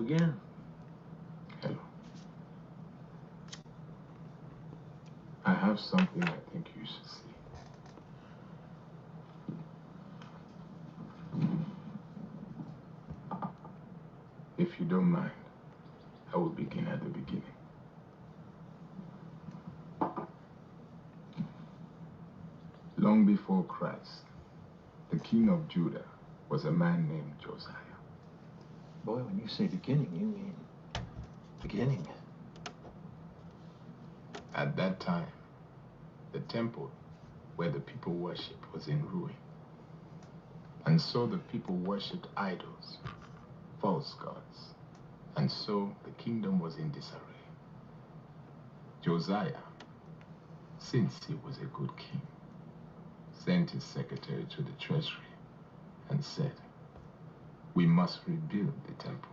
you again. Hello. I have something I think you should see. If you don't mind, I will begin at the beginning. Long before Christ, the king of Judah was a man named Josiah. Boy, when you say beginning, you mean beginning. At that time, the temple where the people worshipped was in ruin. And so the people worshipped idols, false gods. And so the kingdom was in disarray. Josiah, since he was a good king, sent his secretary to the treasury and said, "We must rebuild the temple.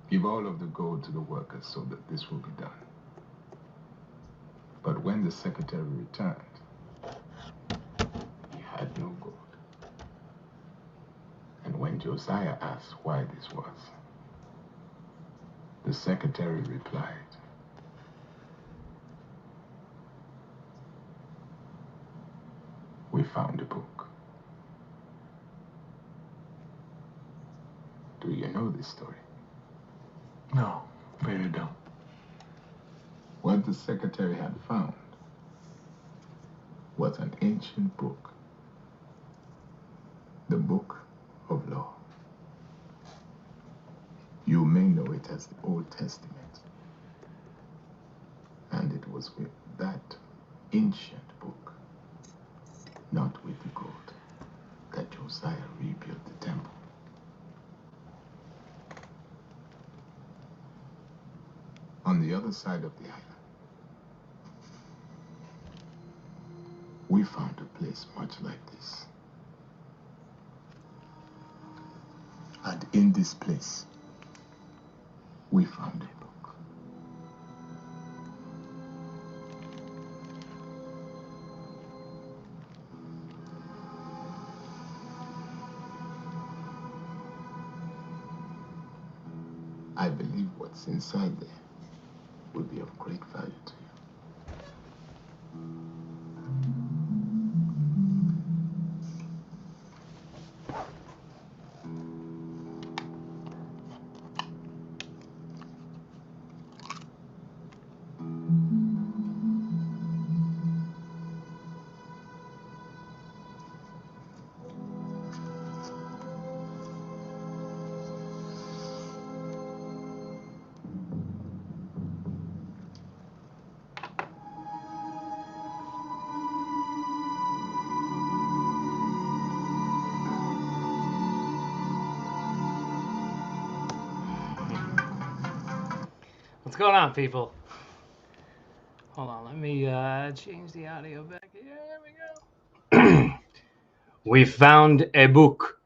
Give all of the gold to the workers so that this will be done." But when the secretary returned, he had no gold. And when Josiah asked why this was, the secretary replied, "We found a book." Do you know this story? No, afraid I don't. What the secretary had found was an ancient book, the Book of Law. You may know it as the Old Testament. And it was with that ancient book, not with the gold, that Josiah rebuilt the temple. On the other side of the island, we found a place much like this. And in this place, we found a book. I believe what's inside there will be of great value to you. What's going on, people? Hold on, let me change the audio back here. There we go. We found a book.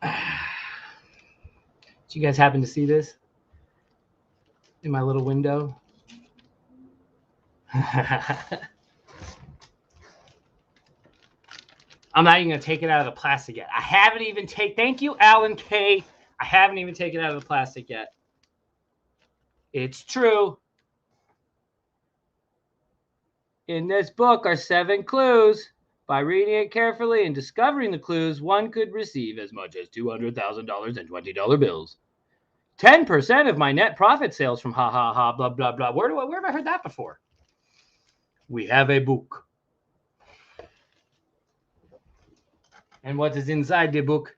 Did you guys happen to see this in my little window? I'm not even going to take it out of the plastic yet. I haven't even thank you, Alan K. I haven't even taken it out of the plastic yet. It's true. In this book are 7 clues. By reading it carefully and discovering the clues, one could receive as much as $200,000 in $20 bills. 10% of my net profit sales from ha ha ha blah blah blah. Where have I heard that before? We have a book. And what is inside the book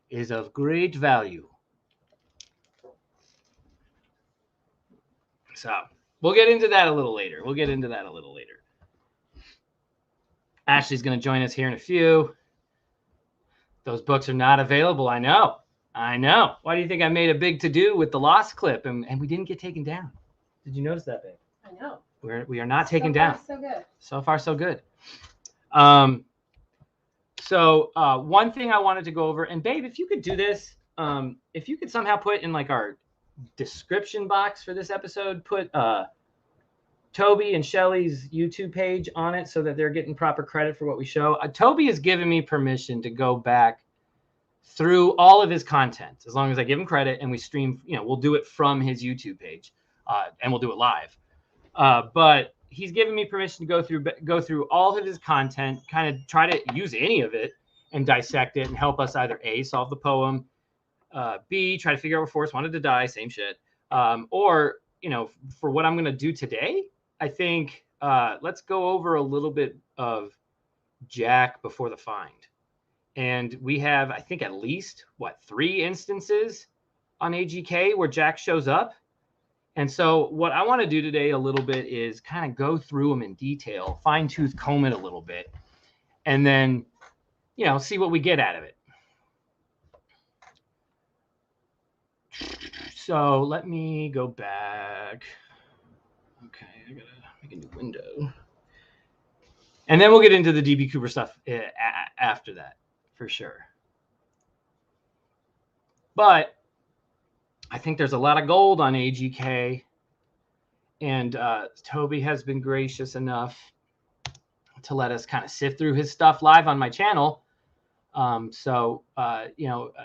is of great value. So we'll get into that a little later. Ashley's going to join us here in a few. Those books are not available. I know. Why do you think I made a big to-do with the Lost clip and we didn't get taken down? Did you notice that, babe? I know. We are not taken down. So good. So far, so good. So one thing I wanted to go over, and babe, if you could do this, if you could somehow put in like our description box for this episode, put Toby and Shelly's YouTube page on it so that they're getting proper credit for what we show. Toby has given me permission to go back through all of his content, as long as I give him credit and we stream, we'll do it from his YouTube page, and we'll do it live. But he's given me permission to go through all of his content, kind of try to use any of it and dissect it and help us either A, solve the poem, B, try to figure out where Forrest wanted to die, same shit. Or, for what I'm going to do today, I think let's go over a little bit of Jack before the find. And we have, I think, at least, 3 instances on AGK where Jack shows up. And so what I want to do today a little bit is kind of go through them in detail, fine-tooth comb it a little bit, and then, see what we get out of it. So let me go back. Okay, I got to make a new window. And then we'll get into the DB Cooper stuff after that, for sure. But I think there's a lot of gold on AGK, and Toby has been gracious enough to let us kind of sift through his stuff live on my channel. So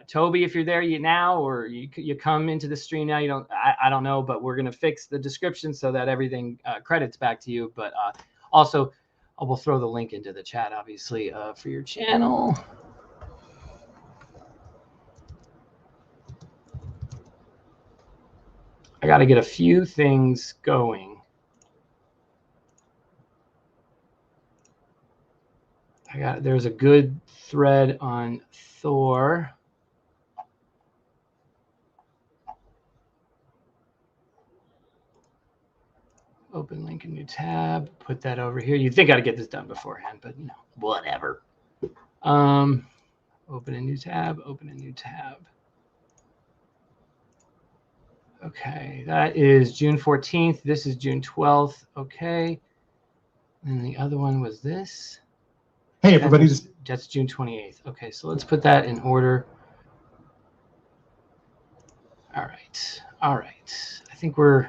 Toby, if you're there now, or you come into the stream now, I don't know, but we're going to fix the description so that everything credits back to you. But also, we'll throw the link into the chat, obviously, for your channel. I got to get a few things going. There's a good thread on Thor. Open link, a new tab. Put that over here. You'd think I'd get this done beforehand, but whatever. Open a new tab. Open a new tab. Okay, that is June 14th. This is June 12th. Okay. And the other one was this. Hey, everybody. That's June 28th. Okay, so let's put that in order. All right. All right. I think we're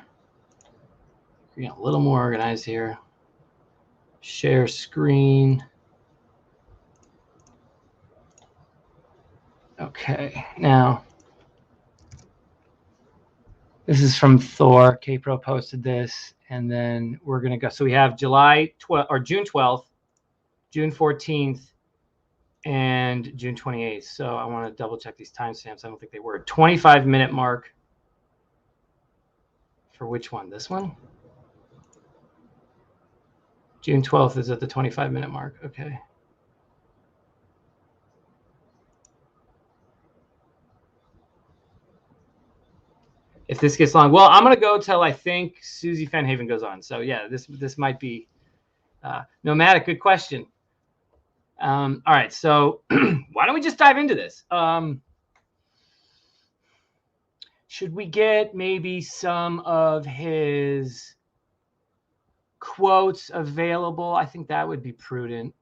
getting a little more organized here. Share screen. Okay, now this is from Thor. K-Pro posted this, and then we're going to go. So we have July 12th or June 12th, June 14th, and June 28th. So I want to double check these timestamps. I don't think they were. 25-minute mark. For which one? This one? June 12th is at the 25-minute mark. Okay. If this gets long, well, I'm going to go till I think Susie Fenhaven goes on. So yeah, this might be nomadic. Good question. All right, so why don't we just dive into this? Should we get maybe some of his quotes available? I think that would be prudent.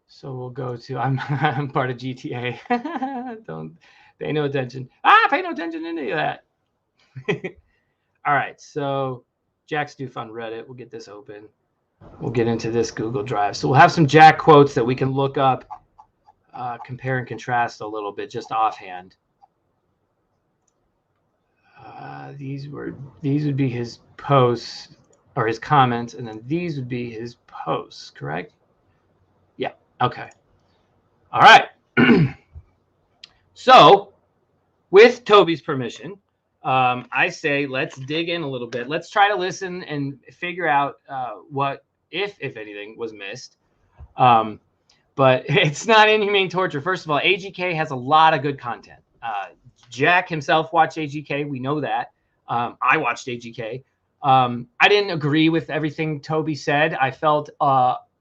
So we'll go to, I'm part of GTA. Don't pay no attention. Pay no attention to any of that. All right, so Jack Steuf on Reddit. We'll get this open. We'll get into this Google Drive. So we'll have some Jack quotes that we can look up, compare and contrast a little bit, just offhand. These would be his posts or his comments, and then these would be his posts, correct? Yeah, okay. All right. So, with Toby's permission, I say let's dig in a little bit. Let's try to listen and figure out what, if anything, was missed. But it's not inhumane torture. First of all, AGK has a lot of good content. Jack himself watched AGK. We know that. I watched AGK. I didn't agree with everything Toby said. I felt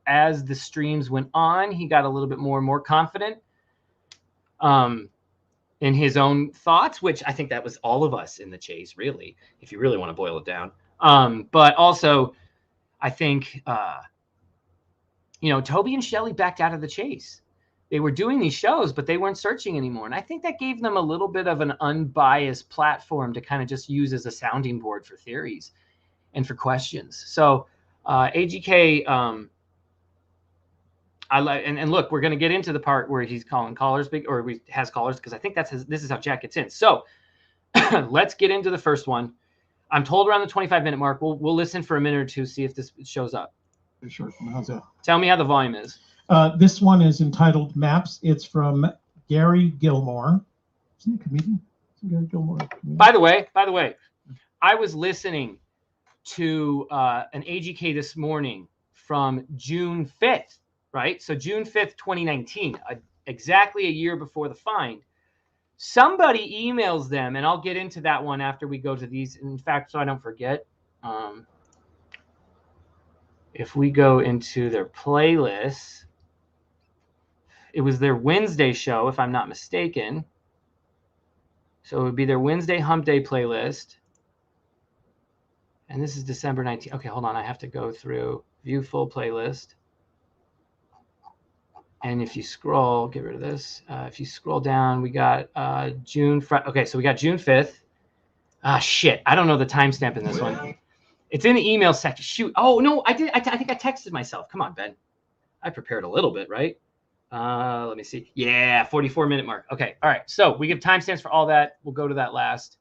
as the streams went on, he got a little bit more and more confident in his own thoughts, which I think that was all of us in the chase, really, if you really want to boil it down. But also, I think, Toby and Shelley backed out of the chase. They were doing these shows, but they weren't searching anymore. And I think that gave them a little bit of an unbiased platform to kind of just use as a sounding board for theories and for questions. So AGK I like, and look, we're going to get into the part where he's calling callers has callers, because I think this is how Jack gets in. So let's get into the first one. I'm told around the 25-minute mark. We'll listen for a minute or two, see if this shows up. Sure. How's that? Tell me how the volume is. This one is entitled Maps. It's from Gary Gilmore. Isn't he a comedian? Isn't Gary Gilmore a comedian? By the way, I was listening to an AGK this morning from June 5th, right? So June 5th, 2019, exactly a year before the find. Somebody emails them, and I'll get into that one after we go to these. In fact, so I don't forget, if we go into their playlist, it was their Wednesday show, if I'm not mistaken. So it would be their Wednesday Hump Day playlist. And this is December 19th. Okay, hold on. I have to go through view full playlist. And if you scroll, get rid of this. If you scroll down, we got June. Okay, so we got June 5th. Ah, shit. I don't know the timestamp in this one. It's in the email section. Shoot. Oh, no, I did. I think I texted myself. Come on, Ben. I prepared a little bit, right? Let me see. Yeah, 44-minute mark. Okay, all right. So we give timestamps for all that. We'll go to that last.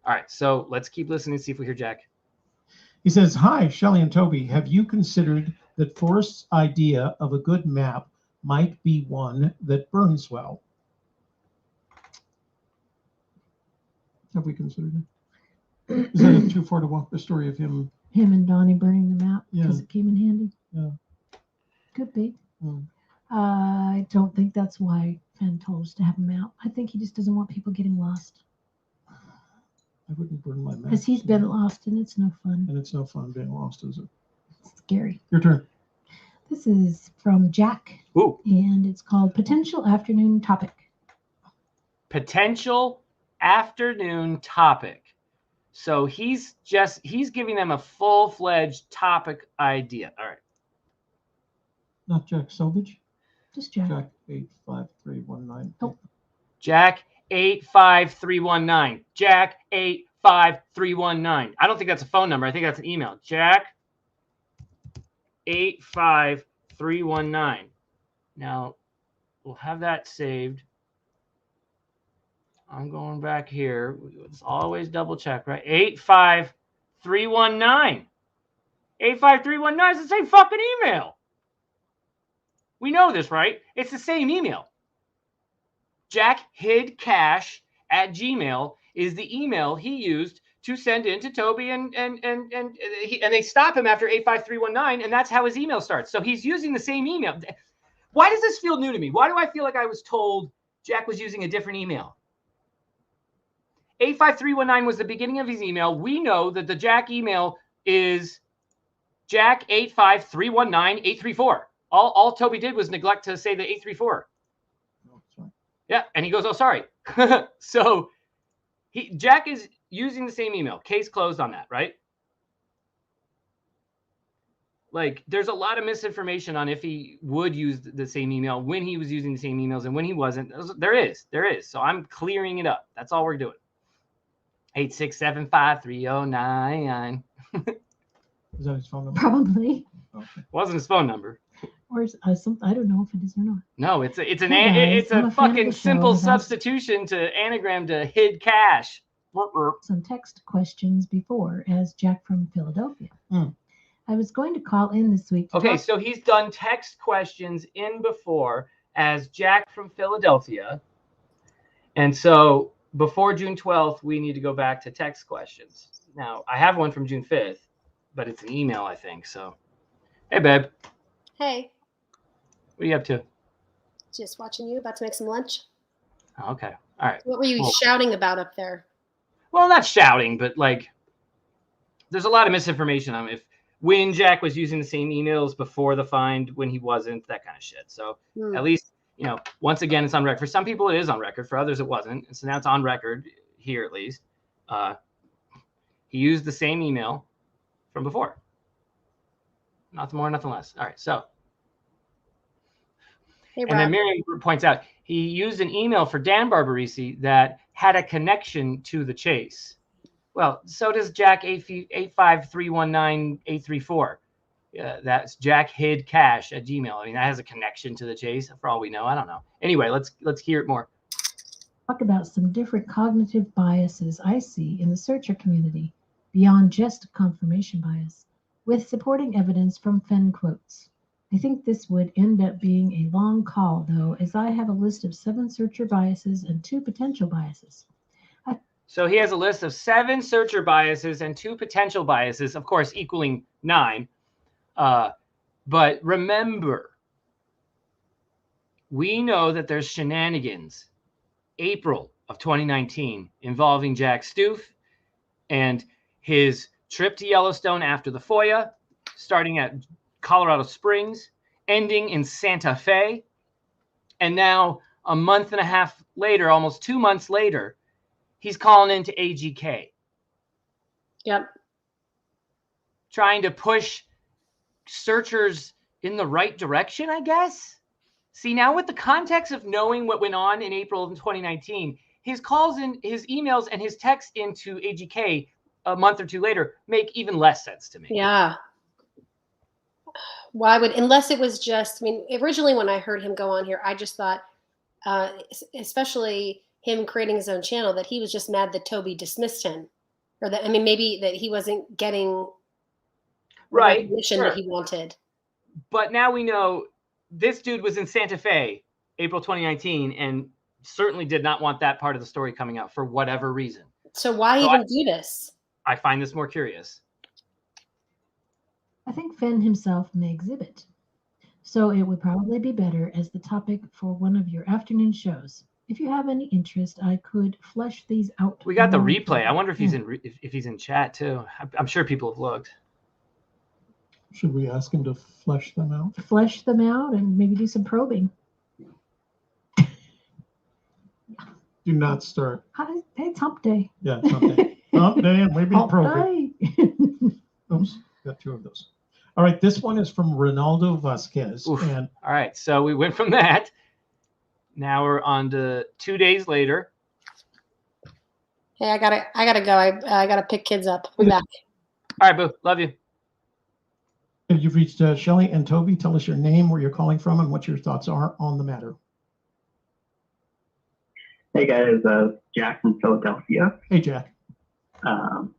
All right, so let's keep listening and see if we hear Jack. He says, "Hi, Shelley and Toby. Have you considered that Forrest's idea of a good map might be one that burns well?" Have we considered it? Is that a too far to walk the story of him? Him and Donnie burning the map because Yeah. it came in handy. Yeah. Could be. Hmm. I don't think that's why Fenn told us to have a map. I think he just doesn't want people getting lost. I wouldn't burn my map. Because he's been lost and it's no fun. And it's no fun being lost, is it? It's scary. Your turn. This is from Jack. Ooh. And it's called Potential Afternoon Topic. Potential afternoon topic. So he's giving them a full-fledged topic idea. All right. Not Jack Selvage. Just Jack. Jack 85319. Oh. Jack 85319. Jack 85319. I don't think that's a phone number. I think that's an email. Jack 85319. Now we'll have that saved. I'm going back here. Let's always double check, right? 85319. 85319 is the same fucking email. We know this, right? It's the same email. JackHidCash@gmail is the email he used to send in to Toby, and they stop him after 85319, and that's how his email starts. So he's using the same email. Why does this feel new to me? Why do I feel like I was told Jack was using a different email? 85319 was the beginning of his email. We know that the Jack email is Jack85319-834. All Toby did was neglect to say the 834. Oh, sorry. Yeah, and he goes, "Oh, sorry." So Jack is using the same email. Case closed on that, right? Like, there's a lot of misinformation on if he would use the same email, when he was using the same emails, and when he wasn't. There is. So I'm clearing it up. That's all we're doing. 8675309. Is that his phone number? Probably. Okay. Wasn't his phone number. Or is, I don't know if it is or not. No, it's Hey guys, I'm a a fan of fucking the show. simple I've asked- substitution to anagram to hid cash. Some text questions before as Jack from Philadelphia. Hmm. I was going to call in this week. To Okay, talk- so he's done text questions in before as Jack from Philadelphia. And so before June 12th, we need to go back to text questions. Now, I have one from June 5th, but it's an email, I think. So, hey, babe, Hey, what are you up to? just watching you. About to make some lunch. Oh, okay. All right. What were you Cool. shouting about up there? Well, not shouting, but like, there's a lot of misinformation on when Jack was using the same emails before the find, when he wasn't, that kind of shit. So at least, once again, it's on record. For some people, it is on record. For others, it wasn't. And so now it's on record here, at least. He used the same email from before. Nothing more, nothing less. All right. So, Hey, and then Rob. Miriam points out he used an email for Dan Barbarisi that had a connection to the chase. Well, so does Jack 85319-834. That's Jack hid cash at Gmail. I mean, that has a connection to the chase for all we know. I don't know. Anyway, let's hear it more. Talk about some different cognitive biases I see in the searcher community beyond just confirmation bias, with supporting evidence from Fenn quotes. I think this would end up being a long call, though, as I have a list of 7 searcher biases and 2 potential biases. So he has a list of 7 searcher biases and 2 potential biases, of course, equaling 9. But remember, we know that there's shenanigans April of 2019 involving Jack Steuf and his trip to Yellowstone after the FOIA, starting at Colorado Springs, ending in Santa Fe. And now a month and a half later, almost 2 months later, he's calling into AGK. Yep. Trying to push searchers in the right direction, I guess. See, now with the context of knowing what went on in April of 2019, his calls in, his emails, and his texts into AGK a month or 2 later make even less sense to me. Yeah. Why would, unless it was just, I mean, originally when I heard him go on here, I just thought, especially him creating his own channel, that he was just mad that Toby dismissed him. Or that, I mean, maybe that he wasn't getting the recognition that he wanted. But now we know this dude was in Santa Fe, April 2019, and certainly did not want that part of the story coming out for whatever reason. So why even do this? I find this more curious. I think Fenn himself may exhibit. So it would probably be better as the topic for one of your afternoon shows. If you have any interest, I could flesh these out. We got the replay. I wonder if he's in if he's in chat too. I'm sure people have looked. Should we ask him to flesh them out? Flesh them out and maybe do some probing. Do not start. Hey, it's hump day. Yeah, it's hump day. Hump day and maybe Hump probing. day. Oops, got 2 of those. All right, this one is from Ronaldo Vasquez. Oof. And All right, so we went from that. Now we're on to 2 days later. Hey, I gotta go. I gotta pick kids up. I'll be back. All right, boo. Love you. you've reached Shelley and Toby. Tell us your name, where you're calling from, and what your thoughts are on the matter. Hey guys, Jack from Philadelphia. Hey, Jack. How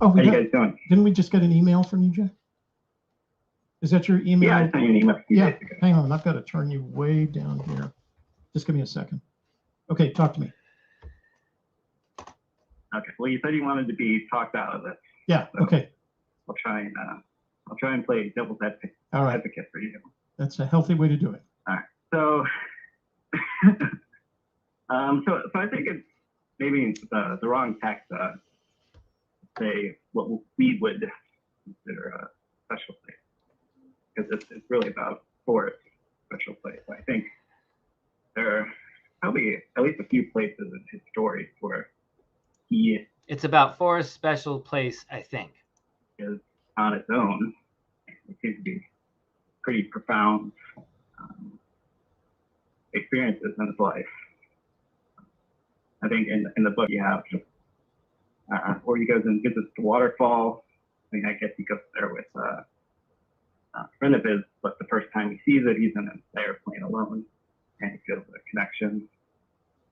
Oh, you guys doing? Didn't we just get an email from you, Jack? Is that your email? Yeah, I sent you an email a few days ago. Hang on, I've got to turn you way down here. Just give me a second. Okay, talk to me. Okay. Well, you said you wanted to be talked out of this. Yeah. So Okay. I'll try and play devil's advocate All right. for you. That's a healthy way to do it. All right. So, so I think it's maybe the wrong tack to say what we would consider a special place, because it's really about Forrest special place. I think there are probably at least a few places in his story where he It's about Forrest's special place, I think. is on its own. It seems to be pretty profound experiences in his life. I think in the book you have where he goes and visits the waterfall. I mean, I guess he goes there with a friend of his, but the first time he sees it, he's in an airplane alone, and he feels a connection.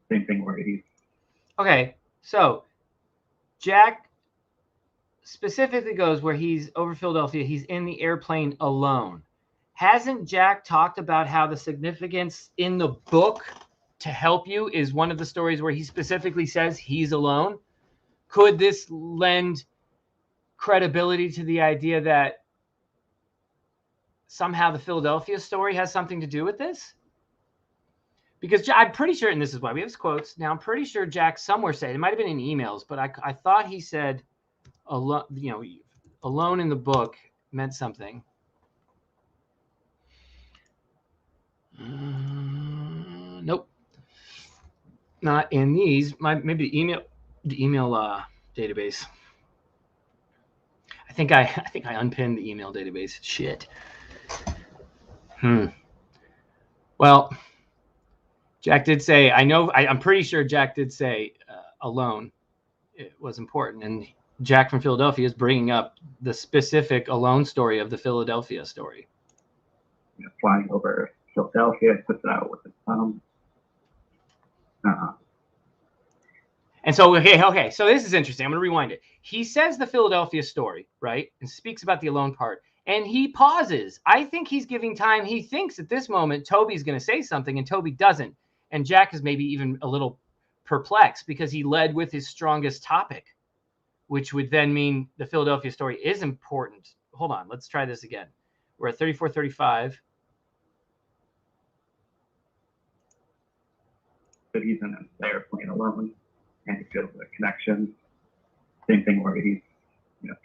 Same thing where he's Okay, so Jack specifically goes where he's over Philadelphia. He's in the airplane alone. Hasn't Jack talked about how the significance in the book to help you is one of the stories where he specifically says he's alone? Could this lend credibility to the idea that somehow the Philadelphia story has something to do with this? Because I'm pretty sure, and this is why we have his quotes. Now, I'm pretty sure Jack somewhere said, it might have been in emails, but I thought he said, alone in the book meant something. Nope. Not in these. Maybe the email database. I think I unpinned the email database. Shit. Well, Jack did say, I'm pretty sure Jack did say alone it was important. And Jack from Philadelphia is bringing up the specific alone story of the Philadelphia story. Flying over Philadelphia, puts it out with his thumb. And so, okay, so this is interesting. I'm going to rewind it. He says the Philadelphia story, right, and speaks about the alone part, and he pauses. I think he's giving time. He thinks at this moment Toby's going to say something, and Toby doesn't. And Jack is maybe even a little perplexed because he led with his strongest topic, which would then mean the Philadelphia story is important. Hold on, let's try this again. We're at 34:35. But he's in an airplane alone, and he feels a connection. Same thing where he's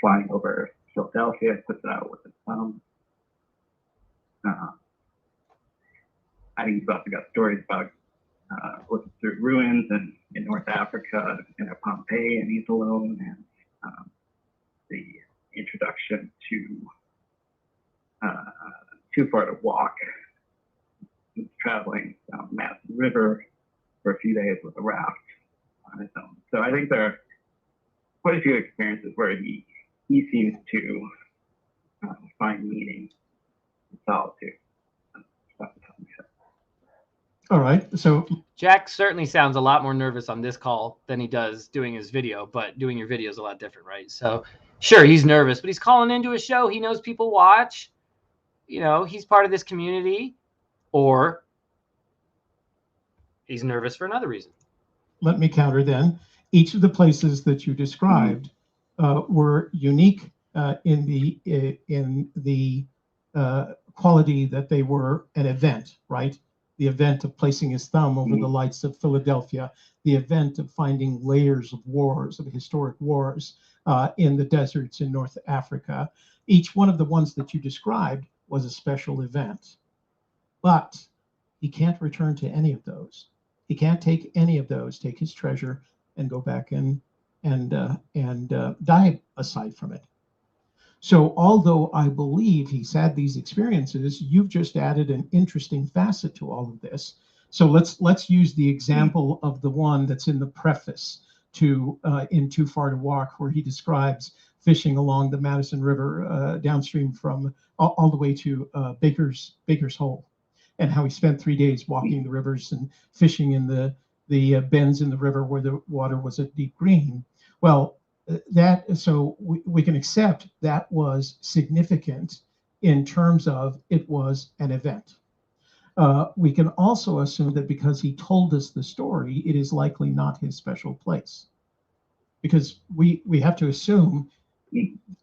flying over Philadelphia, puts it out with his thumb. I think he's also got stories about looking through ruins and in North Africa, Pompeii, and he's alone, and the introduction to Too Far to Walk. He's traveling down the Madison River for a few days with a raft on his own. So I think there are quite a few experiences where he seems to find meaning in solitude. All right. So Jack certainly sounds a lot more nervous on this call than he does doing his video, but doing your video is a lot different, right? So sure, he's nervous, but he's calling into a show. He knows people watch. He's part of this community, or he's nervous for another reason. let me counter then. Each of the places that you described were unique in the quality that they were an event, right? The event of placing his thumb over the lights of Philadelphia, the event of finding layers of wars, of historic wars in the deserts in North Africa. Each one of the ones that you described was a special event. But he can't return to any of those. He can't take any of those, take his treasure and go back and die aside from it. So although I believe he's had these experiences, you've just added an interesting facet to all of this. So let's use the example of the one that's in the preface to in Too Far to Walk, where he describes fishing along the Madison River downstream from all the way to Baker's Hole, and how he spent 3 days walking the rivers and fishing in the bends in the river where the water was a deep green. Well, so we can accept that was significant in terms of it was an event. We can also assume that because he told us the story, it is likely not his special place. Because we have to assume,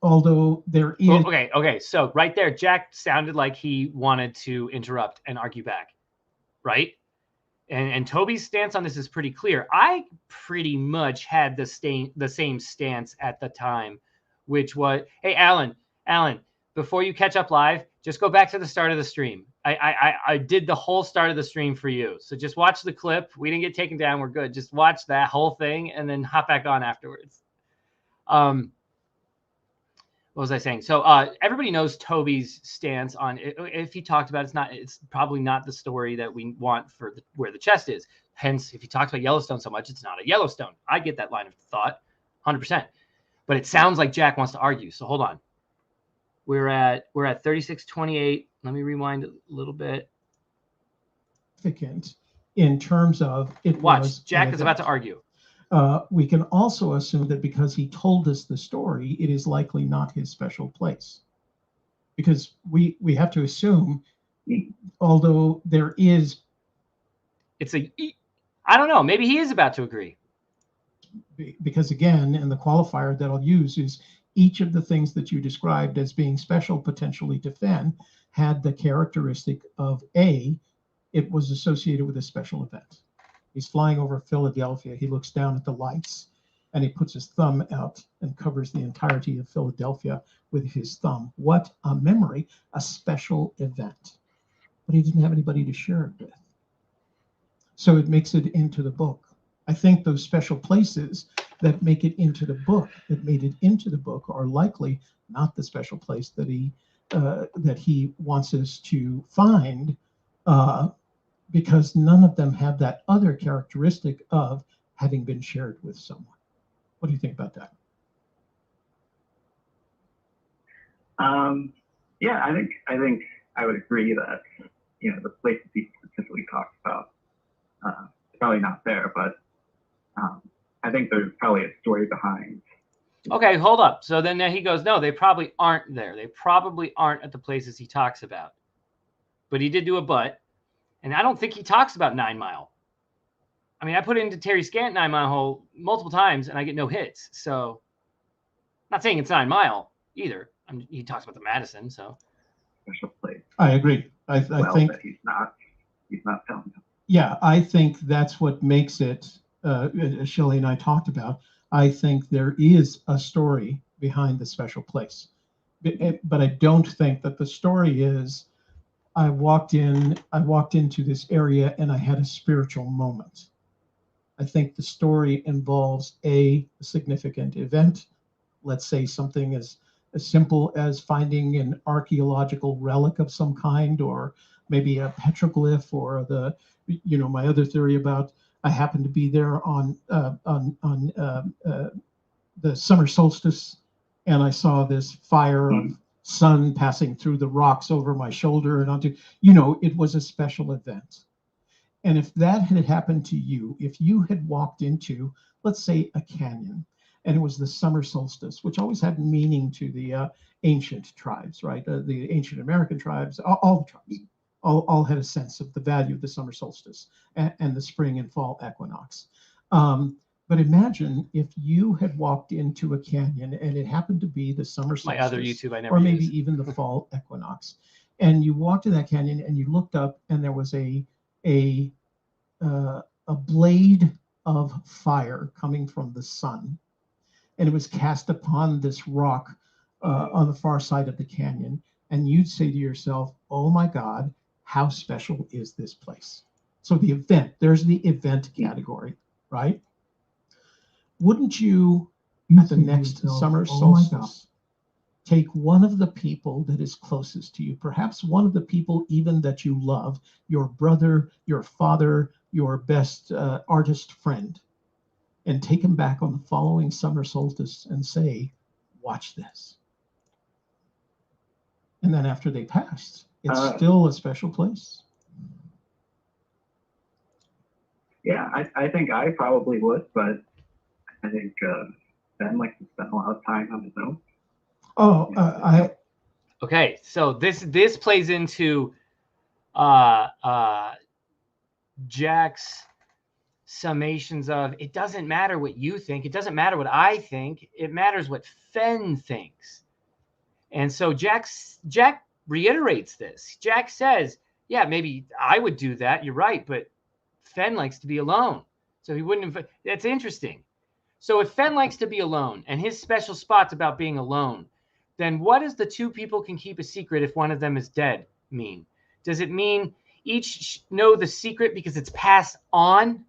although there is... Well, okay. So right there, Jack sounded like he wanted to interrupt and argue back, right? And Toby's stance on this is pretty clear. I pretty much had the same stance at the time, which was, hey, Alan, before you catch up live, just go back to the start of the stream. I did the whole start of the stream for you. So just watch the clip. We didn't get taken down. We're good. Just watch that whole thing and then hop back on afterwards. What was I saying? So everybody knows Toby's stance on it. If he talked about it's probably not the story that we want for where the chest is. Hence, if he talks about Yellowstone so much, it's not a Yellowstone. I get that line of thought 100%. But it sounds like Jack wants to argue. So hold on. We're at 36:28. Let me rewind a little bit. Significant in terms of it. Watch, Jack is about to argue. We can also assume that because he told us the story, it is likely not his special place. Because we have to assume, although there is... I don't know, maybe he is about to agree. Because again, and the qualifier that I'll use is each of the things that you described as being special potentially to Fenn had the characteristic of A, it was associated with a special event. He's flying over Philadelphia. He looks down at the lights and he puts his thumb out and covers the entirety of Philadelphia with his thumb. What a memory, a special event. But he didn't have anybody to share it with. So it makes it into the book. I think those special places that make it into the book, that made it into the book, are likely not the special place that he wants us to find, because none of them have that other characteristic of having been shared with someone. What do you think about that? Yeah, I think I would agree that the places he specifically talks about probably not there, but I think there's probably a story behind. Okay, hold up. So then he goes, no, they probably aren't there. They probably aren't at the places he talks about. But he did do a but, and I don't think he talks about 9 Mile. I mean, I put into Terry Scant 9 Mile hole multiple times, and I get no hits. So, not saying it's 9 Mile either. He talks about the Madison, so. Special place. I agree. I think that he's not telling them. Yeah, I think that's what makes it. Shelley and I talked about. I think there is a story behind the special place, but I don't think that the story is. I walked into this area and I had a spiritual moment. I think the story involves a significant event. Let's say something as simple as finding an archaeological relic of some kind, or maybe a petroglyph, or my other theory about I happened to be there on the summer solstice, and I saw this fire of sun passing through the rocks over my shoulder and onto, it was a special event. And if that had happened to you, if you had walked into, let's say, a canyon, and it was the summer solstice, which always had meaning to the ancient tribes, right? The ancient American tribes, all the tribes, all had a sense of the value of the summer solstice and the spring and fall equinox. But imagine if you had walked into a canyon and it happened to be the summer solstice, my other YouTube I never or maybe used. even the fall equinox, and you walked in that canyon and you looked up and there was a blade of fire coming from the sun, and it was cast upon this rock on the far side of the canyon, and you'd say to yourself, "Oh my God, how special is this place?" So the event, there's the event category, right? Wouldn't you, at the next summer solstice, take one of the people that is closest to you, perhaps one of the people even that you love, your brother, your father, your best artist friend, and take him back on the following summer solstice and say, "Watch this." And then after they passed, it's still a special place. Yeah, I think I probably would, but I think Ben likes to spend a lot of time on his own. Okay, so this plays into Jack's summations of, it doesn't matter what you think, it doesn't matter what I think, it matters what Fenn thinks. And so Jack reiterates this. Jack says, yeah, maybe I would do that, you're right, but Fenn likes to be alone, so he wouldn't have. That's interesting. So if Fenn likes to be alone and his special spot's about being alone, then what does the two people can keep a secret if one of them is dead mean? Does it mean each know the secret because it's passed on?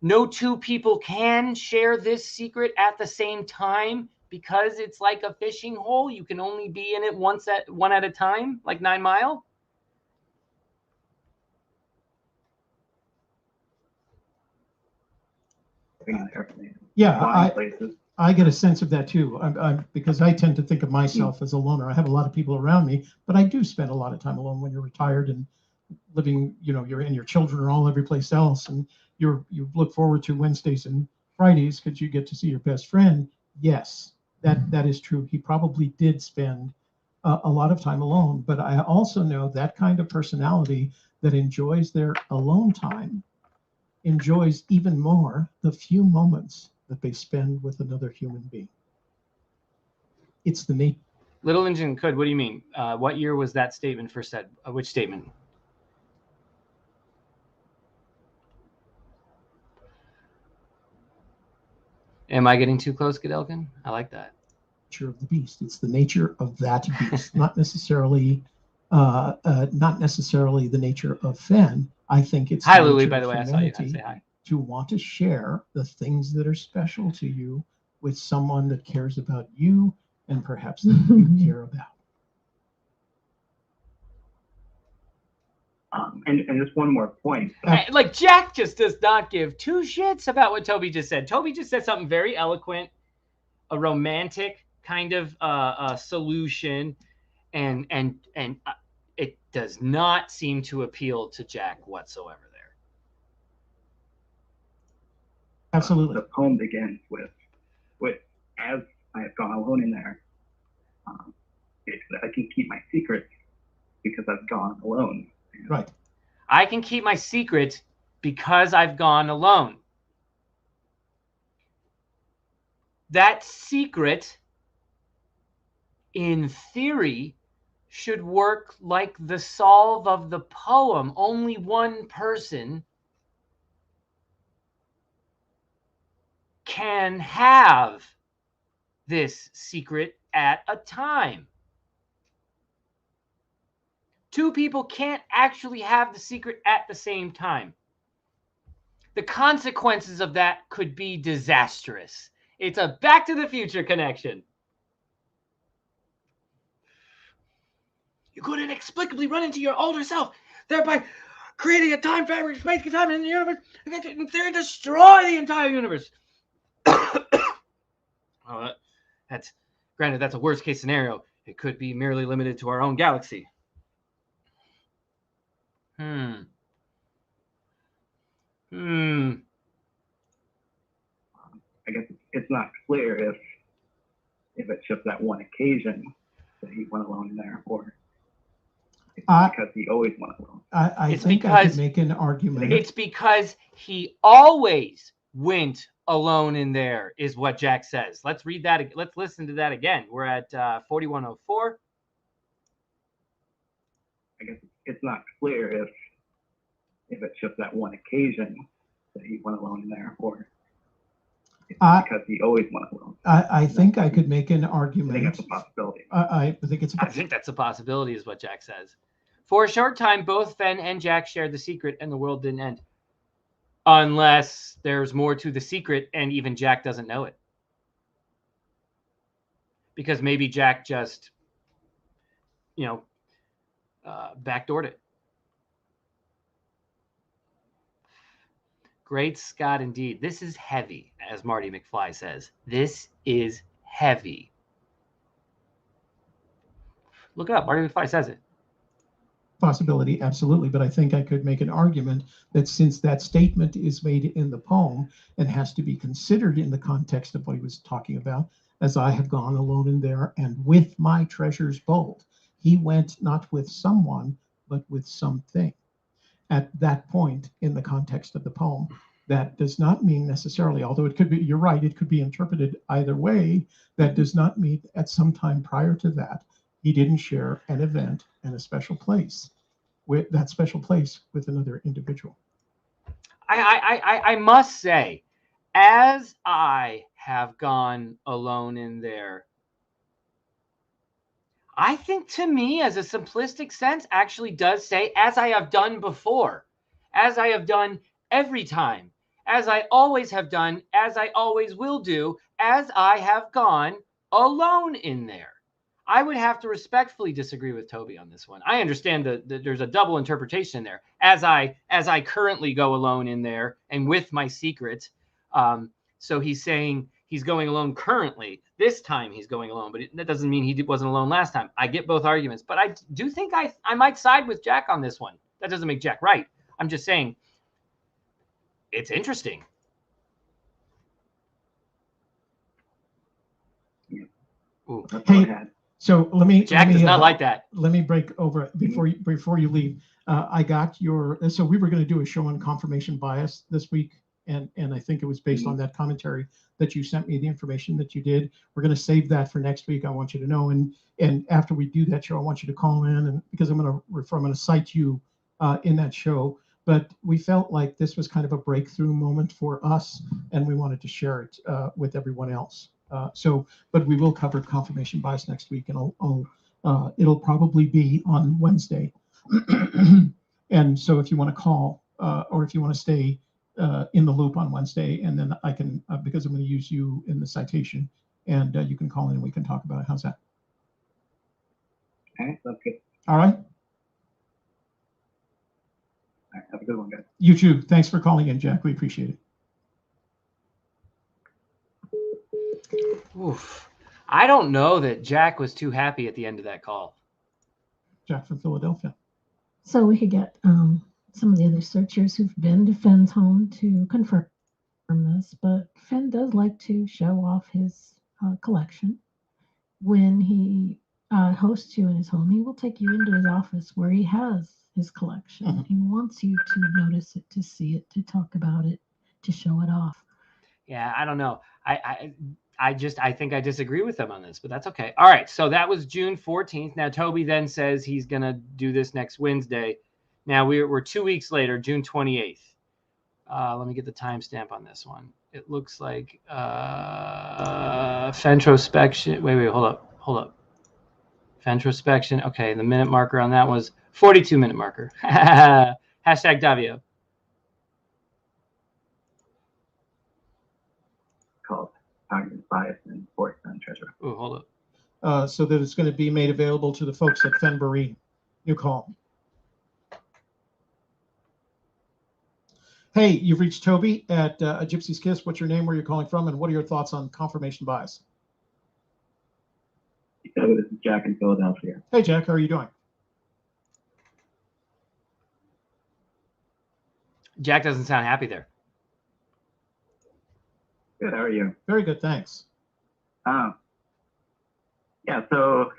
No two people can share this secret at the same time because it's like a fishing hole. You can only be in it one at a time, like 9 Mile. Yeah, I get a sense of that too. Because I tend to think of myself as a loner. I have a lot of people around me, but I do spend a lot of time alone when you're retired and living. You're in, your children are all every place else, and you look forward to Wednesdays and Fridays because you get to see your best friend. Yes, that is true. He probably did spend a lot of time alone, but I also know that kind of personality that enjoys their alone time enjoys even more the few moments that they spend with another human being. It's the nature. Little Engine Could, what do you mean? What year was that statement first said? Which statement? Am I getting too close, Godelkin? I like that. Nature of the beast. It's the nature of that beast, not necessarily the nature of Fenn. I think it's hi, Lily. By the way, I saw you. I say hi. To want to share the things that are special to you with someone that cares about you and perhaps that you care about. And just one more point. Like Jack just does not give two shits about what Toby just said. Toby just said something very eloquent, a romantic kind of solution. and it does not seem to appeal to Jack whatsoever there. Absolutely. The poem begins with as I have gone alone in there, I can keep my secrets because I've gone alone. Right. I can keep my secret because I've gone alone. That secret, in theory, should work like the solve of the poem. Only one person can have this secret at a time. Two people can't actually have the secret at the same time. The consequences of that could be disastrous. It's a Back to the Future connection. You could inexplicably run into your older self, thereby creating a time fabric, space, time in the universe, and destroy the entire universe. That's granted, that's a worst case scenario. It could be merely limited to our own galaxy. I guess it's not clear if it's just that one occasion that he went alone in there, or it's because he always went alone. I think I could make an argument. It's because he always went alone in there, is what Jack says. Let's read that. Let's listen to that again. We're at 4104. I guess it's not clear if it's just that one occasion that he went alone in there, or it's because he always went alone. I think I could make an argument. I think that's a possibility. I think that's a possibility, is what Jack says. For a short time, both Fenn and Jack shared the secret, and the world didn't end. Unless there's more to the secret, and even Jack doesn't know it. Because maybe Jack just, backdoored it. Great Scott, indeed. This is heavy, as Marty McFly says. This is heavy. Look it up. Marty McFly says it. Possibility, absolutely. But I think I could make an argument that since that statement is made in the poem and has to be considered in the context of what he was talking about, as I have gone alone in there and with my treasures bold, he went not with someone, but with something. At that point in the context of the poem, that does not mean necessarily, although it could be, you're right, it could be interpreted either way. That does not mean at some time prior to that, he didn't share an event and a special place with that special place with another individual. I must say, as I have gone alone in there, I think to me, as a simplistic sense, actually does say, as I have done before, as I have done every time, as I always have done, as I always will do, as I have gone alone in there. I would have to respectfully disagree with Toby on this one. I understand that there's a double interpretation there. As I currently go alone in there and with my secret. So he's saying he's going alone currently. This time he's going alone, but that doesn't mean he wasn't alone last time. I get both arguments, but I do think I might side with Jack on this one. That doesn't make Jack right. I'm just saying it's interesting. Ooh, hey, so let me. Jack does not like that. Let me break over before you leave. I got your. So we were going to do a show on confirmation bias this week, and I think it was based on that commentary that you sent me, the information that you did. We're going to save that for next week. I want you to know, and after we do that show, I want you to call in, and because I'm going to cite you in that show. But we felt like this was kind of a breakthrough moment for us, and we wanted to share it with everyone else. But we will cover confirmation bias next week, and it'll probably be on Wednesday. And so if you want to call or if you want to stay in the loop on Wednesday, and then I can, because I'm going to use you in the citation, and you can call in and we can talk about it. How's that? Okay, that's good. All right. All right, have a good one, guys. You too. Thanks for calling in, Jack. We appreciate it. Oof. I don't know that Jack was too happy at the end of that call. Jack from Philadelphia. So we could get some of the other searchers who've been to Fenn's home to confirm this, but Fenn does like to show off his collection. When he hosts you in his home, he will take you into his office where he has his collection. Mhm. He wants you to notice it, to see it, to talk about it, to show it off. Yeah, I don't know. I think I disagree with them on this, but that's okay. All right, so that was June 14th. Now Toby then says he's gonna do this next Wednesday. Now we're 2 weeks later, June 28th. Let me get the timestamp on this one. It looks like Fentrospection. Wait, hold up. Fentrospection. Okay, the minute marker on that was 42-minute marker. Hashtag Davio. Called Cognitive Bias and Forrest and Treasure. Oh, hold up. So that it's going to be made available to the folks at Fenn. New call. Hey, you've reached Toby at A Gypsy's Kiss. What's your name, where you're calling from, and what are your thoughts on confirmation bias? So this is Jack in Philadelphia. Hey, Jack, how are you doing? Jack doesn't sound happy there. Good, how are you? Very good, thanks. Yeah, so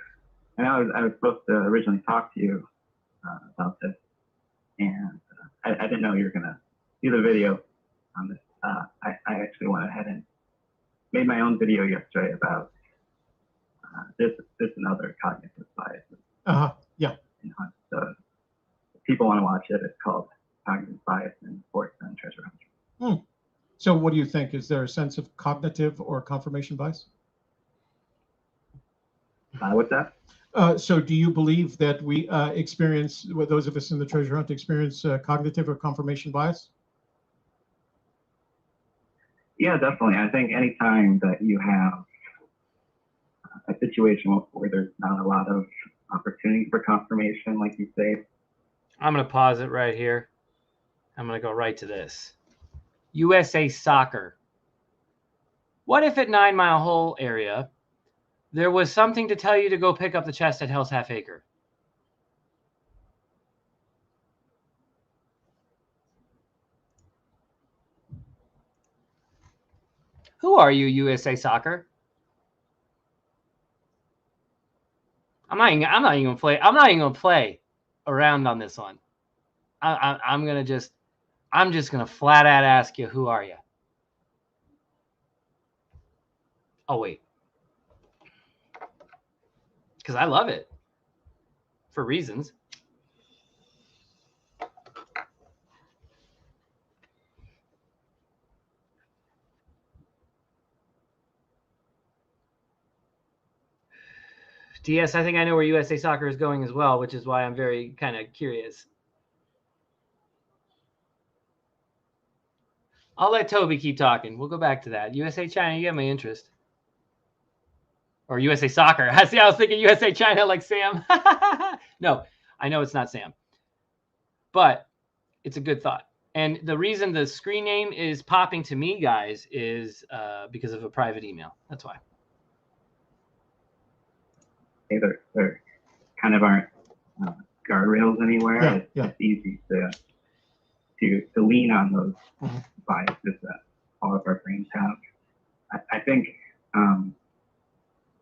I know I was supposed to originally talk to you about this, and I didn't know you were going to do the video on this. I actually went ahead and made my own video yesterday about this and other cognitive biases. Yeah. You know, so if people want to watch it, it's called Cognitive Bias and Forrest and Treasure Hunter. So what do you think? Is there a sense of cognitive or confirmation bias? What's that? So do you believe that we experience, those of us in the treasure hunt experience cognitive or confirmation bias? Yeah, definitely. I think anytime that you have a situation where there's not a lot of opportunity for confirmation, like you say. I'm going to pause it right here. I'm going to go right to this. USA Soccer. What if at 9 Mile Hole area, there was something to tell you to go pick up the chest at Hell's Half Acre? Who are you, USA Soccer? I'm not even gonna play around on this one. I'm just gonna flat out ask you, who are you? Oh wait, because I love it for reasons. DS, I think I know where USA Soccer is going as well, which is why I'm very kind of curious. I'll let Toby keep talking. We'll go back to that. USA China, you got my interest. Or USA Soccer. See, I was thinking USA China like Sam. No, I know it's not Sam. But it's a good thought. And the reason the screen name is popping to me, guys, is because of a private email. That's why. There kind of aren't guardrails anywhere. Yeah. It's easy to lean on those biases that all of our brains have. I think,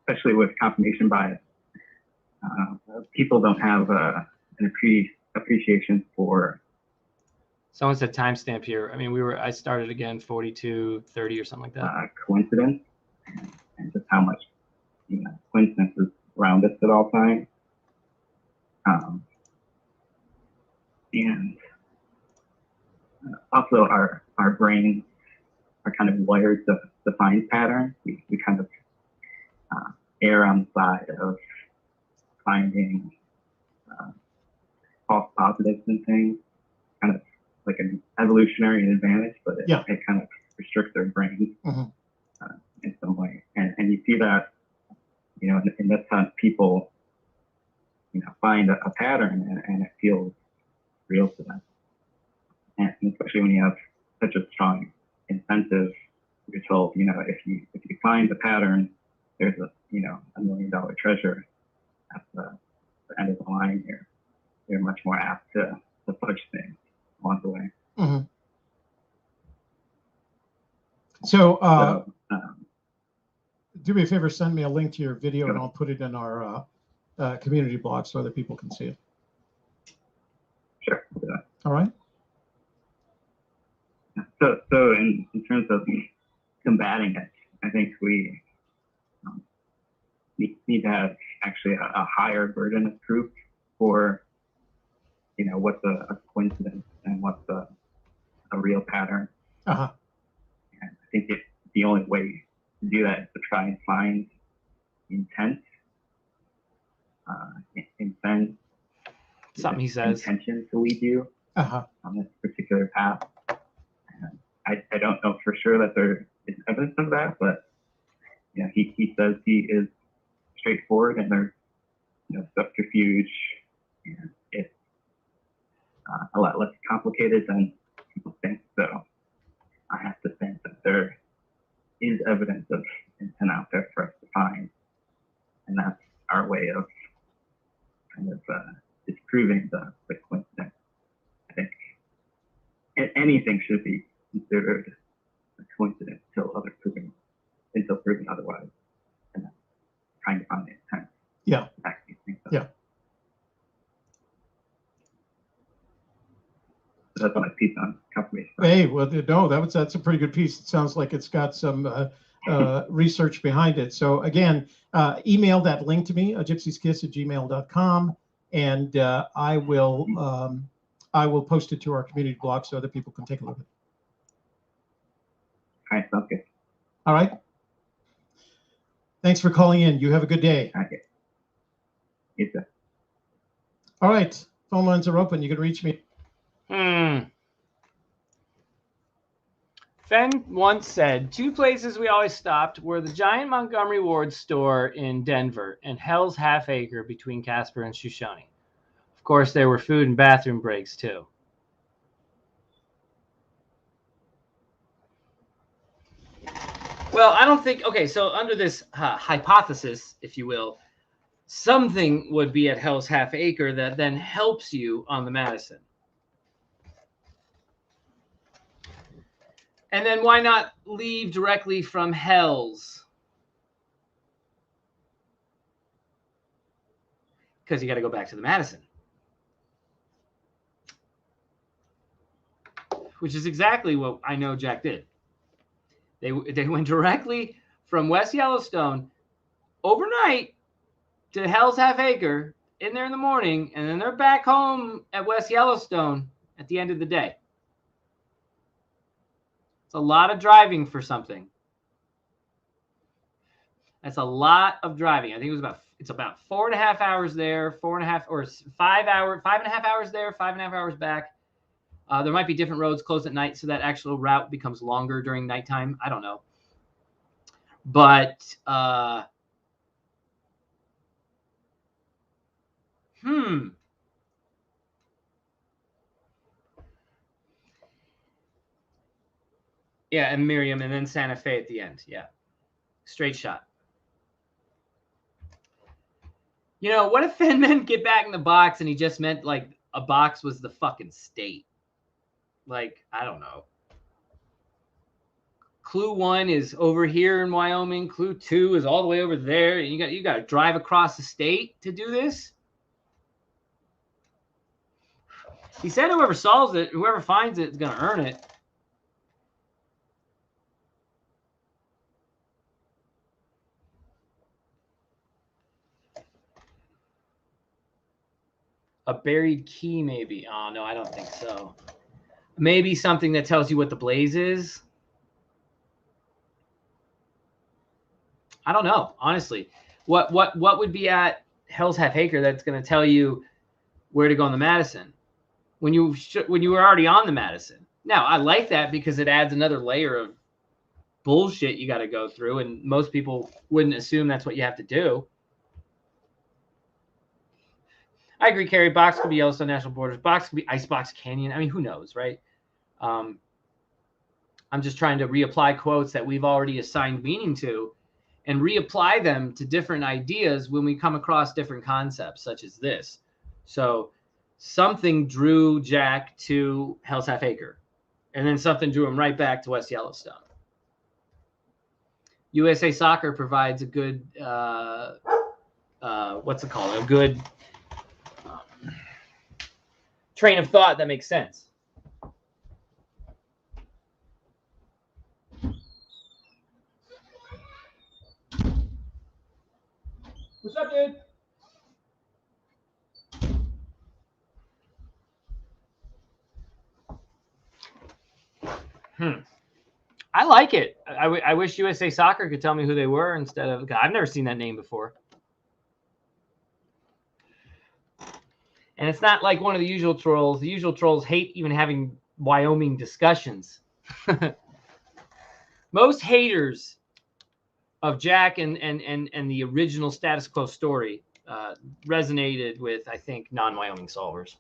especially with confirmation bias, people don't have an appreciation for. Someone said timestamp here. I mean, I started again 42:30 or something like that. Coincidence and just how much coincidence is around us at all times. And also our brains are kind of wired to find patterns. We kind of err on the side of finding false positives and things, kind of like an evolutionary advantage, but it kind of restricts our brains in some way. And you see that, in this sense, people, find a pattern and it feels real to them. And especially when you have such a strong incentive, you're told, if you find the pattern, there's a $1 million treasure the end of the line here, you're much more apt to fudge things along the way. Mm-hmm. So, do me a favor, send me a link to your video, and I'll put it in our community blog so other people can see it. Sure. All right. So in terms of combating it, I think we need to have actually a higher burden of proof for, what's a coincidence and what's a real pattern. Uh-huh. And I think the only way to do that is to try and find intent. In Fenn, something he says, intention to lead you Uh-huh. on this particular path. And I don't know for sure that there is evidence of that, but he says he is straightforward, and there's subterfuge, and it's a lot less complicated than people think. So I have to think that there is evidence of intent out there for us to find, and that's our way of kind of disproving the coincidence. I think anything should be considered a coincidence until proven otherwise, and trying to find the intent. Yeah. Yeah. So that's my piece on confirmation. Hey, well, no, that's a pretty good piece. It sounds like it's got some research behind it. So again, email that link to me, gypsieskiss@gmail.com, and I will post it to our community blog so other people can take a look at it. All right, sounds good. All right. Thanks for calling in. You have a good day. Okay. You too. All right. Phone lines are open. You can reach me. Fenn once said, 2 places we always stopped were the giant Montgomery Ward store in Denver and Hell's Half Acre between Casper and Shoshone. Of course, there were food and bathroom breaks, too. Well, I don't think... Okay, so under this hypothesis, if you will, something would be at Hell's Half Acre that then helps you on the Madison. And then why not leave directly from Hell's? Because you got to go back to the Madison. Which is exactly what I know Jack did. They went directly from West Yellowstone overnight to Hell's Half Acre in there in the morning, and then they're back home at West Yellowstone at the end of the day. It's a lot of driving for something. That's a lot of driving. I think it's about 4.5 hours there, 4.5 or 5.5 hours there, 5.5 hours back. There might be different roads closed at night, so that actual route becomes longer during nighttime. I don't know. But, Yeah, and Miriam, and then Santa Fe at the end. Yeah. Straight shot. What if Fenn meant get back in the box and he just meant like a box was the fucking state? Like, I don't know. Clue 1 is over here in Wyoming. Clue 2 is all the way over there. And you got to drive across the state to do this. He said whoever solves it, whoever finds it is going to earn it. A buried key, maybe. Oh, no, I don't think so. Maybe something that tells you what the blaze is. I don't know, honestly. What would be at Hell's Half Acre that's going to tell you where to go on the Madison when you were already on the Madison? Now, I like that because it adds another layer of bullshit you got to go through, and most people wouldn't assume that's what you have to do. I agree, Carrie. Box could be Yellowstone National Borders. Box could be Icebox Canyon. I mean, who knows, right? I'm just trying to reapply quotes that we've already assigned meaning to and reapply them to different ideas when we come across different concepts, such as this. So something drew Jack to Hell's Half Acre, and then something drew him right back to West Yellowstone. USA Soccer provides a good, what's it called? A good train of thought that makes sense. What's up, dude? I like it. I wish USA Soccer could tell me who they were instead of. I've never seen that name before. And it's not like one of the usual trolls. The usual trolls hate even having Wyoming discussions. Most haters of Jack and the original status quo story resonated with, I think, non-Wyoming solvers.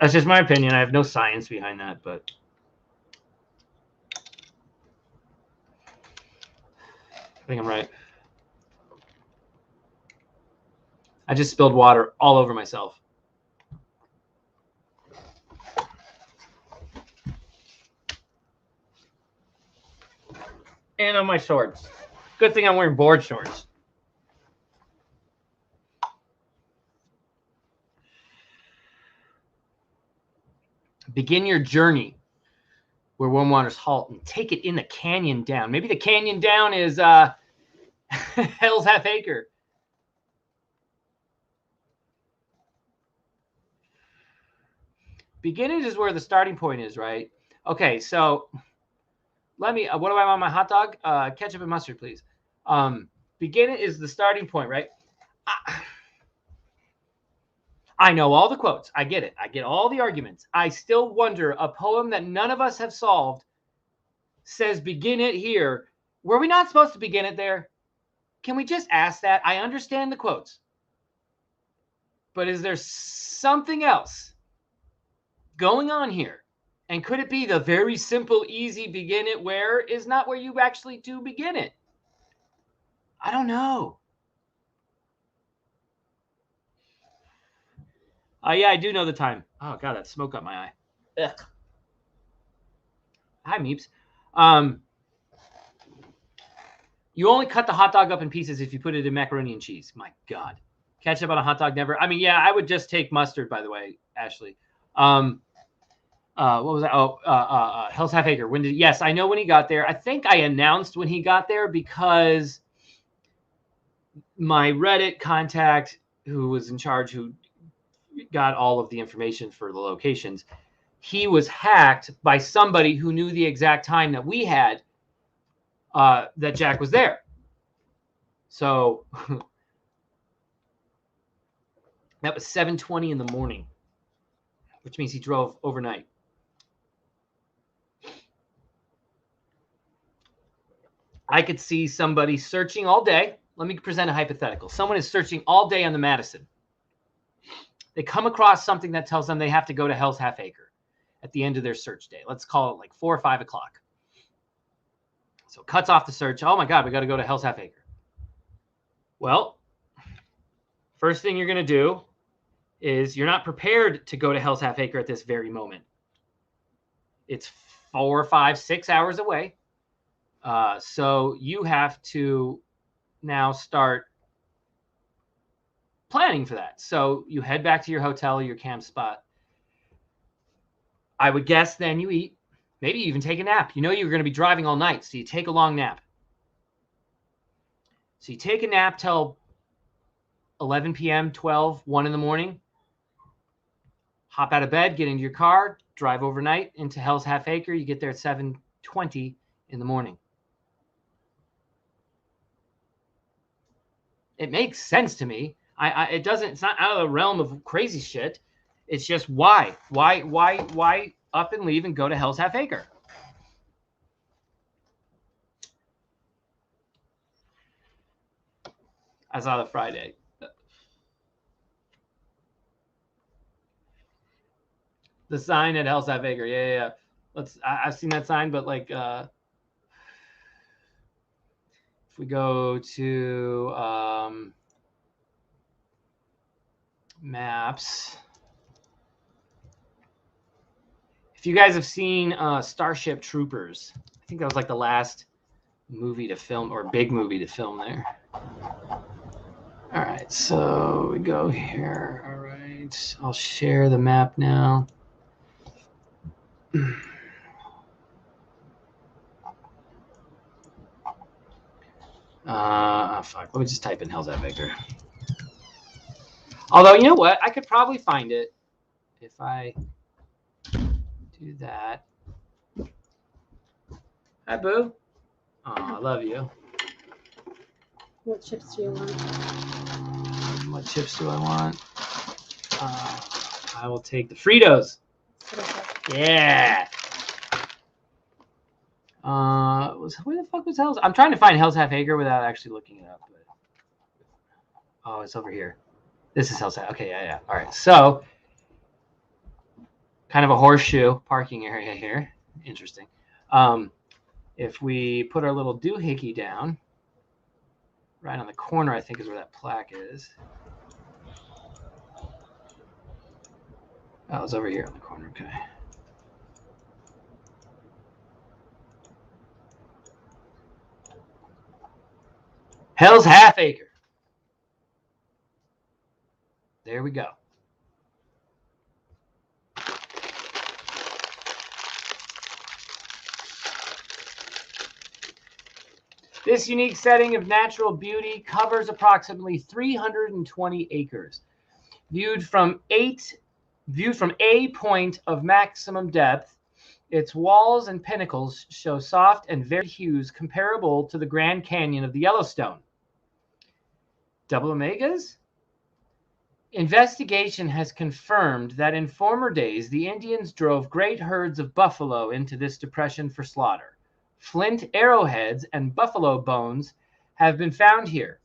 That's just my opinion. I have no science behind that, but I think I'm right. I just spilled water all over myself. And on my shorts. Good thing I'm wearing board shorts. Begin your journey where warm waters halt and take it in the canyon down. Maybe the canyon down is Hell's Half Acre. Beginning is where the starting point is, right? Okay, so let me, what do I want on my hot dog? Ketchup and mustard, please. Beginning is the starting point, right? I know all the quotes. I get it. I get all the arguments. I still wonder, a poem that none of us have solved says begin it here. Were we not supposed to begin it there? Can we just ask that? I understand the quotes. But is there something else going on here? And could it be the very simple, easy begin it where is not where you actually do begin it? I don't know. Yeah, I do know the time. Oh, God, that smoke got my eye. Ugh. Hi, Meeps. You only cut the hot dog up in pieces if you put it in macaroni and cheese. My God. Ketchup on a hot dog, never. I mean, yeah, I would just take mustard, by the way, Ashley. What was that? Oh, Hell's Half Acre. When did? Yes, I know when he got there. I think I announced when he got there because my Reddit contact, who was in charge, who got all of the information for the locations, he was hacked by somebody who knew the exact time that we had that Jack was there. So that was 7:20 in the morning, which means he drove overnight. I could see somebody searching all day. Let me present a hypothetical. Someone is searching all day on the Madison. They come across something that tells them they have to go to Hell's Half Acre at the end of their search day. Let's call it like 4 or 5 o'clock. So it cuts off the search. Oh my God, we got to go to Hell's Half Acre. Well, first thing you're going to do is you're not prepared to go to Hell's Half Acre at this very moment. It's 4, 5, 6 hours away. So you have to now start planning for that. So you head back to your hotel, your camp spot. I would guess then you eat, maybe you even take a nap. You know you're going to be driving all night, so you take a long nap. So you take a nap till 11 p.m., 12, 1 in the morning. Hop out of bed, get into your car, drive overnight into Hell's Half Acre. You get there at 7:20 in the morning. It makes sense to me. It doesn't. It's not out of the realm of crazy shit. It's just why up and leave and go to Hell's Half Acre? I saw the Friday. The sign at Hell's Half Acre. Yeah. I've seen that sign, but like If we go to maps, if you guys have seen Starship Troopers, I think that was like the last movie to film or big movie to film there. All right, so we go here. All right, I'll share the map now. Fuck. Let me just type in Hell's at Acre. Although, you know what? I could probably find it if I do that. Hi, Boo. Oh, I love you. What chips do you want? What chips do I want? I will take the Fritos. Yeah. Where the fuck was Hell's? I'm trying to find Hell's Half Acre without actually looking it up. But... Oh, it's over here. This is Hell's Half. Okay, yeah. All right. So, kind of a horseshoe parking area here. Interesting. If we put our little doohickey down, right on the corner, I think is where that plaque is. Oh, it's over here on the corner. Okay. Hell's Half Acre. There we go. This unique setting of natural beauty covers approximately 320 acres. Viewed from a point of maximum depth, its walls and pinnacles show soft and varied hues comparable to the Grand Canyon of the Yellowstone. Double omegas? Investigation has confirmed that in former days, the Indians drove great herds of buffalo into this depression for slaughter. Flint arrowheads and buffalo bones have been found here.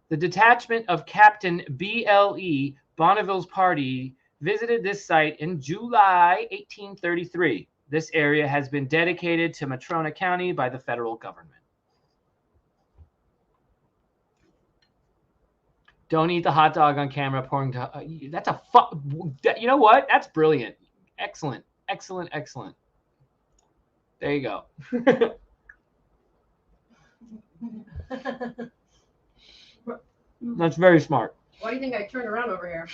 The detachment of Captain B.L.E. Bonneville's party visited this site in July 1833. This area has been dedicated to Matrona County by the federal government. Don't eat the hot dog on camera. Pouring that's a you know what? That's brilliant. Excellent. Excellent. Excellent. There you go. That's very smart. Why do you think I turned around over here?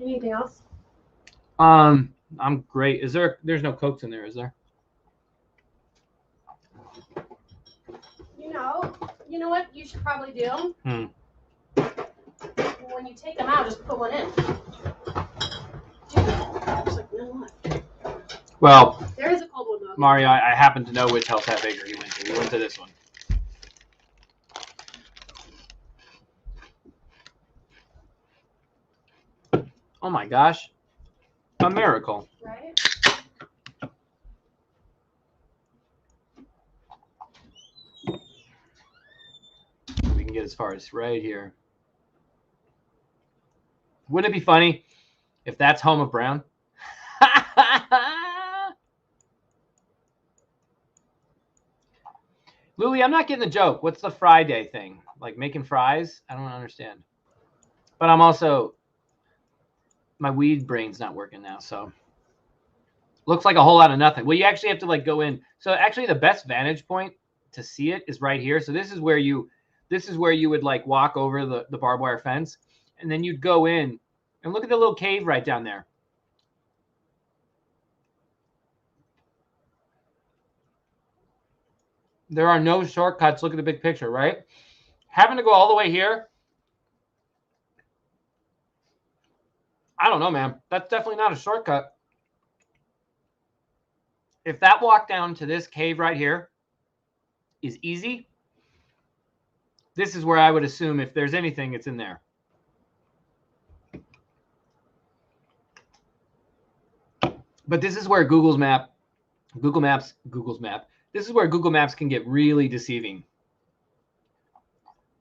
Anything else? I'm great. There's no Cokes in there, is there? You know what you should probably do? When you take them out, just put one in. Just like, no, what? Well, there is a cold one though. Mario, I happen to know which Hell's Half Acre he went to. He went to this one. Oh my gosh. A miracle. Right? We can get as far as right here. Wouldn't it be funny if that's home of Brown? Louie, I'm not getting the joke. What's the Friday thing? Like making fries? I don't understand. But I'm also, my weed brain's not working now, so looks like a whole lot of nothing. Well, you actually have to like go in. So actually the best vantage point to see it is right here. So this is where you would like walk over the barbed wire fence, and then you'd go in and look at the little cave right down there. There are no shortcuts. Look at the big picture, right? Having to go all the way here, I don't know, man. That's definitely not a shortcut. If that walk down to this cave right here is easy, this is where I would assume if there's anything, it's in there. But this is where Google Maps, this is where Google Maps can get really deceiving.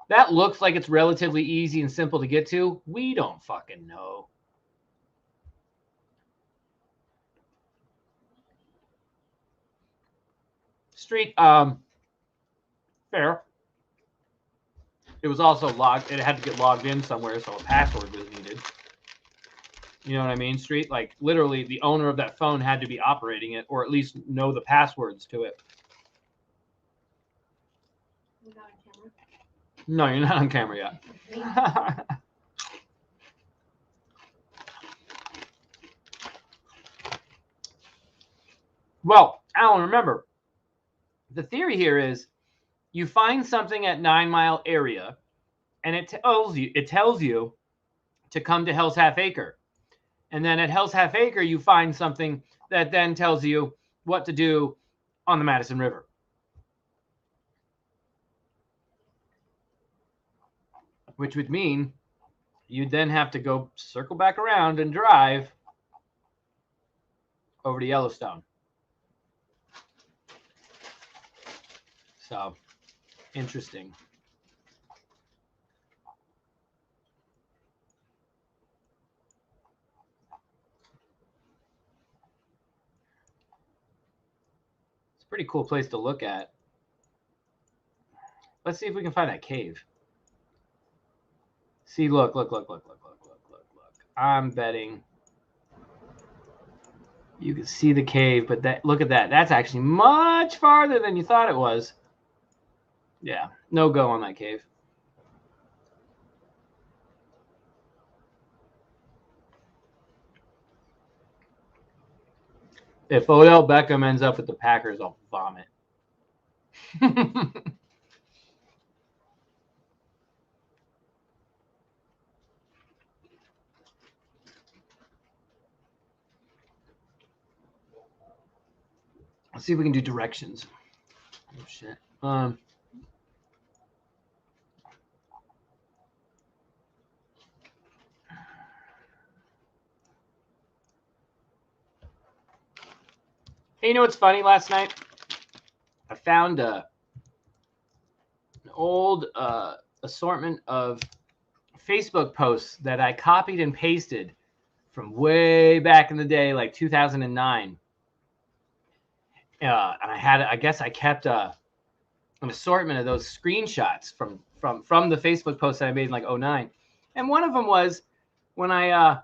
That looks like it's relatively easy and simple to get to. We don't fucking know. Street, fair. It was also logged. It had to get logged in somewhere, so a password was needed. You know what I mean, Street? Like, literally, the owner of that phone had to be operating it, or at least know the passwords to it. You're not on camera. No, you're not on camera yet. Well, Alan, remember, the theory here is you find something at 9 Mile area, and it tells you to come to Hell's Half Acre. And then at Hell's Half Acre, you find something that then tells you what to do on the Madison River. Which would mean you'd then have to go circle back around and drive over to Yellowstone. So, interesting. It's a pretty cool place to look at. Let's see if we can find that cave. See, look. I'm betting you can see the cave, but look at that. That's actually much farther than you thought it was. Yeah, no go on that cave. If Odell Beckham ends up with the Packers, I'll vomit. Let's see if we can do directions. Oh, shit. Hey, you know what's funny? Last night, I found an old assortment of Facebook posts that I copied and pasted from way back in the day, like 2009. And I guess I kept an assortment of those screenshots from the Facebook post that I made in like 2009. And one of them was when I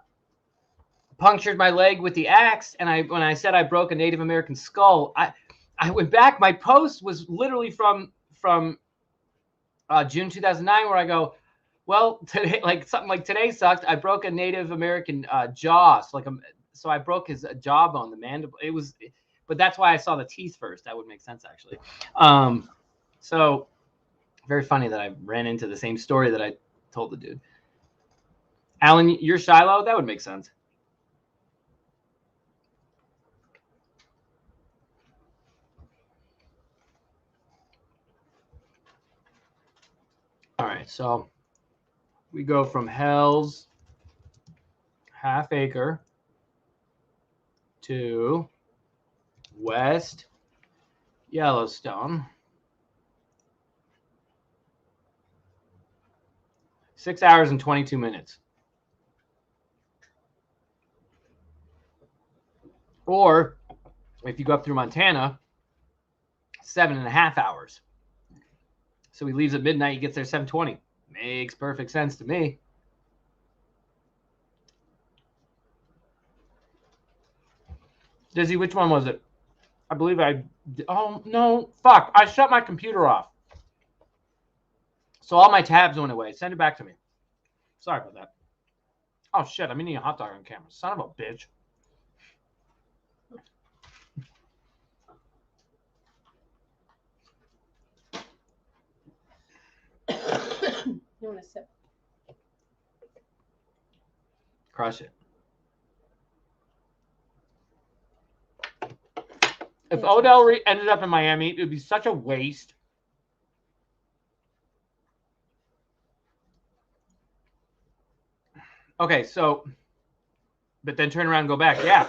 punctured my leg with the axe, and when I said I broke a Native American skull, I went back. My post was literally from June 2009, where I go, well, today, like something like today sucked. I broke a Native American jaw, so I broke his jawbone, the mandible. But that's why I saw the teeth first. That would make sense, actually. So very funny that I ran into the same story that I told the dude. Alan, you're Shiloh? That would make sense. All right, so we go from Hell's Half Acre to West Yellowstone. 6 hours and 22 minutes. Or if you go up through Montana, 7.5 hours. So he leaves at midnight, he gets there 7:20. Makes perfect sense to me. Dizzy, which one was it? I believe oh, no, fuck. I shut my computer off. So all my tabs went away. Send it back to me. Sorry about that. Oh, shit. I'm eating a hot dog on camera. Son of a bitch. You want to sip? Crush it. If Odell ended up in Miami, it would be such a waste. Okay, so, but then turn around and go back. Yeah.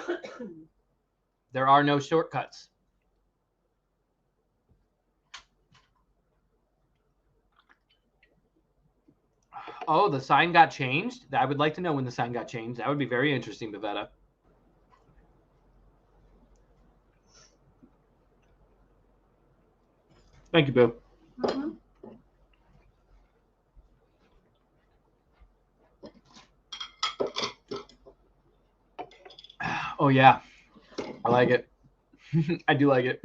There are no shortcuts. Oh, the sign got changed? I would like to know when the sign got changed. That would be very interesting, Bavetta. Thank you, Boo. Mhm. Oh yeah, I like it. I do like it.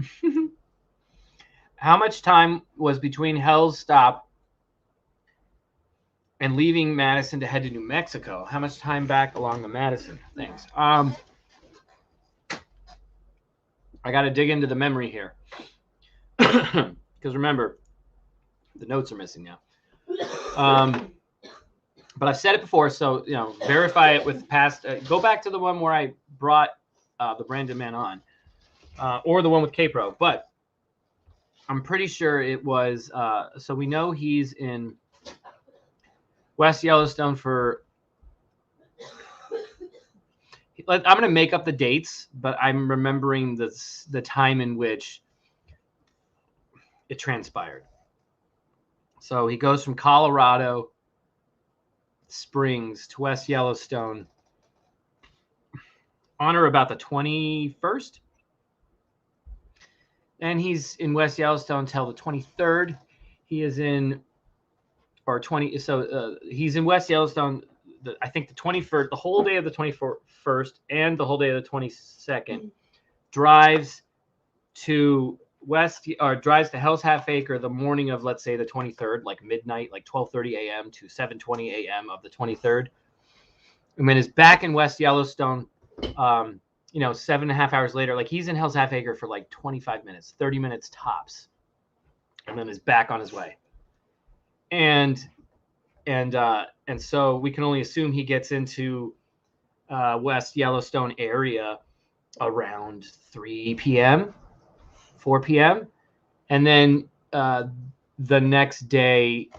How much time was between Hell's stop and leaving Madison to head to New Mexico? How much time back along the Madison? Thanks. I got to dig into the memory here. Because remember, the notes are missing now. But I've said it before, so verify it with past. Go back to the one where I brought the Brandon man on, or the one with K-Pro. But I'm pretty sure it was. So we know he's in West Yellowstone for. I'm going to make up the dates, but I'm remembering the time in which it transpired. So he goes from Colorado Springs to West Yellowstone on or about the 21st. And he's in West Yellowstone till the 23rd. He is in, or 20. So he's in West Yellowstone, I think the 21st, the whole day of the 21st and the whole day of the 22nd. Drives to Hell's Half Acre the morning of, let's say, the 23rd, like midnight, like 12:30 a.m. to 7:20 a.m. of the 23rd. And then is back in West Yellowstone, 7.5 hours later. Like he's in Hell's Half Acre for like 25 minutes, 30 minutes tops. And then is back on his way. And so we can only assume he gets into West Yellowstone area around 3 p.m., 4 p.m. And then the next day,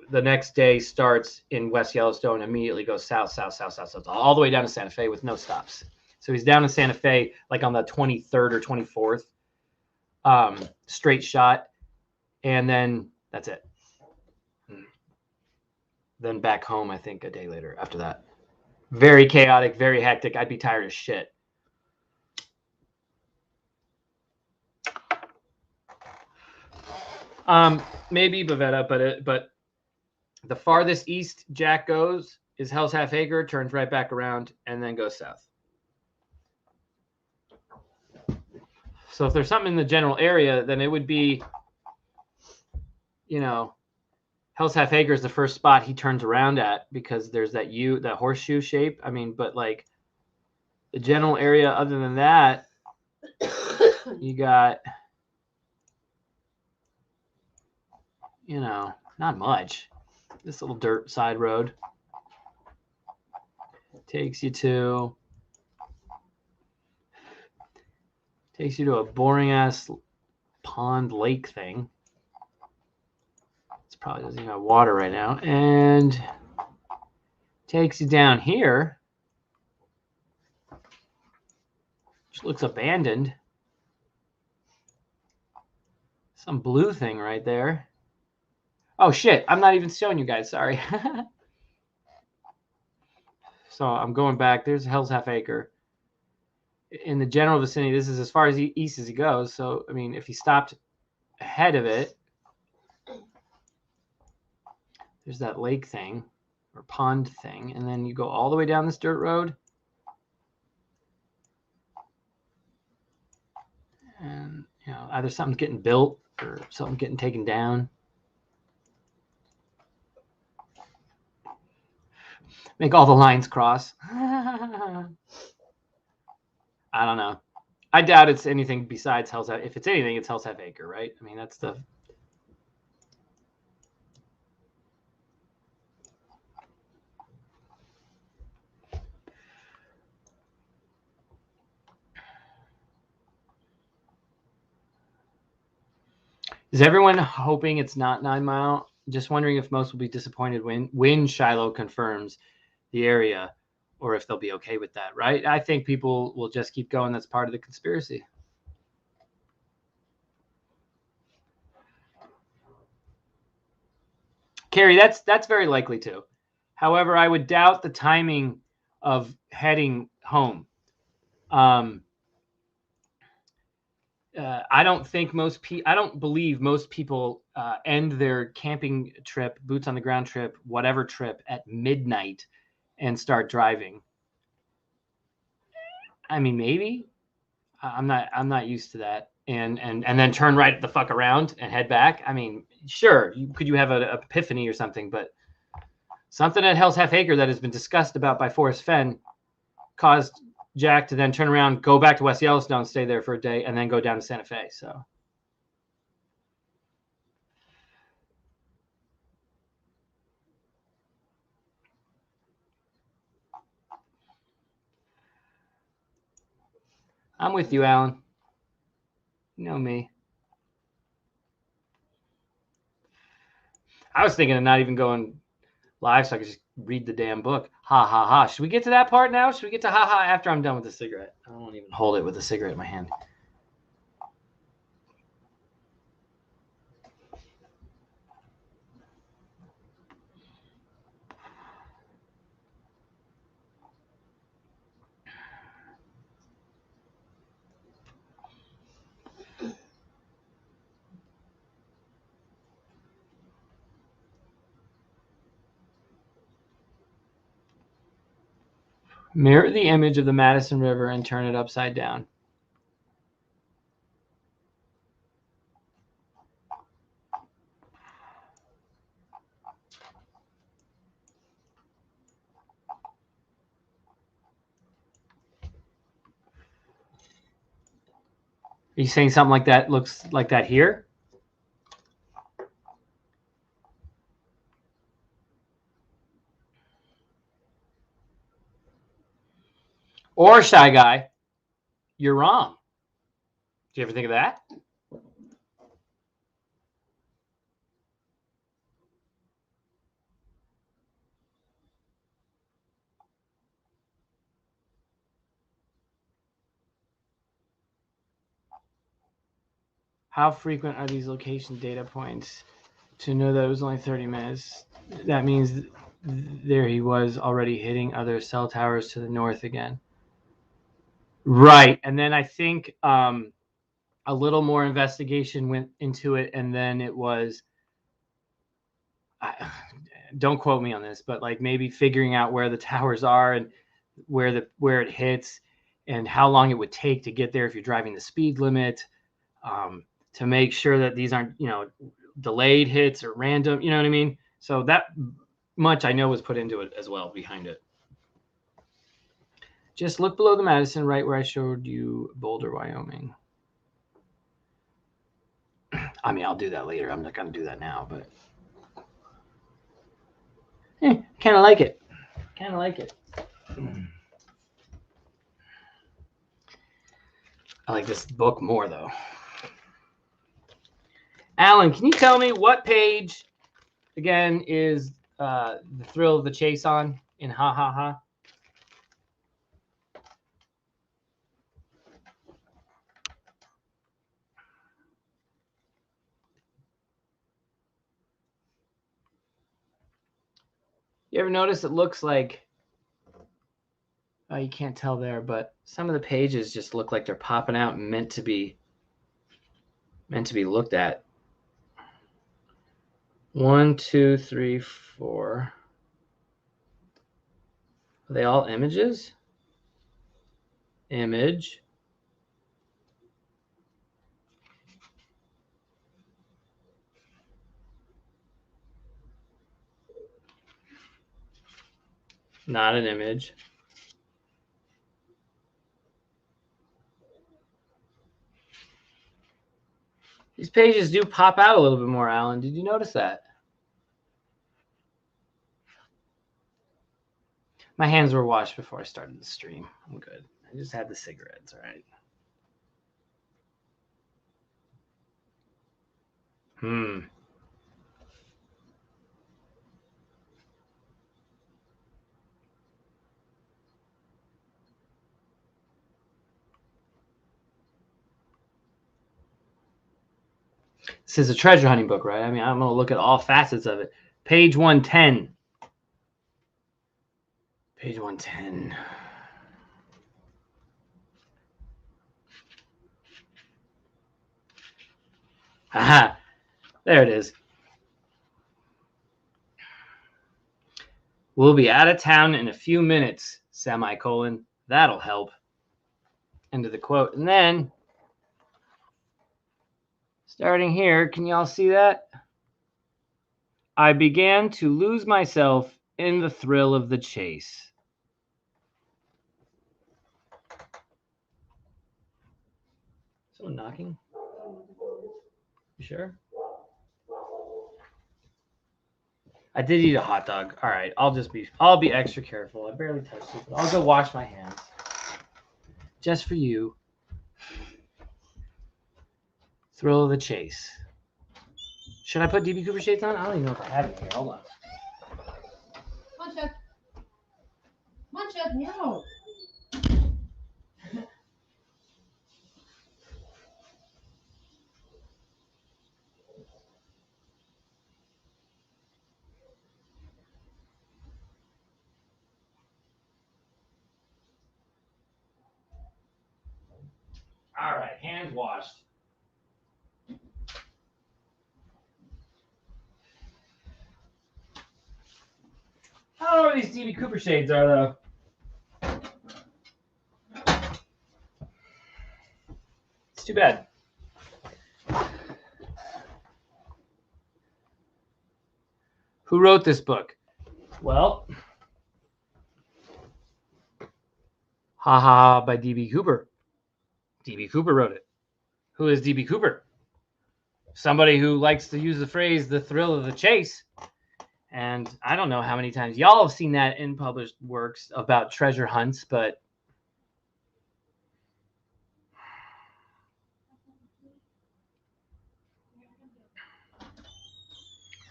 the next day starts in West Yellowstone, immediately goes south, all the way down to Santa Fe with no stops. So he's down in Santa Fe like on the 23rd or 24th, straight shot. And then that's it. Then back home, I think a day later after that. Very chaotic, very hectic. I'd be tired as shit. Maybe Bavetta, but the farthest east Jack goes is Hell's Half Acre, turns right back around, and then goes south. So if there's something in the general area, then it would be, Hell's Half Acre is the first spot he turns around at because there's that horseshoe shape. I mean, but like the general area other than that, you got, not much. This little dirt side road takes you to a boring ass pond lake thing. It's probably doesn't even have water right now, and takes you down here, which looks abandoned. Some blue thing right there. Oh shit, I'm not even showing you guys, sorry. So I'm going back. There's Hell's Half Acre. In the general vicinity, this is as far as east as he goes. So, I mean, if he stopped ahead of it, there's that lake thing or pond thing. And then you go all the way down this dirt road. And, either something's getting built or something getting taken down. Make all the lines cross. I don't know. I doubt it's anything besides Hell's Half. If it's anything, it's Hell's Half Acre, right? I mean, that's the. Is everyone hoping it's not 9 Mile? Just wondering if most will be disappointed when Shiloh confirms the area, or if they'll be okay with that, right? I think people will just keep going. That's part of the conspiracy. Carrie, that's very likely too. However, I would doubt the timing of heading home. I don't believe most people end their camping trip, boots on the ground trip, whatever trip, at midnight and start driving. I mean, maybe. I'm not used to that. And then turn right the fuck around and head back. I mean, sure, you have an epiphany or something, but something at Hell's Half Acre that has been discussed about by Forrest Fenn caused Jack to then turn around, go back to West Yellowstone, stay there for a day, and then go down to Santa Fe. So I'm with you, Alan. You know me. I was thinking of not even going live so I could just read the damn book. Ha ha ha. Should we get to that part now? Should we get to ha ha after I'm done with the cigarette? I won't even hold it with the cigarette in my hand. Mirror the image of the Madison River and turn it upside down. Are you saying something like that looks like that here? Or, Shy Guy, you're wrong. Do you ever think of that? How frequent are these location data points to know that it was only 30 minutes? That means there he was already hitting other cell towers to the north again. Right. And then I think a little more investigation went into it, and then it was, don't quote me on this, but like maybe figuring out where the towers are and where it hits and how long it would take to get there if you're driving the speed limit, to make sure that these aren't, delayed hits or random, you know what I mean? So that much I know was put into it as well behind it. Just look below the Madison, right where I showed you Boulder, Wyoming. I mean, I'll do that later. I'm not going to do that now, but kind of like it. Kind of like it. I like this book more, though. Alan, can you tell me what page, again, is the thrill of the chase on in Ha Ha Ha? You ever notice it looks like, oh, you can't tell there, but some of the pages just look like they're popping out and meant to be looked at. 1, 2, 3, 4. Are they all images? Image. Not an image. These pages do pop out a little bit more, Alan. Did you notice that? My hands were washed before I started the stream. I'm good. I just had the cigarettes, all right? This is a treasure hunting book, right? I mean, I'm going to look at all facets of it. Page 110. Page 110. Aha, there it is. We'll be out of town in a few minutes, semicolon. That'll help. End of the quote. And then, starting here, can y'all see that? I began to lose myself in the thrill of the chase. Someone knocking? You sure? I did eat a hot dog. All right, I'll be extra careful. I barely touched it, but I'll go wash my hands. Just for you. Thrill of the chase. Should I put DB Cooper shades on? I don't even know if I have it here. Hold on. Come on, Chuck. Come on, Chuck. No. All right, hands washed. I don't know where these DB Cooper shades are, though. It's too bad. Who wrote this book? Well, Ha Ha by DB Cooper. DB Cooper wrote it. Who is DB Cooper? Somebody who likes to use the phrase the thrill of the chase. And I don't know how many times y'all have seen that in published works about treasure hunts, but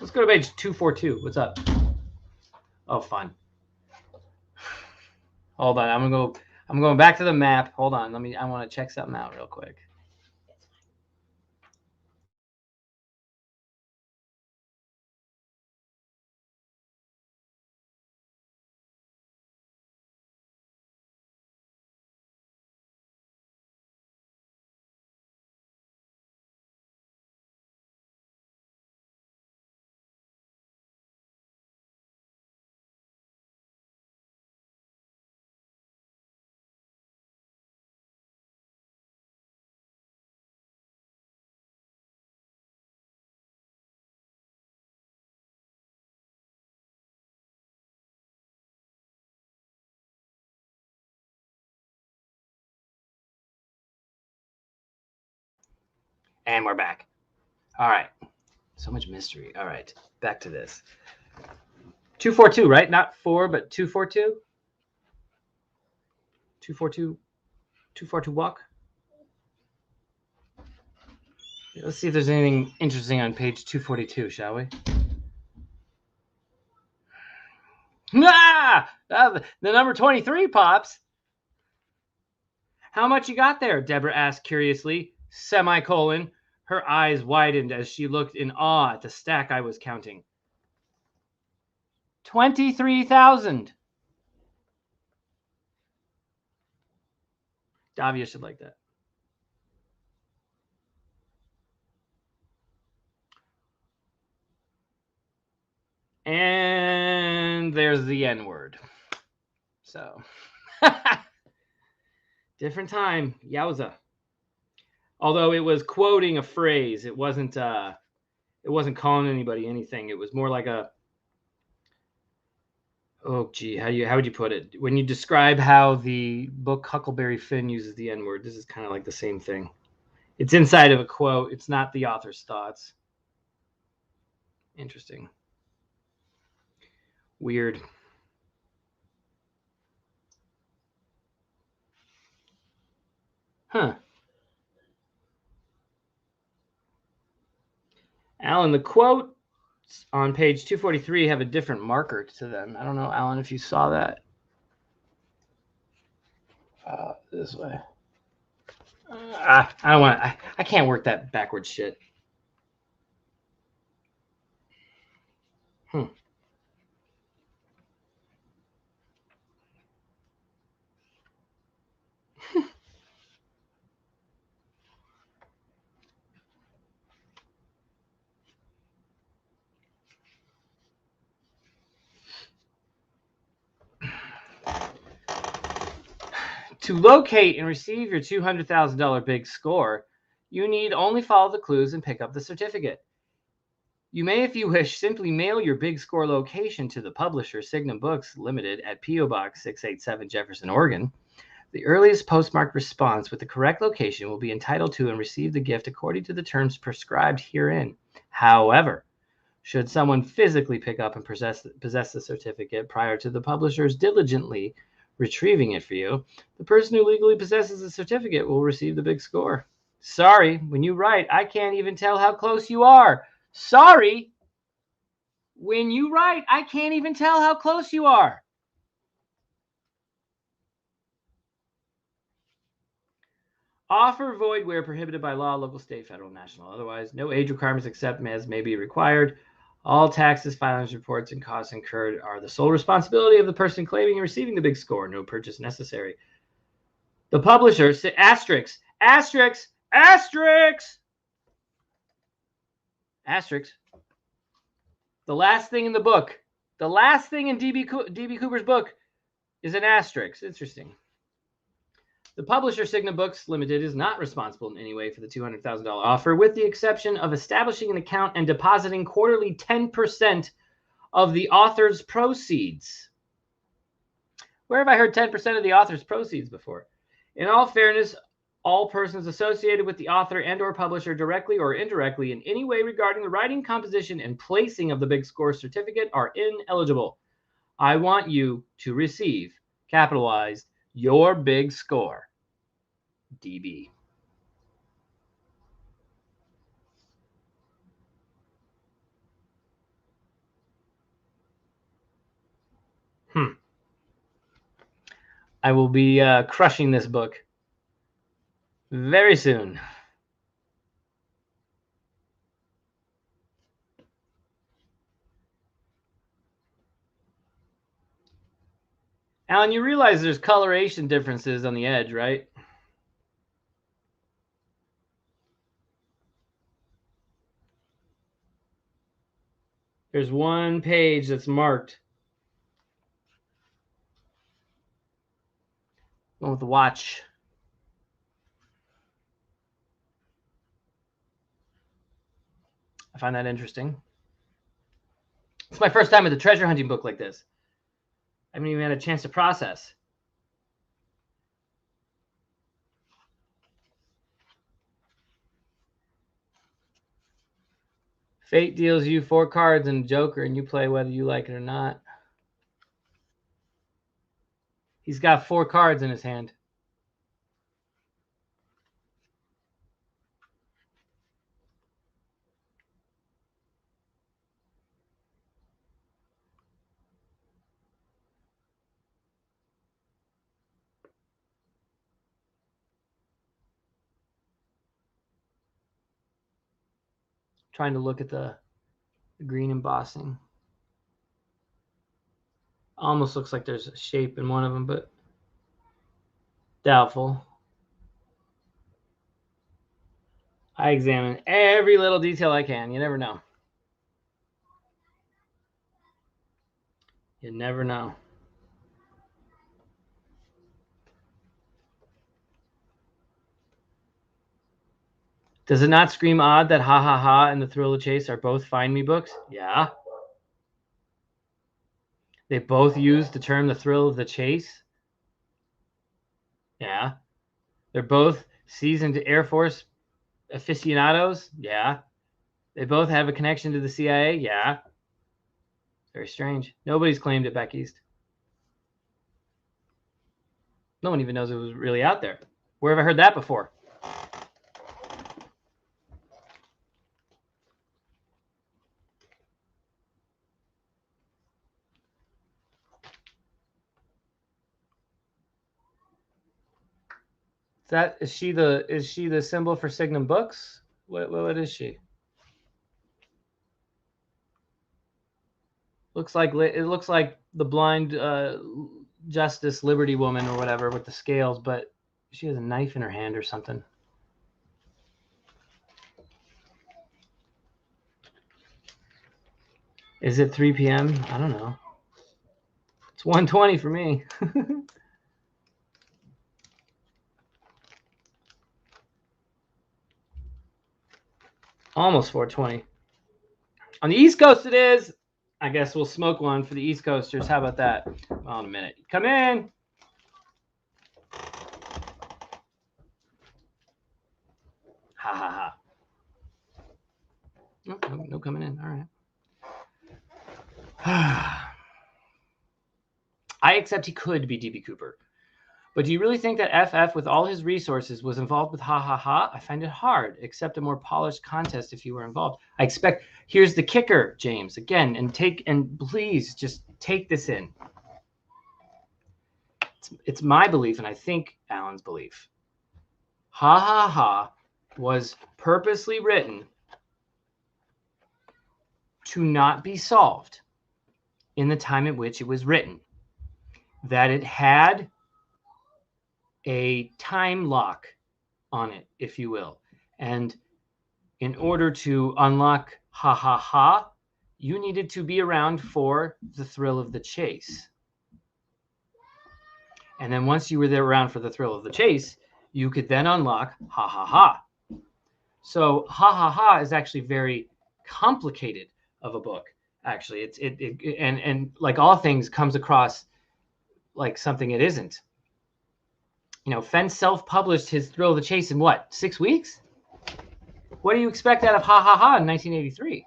let's go to page 242. What's up? Oh, fun. Hold on. I'm going back to the map. Hold on. I want to check something out real quick. And we're back. All right. So much mystery. All right. Back to this. 242, right? Not 4, but 242? 242. 242 walk. Let's see if there's anything interesting on page 242, shall we? Ah! The number 23 pops. How much you got there? Deborah asked curiously. Semicolon. Her eyes widened as she looked in awe at the stack I was counting. 23,000. Davia should like that. And there's the N word. So, different time. Yowza. Although it was quoting a phrase, it wasn't calling anybody anything. It was more like a, oh gee, how would you put it? When you describe how the book Huckleberry Finn uses the N word, this is kind of like the same thing. It's inside of a quote. It's not the author's thoughts. Interesting. Weird. Huh. Alan, the quotes on page 243 have a different marker to them. I don't know, Alan, if you saw that. This way. I don't want. I can't work that backwards shit. To locate and receive your $200,000 big score, you need only follow the clues and pick up the certificate. You may, if you wish, simply mail your big score location to the publisher, Signum Books Limited, at P.O. Box 687, Jefferson, Oregon. The earliest postmarked response with the correct location will be entitled to and receive the gift according to the terms prescribed herein. However, should someone physically pick up and possess the certificate prior to the publishers diligently retrieving it for you, the person who legally possesses the certificate will receive the big score. Sorry, when you write, I can't even tell how close you are. Sorry, when you write, I can't even tell how close you are. Offer void where prohibited by law, local, state, federal, national. Otherwise, no age requirements except as may be required. All taxes, filings, reports, and costs incurred are the sole responsibility of the person claiming and receiving the big score. No purchase necessary. The publisher, asterisk, asterisk, asterisk, asterisk. The last thing in the book, the last thing in D.B. Cooper's book is an asterisk. Interesting. The publisher, Signum Books Limited, is not responsible in any way for the $200,000 offer, with the exception of establishing an account and depositing quarterly 10% of the author's proceeds. Where have I heard 10% of the author's proceeds before? In all fairness, all persons associated with the author and or publisher directly or indirectly in any way regarding the writing, composition, and placing of the big score certificate are ineligible. I want you to receive, capitalized, your big score. DB. I will be crushing this book very soon. Alan, you realize there's coloration differences on the edge, right? There's one page that's marked. One with the watch. I find that interesting. It's my first time with a treasure hunting book like this. I haven't even had a chance to process. Fate deals you 4 cards and Joker, and you play whether you like it or not. He's got 4 cards in his hand. Trying to look at the green embossing. Almost looks like there's a shape in one of them, but doubtful. I examine every little detail I can. You never know. You never know. Does it not scream odd that Ha Ha Ha and The Thrill of the Chase are both Find Me books? Yeah. They both use the term The Thrill of the Chase? Yeah. They're both seasoned Air Force aficionados? Yeah. They both have a connection to the CIA? Yeah. Very strange. Nobody's claimed it back east. No one even knows it was really out there. Where have I heard that before? Is she the symbol for Signum Books? What is she? It looks like the blind Justice Liberty woman or whatever with the scales, but she has a knife in her hand or something. Is it 3 p.m.? I don't know. It's 1:20 for me. Almost 420. On the East Coast it is. I guess we'll smoke one for the East Coasters. How about that? Well, in a minute. Come in. Ha ha ha. No coming in. All right. I accept he could be DB Cooper. But do you really think that FF, with all his resources, was involved with ha ha ha? I find it hard, except a more polished contest if he were involved. I expect, here's the kicker, James, again, and please just take this in. It's my belief, and I think Alan's belief. Ha ha ha was purposely written to not be solved in the time at which it was written. That it had a time lock on it, if you will. And in order to unlock ha ha ha, you needed to be around for the thrill of the chase. And then once you were there around for the thrill of the chase, you could then unlock ha ha ha. So ha ha ha is actually very complicated of a book. Actually, and like all things comes across like something it isn't. You know, Fenn self-published his Thrill of the Chase in what, 6 weeks? What do you expect out of Ha Ha Ha in 1983?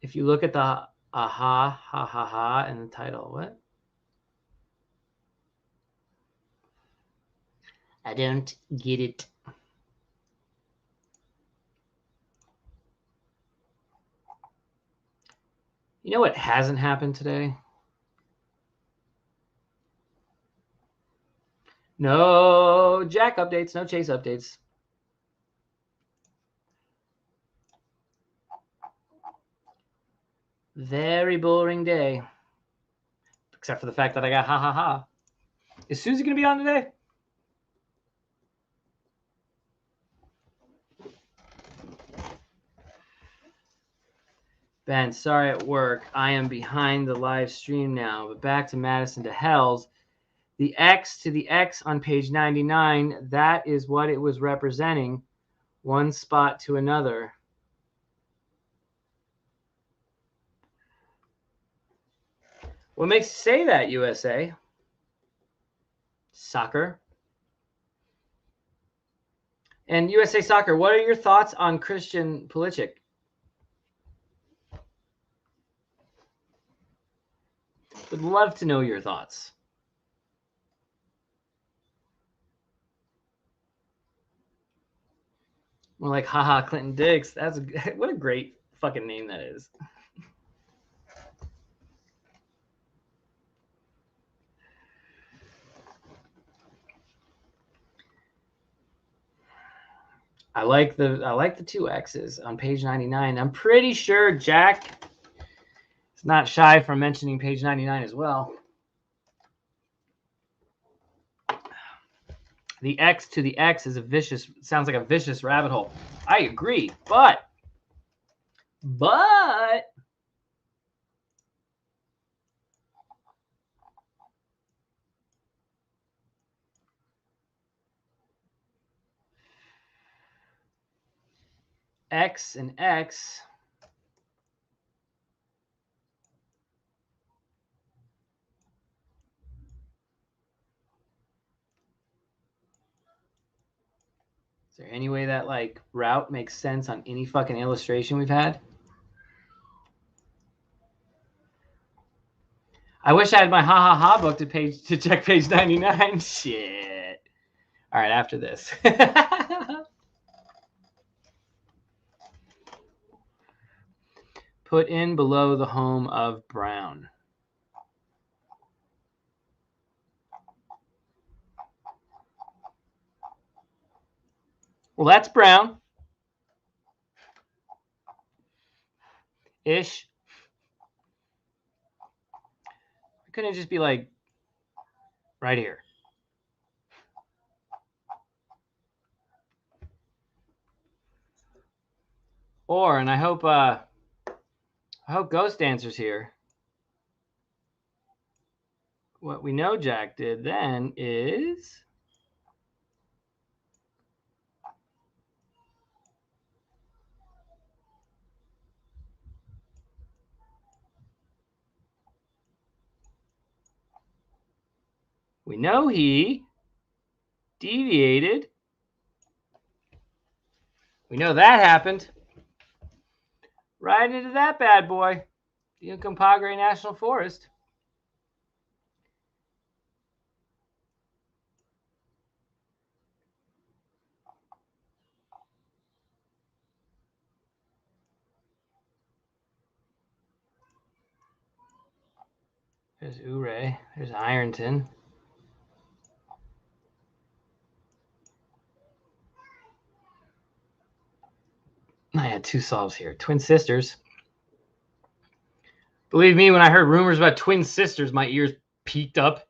If you look at the aha, ha ha ha, and the title, what? I don't get it. You know what hasn't happened today? No Jack updates, no Chase updates. Very boring day. Except for the fact that I got ha ha ha. Is Susie going to be on today? Ben, sorry at work. I am behind the live stream now. But back to Madison to Hells. The X to the X on page 99, that is what it was representing. One spot to another. What makes you say that, USA? Soccer. And USA Soccer, what are your thoughts on Christian Pulisic? Would love to know your thoughts. More like haha Clinton Dix. That's what a great fucking name that is. I like the 2 X's on page 99. I'm pretty sure Jack is not shy from mentioning page 99 as well. The X to the X is sounds like a vicious rabbit hole. I agree, but X and X. Is there any way that like route makes sense on any fucking illustration we've had? I wish I had my ha ha ha book to check page 99. Shit. All right, after this. Put in below the home of Brown. Well, that's Brown. Ish. Couldn't it just be like right here. Or, and I hope Ghost Dancer's here. What we know Jack did then is we know he deviated. We know that happened. Right into that bad boy, the Uncompahgre National Forest. There's Ouray. There's Ironton. I had two solves here. Twin sisters. Believe me, when I heard rumors about twin sisters, my ears peaked up.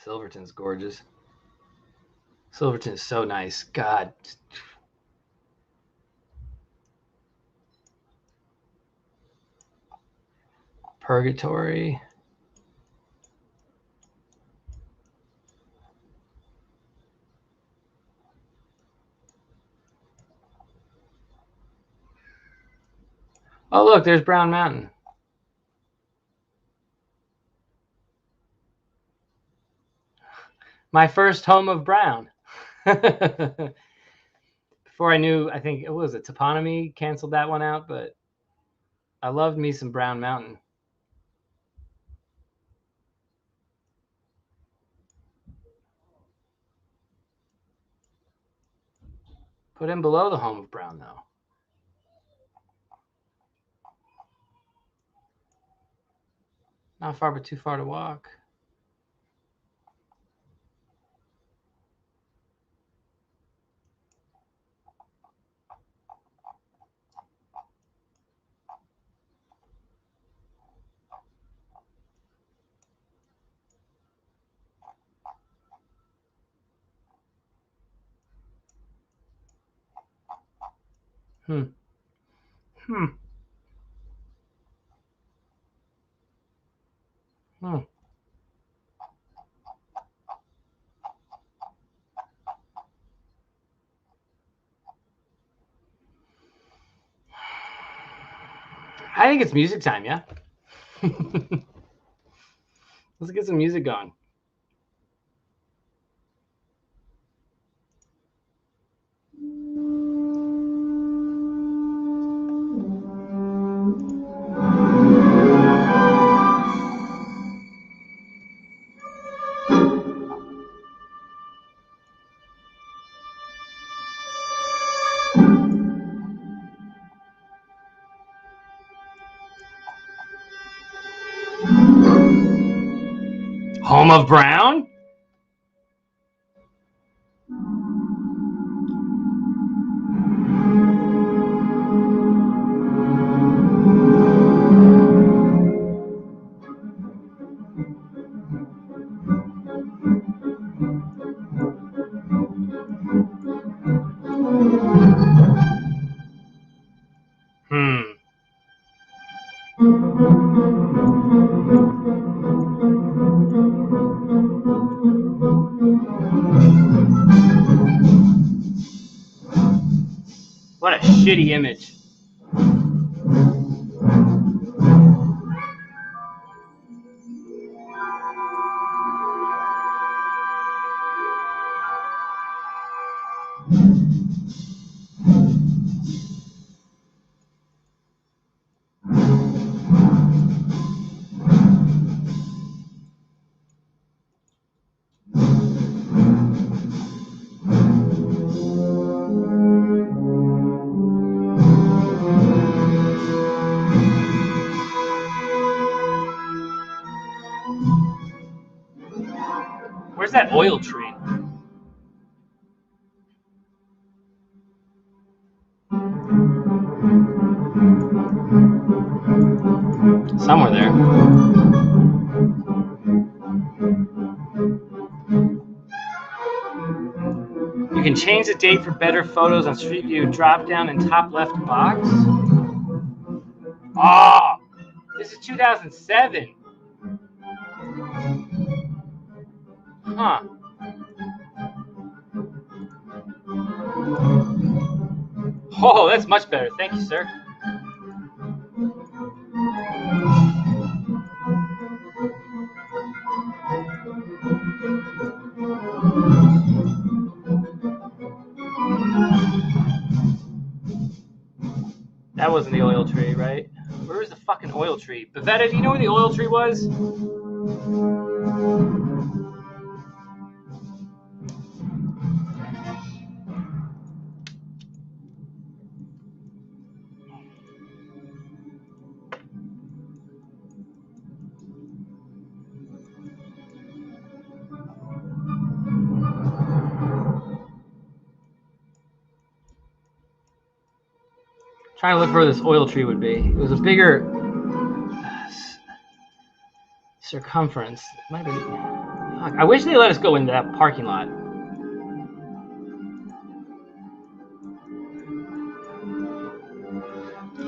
Silverton's gorgeous. Silverton's so nice. God. Purgatory. Oh, look, there's Brown Mountain. My first home of Brown. Before I knew, I think, what was it, Toponymy canceled that one out, but I loved me some Brown Mountain. Put him below the home of Brown, though. Not far, but too far to walk. Hmm. I think it's music time, yeah? Let's get some music going. Home of Brown? What a shitty image. Where's that oil tree? Somewhere there. You can change the date for better photos on Street View. Drop down in top left box. Oh, this is 2007. Huh. Oh, that's much better. Thank you, sir. That wasn't the oil tree, right? Where was the fucking oil tree? Bavetta, do you know where the oil tree was? Trying to look for where this oil tree would be. It was a bigger circumference. It might be. Fuck, I wish they let us go into that parking lot.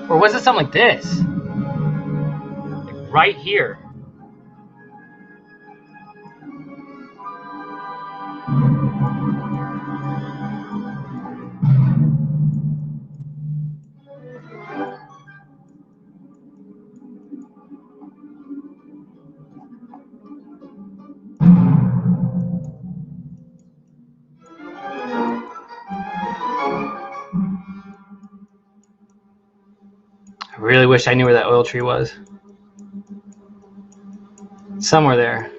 Or was it something like this? Like right here. I really wish I knew where that oil tree was. Somewhere there.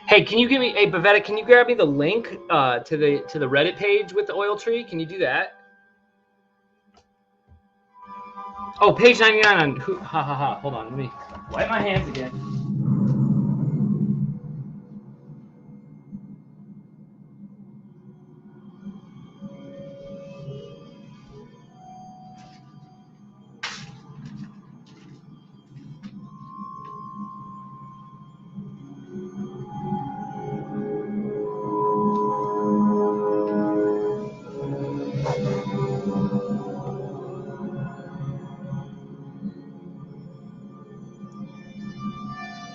Hey, can you give me, hey Bavetta, can you grab me the link to the Reddit page with the oil tree? Can you do that? Oh, page 99 on who? Ha ha ha. Hold on, let me wipe my hands again.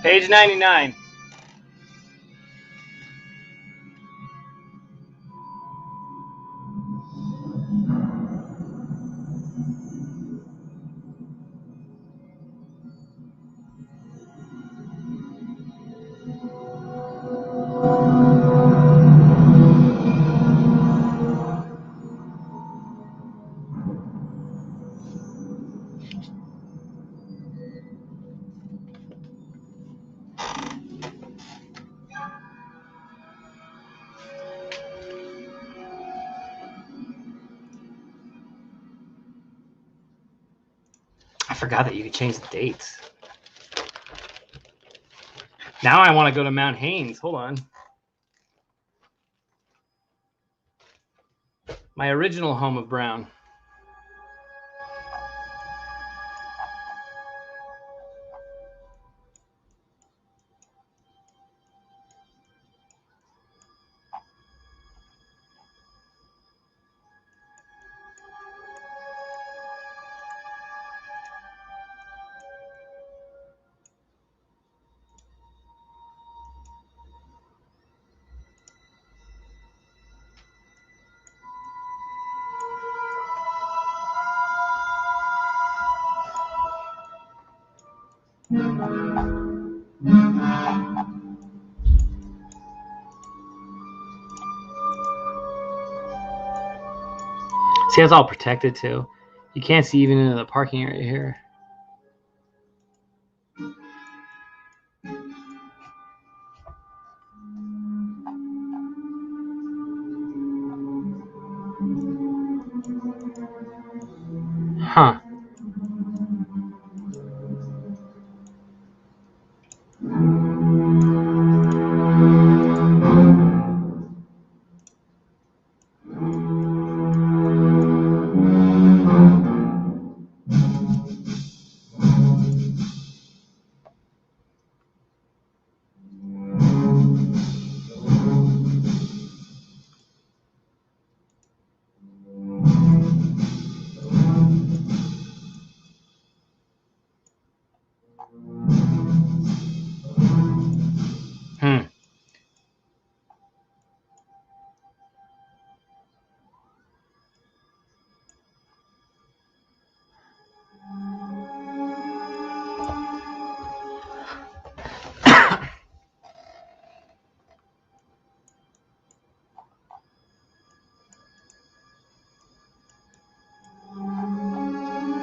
Page 99. I forgot that you could change the dates. Now I want to go to Mount Haynes. Hold on. My original home of Brown. See, it's all protected too. You can't see even into the parking area here. Huh.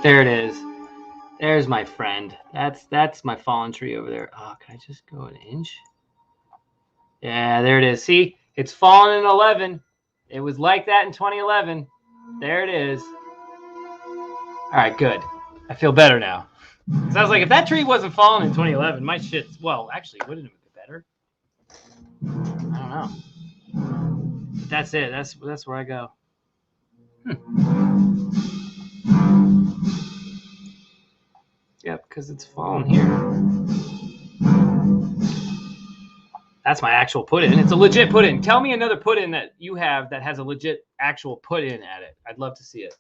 There it is. There's my friend. That's my fallen tree over there. Oh, can I just go an inch? Yeah, there it is. See, it's fallen in 11. It was like that in 2011. There it is. All right, good. I feel better now. Because I was like, if that tree wasn't fallen in 2011, my shit's, well, actually, wouldn't it be better? I don't know. But that's it. That's where I go. Yep, because it's fallen here. That's my actual put-in. It's a legit put-in. Tell me another put-in that you have that has a legit actual put-in at it. I'd love to see it.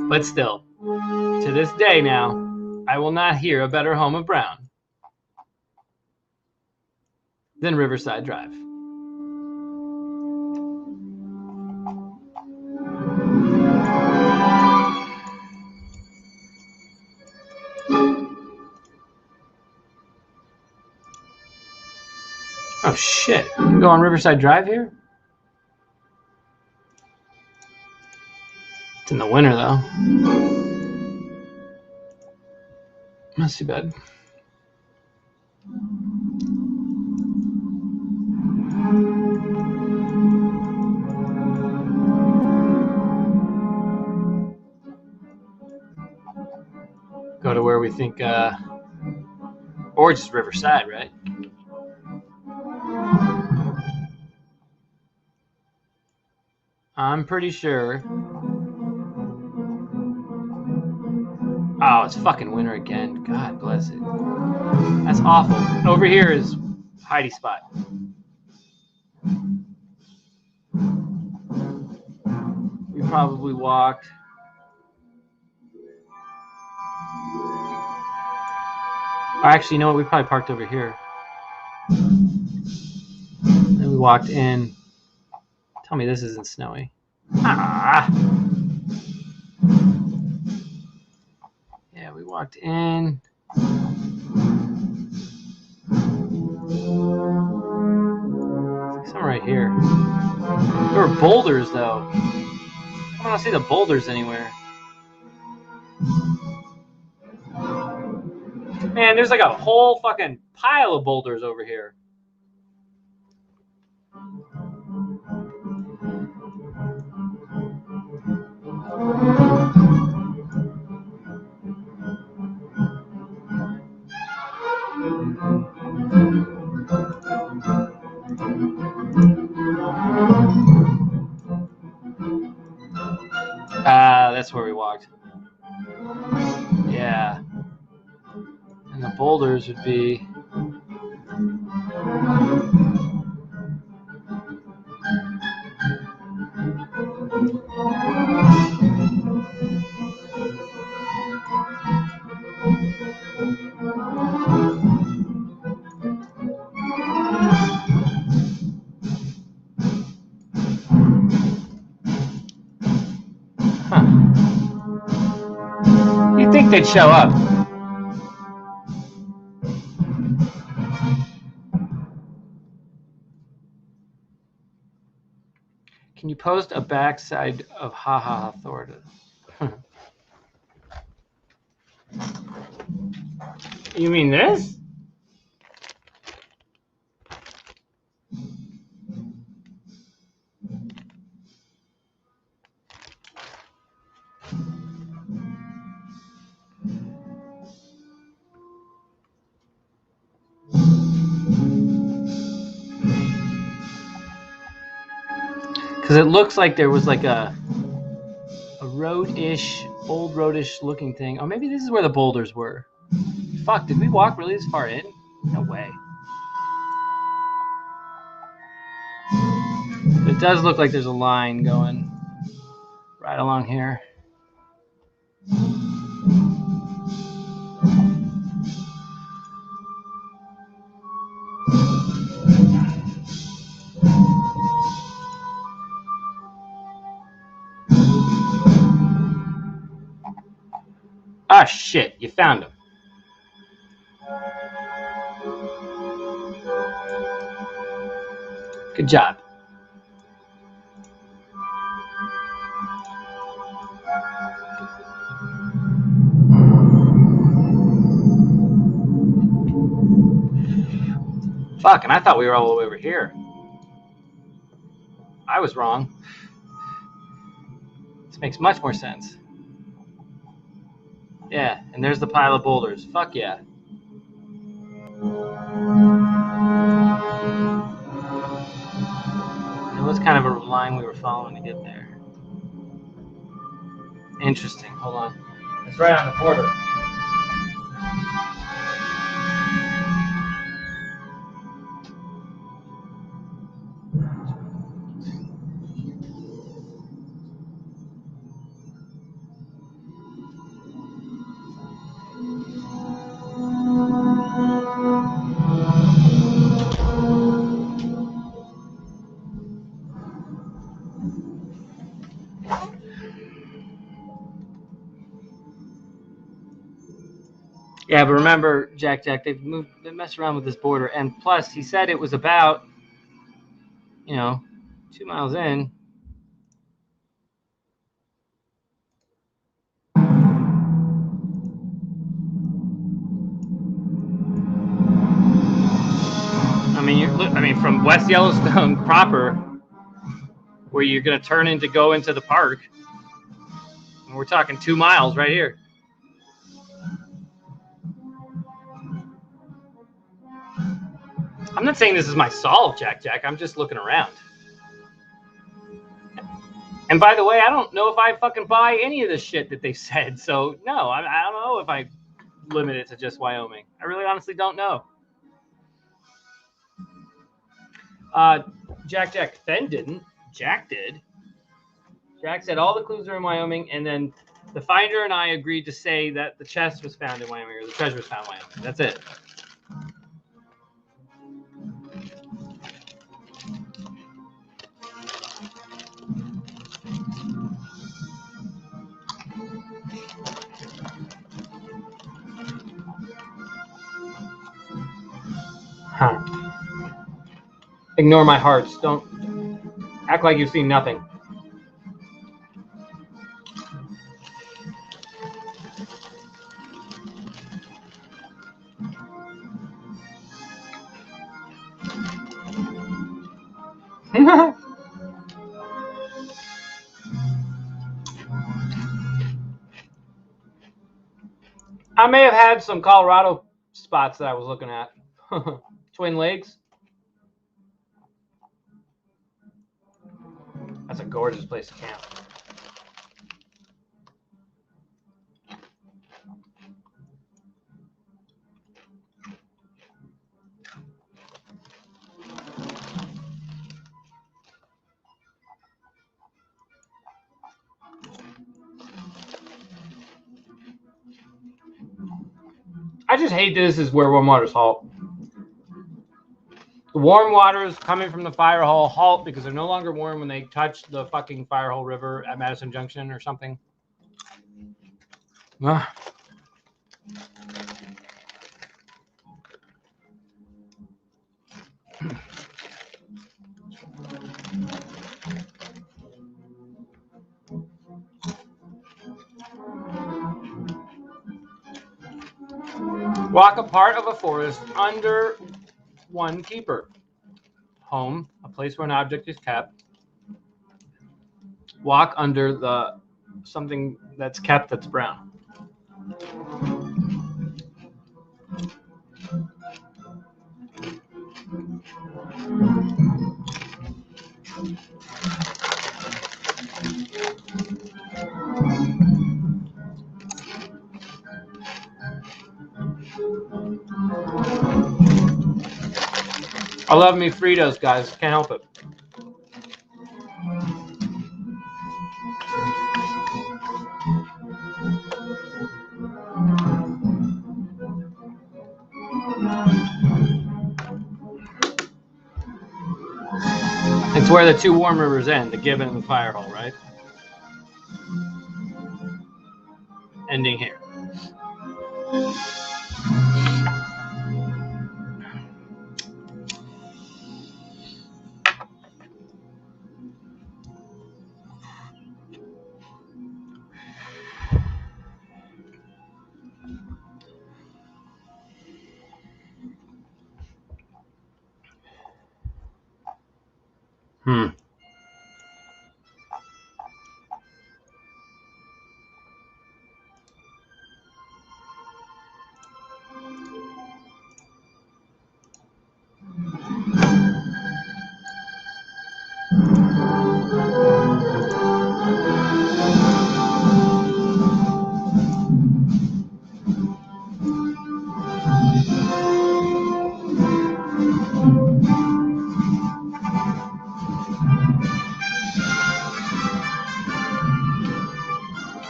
But still, to this day now, I will not hear a better home of Brown than Riverside Drive. Oh shit, you can go on Riverside Drive here? It's in the winter though. Not too bad. Go to where we think, or just Riverside, right? I'm pretty sure. Oh, it's fucking winter again. God bless it. That's awful. Over here is Heidi's spot. We probably walked. Or actually, you know what? We probably parked over here. Then we walked in. Tell me this isn't snowy. Ah. Yeah, we walked in. Somewhere right here. There were boulders, though. I don't see the boulders anywhere. Man, there's like a whole fucking pile of boulders over here. That's where we walked. Yeah. And the boulders would be... You'd think they'd show up. Can you post a backside of haha authority? You mean this? Because it looks like there was like a road-ish, old road-ish looking thing. Oh, maybe this is where the boulders were. Fuck, did we walk really this far in? No way. It does look like there's a line going right along here. Ah, shit, you found him. Good job. Fuck, and I thought we were all the way over here. I was wrong. This makes much more sense. Yeah, and there's the pile of boulders. Fuck yeah. It was kind of a line we were following to get there. Interesting. Hold on. It's right on the border. Yeah, but remember, Jack, they messed around with this border, and plus, he said it was about, 2 miles in. I mean, from West Yellowstone proper, where you're gonna turn in to go into the park, and we're talking 2 miles right here. I'm not saying this is my solve, Jack. I'm just looking around. And by the way, I don't know if I fucking buy any of this shit that they said. So no, I don't know if I limit it to just Wyoming. I really honestly don't know. Jack, Fenn didn't. Jack did. Jack said all the clues are in Wyoming, and then the finder and I agreed to say that the chest was found in Wyoming, or the treasure was found in Wyoming. That's it. Huh. Ignore my hearts. Don't act like you've seen nothing. I may have had some Colorado spots that I was looking at. Twin Lakes. That's a gorgeous place to camp. I just hate this is where warm waters halt. The warm waters coming from the fire hole halt because they're no longer warm when they touch the fucking fire hole river at Madison Junction or something. Walk a part of a forest under one keeper. Home, a place where an object is kept. Walk under the something that's kept that's brown. I love me Fritos, guys. Can't help it. It's where the two warm rivers end, the Gibbon and the Firehole, right? Ending here.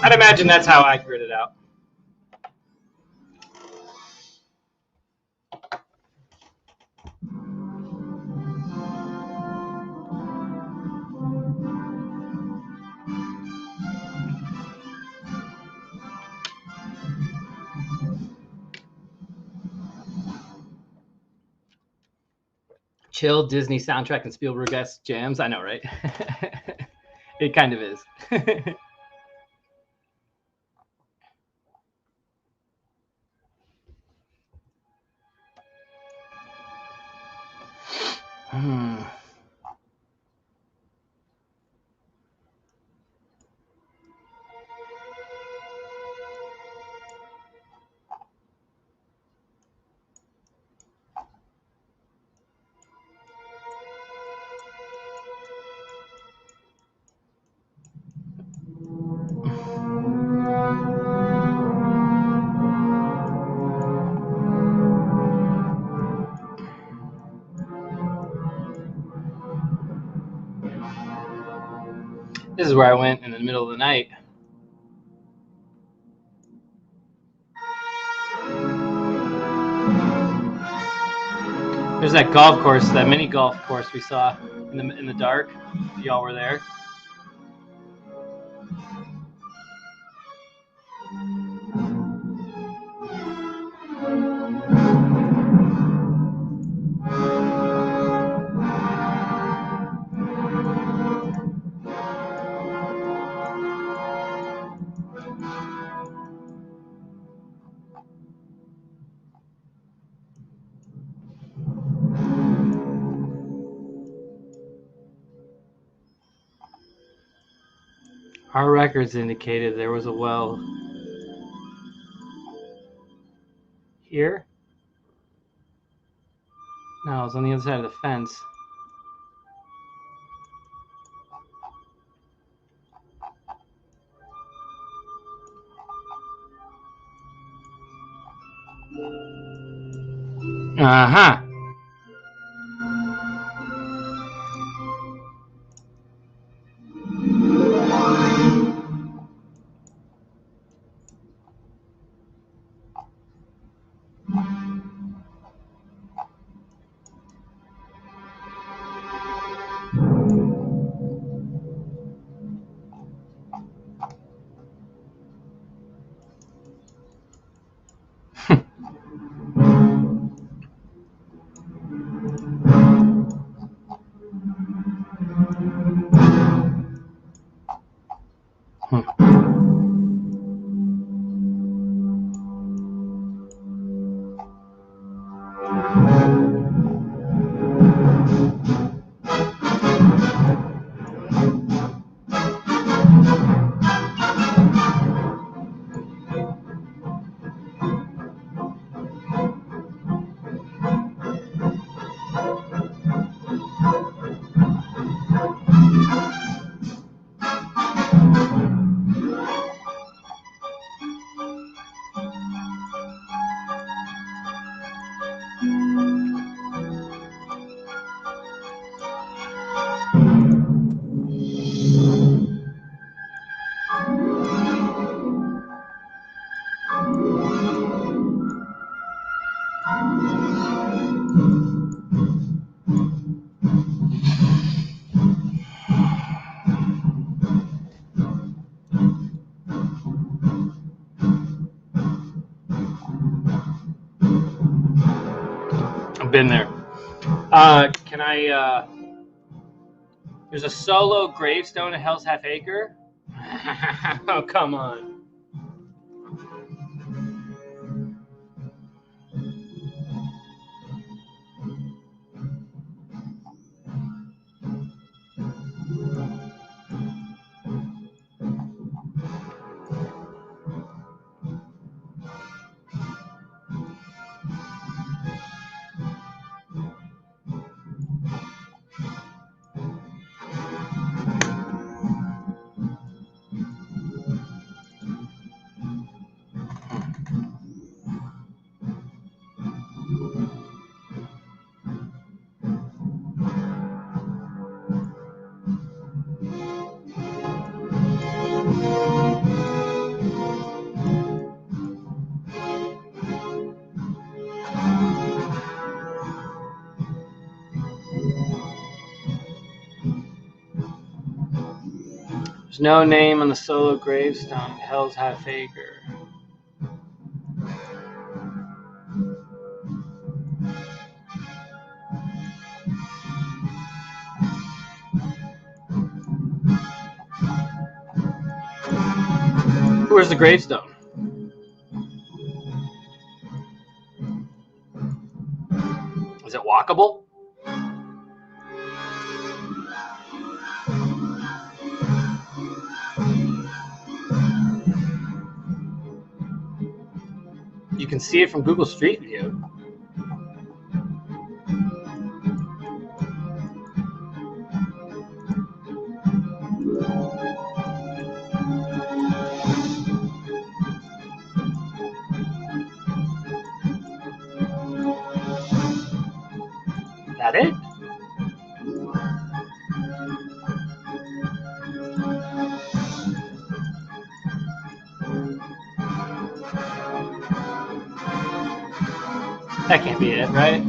I'd imagine that's how I grid it out. Chill Disney soundtrack and Spielberg-esque jams. I know, right? It kind of is. This is where I went in the middle of the night. There's that golf course, that mini golf course we saw in the dark. Y'all were there. Our records indicated there was a well here. No, it was on the other side of the fence. Uh-huh. been there. Can I? There's a solo gravestone at Hell's Half Acre. Oh, come on. There's no name on the solo gravestone at Hell's Half Acre. Where's the gravestone? Is it walkable? You can see it from Google Street View. That it? That can't be it, right?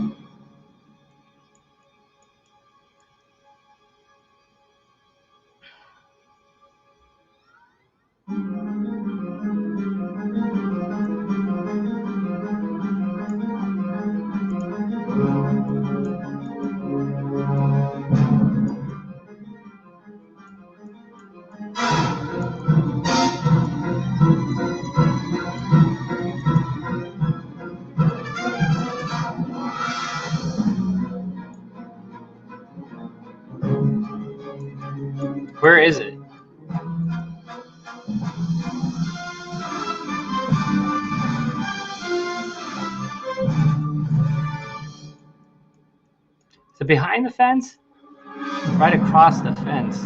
Where is it? Is it behind the fence? Right across the fence.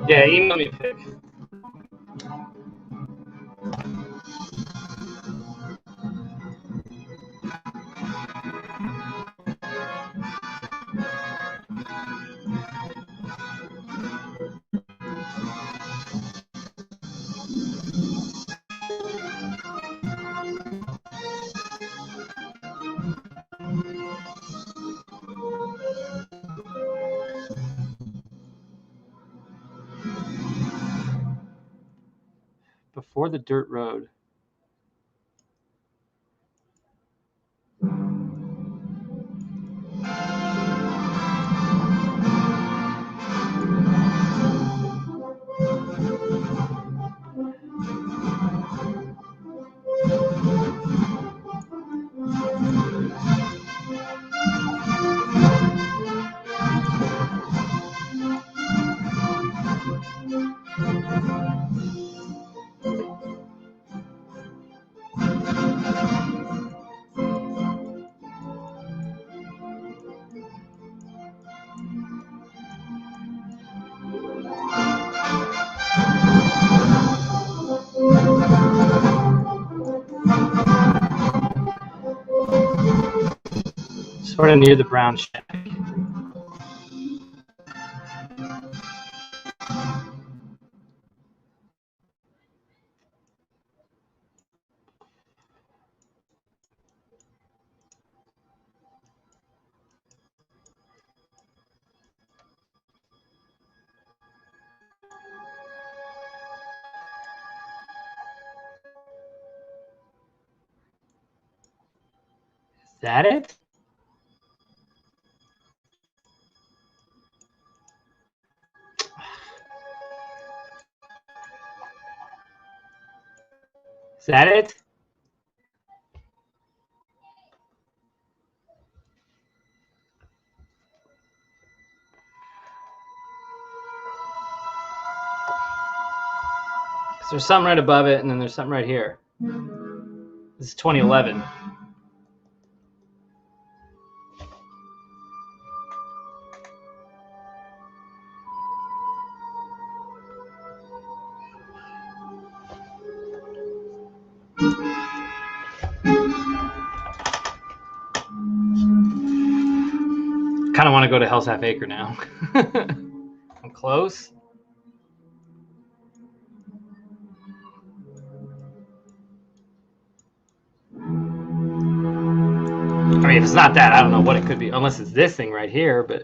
Yeah, email me a pic. Before the dirt road. Sort of near the brown shack. Is that it? Is that it? There's something right above it, and then there's something right here. This is 2011. Kind of want to go to Hell's Half Acre now. I'm close. I mean, if it's not that, I don't know what it could be, unless it's this thing right here, but.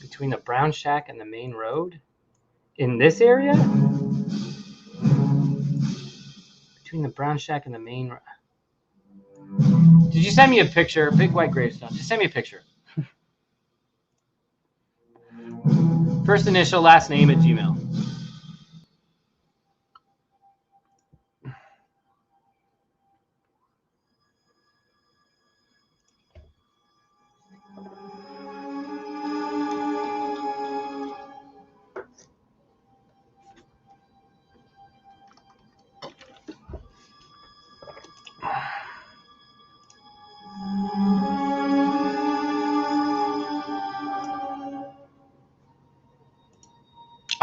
Between the brown shack and the main road? In this area? Between the brown shack and the main road. Did you send me a picture? Big white gravestone. Just send me a picture. First initial, last name at Gmail.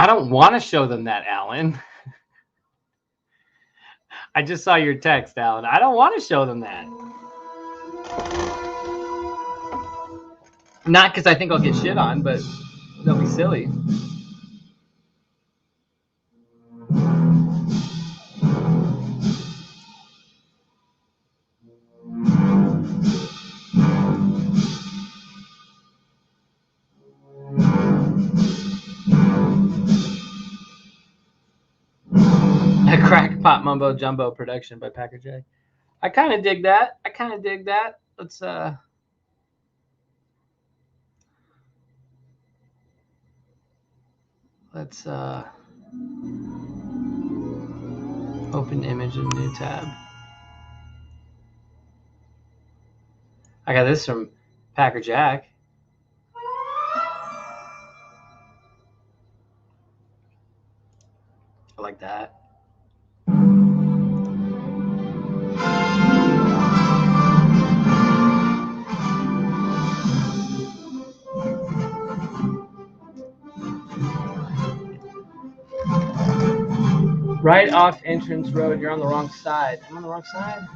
I don't want to show them that, Alan. I just saw your text, Alan. I don't want to show them that. Not because I think I'll get shit on, but they'll be silly. A crackpot mumbo jumbo production by Packer J. I kind of dig that. Let's open image in new tab. I got this from Packer Jack. I like that. Right off entrance road. You're on the wrong side. I'm on the wrong side.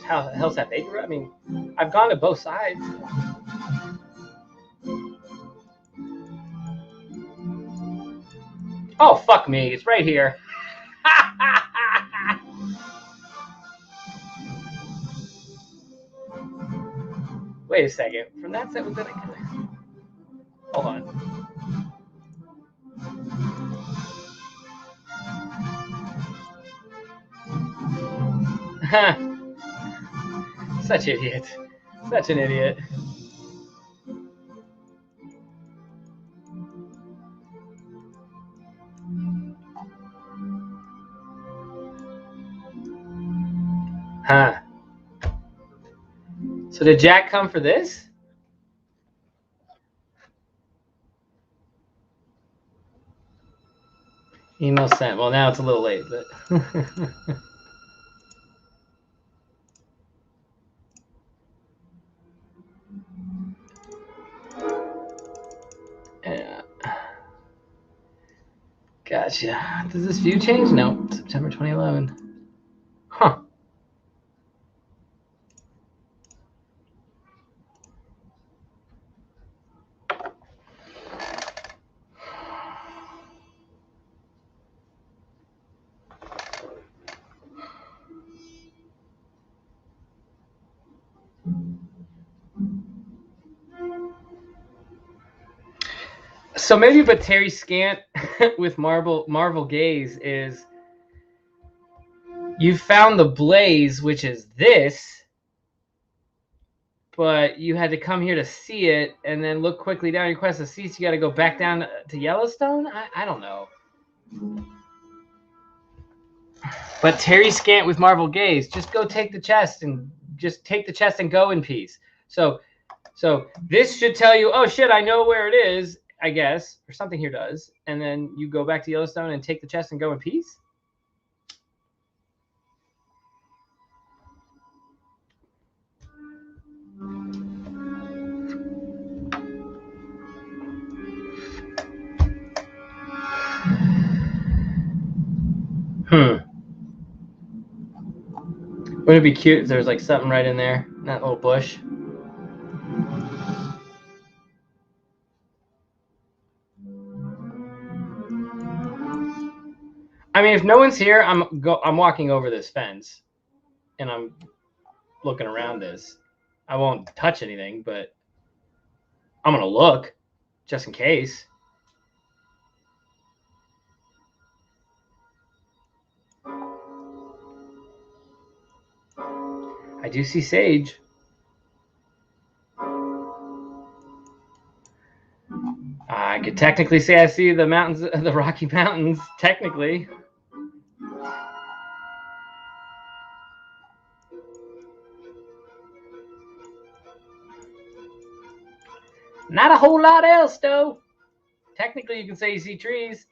Hell's Half Acre? I mean, I've gone to both sides. Oh, fuck me. It's right here. Wait a second. From that side, was that hold on. Such idiot. Such an idiot. Huh. So did Jack come for this? Email sent. Well, now it's a little late, but Gotcha. Does this view change? No. September 2011. Huh. So maybe, but Terry Scant with Marvel Gaze is you found the blaze, which is this, but you had to come here to see it and then look quickly down your quest to see, so you got to go back down to Yellowstone? I don't know. But Terry Scant with Marvel Gaze, just go take the chest and just take the chest and go in peace. So this should tell you, oh shit, I know where it is, I guess, or something here does. And then you go back to Yellowstone and take the chest and go in peace. Wouldn't it be cute if there's like something right in there, in that little bush? I mean, if no one's here, I'm walking over this fence, and I'm looking around this. I won't touch anything, but I'm gonna look, just in case. I do see sage. I could technically say I see the mountains, the Rocky Mountains, technically. Not a whole lot else, though. Technically, you can say you see trees.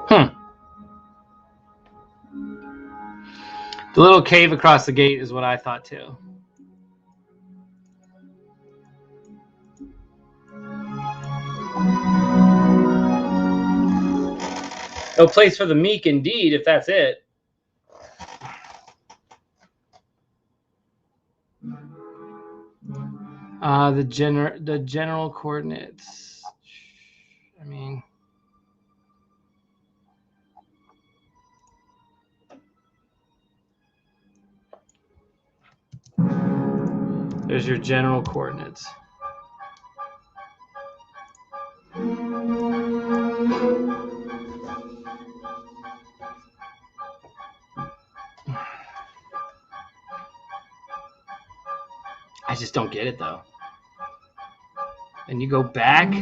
Huh. The little cave across the gate is what I thought too. No place for the meek, indeed, if that's it. The general coordinates. I mean, there's your general coordinates. I just don't get it though. And you go back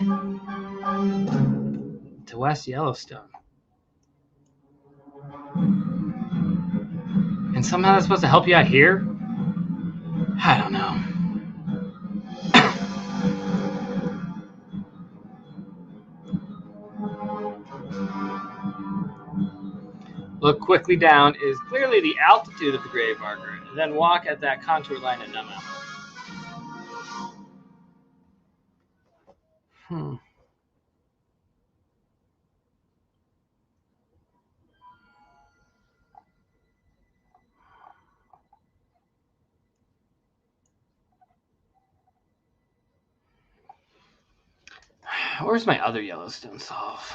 to West Yellowstone. And somehow that's supposed to help you out here? I don't know. Look quickly down is clearly the altitude of the grave marker, and then walk at that contour line and numb out. Where's my other Yellowstone solve?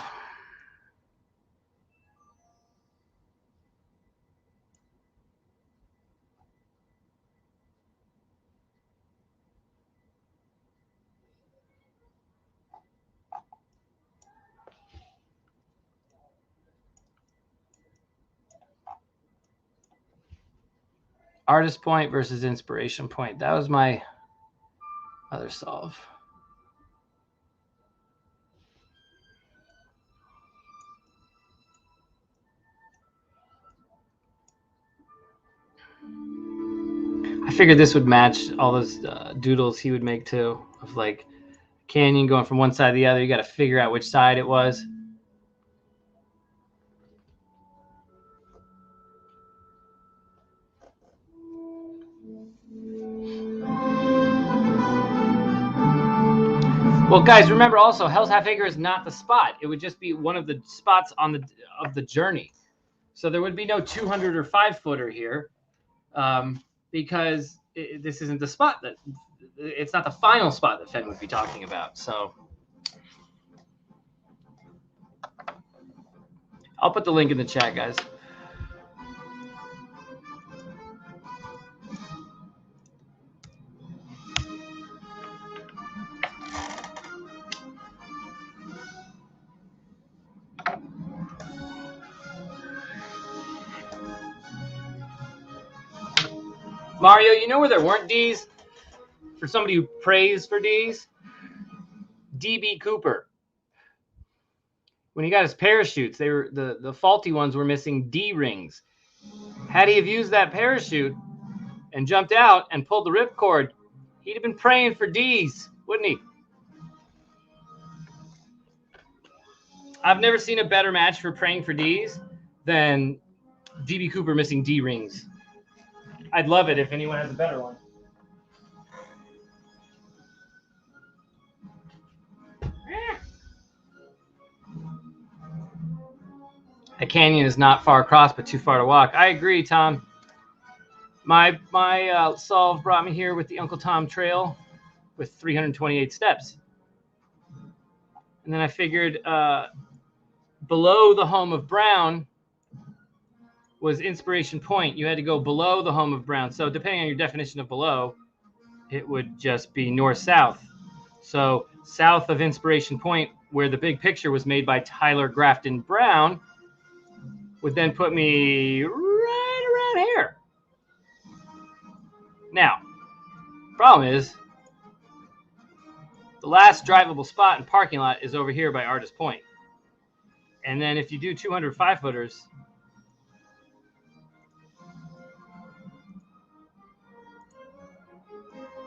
Artist Point versus Inspiration Point. That was my other solve. I figured this would match all those doodles he would make too, of like canyon going from one side to the other. You got to figure out which side it was. Well, guys, remember also, Hell's Half Acre is not the spot. It would just be one of the spots on the journey. So there would be no 200 or 5-footer here, because this isn't the spot that it's not the final spot that Fenn would be talking about. So I'll put the link in the chat, guys. Mario, you know where there weren't D's? For somebody who prays for D's? D.B. Cooper. When he got his parachutes, they were the faulty ones were missing D rings. Had he have used that parachute and jumped out and pulled the ripcord, he'd have been praying for D's, wouldn't he? I've never seen a better match for praying for D's than D.B. Cooper missing D rings. I'd love it if anyone has a better one. A canyon is not far across, but too far to walk. I agree, Tom. My solve brought me here with the Uncle Tom Trail with 328 steps. And then I figured below the home of Brown was Inspiration Point. You had to go below the home of Brown. So depending on your definition of below, it would just be north-south. So south of Inspiration Point, where the big picture was made by Tyler Grafton Brown, would then put me right around here. Now, problem is, the last drivable spot and parking lot is over here by Artist Point. And then if you do 200 5-footers,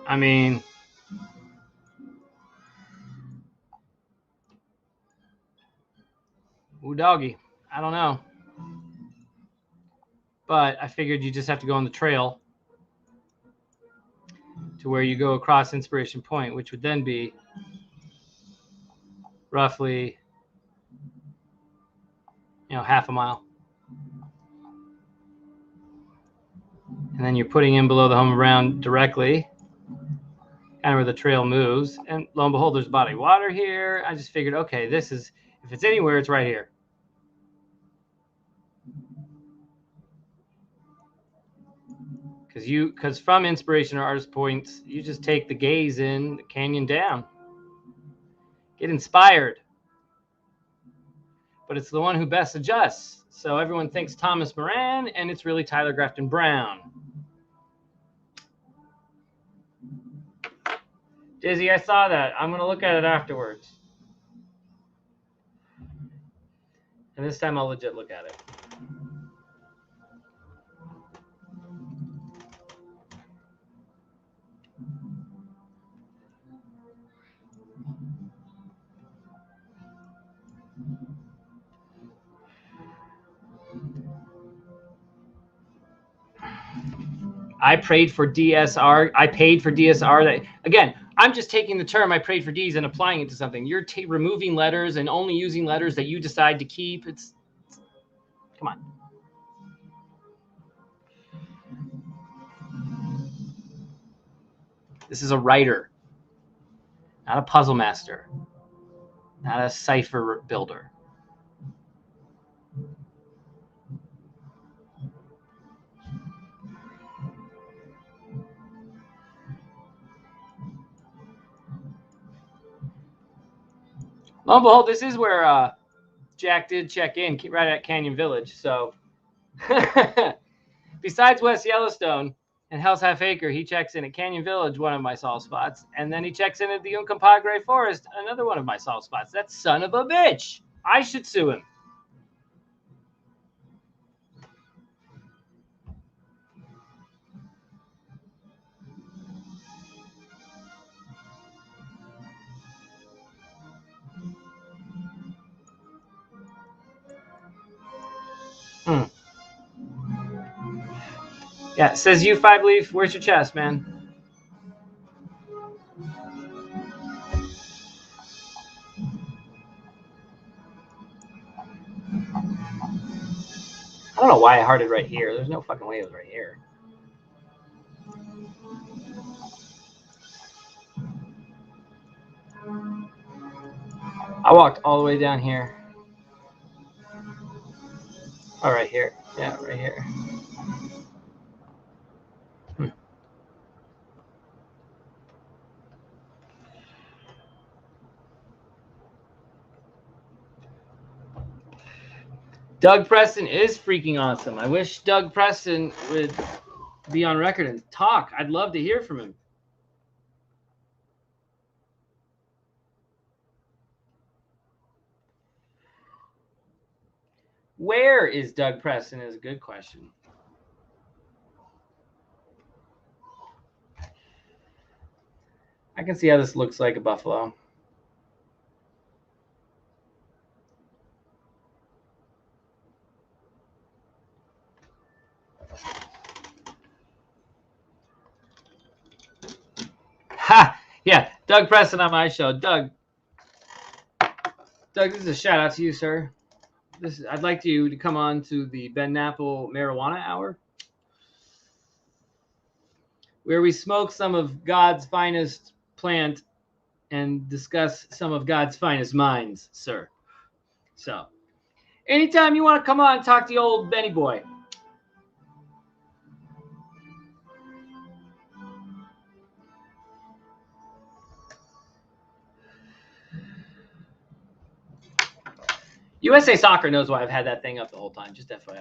I mean, ooh, doggy. I don't know. But I figured you just have to go on the trail to where you go across Inspiration Point, which would then be roughly, half a mile. And then you're putting in below the home around directly, kind of where the trail moves. And lo and behold, there's body of water here. I just figured, okay, this is, if it's anywhere, it's right here. Because from Inspiration or Artist Points, you just take the gaze in, the canyon down. Get inspired. But it's the one who best adjusts. So everyone thinks Thomas Moran, and it's really Tyler Grafton Brown. Dizzy, I saw that. I'm going to look at it afterwards. And this time I'll legit look at it. I prayed for DSR. I paid for DSR. That, again, I'm just taking the term I prayed for D's and applying it to something. You're removing letters and only using letters that you decide to keep. Come on. This is a writer, not a puzzle master, not a cipher builder. Lo and behold, this is where Jack did check in, right at Canyon Village. So besides West Yellowstone, And Hell's Half Acre, he checks in at Canyon Village, one of my soft spots. And then he checks in at the Uncompahgre Forest, another one of my soft spots. That son of a bitch. I should sue him. Yeah, it says you 5-leaf. Where's your chest, man? I don't know why I hearted right here. There's no fucking way it was right here. I walked all the way down here. Oh, right here. Yeah, right here. Doug Preston is freaking awesome. I wish Doug Preston would be on record and talk. I'd love to hear from him. Where is Doug Preston is a good question. I can see how this looks like a buffalo. Ha! Yeah, Doug Preston on my show. Doug, this is a shout out to you, sir. I'd like you to come on to the Ben Napple Marijuana Hour, where we smoke some of God's finest plant and discuss some of God's finest minds, sir. So, anytime you want to come on and talk to the old Benny boy. USA Soccer knows why I've had that thing up the whole time, just FYI.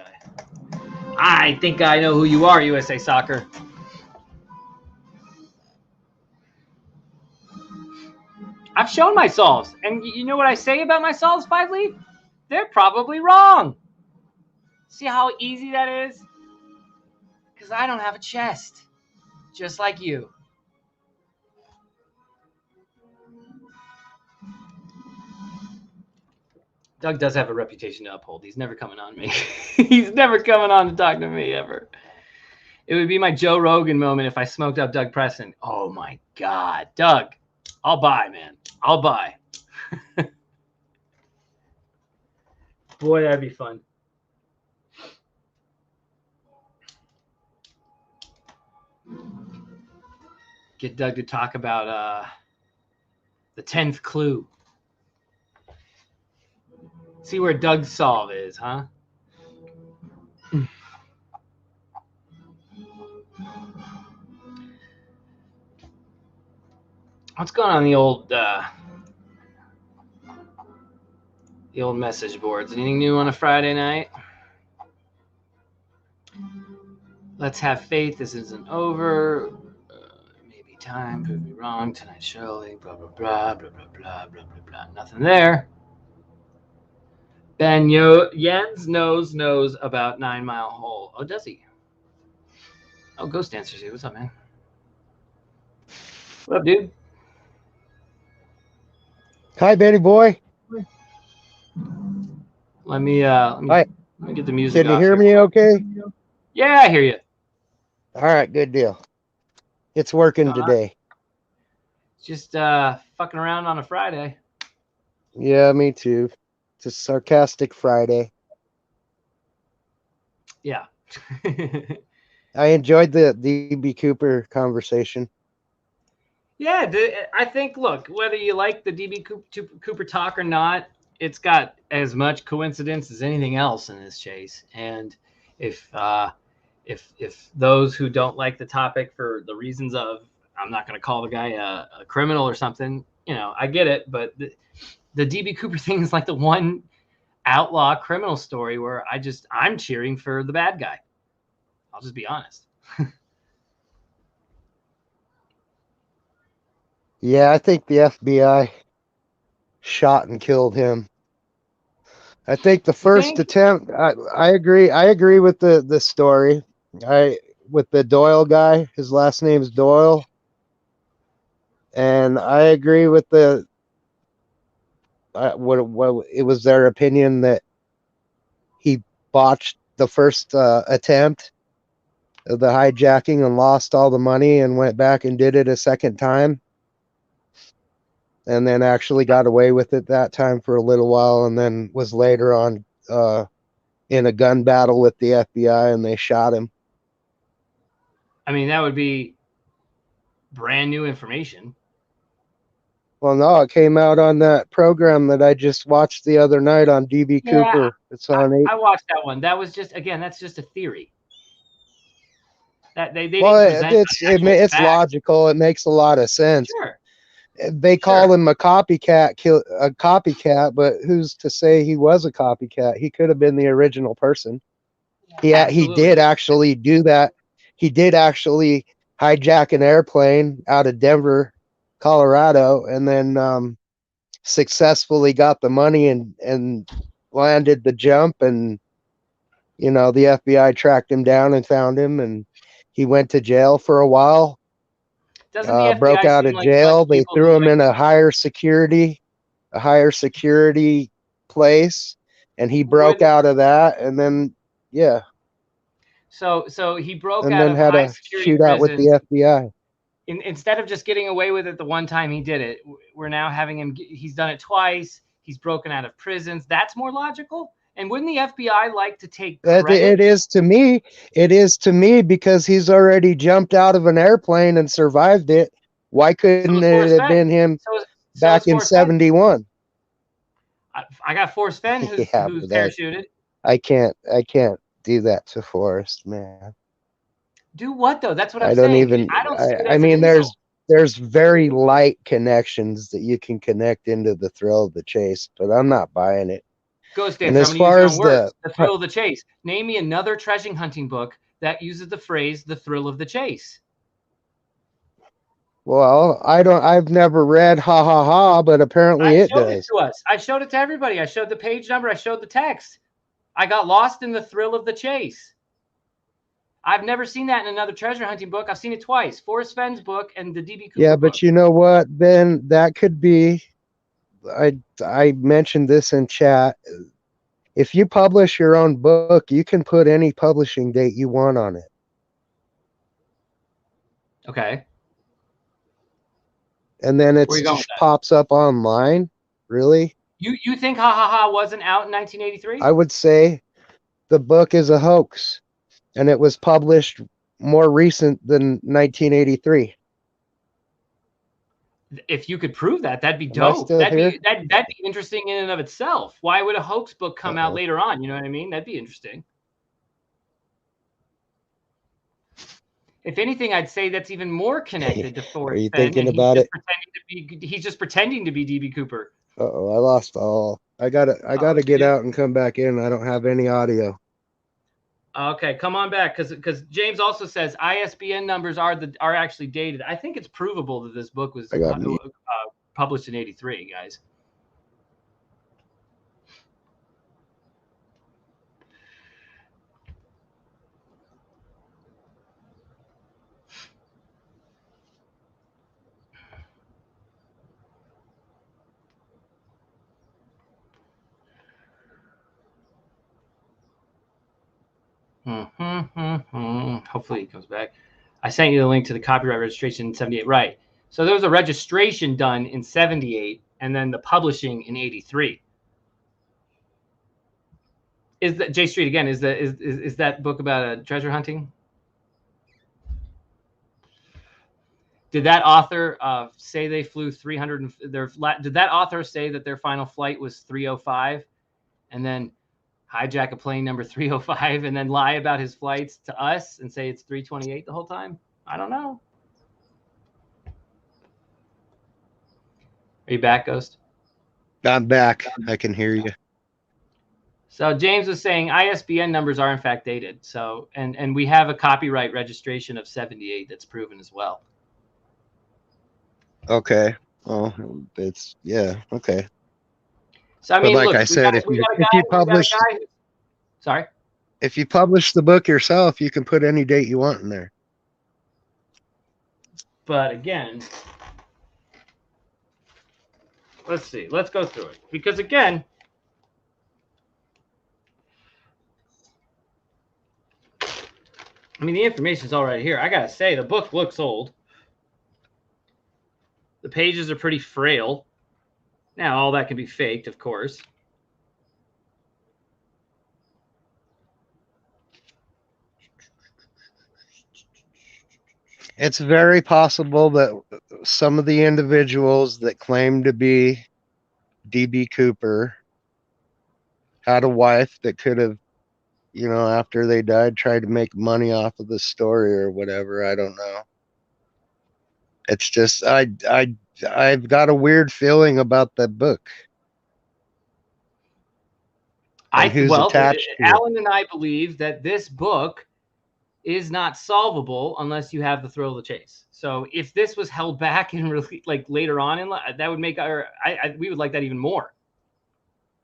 I think I know who you are, USA Soccer. I've shown my solves, and you know what I say about my solves, 5-leaf? They're probably wrong. See how easy that is? Because I don't have a chest, just like you. Doug does have a reputation to uphold. He's never coming on me. He's never coming on to talk to me ever. It would be my Joe Rogan moment if I smoked up Doug Preston. Oh my God, Doug, I'll buy, man. I'll buy. Boy, that'd be fun. Get Doug to talk about the 10th clue. See where Doug's solve is, huh? What's going on in the old message boards? Anything new on a Friday night? Let's have faith. This isn't over. Maybe time. Prove me wrong. Tonight surely. Blah blah blah blah blah blah blah blah blah. Nothing there. Ben Jens knows about 9 Mile Hole. Oh, does he? Oh, Ghost Dancer's here. What's up, man? What up, dude? Hi, Benny boy. Let me get the music. Can you hear me okay? Yeah, I hear you. All right, good deal. It's working today. Just fucking around on a Friday. Yeah, me too. It's a sarcastic Friday. Yeah. I enjoyed the DB Cooper conversation. Yeah, I think, look, whether you like the DB Cooper talk or not, it's got as much coincidence as anything else in this chase. And if those who don't like the topic for the reasons of, I'm not going to call the guy a criminal or something, you know, I get it. But the DB Cooper thing is like the one outlaw criminal story where I'm cheering for the bad guy. I'll just be honest. Yeah, I think the FBI shot and killed him. I think the first attempt. I agree. I agree with the story. With the Doyle guy. His last name's Doyle, and I agree with the. What it was their opinion that he botched the first attempt of the hijacking and lost all the money and went back and did it a second time, and then actually got away with it that time for a little while, and then was later on in a gun battle with the FBI, and they shot him. I mean, that would be brand new information. Well, no, it came out on that program that I just watched the other night on DB Cooper. It's on 8. I watched that one. That was just, again, that's just a theory. That they Well, didn't present it's logical. It makes a lot of sense. Sure. They call him a copycat, but who's to say he was a copycat? He could have been the original person. He did actually do that. He did actually hijack an airplane out of Denver, Colorado, and then successfully got the money and landed the jump. And the FBI tracked him down and found him, and he went to jail for a while. Broke out of jail. They threw him in a higher security place, and he broke out of that, and then So he broke and out then of had high a security shootout with the FBI. Instead of just getting away with it the one time he did it, we're now having him. He's done it twice. He's broken out of prisons. That's more logical. And wouldn't the FBI like to take credit? It is to me. It is to me because he's already jumped out of an airplane and survived it. Why couldn't it have been him back in '71? I got Forrest Fenn who's parachuted. I can't do that to Forrest, man. Do what though? That's what I'm saying. I mean, there's very light connections that you can connect into the thrill of the chase, but I'm not buying it. Ghost Dancer, and as far as the thrill of the chase, name me another treasure hunting book that uses the phrase "the thrill of the chase." Well, I've never read Ha Ha Ha, but apparently it does. I showed it to us. I showed it to everybody. I showed the page number. I showed the text. I got lost in the thrill of the chase. I've never seen that in another treasure hunting book. I've seen it twice. Forrest Fenn's book and the DB Cooper book. But you know what, Ben? That could be. I mentioned this in chat. If you publish your own book, you can put any publishing date you want on it. Okay. And then it just pops up online. Really? You think Ha Ha Ha wasn't out in 1983? I would say the book is a hoax, and it was published more recent than 1983. If you could prove that, that'd be dope. That'd be interesting in and of itself. Why would a hoax book come out later on? You know what I mean? That'd be interesting. If anything, I'd say that's even more connected to Forrest. Are you thinking about it? He's just pretending to be DB Cooper. Uh-oh, I lost all. I gotta get out and come back in. I don't have any audio. Okay, come on back, because James also says ISBN numbers are actually dated. I think it's provable that this book was published in '83, guys. Hopefully he comes back. I sent you the link to the copyright registration in '78. Right. So there was a registration done in '78 and then the publishing in '83. Is that J Street again? Is that book about treasure hunting? Did that author say they flew 300? Did that author say that their final flight was 305, and then hijack a plane number 305 and then lie about his flights to us and say it's 328 the whole time? I don't know. Are you back, Ghost? I'm back. I can hear you. So James was saying ISBN numbers are in fact dated. So and we have a copyright registration of '78 that's proven as well. Okay. Oh, it's yeah. Okay. So I But mean, like look, I said, if you publish Sorry. if you publish the book yourself, you can put any date you want in there. But again, let's see. Let's go through it. Because again, I mean, the information's all right here. I got to say, the book looks old. The pages are pretty frail. Now, all that can be faked, of course. It's very possible that some of the individuals that claim to be DB Cooper had a wife that could have, you know, after they died, tried to make money off of the story or whatever. I don't know. It's just I've got a weird feeling about that book. Attached to Alan and I believe that this book is not solvable unless you have the thrill of the chase. So if this was held back and really like later on in life, that would make we would like that even more.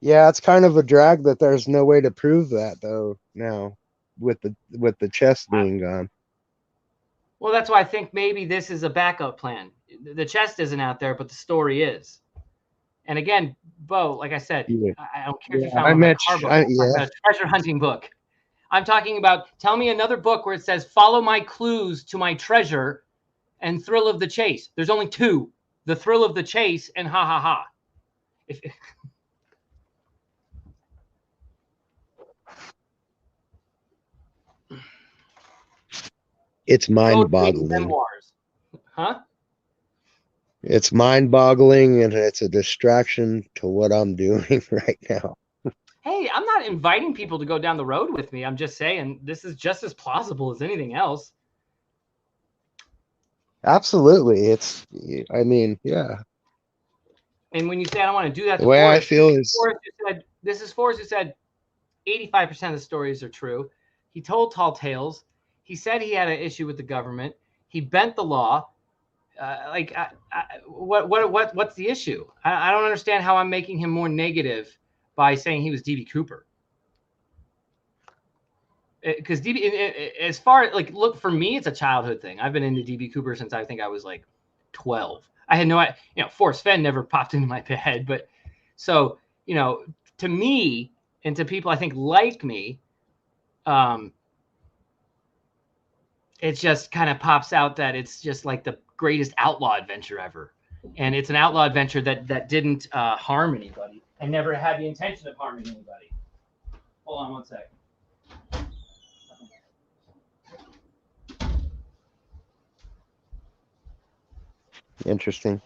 Yeah, it's kind of a drag that there's no way to prove that though now with the chest being gone. Well, that's why I think maybe this is a backup plan. The chest isn't out there, but the story is. And again, Bo, like I said, Yeah. I don't care if you found a car book, a treasure hunting book. I'm talking about, tell me another book where it says, follow my clues to my treasure and thrill of the chase. There's only two, the thrill of the chase and ha ha ha. It's mind-boggling. Memoirs. Huh? It's mind-boggling, and it's a distraction to what I'm doing right now. Hey, I'm not inviting people to go down the road with me. I'm just saying this is just as plausible as anything else. Absolutely. I mean, yeah. And when you say I don't want to do that, the way Forrest, I feel is this is Forrest who said 85% of the stories are true. He told tall tales. He said he had an issue with the government. He bent the law. What's the issue? I don't understand how I'm making him more negative by saying he was DB Cooper. Because DB, as far like, look, for me, it's a childhood thing. I've been into DB Cooper since I think I was like 12. I had no idea, Forrest Fenn never popped into my head, but so, to me and to people I think like me, it just kind of pops out that it's just like the greatest outlaw adventure ever. And it's an outlaw adventure that didn't harm anybody and never had the intention of harming anybody. Hold on one second. Interesting.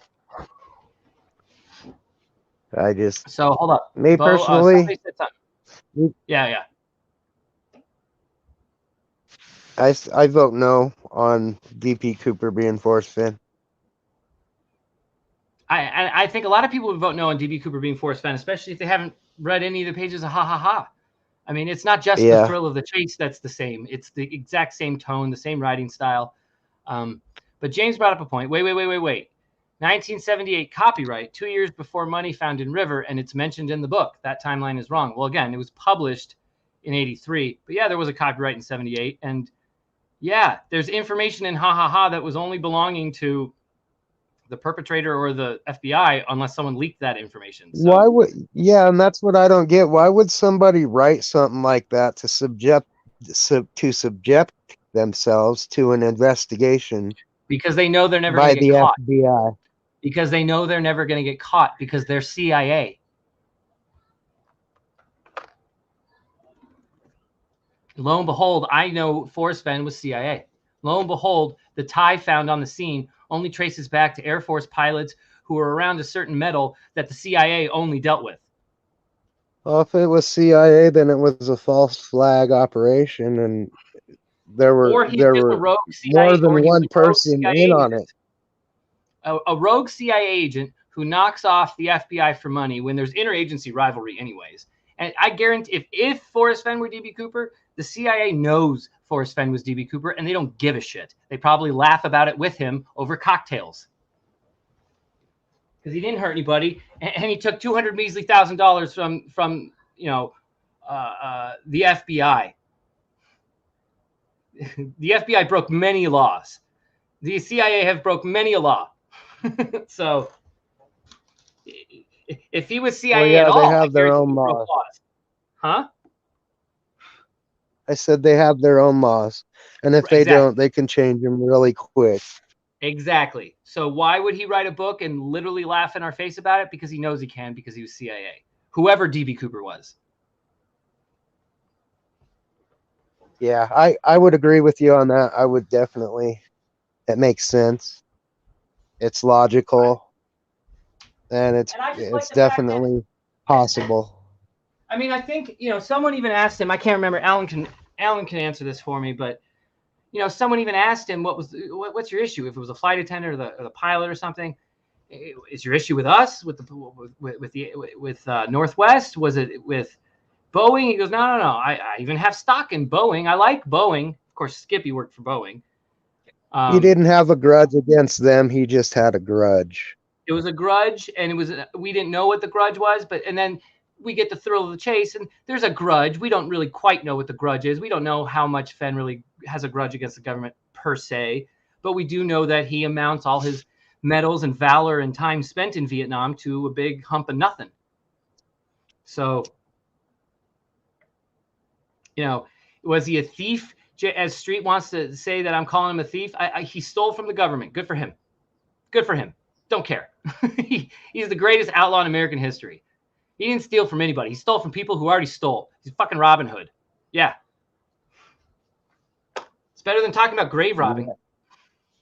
So hold up. Me Bo, personally. Yeah. I vote no on DB Cooper being Forrest Fenn. I think a lot of people would vote no on DB Cooper being Forrest Fenn, especially if they haven't read any of the pages of Ha Ha Ha. I mean, it's not just the thrill of the chase that's the same. It's the exact same tone, the same writing style. But James brought up a point. Wait. 1978 copyright, 2 years before Money Found in River, and it's mentioned in the book. That timeline is wrong. Well, again, it was published in 83. But yeah, there was a copyright in 78. And yeah, there's information in Ha Ha Ha that was only belonging to the perpetrator or the FBI unless someone leaked that information. So, and that's what I don't get. Why would somebody write something like that to subject themselves to an investigation? Because they know they're never going to get caught. By the FBI. Because they know they're never going to get caught because they're CIA. Lo and behold, I know Forrest Fenn was CIA. Lo and behold, the tie found on the scene only traces back to Air Force pilots who were around a certain metal that the CIA only dealt with. Well, if it was CIA, then it was a false flag operation, and there were more than one person in on it. A rogue CIA agent who knocks off the FBI for money when there's interagency rivalry anyways. And I guarantee if Forrest Fenn were DB Cooper, the CIA knows Forrest Fenn was DB Cooper, and they don't give a shit. They probably laugh about it with him over cocktails. because he didn't hurt anybody, and he took $200 measly $1,000 from the FBI. The FBI broke many laws. The CIA have broke many a law. So if he was CIA at all, they have their own laws. Huh? I said they have their own laws, and if they don't, they can change them really quick. Exactly. So why would he write a book and literally laugh in our face about it? Because he knows he can, because he was CIA. Whoever D.B. Cooper was. Yeah, I would agree with you on that. I would definitely. It makes sense. It's logical, and it's definitely possible. I mean, I think, someone even asked him, I can't remember, Alan can answer this for me, but someone even asked him, what's your issue? If it was a flight attendant or the pilot or something, is your issue with us, with Northwest? Was it with Boeing? He goes, no. I even have stock in Boeing. I like Boeing. Of course, Skippy worked for Boeing. He didn't have a grudge against them. He just had a grudge. It was a grudge, and we didn't know what the grudge was, and then we get the thrill of the chase, and there's a grudge. We don't really quite know what the grudge is. We don't know how much Fenn really has a grudge against the government per se, but we do know that he amounts all his medals and valor and time spent in Vietnam to a big hump of nothing. So, was he a thief? As Street wants to say that I'm calling him a thief, he stole from the government. Good for him. Good for him. Don't care. He's the greatest outlaw in American history. He didn't steal from anybody. He stole from people who already stole. He's fucking Robin Hood. Yeah. It's better than talking about grave robbing.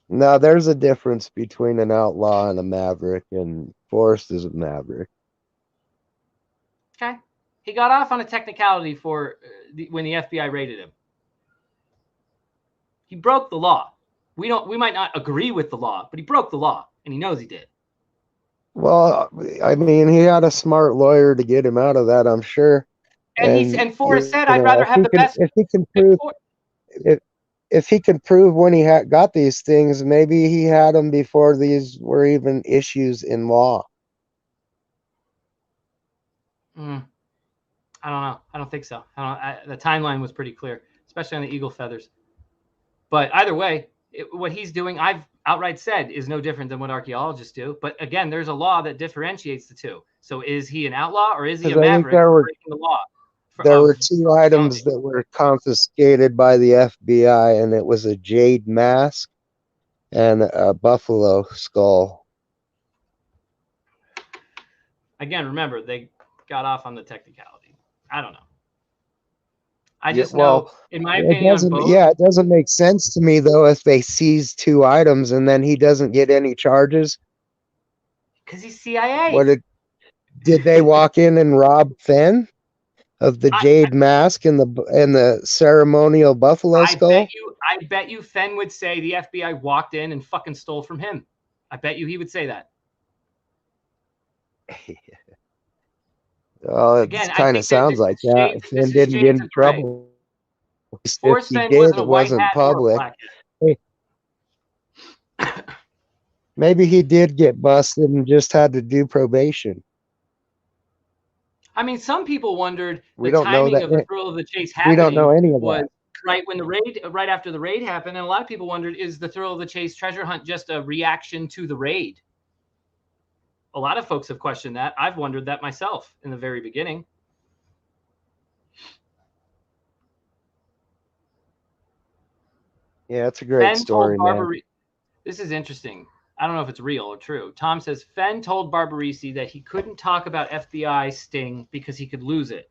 No, there's a difference between an outlaw and a maverick, and Forrest is a maverick. Okay. He got off on a technicality for when the FBI raided him. He broke the law. We might not agree with the law, but he broke the law, and he knows he did. Well, I mean, he had a smart lawyer to get him out of that, I'm sure. And Forrest said, "I'd rather have the best." If he can prove, if he can prove when he got these things, maybe he had them before these were even issues in law. I don't know. I don't think so. The timeline was pretty clear, especially on the eagle feathers. But either way, what he's doing, I've outright said, is no different than what archaeologists do. But again, there's a law that differentiates the two. So is he an outlaw or is he a maverick for breaking the law? There were two items that were confiscated by the FBI, and it was a jade mask and a buffalo skull. Again, remember, they got off on the technicality. I don't know. I just know, in my opinion, on both. Yeah, it doesn't make sense to me, though, if they seize two items and then he doesn't get any charges. Because he's CIA. Did they walk in and rob Fenn of the jade mask and the ceremonial buffalo skull? I bet you Fenn would say the FBI walked in and fucking stole from him. I bet you he would say that. Well, it kind of sounds like that. Fenn didn't get in trouble. If he did, it wasn't public. Maybe he did get busted and just had to do probation. I mean, some people wondered the timing of the thrill of the chase happening. We don't know any of that. Right when right after the raid happened, and a lot of people wondered, is the thrill of the chase treasure hunt just a reaction to the raid? A lot of folks have questioned that. I've wondered that myself in the very beginning. Yeah, it's a great story, man. This is interesting. I don't know if it's real or true. Tom says, Fenn told Barbarisi that he couldn't talk about FBI sting because he could lose it.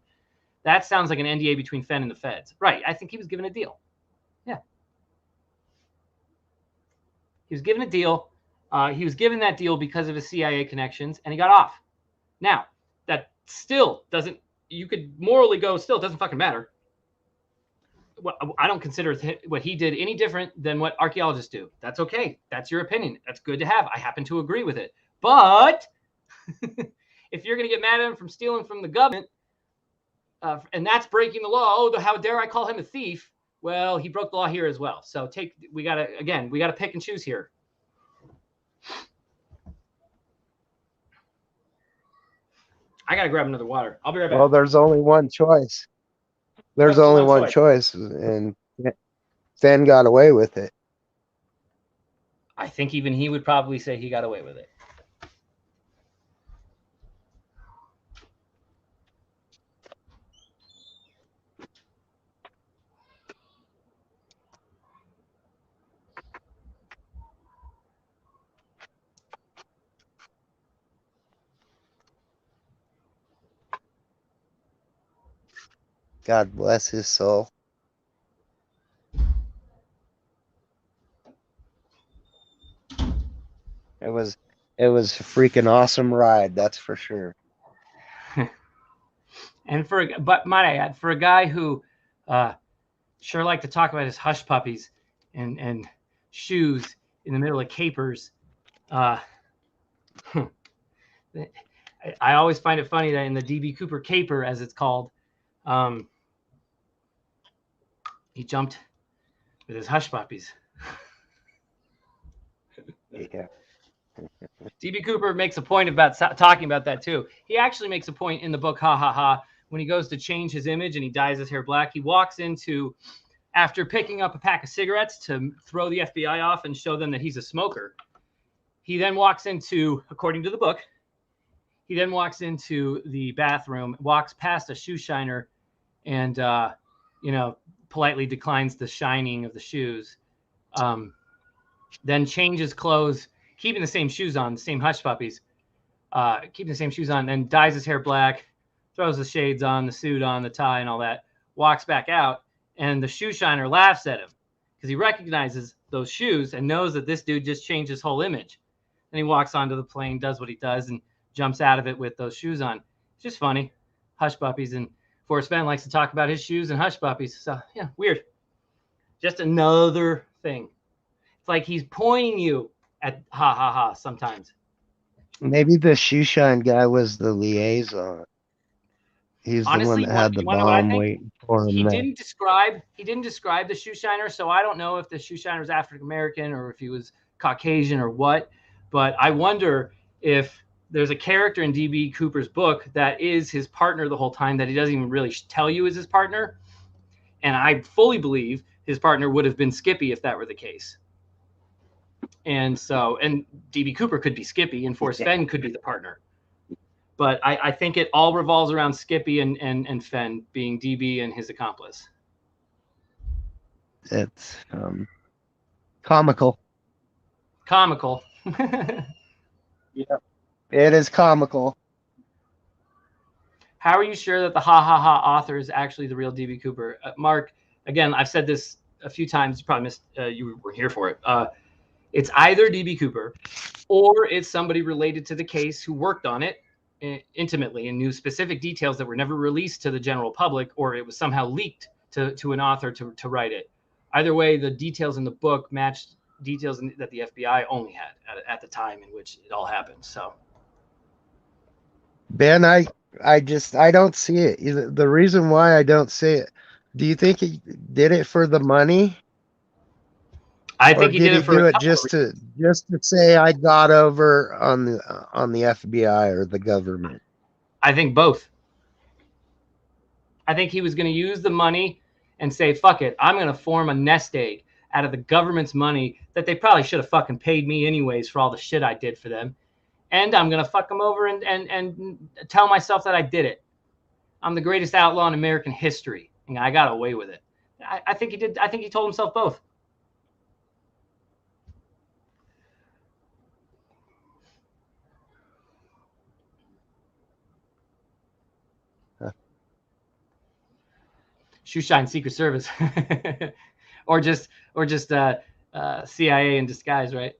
That sounds like an NDA between Fenn and the feds. Right. I think he was given a deal. Yeah. He was given a deal. He was given that deal because of his CIA connections, and he got off. Now, that still doesn't, you could morally go, still doesn't fucking matter. Well, I don't consider what he did any different than what archaeologists do. That's okay. That's your opinion. That's good to have. I happen to agree with it. But if you're going to get mad at him from stealing from the government, and that's breaking the law, how dare I call him a thief? Well, he broke the law here as well. So we got to pick and choose here. I gotta grab another water. I'll be right back. Well, there's only one choice. There's What's the only one one choice, and Fenn got away with it. I think even he would probably say he got away with it. God bless his soul. It was a freaking awesome ride, that's for sure. And but might I add, for a guy who sure liked to talk about his hush puppies and shoes in the middle of capers, I always find it funny that in the DB Cooper caper, as it's called, he jumped with his hush puppies. Yeah. DB Cooper makes a point about talking about that too. He actually makes a point in the book, Ha Ha Ha, when he goes to change his image and he dyes his hair black. He walks into, after picking up a pack of cigarettes to throw the FBI off and show them that he's a smoker. He then walks into, according to the book, he then walks into the bathroom, walks past a shoe shiner, and politely declines the shining of the shoes. Then changes clothes, keeping the same shoes on, the same hush puppies, keeping the same shoes on, then dyes his hair black, throws the shades on, the suit on, the tie, and all that, walks back out, and the shoe shiner laughs at him because he recognizes those shoes and knows that this dude just changed his whole image. Then he walks onto the plane, does what he does, and jumps out of it with those shoes on. It's just funny. Hush puppies. And Forrest Fenn likes to talk about his shoes and hush puppies. So, yeah, weird. Just another thing. It's like he's pointing you at Ha Ha Ha sometimes. Maybe the shoe shine guy was the liaison. He's Honestly, the one that had the bomb waiting for him. He didn't describe the shoe shiner, so I don't know if the shoe shiner was African American or if he was Caucasian or what. But I wonder if there's a character in DB Cooper's book that is his partner the whole time that he doesn't even really tell you is his partner. And I fully believe his partner would have been Skippy if that were the case. And DB Cooper could be Skippy and Forrest Fenn could be the partner. But I think it all revolves around Skippy and Fenn being DB and his accomplice. It's comical. Comical. Yeah, it is comical. How are you sure that the Ha Ha Ha author is actually the real DB Cooper? Mark, again, I've said this a few times. You probably missed, you were here for it. It's either DB Cooper or it's somebody related to the case who worked on it intimately and knew specific details that were never released to the general public, or it was somehow leaked to an author to write it. Either way, the details in the book matched details that the FBI only had at the time in which it all happened. So, Ben, I don't see it. The reason why I don't see it, do you think he did it for the money? I think he did it for just to say I got over on the FBI or the government. I think both. I think he was going to use the money and say, fuck it, I'm going to form a nest egg out of the government's money that they probably should have fucking paid me anyways for all the shit I did for them. And I'm going to fuck them over and tell myself that I did it. I'm the greatest outlaw in American history. And I got away with it. I think he did. I think he told himself both. Shoeshine Secret Service, or just CIA in disguise, right?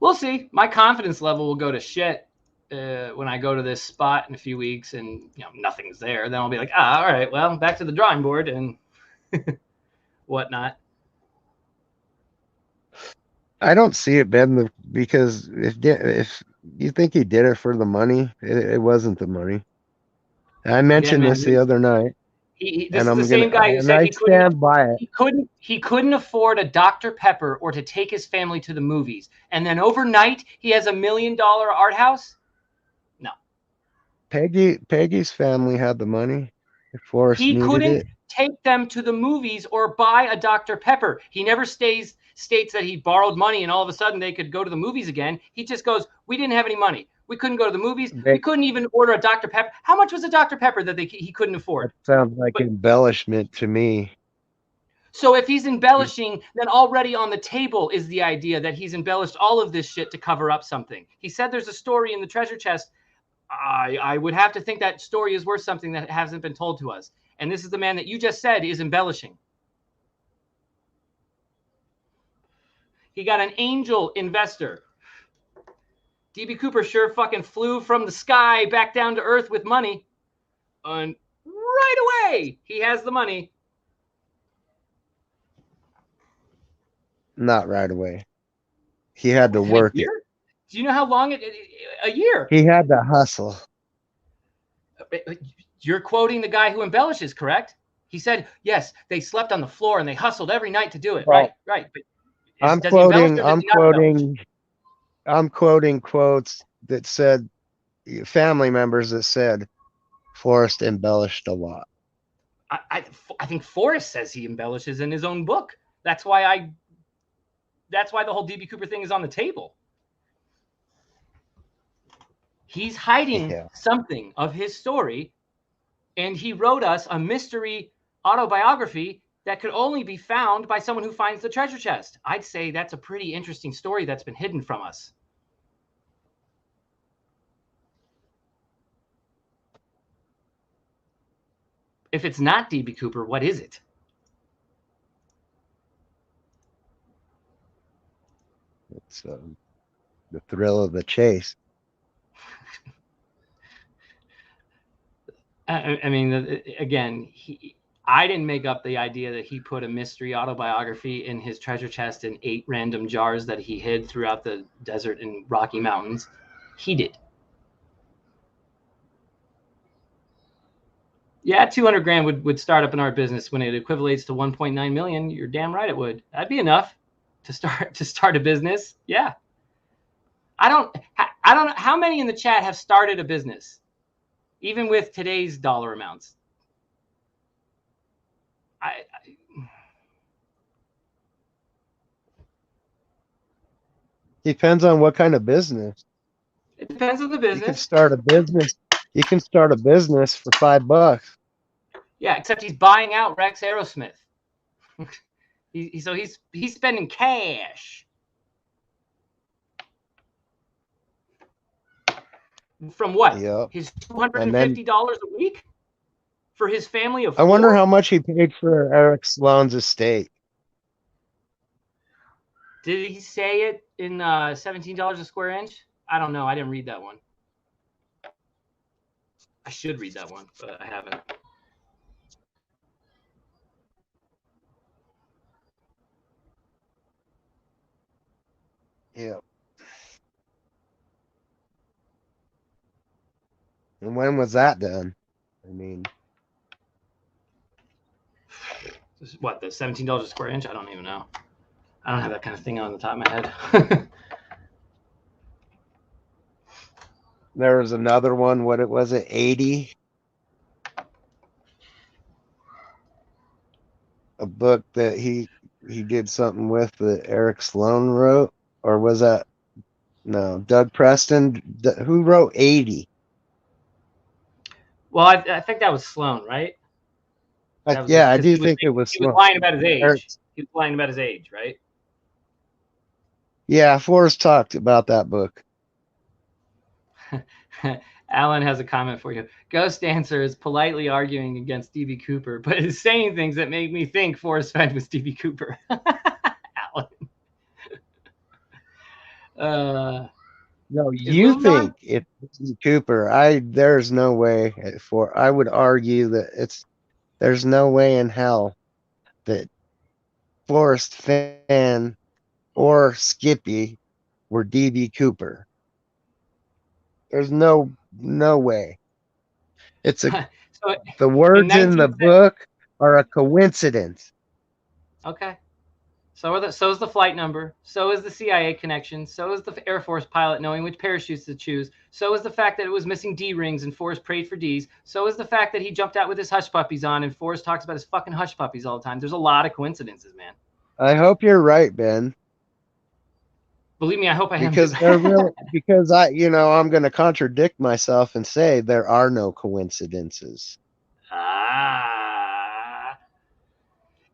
We'll see. My confidence level will go to shit when I go to this spot in a few weeks and nothing's there. Then I'll be like, all right, well, back to the drawing board and whatnot. I don't see it, Ben, because if you think he did it for the money, it wasn't the money. I mentioned this the other night. This and is the same guy who and said I stand by it. he couldn't afford a Dr. Pepper or to take his family to the movies, and then overnight he has $1 million art house. No, Peggy's family had the money. If Forrest he needed couldn't it, take them to the movies or buy a Dr. Pepper. He never states that he borrowed money and all of a sudden they could go to the movies again. He just goes, "We didn't have any money. We couldn't go to the movies. We couldn't even order a Dr. Pepper." How much was a Dr. Pepper that he couldn't afford? that sounds like embellishment to me. So if he's embellishing, then already on the table is the idea that he's embellished all of this shit to cover up something. He said there's a story in the treasure chest. I would have to think that story is worth something that hasn't been told to us. And this is the man that you just said is embellishing. He got an angel investor. DB Cooper sure fucking flew from the sky back down to earth with money. And right away, he has the money. Not right away. He had to work it. Do you know how long a year? He had to hustle. You're quoting the guy who embellishes, correct? He said, yes, they slept on the floor and they hustled every night to do it. Right. But I'm quoting quotes that said, family members that said Forrest embellished a lot. I think Forrest says he embellishes in his own book. That's why the whole DB Cooper thing is on the table. He's hiding something of his story, and he wrote us a mystery autobiography that could only be found by someone who finds the treasure chest. I'd say that's a pretty interesting story that's been hidden from us. If it's not DB Cooper, what is it? It's the thrill of the chase. I mean, again, I didn't make up the idea that he put a mystery autobiography in his treasure chest in 8 random jars that he hid throughout the desert and Rocky Mountains. He did. Yeah, 200 grand would start up in our business when it equivalates to 1.9 million. You're damn right it would. That'd be enough to start a business. Yeah. I don't know how many in the chat have started a business, even with today's dollar amounts. Depends on what kind of business. It depends on the business. You can start a business. You can start a business for $5. Yeah, except he's buying out Rex Aerosmith. So he's spending cash. From what? Yep. His $250 a week for his family of 4? I wonder how much he paid for Eric Sloan's estate. Did he say it in $17 a square inch? I don't know. I didn't read that one. I should read that one, but I haven't. Yeah. And when was that done? I mean, what, the $17 a square inch? I don't even know. I don't have that kind of thing on the top of my head. there was another one. What was it? 80. A book that he did something with that Eric Sloan wrote, or was that Doug Preston? Who wrote 80? Well, I think that was Sloan, right? I do think it was Sloan. He was lying about his age. He was lying about his age, right? Yeah, Forrest talked about that book. Alan has a comment for you. Ghost Dancer is politely arguing against DB Cooper, but is saying things that make me think Forrest Fenn was DB Cooper. Alan. No, you think it's Cooper. There's no way I would argue that there's no way in hell that Forrest Fenn or Skippy were DB Cooper. There's no way. It's a So The words in the 1970 book are a coincidence. Okay. So is the flight number. So is the CIA connection. So is the Air Force pilot knowing which parachutes to choose. So is the fact that it was missing D rings and Forrest prayed for D's. So is the fact that he jumped out with his hush puppies on and Forrest talks about his fucking hush puppies all the time. There's a lot of coincidences, man. I hope you're right, Ben. Believe me, I hope I am. Because they're real. Because I'm going to contradict myself and say there are no coincidences.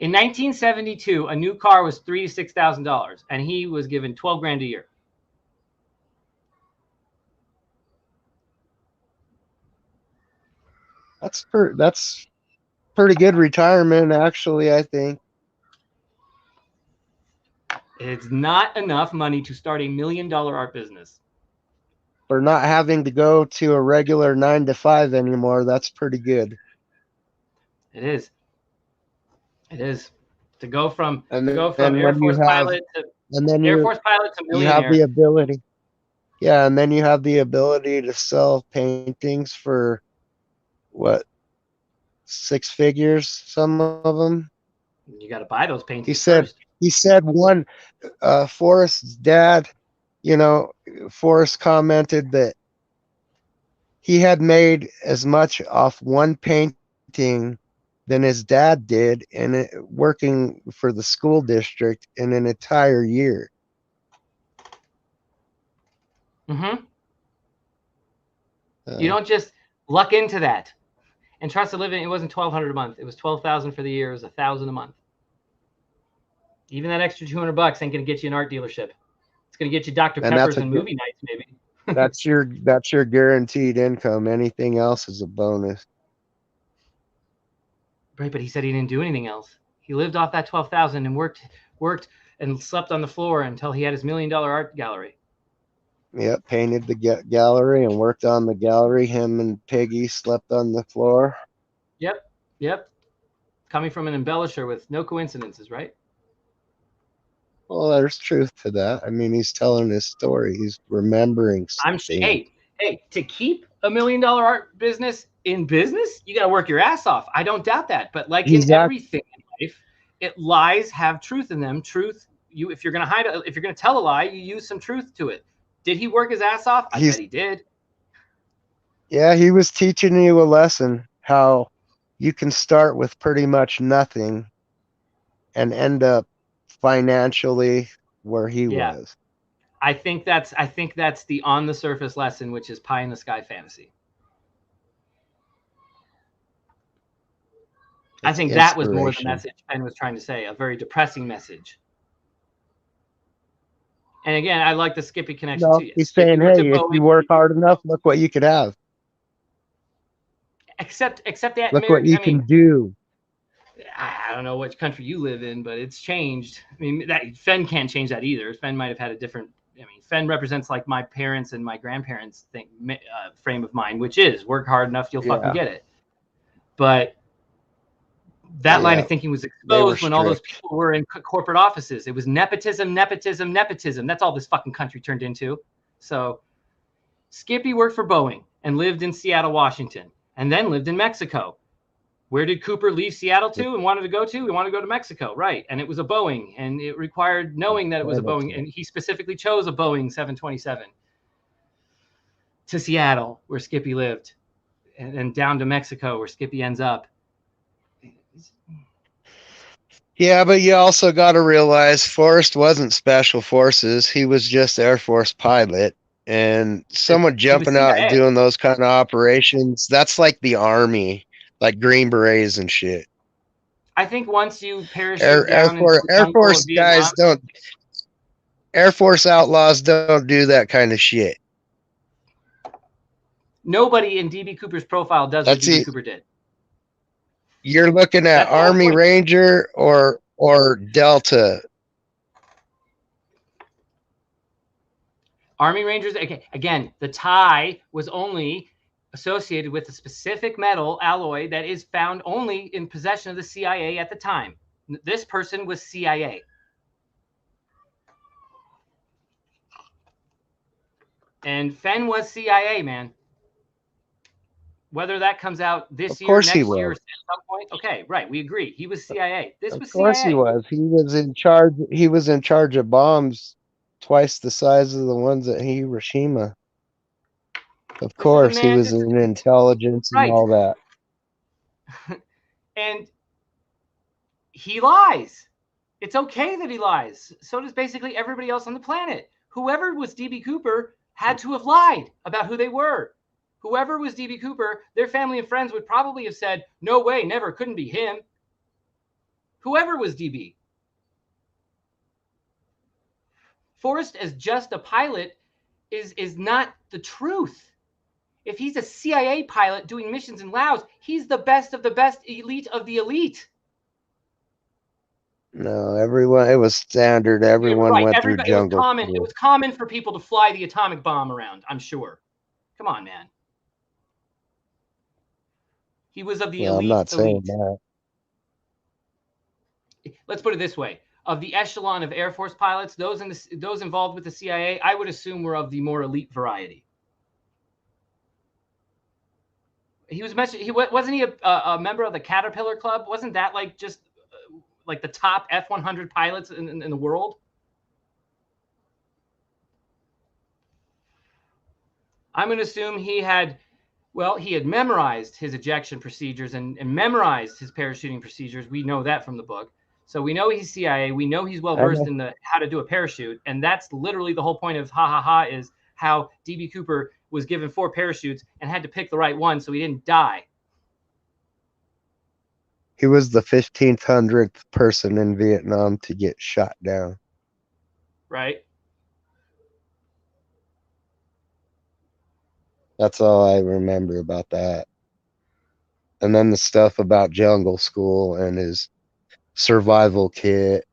In 1972, a new car was $3,000 to $6,000, and he was given $12,000 a year. That's pretty good retirement, actually. I think It's not enough money to start $1 million art business. for not having to go to a regular 9 to 5 anymore. That's pretty good. It is. It is. To go from And Air Force pilot to Air Force pilot to millionaire. You have the ability. Yeah, and then you have the ability to sell paintings for what, 6 figures? Some of them. You got to buy those paintings. He said one. Forrest's dad. Forrest commented that he had made as much off one painting than his dad did working for the school district in an entire year. Mm-hmm. You don't just luck into that and trust to live in. It wasn't $1,200 a month. It was $12,000 for the year. It was $1,000 a month. Even that extra $200 ain't going to get you an art dealership. It's going to get you Dr. Peppers and movie nights, maybe. That's your guaranteed income. Anything else is a bonus. Right, but he said he didn't do anything else. He lived off that $12,000 and worked and slept on the floor until he had his $1 million art gallery. Yep, painted the gallery and worked on the gallery. Him and Piggy slept on the floor. Yep. Coming from an embellisher with no coincidences, right? Well, there's truth to that. I mean, he's telling his story. He's remembering something. Hey, to keep $1 million art business in business, you got to work your ass off. I don't doubt that. But like in everything in life, lies have truth in them. Truth, if you're going to tell a lie, you use some truth to it. Did he work his ass off? I bet he did. Yeah, he was teaching you a lesson how you can start with pretty much nothing and end up financially where he was. I think that's the on the surface lesson, which is pie in the sky fantasy. I think that was more the message Fenn was trying to say, a very depressing message. And again, I like the Skippy connection to you. He's saying, hey, if you work hard enough, look what you could have. Except that. Look what you can do. I don't know which country you live in, but it's changed. I mean, Fenn can't change that either. Fenn might have had a different. I mean, Fenn represents like my parents and my grandparents' frame of mind, which is work hard enough, you'll fucking get it. But that line of thinking was exposed when all those people were in corporate offices. It was nepotism. That's all this fucking country turned into. So Skippy worked for Boeing and lived in Seattle, Washington, and then lived in Mexico. Where did Cooper leave Seattle to and wanted to go to? He wanted to go to Mexico, right? And it was a Boeing, and it required knowing that it was a Boeing, and he specifically chose a Boeing 727 to Seattle, where Skippy lived, and down to Mexico, where Skippy ends up. Yeah, but you also got to realize Forrest wasn't Special Forces. He was just Air Force pilot. And someone jumping out and doing those kind of operations, that's like the Army, like Green Berets and shit. I think once you parachute down Air Force guys don't. Air Force outlaws don't do that kind of shit. Nobody in DB Cooper's profile does what DB Cooper did. You're looking at Army Ranger or Delta. Army Rangers, again, the tie was only associated with a specific metal alloy that is found only in possession of the CIA at the time. This person was CIA. And Fenn was CIA, man. Whether that comes out this Of year, course next he year, or was. at some point. Okay, right. We agree. He was CIA. This Of was course he CIA. was. He was in charge. He was in charge of bombs twice the size of the ones at Hiroshima. Of This is a course, he man was in intelligence and right. all that. And he lies. It's okay that he lies. So does basically everybody else on the planet. Whoever was DB Cooper had to have lied about who they were. Whoever was DB Cooper, their family and friends would probably have said, no way, never, couldn't be him. Whoever was DB. Forrest as just a pilot is not the truth. If he's a CIA pilot doing missions in Laos, he's the best of the best, elite of the elite. No, everyone. It was standard. Everyone Right. went through Everybody, it was jungle common. It school. was common for people to fly the atomic bomb around, I'm sure. Come on, man. He was of the Well, elite. I'm not saying that. Let's put it this way. Of the echelon of Air Force pilots, those involved with the CIA, I would assume were of the more elite variety. He was mentioned. Wasn't he a member of the Caterpillar Club? Wasn't that like just like the top F-100 pilots in the world? I'm going to assume he had memorized his ejection procedures and memorized his parachuting procedures. We know that from the book. So we know he's CIA. We know he's well versed in how to do a parachute. And that's literally the whole point of Ha Ha Ha is how DB Cooper was given 4 parachutes and had to pick the right one so he didn't die. He was the 1,500th person in Vietnam to get shot down. Right. That's all I remember about that. And then the stuff about jungle school and his survival kit.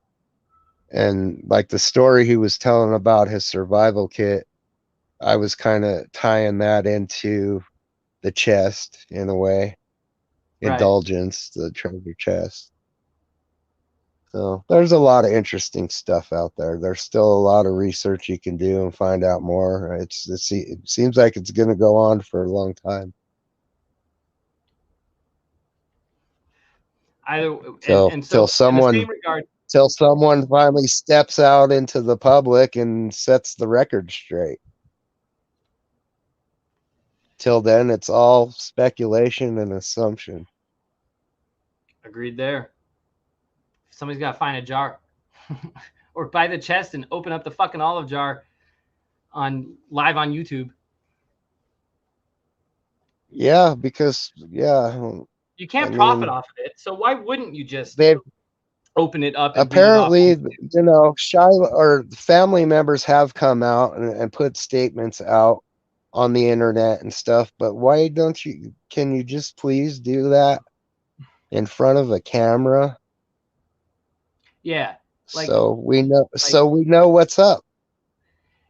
And like the story he was telling about his survival kit, I was kind of tying that into the chest in a way. Right. Indulgence, the treasure chest. So there's a lot of interesting stuff out there. There's still a lot of research you can do and find out more. It seems like it's going to go on for a long time. Till someone finally steps out into the public and sets the record straight. Till then, it's all speculation and assumption. Agreed there. Somebody's got to find a jar or buy the chest and open up the fucking olive jar live on YouTube. Yeah, because you can't profit off of it. So why wouldn't you just open it up? And apparently, Shiloh or family members have come out and put statements out on the internet and stuff. But why don't you? Can you just please do that in front of a camera? Yeah. So we know. So we know what's up.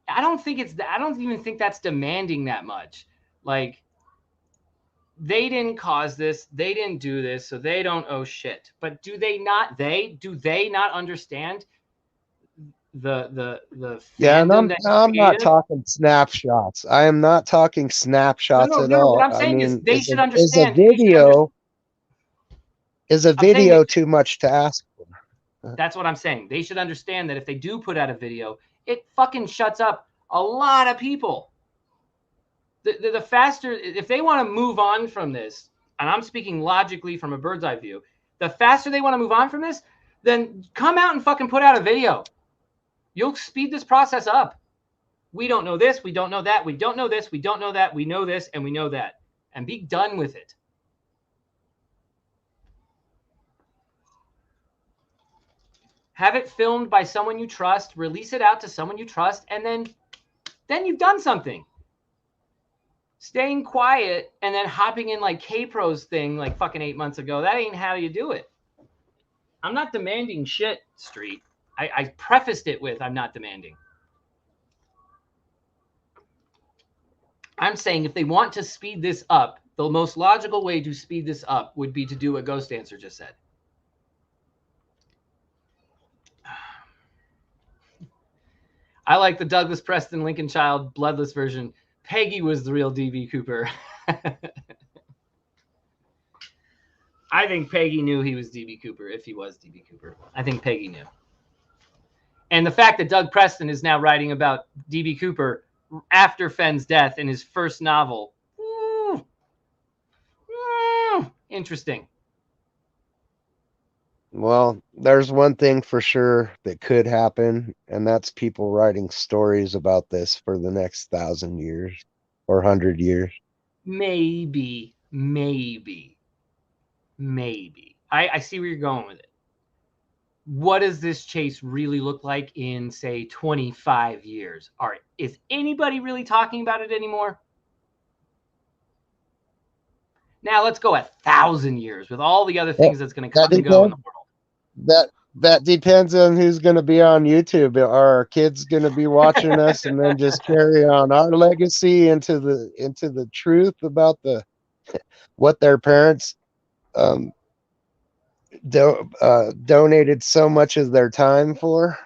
I don't even think that's demanding that much. Like, they didn't cause this, they didn't do this, so they don't owe shit. But do they not understand the yeah? And I'm not creative? talking snapshots. I am not talking snapshots at all. What I'm saying is they should understand. Is a video too much to ask for? That's what I'm saying. They should understand that if they do put out a video, it fucking shuts up a lot of people. The faster, if they want to move on from this, and I'm speaking logically from a bird's eye view, the faster they want to move on from this, then come out and fucking put out a video. You'll speed this process up. We don't know this, we don't know that, we don't know this, we don't know that, we know this, and we know that. And be done with it. Have it filmed by someone you trust, release it out to someone you trust, and then you've done something. Staying quiet and then hopping in like K-Pro's thing like fucking 8 months ago, that ain't how you do it. I'm not demanding shit, Street. I prefaced it with I'm not demanding. I'm saying if they want to speed this up, the most logical way to speed this up would be to do what Ghost Dancer just said. I like the Douglas Preston Lincoln Child bloodless version. Peggy was the real DB Cooper. I think Peggy knew he was DB Cooper if he was DB Cooper. I think Peggy knew. And the fact that Doug Preston is now writing about DB Cooper after Fenn's death in his first novel. Interesting. Well, there's one thing for sure that could happen, and that's people writing stories about this for the next 1,000 years or 100 years. Maybe. I see where you're going with it. What does this chase really look like in, say, 25 years? Is anybody really talking about it anymore? Now let's go 1,000 years with all the other things that's going to come and go in the world. That depends on who's going to be on YouTube. Are our kids going to be watching us and then just carry on our legacy into the truth about what their parents donated so much of their time for?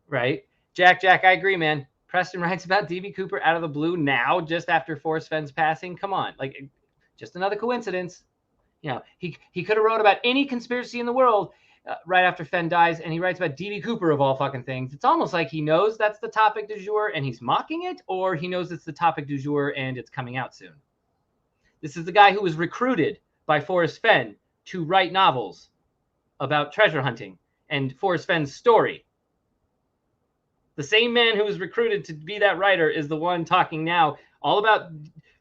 Right. Jack, I agree, man. Preston writes about DB Cooper out of the blue now, just after Forrest Fenn's passing. Come on, like, just another coincidence. You know, he could have wrote about any conspiracy in the world right after Fenn dies, and he writes about DB Cooper of all fucking things. It's almost like he knows that's the topic du jour and he's mocking it, or he knows it's the topic du jour and it's coming out soon. This is the guy who was recruited by Forrest Fenn to write novels about treasure hunting and Forrest Fenn's story. The same man who was recruited to be that writer is the one talking now all about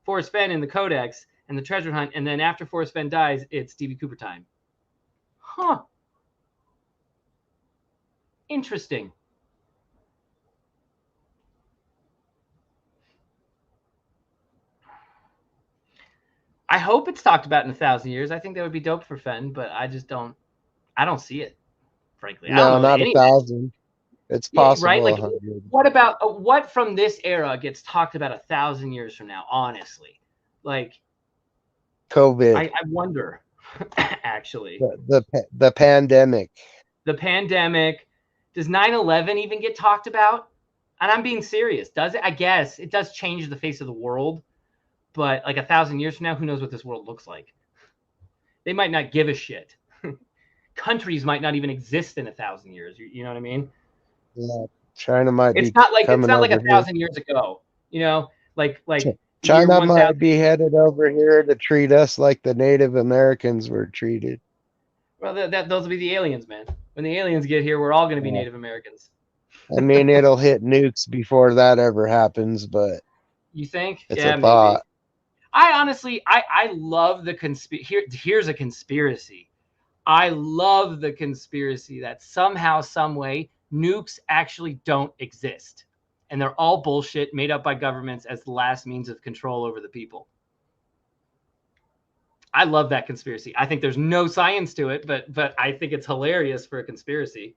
Forrest Fenn in the Codex and the treasure hunt. And then after Forrest Fenn dies, it's DB Cooper time. Huh. Interesting. I hope it's talked about in 1,000 years. I think that would be dope for Fenn, but I don't see it, frankly. No, not 1,000. It's possible. Right? Like, 100. What from this era gets talked about 1,000 years from now? Honestly, like COVID. I wonder. Actually, the pandemic. The pandemic. Does 9/11 even get talked about? And I'm being serious. Does it? I guess it does change the face of the world, but like 1,000 years from now, who knows what this world looks like? They might not give a shit. Countries might not even exist in 1,000 years. You know what I mean? Yeah, China might be. It's not like 1,000 here. years ago. You know, like China might be headed over here to treat us like the Native Americans were treated. Well, those will be the aliens, man. When the aliens get here, we're all going to be Native Americans. I mean, it'll hit nukes before that ever happens, but you think? It's a thought. Maybe. I honestly, I love the here's a conspiracy. I love the conspiracy that somehow, some way, nukes actually don't exist. And they're all bullshit made up by governments as the last means of control over the people. I love that conspiracy. I think there's no science to it, but I think it's hilarious for a conspiracy.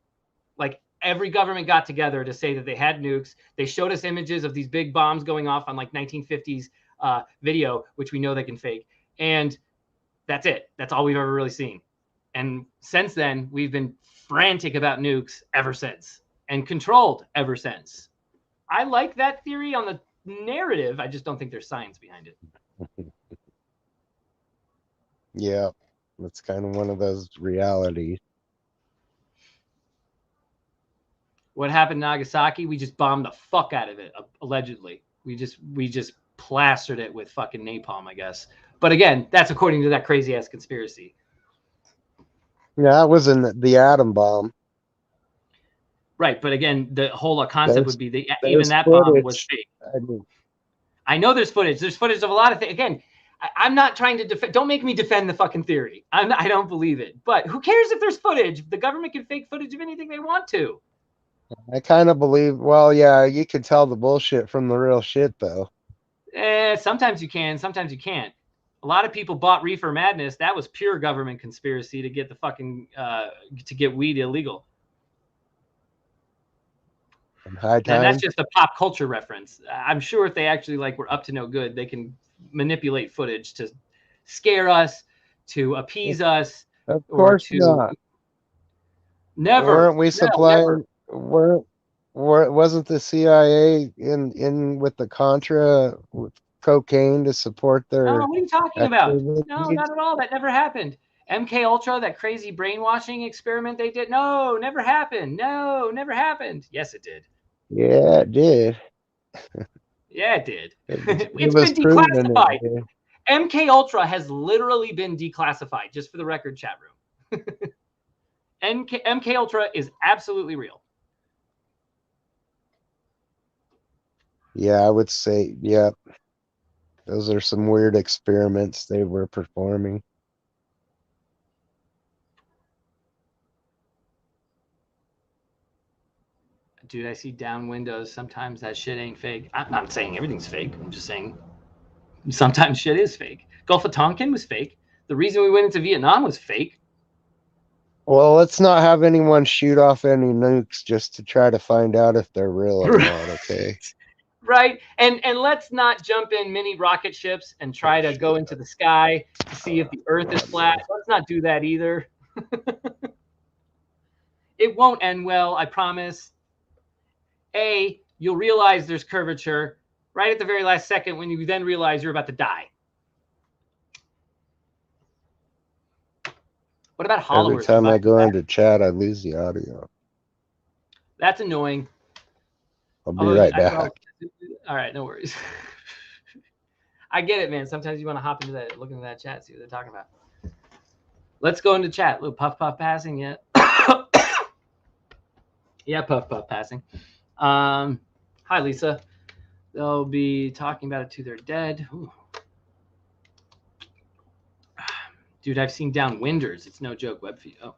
Like, every government got together to say that they had nukes. They showed us images of these big bombs going off on like 1950s video, which we know they can fake. And that's it. That's all we've ever really seen. And since then, we've been frantic about nukes ever since and controlled ever since. I like that theory on the narrative. I just don't think there's science behind it. Yeah, that's kind of one of those realities. What happened in Nagasaki? We just bombed the fuck out of it, allegedly. We just plastered it with fucking napalm, I guess. But again, that's according to that crazy ass conspiracy. Yeah, it wasn't the atom bomb. Right, but again, the whole concept would be that even that bomb was fake. I know there's footage. There's footage of a lot of things. Again, I'm not trying to defend. Don't make me defend the fucking theory. I don't believe it. But who cares if there's footage? The government can fake footage of anything they want to. I kind of believe. Well, yeah, you can tell the bullshit from the real shit, though. Sometimes you can. Sometimes you can't. A lot of people bought Reefer Madness. That was pure government conspiracy to get the fucking to get weed illegal. And that's just a pop culture reference. I'm sure if they actually were up to no good, they can manipulate footage to scare us, to appease us. Of course not. Never. Weren't we supplying? Wasn't the CIA in with the Contra with cocaine to support No, their what are you talking about? activities? No, not at all. That never happened. MK Ultra, that crazy brainwashing experiment they did. No, never happened. No, never happened. Yes, it did. Yeah, it did. Yeah, it did. It It's was been proven declassified. it did. MK Ultra has literally been declassified, just for the record, chat room. MK Ultra is absolutely real. Yeah, I would say, yep. Those are some weird experiments they were performing. Dude, I see down windows. Sometimes that shit ain't fake. I'm not saying everything's fake. I'm just saying sometimes shit is fake. Gulf of Tonkin was fake. The reason we went into Vietnam was fake. Well, let's not have anyone shoot off any nukes just to try to find out if they're real or not, okay? Right? And let's not jump in mini rocket ships and try to go into the sky to see if the earth is flat. Let's not do that either. It won't end well, I promise. You'll realize there's curvature right at the very last second when you then realize you're about to die. What about Hollow Every Earth? time I go into chat, I lose the audio. That's annoying. I'll be right back. All right, no worries. I get it, man. Sometimes you want to hop into that, look into that chat, see what they're talking about. Let's go into chat. Little puff passing yet? Yeah, puff passing. Hi, Lisa. They'll be talking about it to their dead. Ooh. Dude, I've seen downwinders. It's no joke. Web feed. Oh.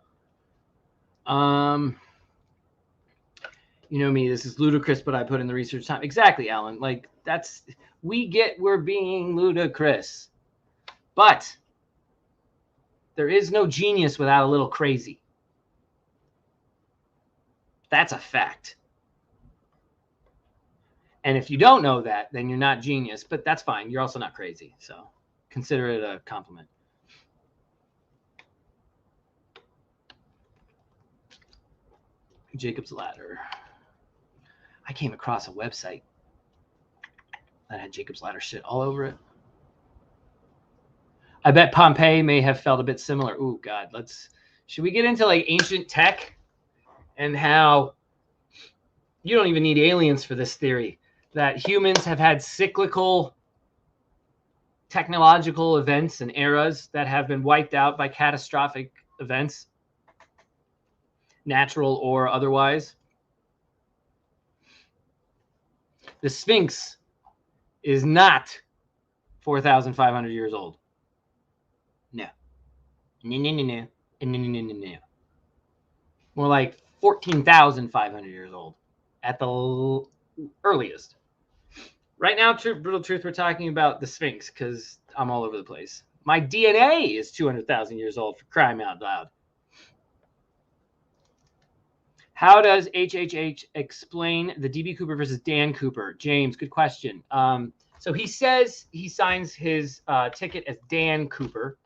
You know me. This is ludicrous, but I put in the research time. Exactly, Alan. Like we get we're being ludicrous, but there is no genius without a little crazy. That's a fact. And if you don't know that, then you're not genius, but that's fine. You're also not crazy. So consider it a compliment. Jacob's Ladder. I came across a website that had Jacob's Ladder shit all over it. I bet Pompeii may have felt a bit similar. Ooh, God, should we get into like ancient tech and how you don't even need aliens for this theory that humans have had cyclical technological events and eras that have been wiped out by catastrophic events, natural or otherwise. The Sphinx is not 4,500 years old. No. No. More like 14,500 years old at the earliest. Right now, brutal truth, we're talking about the Sphinx because I'm all over the place. My DNA is 200,000 years old, for crying out loud. How does HHH explain the DB Cooper versus Dan Cooper? James, good question. So he says he signs his ticket as Dan Cooper.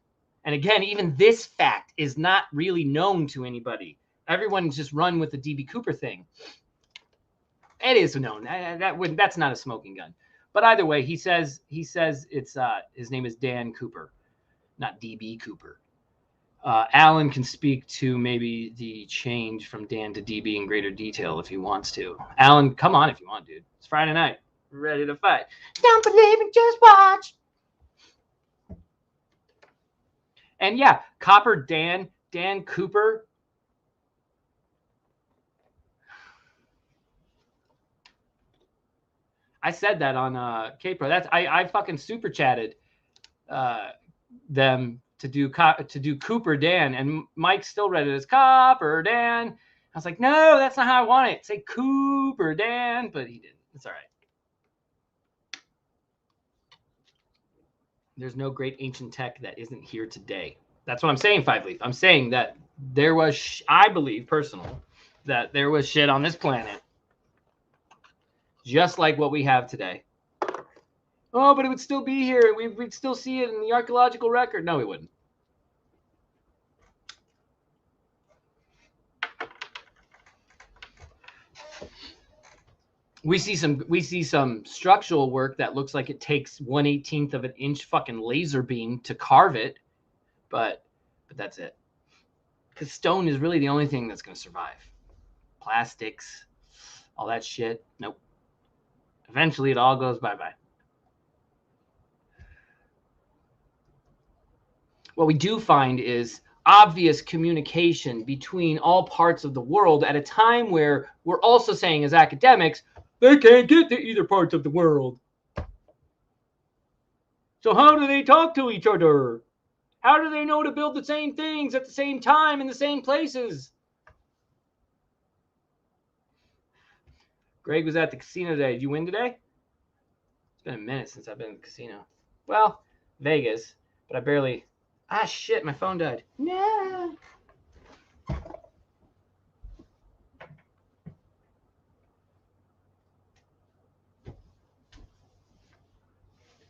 And again, even this fact is not really known to anybody. Everyone's just run with the DB Cooper thing. It is known. That's not a smoking gun. But either way, he says it's his name is Dan Cooper, not DB Cooper. Alan can speak to maybe the change from Dan to DB in greater detail if he wants to. Alan, come on if you want, dude. It's Friday night. We're ready to fight. Don't believe it, just watch. And yeah, Copper Dan Cooper. I said that on K-Pro. I fucking super chatted them to do Cooper Dan, and Mike still read it as Copper Dan. I was like, no, that's not how I want it. Say Cooper Dan, but he didn't. It's all right. There's no great ancient tech that isn't here today. That's what I'm saying, Five Leaf. I'm saying that there was, I believe, personal, that there was shit on this planet just like what we have today. Oh, but it would still be here. We'd still see it in the archaeological record. No, we wouldn't. We see some structural work that looks like it takes 1/18 of an inch fucking laser beam to carve it, but that's it. Because stone is really the only thing that's going to survive. Plastics, all that shit, nope. Eventually, it all goes bye-bye. What we do find is obvious communication between all parts of the world at a time where we're also saying as academics, they can't get to either parts of the world. So how do they talk to each other? How do they know to build the same things at the same time in the same places? Greg was at the casino today. Did you win today? It's been a minute since I've been in the casino. Well, Vegas, but I barely... Ah, shit, my phone died. No.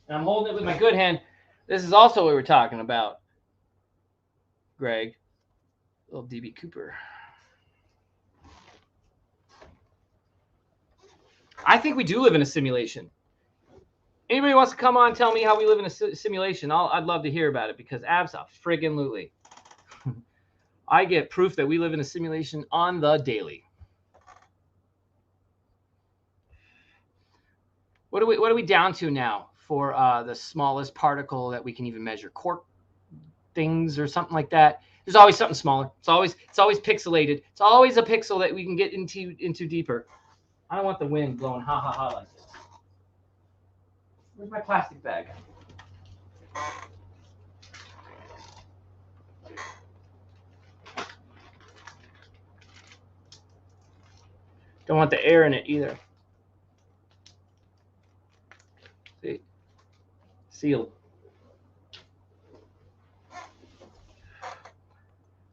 And I'm holding it with my good hand. This is also what we're talking about, Greg. Little DB Cooper. I think we do live in a simulation. Anybody wants to come on and tell me how we live in a simulation? I'd love to hear about it because abso-friggin-lutely. I get proof that we live in a simulation on the daily. What are we down to now for the smallest particle that we can even measure? Quark things or something like that. There's always something smaller. It's always pixelated. It's always a pixel that we can get into deeper. I don't want the wind blowing ha ha ha like this. Where's my plastic bag? Don't want the air in it either. See? Sealed.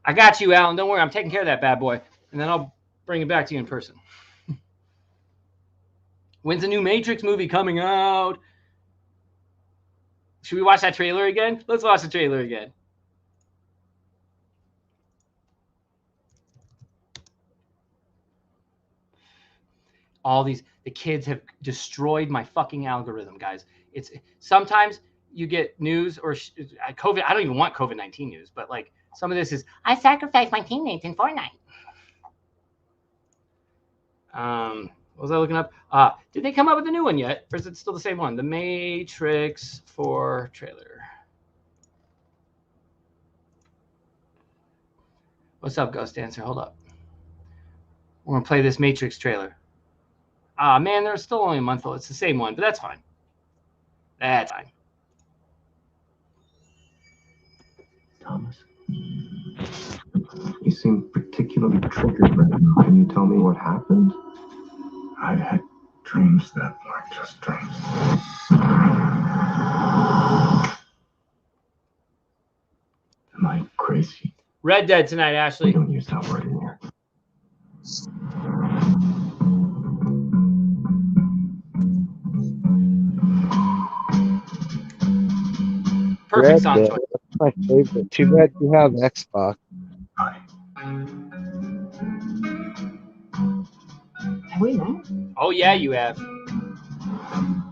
I got you, Alan. Don't worry. I'm taking care of that bad boy. And then I'll bring it back to you in person. When's the new Matrix movie coming out? Should we watch that trailer again? Let's watch the trailer again. The kids have destroyed my fucking algorithm, guys. It's sometimes you get news or COVID. I don't even want COVID-19 news, but like some of this is, I sacrificed my teammates in Fortnite. What was I looking up? Did they come up with a new one yet? Or is it still the same one? The Matrix 4 trailer. What's up, Ghost Dancer? Hold up. We're going to play this Matrix trailer. Man, there's still only a month old. It's the same one, but that's fine. That's fine. Thomas, you seem particularly triggered right now. Can you tell me what happened? I had dreams that weren't just dreams. Am I crazy? Red Dead tonight, Ashley. Don't use that word in here. Perfect song choice. That's my favorite. Too bad you have Xbox. Hi. Have we met? Oh, yeah, you have.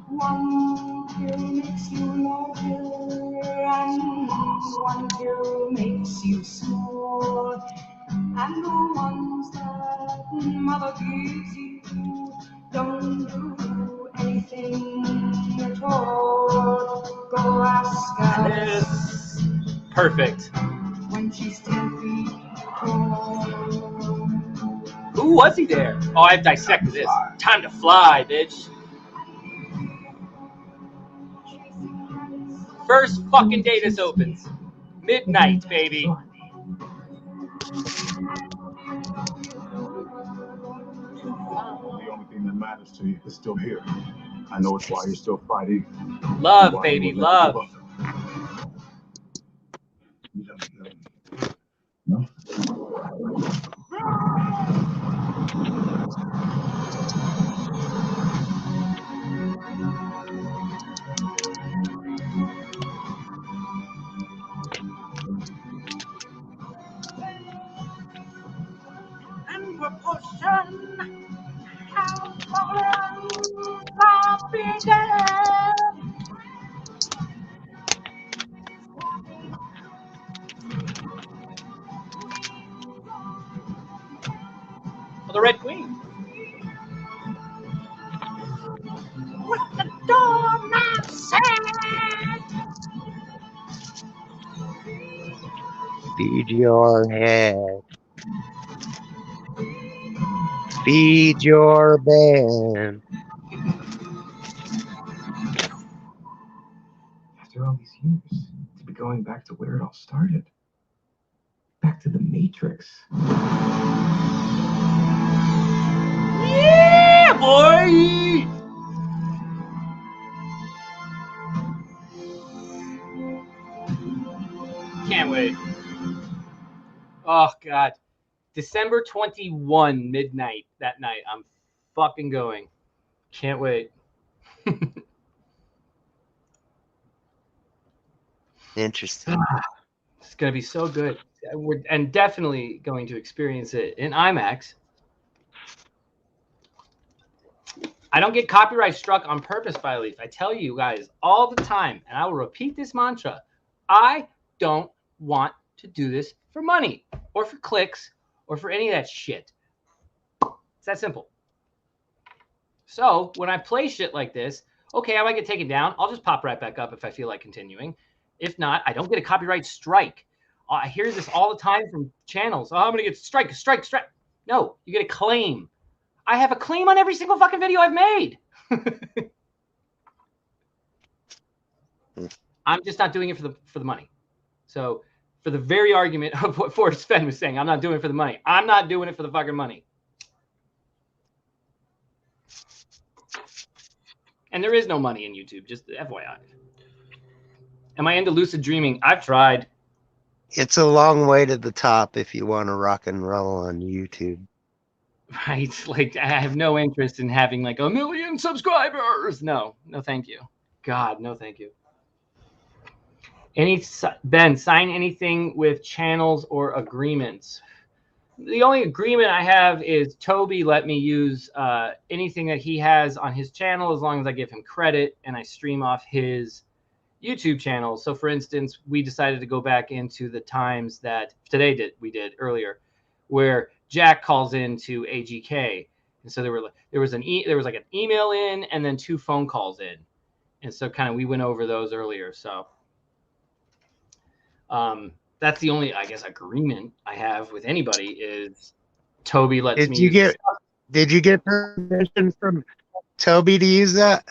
One pill makes you larger, and one pill makes you small. And the ones that mother gives you don't do anything at all. Go ask us. Perfect. When she's 10 feet tall. Who was he there? Oh, I've dissected this. Time to fly, bitch. First fucking day this opens. Midnight, baby. The only thing that matters to you is still here. I know it's why you're still fighting. Love, baby, love. No? And proportion, how far Oh, the Red Queen. What the doorman said. Feed your head. Feed your band. After all these years, to be going back to where it all started. Back to the Matrix. Yeah, boy! Can't wait. Oh, God. December 21, midnight that night. I'm fucking going. Can't wait. Interesting. It's going to be so good. And definitely going to experience it in IMAX. I don't get copyright struck on purpose by Leaf. I tell you guys all the time, and I will repeat this mantra. I don't want to do this for money or for clicks or for any of that shit. It's that simple. So when I play shit like this, okay, I might get taken down. I'll just pop right back up if I feel like continuing. If not, I don't get a copyright strike. I hear this all the time from channels. Oh, I'm going to get strike. No, you get a claim. I have a claim on every single fucking video I've made. I'm just not doing it for the money. So for the very argument of what Forrest Fenn was saying, I'm not doing it for the money. I'm not doing it for the fucking money. And there is no money in YouTube, just FYI. Am I into lucid dreaming? I've tried. It's a long way to the top if you want to rock and roll on YouTube. Right? Like, I have no interest in having like 1 million subscribers. No, thank you. God, no, thank you. Ben, sign anything with channels or agreements? The only agreement I have is Toby let me use anything that he has on his channel as long as I give him credit and I stream off his YouTube channel. So, for instance, we decided to go back into the times that we did earlier, where Jack calls into AGK, and so there was like an email in and then 2 phone calls in, and so kind of we went over those earlier. So, that's the only, I guess, agreement I have with anybody is Toby lets me use. Did you get permission from Toby to use that?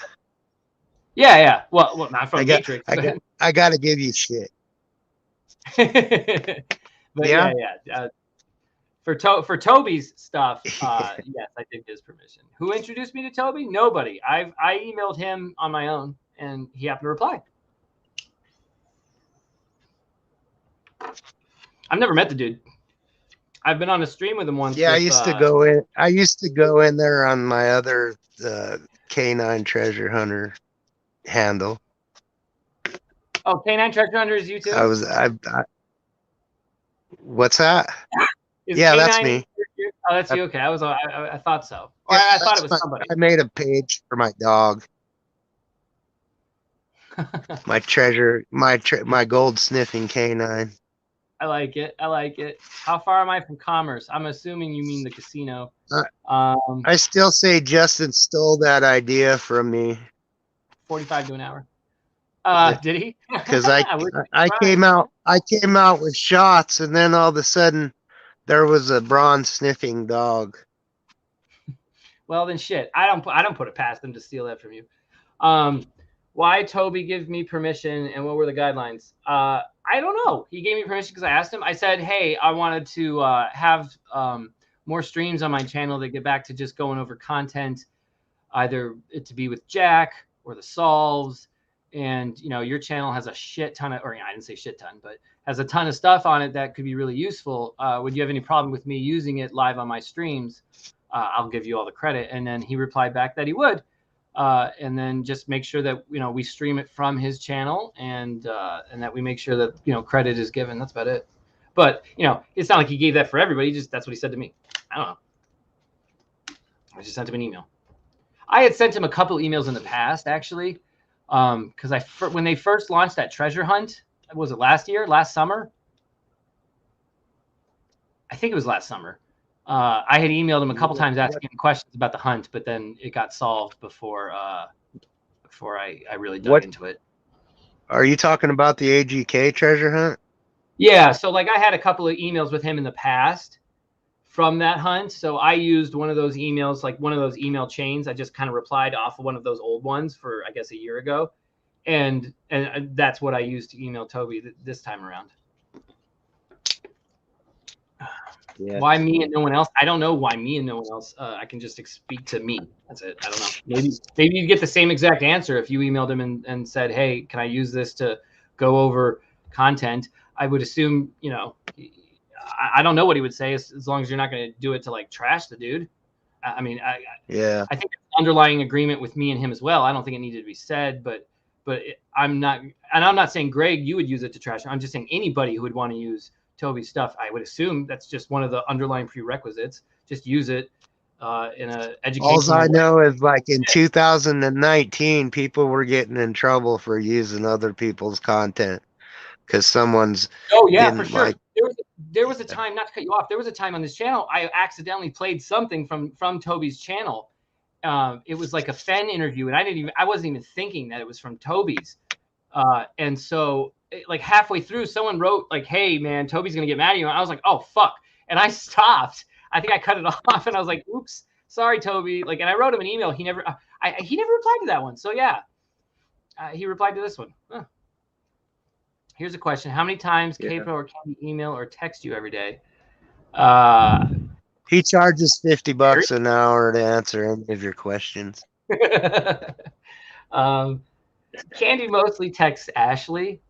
Yeah. Well, not from Matrix. I got to give you shit. But yeah. For Toby's stuff, yes, I did his permission. Who introduced me to Toby? Nobody. I emailed him on my own, and he happened to reply. I've never met the dude. I've been on a stream with him once. Yeah, I used to go in. I used to go in there on my other K9 Treasure Hunter handle. Oh, K9 Treasure Hunter is you too? What's that? Yeah, that's me. Oh, that's you. Okay, I thought so. Or I thought it was somebody. I made a page for my dog. My treasure, my gold sniffing K9. I like it. How far am I from Commerce? I'm assuming you mean the casino. I still say Justin stole that idea from me. 45 to an hour. Did he? Because I came out with shots, and then all of a sudden there was a bronze sniffing dog. Well, then shit. I don't put it past them to steal that from you. Why Toby give me permission and what were the guidelines? I don't know. He gave me permission because I asked him. I said, hey, I wanted to have more streams on my channel to get back to just going over content, either it to be with Jack or the solves. And, your channel has a shit ton of, or I didn't say shit ton, but has a ton of stuff on it that could be really useful. Would you have any problem with me using it live on my streams? I'll give you all the credit. And then he replied back that he would. And then just make sure that, we stream it from his channel and that we make sure that, credit is given. That's about it. But, it's not like he gave that for everybody. That's what he said to me. I don't know. I just sent him an email. I had sent him a couple emails in the past, actually, because when they first launched that treasure hunt, was it last summer? I think it was last summer. I had emailed him a couple times asking him questions about the hunt, but then it got solved before I really dug into it. Are you talking about the AGK treasure hunt? Yeah, so like I had a couple of emails with him in the past from that hunt. So I used one of those emails, like one of those email chains. I just kind of replied off of one of those old ones for, I guess, a year ago. And that's what I used to email Toby this time around. Yeah. Why me and no one else? I don't know why me and no one else. I can just speak to me. That's it. I don't know. Maybe you get the same exact answer if you emailed him and said, hey, can I use this to go over content? I would assume, you know, I don't know what he would say as long as you're not going to do it to like trash the dude. I mean, I think it's an underlying agreement with me and him as well. I don't think it needed to be said, but I'm not saying Greg, you would use it to trash. I'm just saying anybody who would want to use Toby's stuff, I would assume that's just one of the underlying prerequisites. Just use it in a educational. All I know is like in 2019, people were getting in trouble for using other people's content because someone's. Oh yeah, for sure. There was a time, not to cut you off. There was a time on this channel I accidentally played something from Toby's channel. It was like a Fenn interview, and I wasn't even thinking that it was from Toby's. And so like halfway through, someone wrote like, "Hey man, Toby's gonna get mad at you." And I was like, "Oh fuck!" And I stopped. I think I cut it off, and I was like, "Oops, sorry, Toby." Like, and I wrote him an email. He never replied to that one. So yeah, he replied to this one. Huh. Here's a question: how many times K-Pro or Candy email or text you every day? He charges $50 an hour to answer any of your questions. Candy mostly texts Ashley.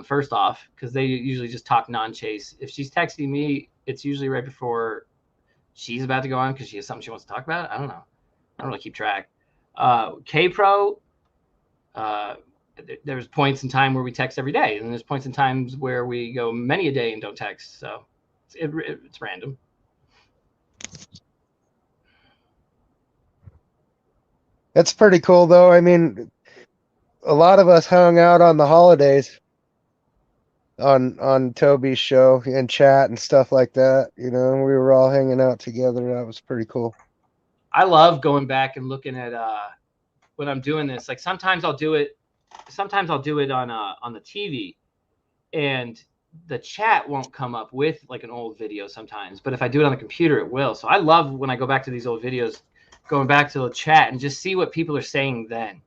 First off, because they usually just talk non-chase. If she's texting me, it's usually right before she's about to go on because she has something she wants to talk about. I don't know. I don't really keep track. K-Pro, there's points in time where we text every day, and there's points in times where we go many a day and don't text. So it's random. That's pretty cool, though. I mean, a lot of us hung out on the holidays on Toby's show and chat and stuff like that. You know, we were all hanging out together. That was pretty cool. I love going back and looking at when I'm doing this. Like sometimes I'll do it on the TV, and the chat won't come up with like an old video sometimes. But if I do it on the computer, it will. So I love when I go back to these old videos, going back to the chat and just see what people are saying then.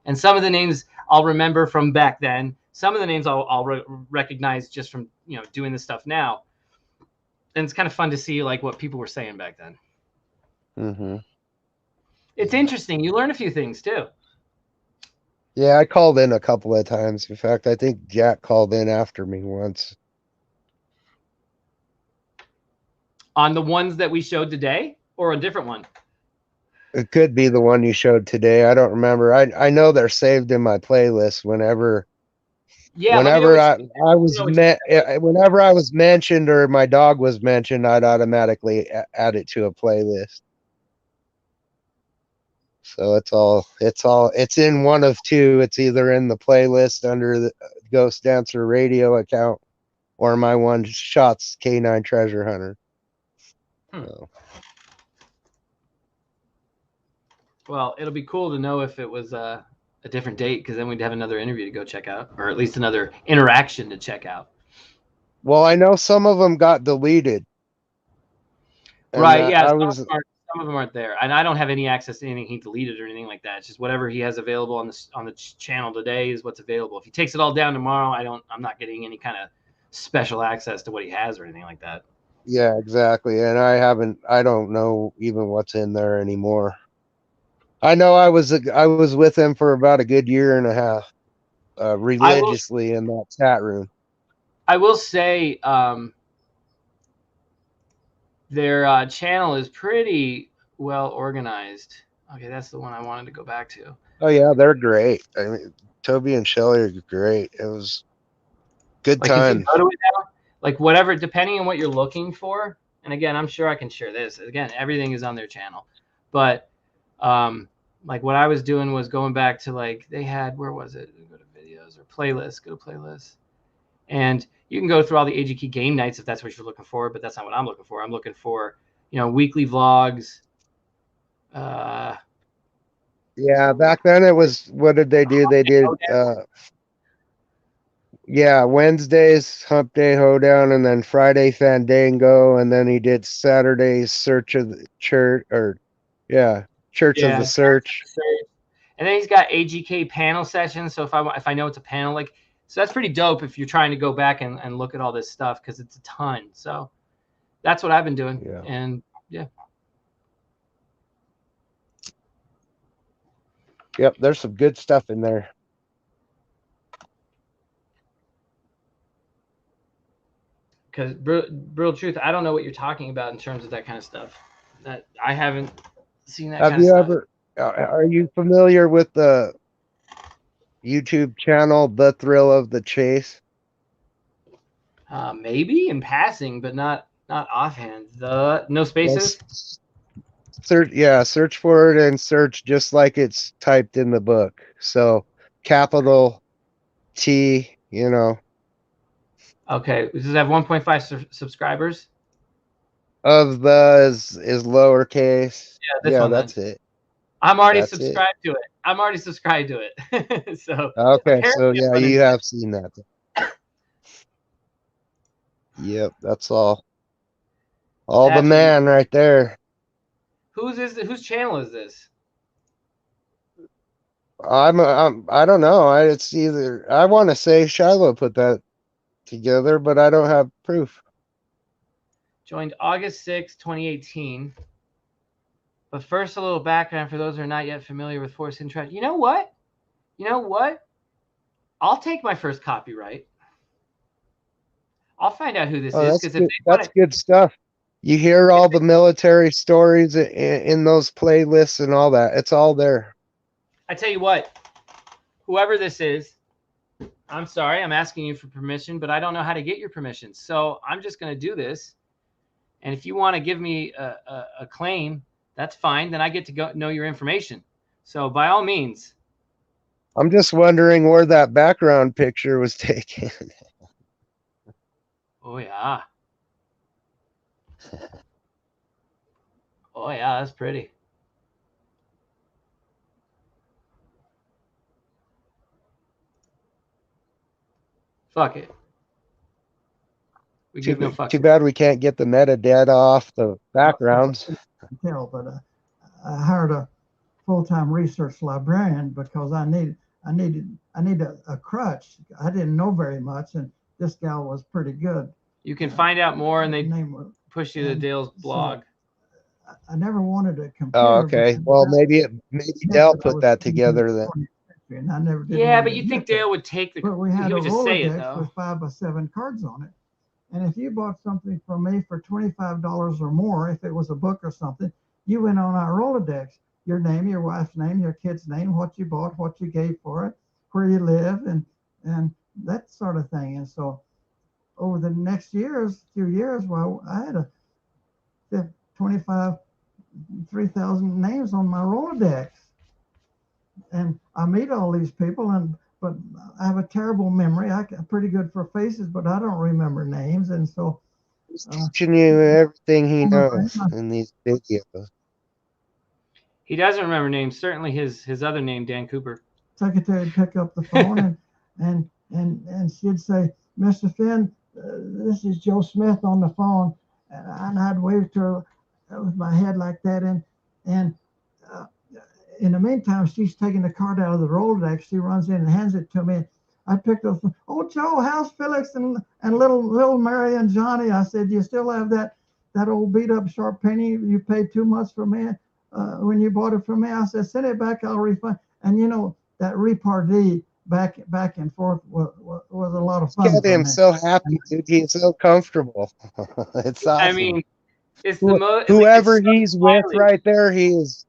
And some of the names I'll remember from back then. Some of the names I'll recognize just from, you know, doing this stuff now. And it's kind of fun to see like what people were saying back then. Mm-hmm. It's interesting. You learn a few things too. Yeah, I called in a couple of times. In fact, I think Jack called in after me once. On the ones that we showed today or a different one? It could be the one you showed today. I don't remember. I know they're saved in my playlist whenever. Yeah. Whenever whenever I was mentioned or my dog was mentioned, I'd automatically add it to a playlist. So it's in one of two. It's either in the playlist under the Ghost Dancer Radio account or my one shots K9 Treasure Hunter. So. Well, it'll be cool to know if it was a different date, because then we'd have another interview to go check out, or at least another interaction to check out. Well, I know some of them got deleted. Right, yeah. Some of them aren't there, and I don't have any access to anything he deleted or anything like that. It's just whatever he has available on the channel today is what's available. If he takes it all down tomorrow, I'm not getting any kind of special access to what he has or anything like that. Yeah, exactly. And I don't know even what's in there anymore. I know I was with him for about a good year and a half, religiously in that chat room. I will say, their channel is pretty well organized. Okay, that's the one I wanted to go back to. Oh yeah, they're great. I mean, Toby and Shelly are great. It was good time. Like whatever, depending on what you're looking for. And again, I'm sure I can share this. Again, everything is on their channel, but Like what I was doing was going back to like they had, where was it? Go to videos or playlists, go to playlists. And you can go through all the AGK game nights if that's what you're looking for, but that's not what I'm looking for. I'm looking for, weekly vlogs. Yeah, back then it was, what did they do? They did Wednesdays Hump Day Hoedown, and then Friday Fandango, and then he did Saturday's Search of the Church, or Church of the Search. And then he's got AGK panel sessions. So if I know it's a panel, like, so that's pretty dope if you're trying to go back and look at all this stuff, because it's a ton. So that's what I've been doing. Yeah. And Yep, there's some good stuff in there. Because real truth, I don't know what you're talking about in terms of that kind of stuff. That I haven't seen that. Have you ever? Are you familiar with the YouTube channel The Thrill of the Chase? Maybe in passing, but not offhand. The no spaces. Search for it and search just like it's typed in the book. So capital T, Okay, does it have 1.5 subscribers? Of the is lowercase. Yeah, that's it. I'm already subscribed to it. I'm already subscribed to it. So okay, so yeah, you have seen that. Yep, that's all. The man right there. Whose channel is this? I don't know. It's either, I want to say Shiloh put that together, but I don't have proof. Joined August 6, 2018. But first, a little background for those who are not yet familiar with Forrest Interest. You know what? I'll take my first copyright. I'll find out who this is, because that's good stuff. You hear all the military stories in those playlists and all that. It's all there. I tell you what, whoever this is, I'm sorry, I'm asking you for permission, but I don't know how to get your permission. So I'm just going to do this. And if you want to give me a claim, that's fine. Then I get to go know your information. So by all means. I'm just wondering where that background picture was taken. Oh, yeah. Oh, yeah, that's pretty. Fuck it. We give no fucks. Too bad we can't get the metadata off the backgrounds. But I hired a full-time research librarian because I needed a crutch. I didn't know very much, and this gal was pretty good. You can find out more, and they push you to Dale's blog. So I never wanted a computer. Oh, okay. Well, maybe Dale put that together then. And I never did. Yeah, but you think Dale would take the? But we had he would a just say it Rolodex though. with 5 by 7 cards on it. And if you bought something from me for $25 or more, if it was a book or something, you went on our Rolodex, your name, your wife's name, your kid's name, what you bought, what you gave for it, where you live, and that sort of thing. And so over the next few years, well, I had 3,000 names on my Rolodex. And I meet all these people, but I have a terrible memory. I'm pretty good for faces, but I don't remember names. And so he's teaching you everything he knows in these videos. He doesn't remember names. Certainly his other name, Dan Cooper. Secretary would pick up the phone and she'd say, "Mr. Fenn, this is Joe Smith on the phone," and I'd wave to her with my head like that, and in the meantime, she's taking the card out of the Rolodex. She runs in and hands it to me. I picked up, "Oh, Joe, how's Felix and little Mary and Johnny?" I said, "You still have that old beat up sharp penny you paid too much for me when you bought it from me?" I said, "Send it back, I'll refund." And that repartee back and forth was a lot of fun. Get him so happy, dude. He's so comfortable. It's awesome. I mean, it's the most. Whoever he's with right there, he is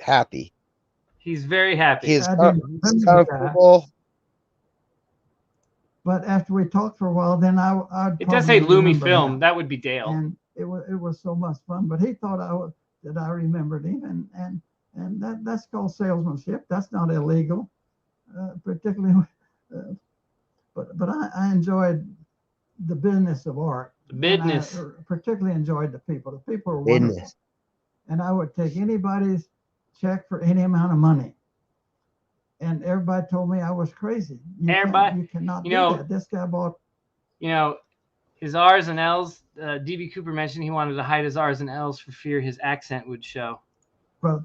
happy. He's very happy. He's comfortable. But after we talked for a while, then I'd it does say Lumi Film. That would be Dale. And it was so much fun. But he thought that I remembered him, and that's called salesmanship. That's not illegal, particularly. But I enjoyed the business of art. The business. And I particularly enjoyed the people. The people were wonderful. Business. And I would take anybody's check for any amount of money. And everybody told me I was crazy. You cannot do that. This guy bought. His R's and L's. D.B. Cooper mentioned he wanted to hide his R's and L's for fear his accent would show. Well,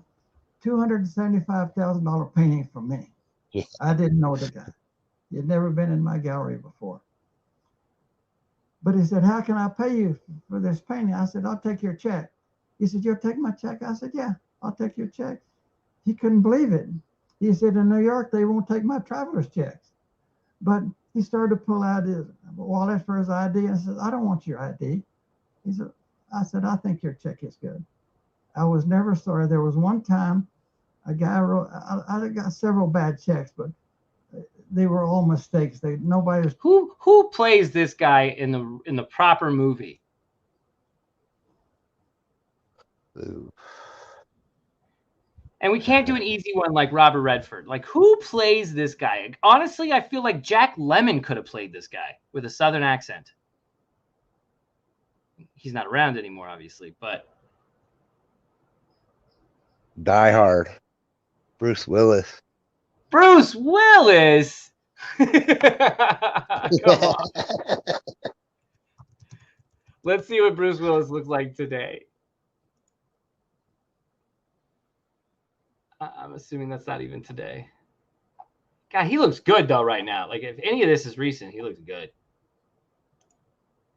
$275,000 painting from me. Yeah. I didn't know the guy. He had never been in my gallery before. But he said, "How can I pay you for this painting?" I said, "I'll take your check." He said, "You'll take my check?" I said, "Yeah, I'll take your check." He couldn't believe it. He said, "In New York, they won't take my traveler's checks." But he started to pull out his wallet for his ID and said, "I don't want your ID." I said, "I think your check is good." I was never sorry. There was one time a guy wrote, I got several bad checks, but they were all mistakes. Nobody was. Who plays this guy in the proper movie? Ooh. And we can't do an easy one like Robert Redford. Like, who plays this guy? Honestly, I feel like Jack Lemmon could have played this guy with a Southern accent. He's not around anymore, obviously, but Die Hard. Bruce Willis. Bruce Willis. Come on. Let's see what Bruce Willis looks like today. I'm assuming that's not even today. God, he looks good though right now. Like if any of this is recent, he looks good.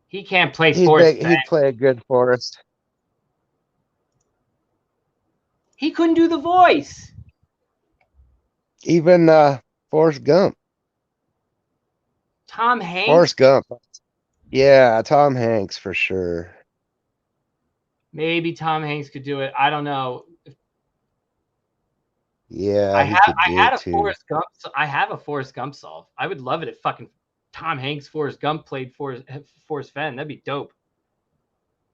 He can't play Forrest. He'd play a good Forrest. He couldn't do the voice. Even Forrest Gump. Tom Hanks. Forrest Gump. Yeah, Tom Hanks for sure. Maybe Tom Hanks could do it. I don't know. Yeah, I had a too. Forrest Gump. I have a Forrest Gump solve. I would love it if fucking Tom Hanks, Forrest Gump played Forrest Fenn. That'd be dope.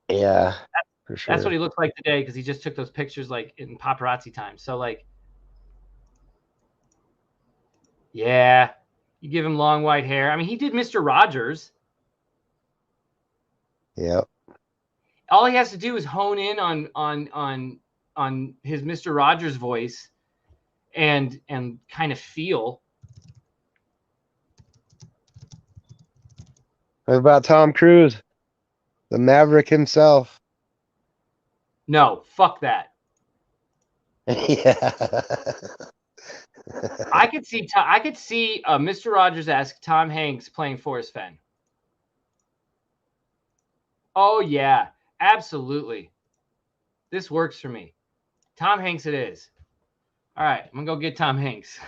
Yeah, for sure. That's what he looked like today because he just took those pictures like in paparazzi time. So like, yeah, you give him long white hair. I mean, he did Mr. Rogers. Yep. All he has to do is hone in on his Mr. Rogers voice and kind of feel. What about Tom Cruise? The Maverick himself. No, fuck that. Yeah. I could see Mr. Rogers-esque Tom Hanks playing Forrest Fenn. Oh yeah, absolutely. This works for me. Tom Hanks it is. All right, I'm gonna go get Tom Hanks.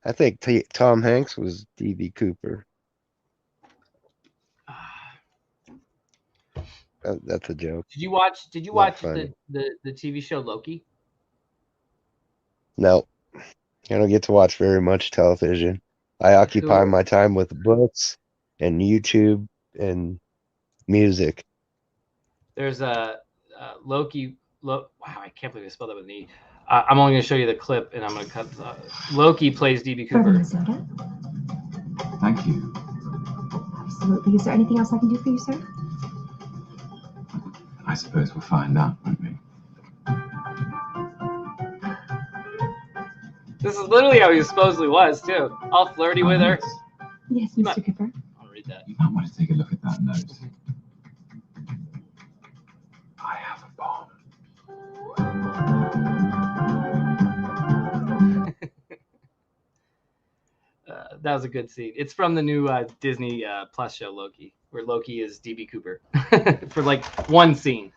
I think Tom Hanks was D.B. Cooper. That's a joke. Did you watch the TV show Loki? No, I don't get to watch very much television. I occupy my time with books and YouTube and music. There's a Loki. Wow, I can't believe I spelled that with an E. I'm only going to show you the clip, and I'm going to cut. Loki plays D.B. Cooper. Thank you. Absolutely. Is there anything else I can do for you, sir? I suppose we'll find out, won't we? This is literally how he supposedly was, too. All flirty with her. Yes, Mr. Cooper. I'll read that. You might want to take a look at that note. I have a bomb. That was a good scene. It's from the new Disney Plus show Loki, where Loki is D.B. Cooper for like one scene.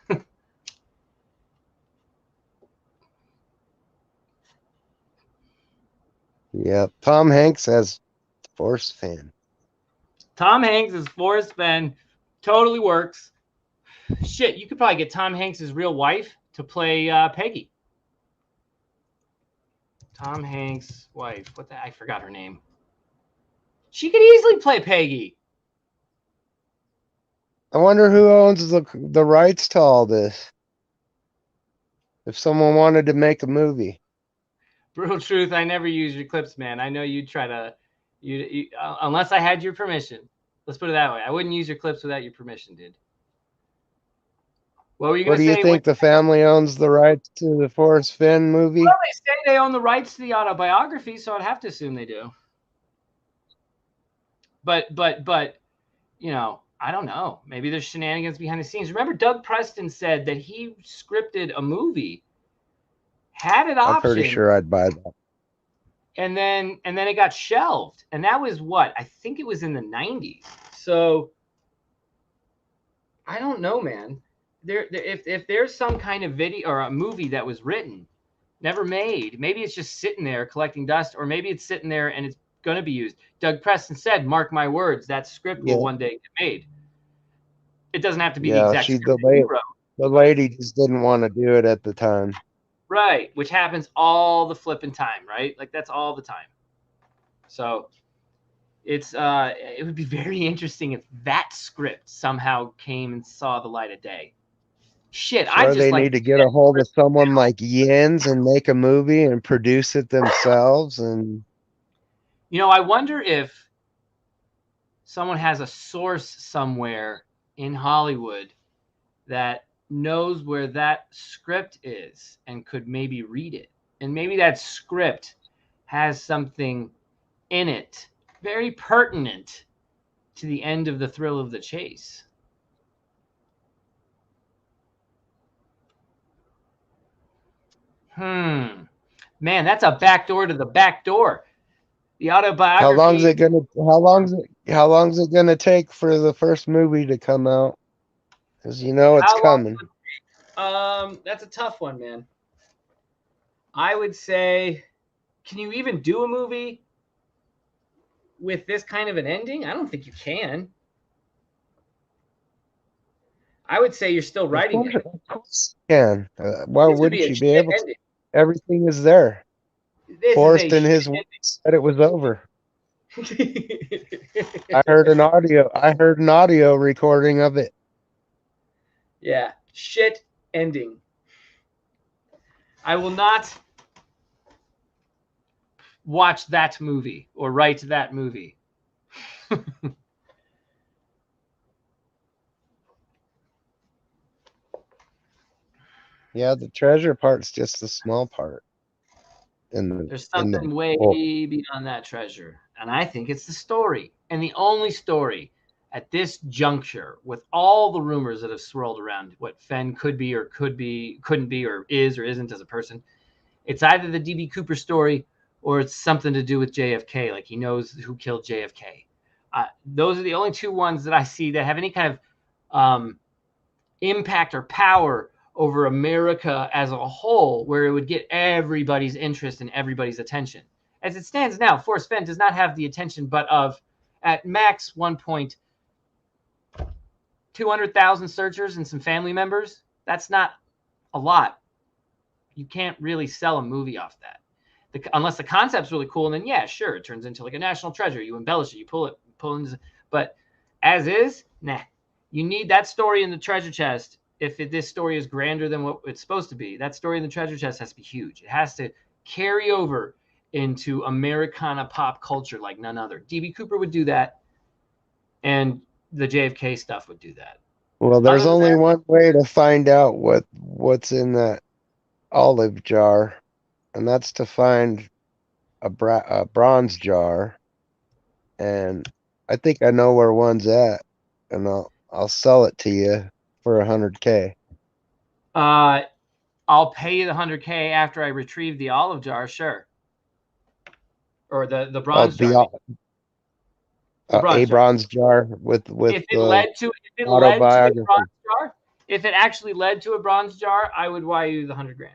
Yep. Tom Hanks as Forrest Fenn. Tom Hanks as Forrest Fenn totally works. Shit, you could probably get Tom Hanks' real wife to play Peggy. Tom Hanks' wife. I forgot her name. She could easily play Peggy. I wonder who owns the rights to all this. If someone wanted to make a movie. Brutal truth, I never use your clips, man. I know you try to, unless I had your permission. Let's put it that way. I wouldn't use your clips without your permission, dude. What were you What going do to you say? think the family owns the rights to the Forrest Fenn movie? Well, they say they own the rights to the autobiography, so I'd have to assume they do. But, you know, I don't know. Maybe there's shenanigans behind the scenes. Remember, Doug Preston said that he scripted a movie, had it optioned. I'm pretty sure I'd buy that. And then it got shelved. And that was what? I think it was in the 90s. So I don't know, man. If there's some kind of video or a movie that was written, never made, maybe it's just sitting there collecting dust, or maybe it's sitting there and it's going to be used. Doug Preston said, mark my words, that script will one day get made. It doesn't have to be the exact script he wrote. The lady just didn't want to do it at the time. Right, which happens all the flipping time, right? Like that's all the time. So it's it would be very interesting if that script somehow came and saw the light of day. Shit, I just they need to get a hold of someone like Jens and make a movie and produce it themselves. And you know, I wonder if someone has a source somewhere in Hollywood that knows where that script is and could maybe read it. And maybe that script has something in it very pertinent to the end of the thrill of the chase. Man, that's a back door to the back door. The autobiography. How long is it gonna take for the first movie to come out? Because you know it's coming. That's a tough one, man. I would say, can you even do a movie with this kind of an ending? I don't think you can. I would say you're still writing it. Of course you can. Why wouldn't you be able to? Everything is there. Forrest and his wife said it was over. I heard an audio recording of it. Yeah, shit ending. I will not watch that movie or write that movie. Yeah, the treasure part's just the small part. There's something way beyond that treasure. And I think it's the story. And the only story at this juncture, with all the rumors that have swirled around what Fenn could be or couldn't be or is or isn't as a person, it's either the D.B. Cooper story or it's something to do with JFK. Like he knows who killed JFK. Those are the only two ones that I see that have any kind of impact or power over America as a whole, where it would get everybody's interest and everybody's attention. As it stands now, Forrest Fenn does not have the attention but of, at max 200,000 searchers and some family members. That's not a lot. You can't really sell a movie off that. Unless the concept's really cool, and then yeah, sure, it turns into like a national treasure. You embellish it, you pull in, but as is, nah. You need that story in the treasure chest. If this story is grander than what it's supposed to be, that story in the treasure chest has to be huge. It has to carry over into Americana pop culture like none other. D.B. Cooper would do that, and the JFK stuff would do that. Well, there's only one way to find out what's in that olive jar, and that's to find a bronze jar. And I think I know where one's at, and I'll sell it to you for $100K. I'll pay you the $100K after I retrieve the olive jar, sure. Or the bronze jar. A bronze jar with if it led to a bronze jar, if it actually led to a bronze jar, I would wire you the $100,000.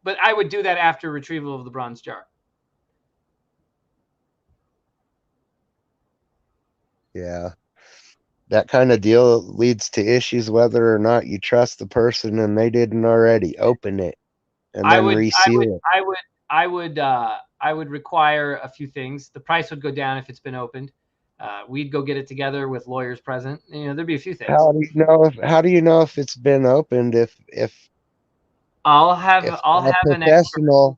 But I would do that after retrieval of the bronze jar. Yeah. That kind of deal leads to issues whether or not you trust the person and they didn't already open it and then reseal it. I would require a few things. The price would go down if it's been opened. We'd go get it together with lawyers present. There'd be a few things. How do you know if it's been opened? If I'll have an expert.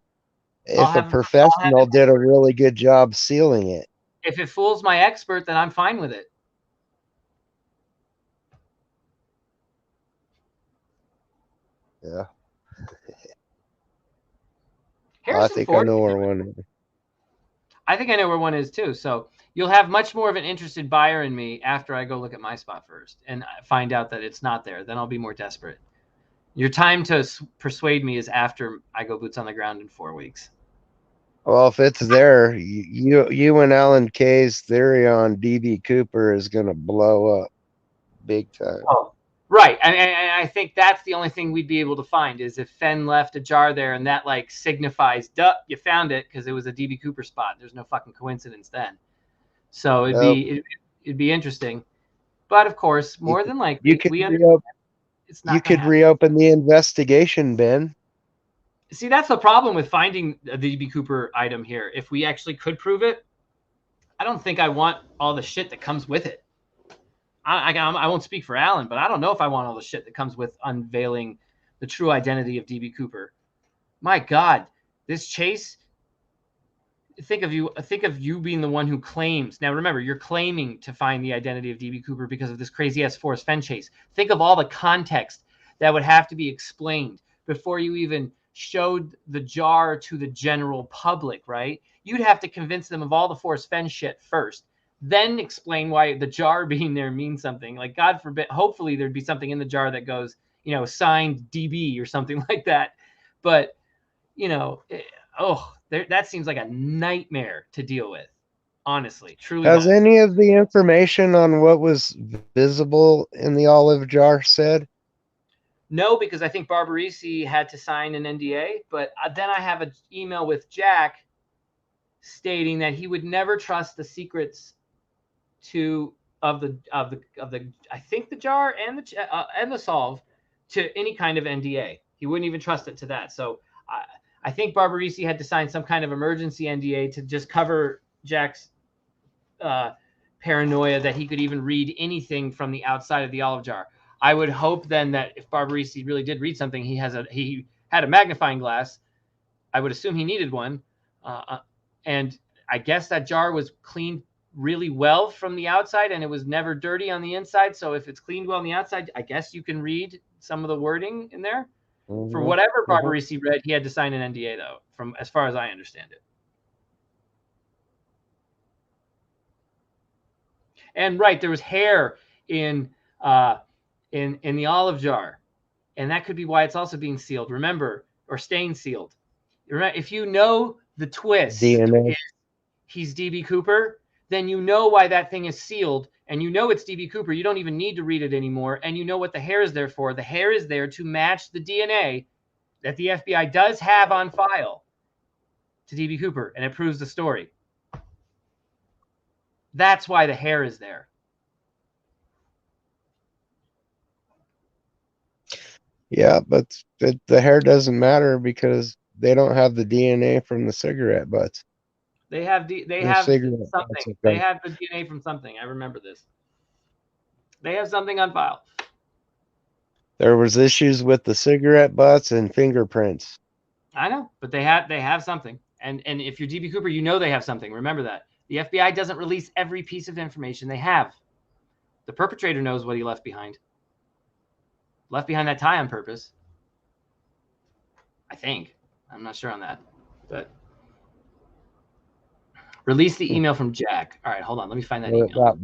if a professional did a really good job sealing it. If it fools my expert, then I'm fine with it. Yeah. I think Ford, I know where one is. I think I know where one is too. So you'll have much more of an interested buyer in me after I go look at my spot first and find out that it's not there. Then I'll be more desperate. Your time to persuade me is after I go boots on the ground in 4 weeks. Well, if it's there, you and Alan Kay's theory on DB Cooper is going to blow up big time. Oh, right. And I think that's the only thing we'd be able to find is if Fenn left a jar there and that like signifies, duh, you found it because it was a DB Cooper spot. There's no fucking coincidence then. So it'd be interesting. But of course, more than likely, you could reopen the investigation, Ben. See, that's the problem with finding the DB Cooper item here. If we actually could prove it, I don't think I want all the shit that comes with it. I won't speak for Alan, but I don't know if I want all the shit that comes with unveiling the true identity of DB Cooper. My God, this chase. Think of you being the one who claims. Now, remember, you're claiming to find the identity of DB Cooper because of this crazy ass Forrest Fenn chase. Think of all the context that would have to be explained before you even showed the jar to the general public, right? You'd have to convince them of all the Forrest Fenn shit first, then explain why the jar being there means something. Like, God forbid, hopefully there'd be something in the jar that goes, signed DB or something like that. But, that seems like a nightmare to deal with. Honestly, truly. Has any of the information on what was visible in the olive jar said? No, because I think Barbarisi had to sign an NDA. But then I have an email with Jack stating that he would never trust the secrets of the I think the jar and the solve to any kind of NDA. He wouldn't even trust it to that. So I think Barbarisi had to sign some kind of emergency NDA to just cover Jack's paranoia that he could even read anything from the outside of the olive jar. I would hope then that if Barbarisi really did read something, he had a magnifying glass. I would assume he needed one. And I guess that jar was cleaned really well from the outside and it was never dirty on the inside. So if it's cleaned well on the outside, I guess you can read some of the wording in there. Mm-hmm. For whatever Barbarisi read, he had to sign an NDA though, from as far as I understand it. And right, there was hair in the olive jar, and that could be why it's also being sealed. Remember, or staying sealed. Remember, if you know the twist, is he's DB Cooper, then you know why that thing is sealed, and you know it's DB Cooper. You don't even need to read it anymore, and you know what the hair is there for. The hair is there to match the DNA that the FBI does have on file to DB Cooper, and it proves the story. That's why the hair is there. Yeah, but the hair doesn't matter because they don't have the DNA from the cigarette butts. They have something. They have the DNA from something. I remember this. They have something on file. There was issues with the cigarette butts and fingerprints. I know, but they have something. And if you're DB Cooper, you know they have something. Remember that. The FBI doesn't release every piece of information they have. The perpetrator knows what he left behind. Left behind that tie on purpose. I think. I'm not sure on that. But release the email from Jack. All right, hold on. Let me find that email.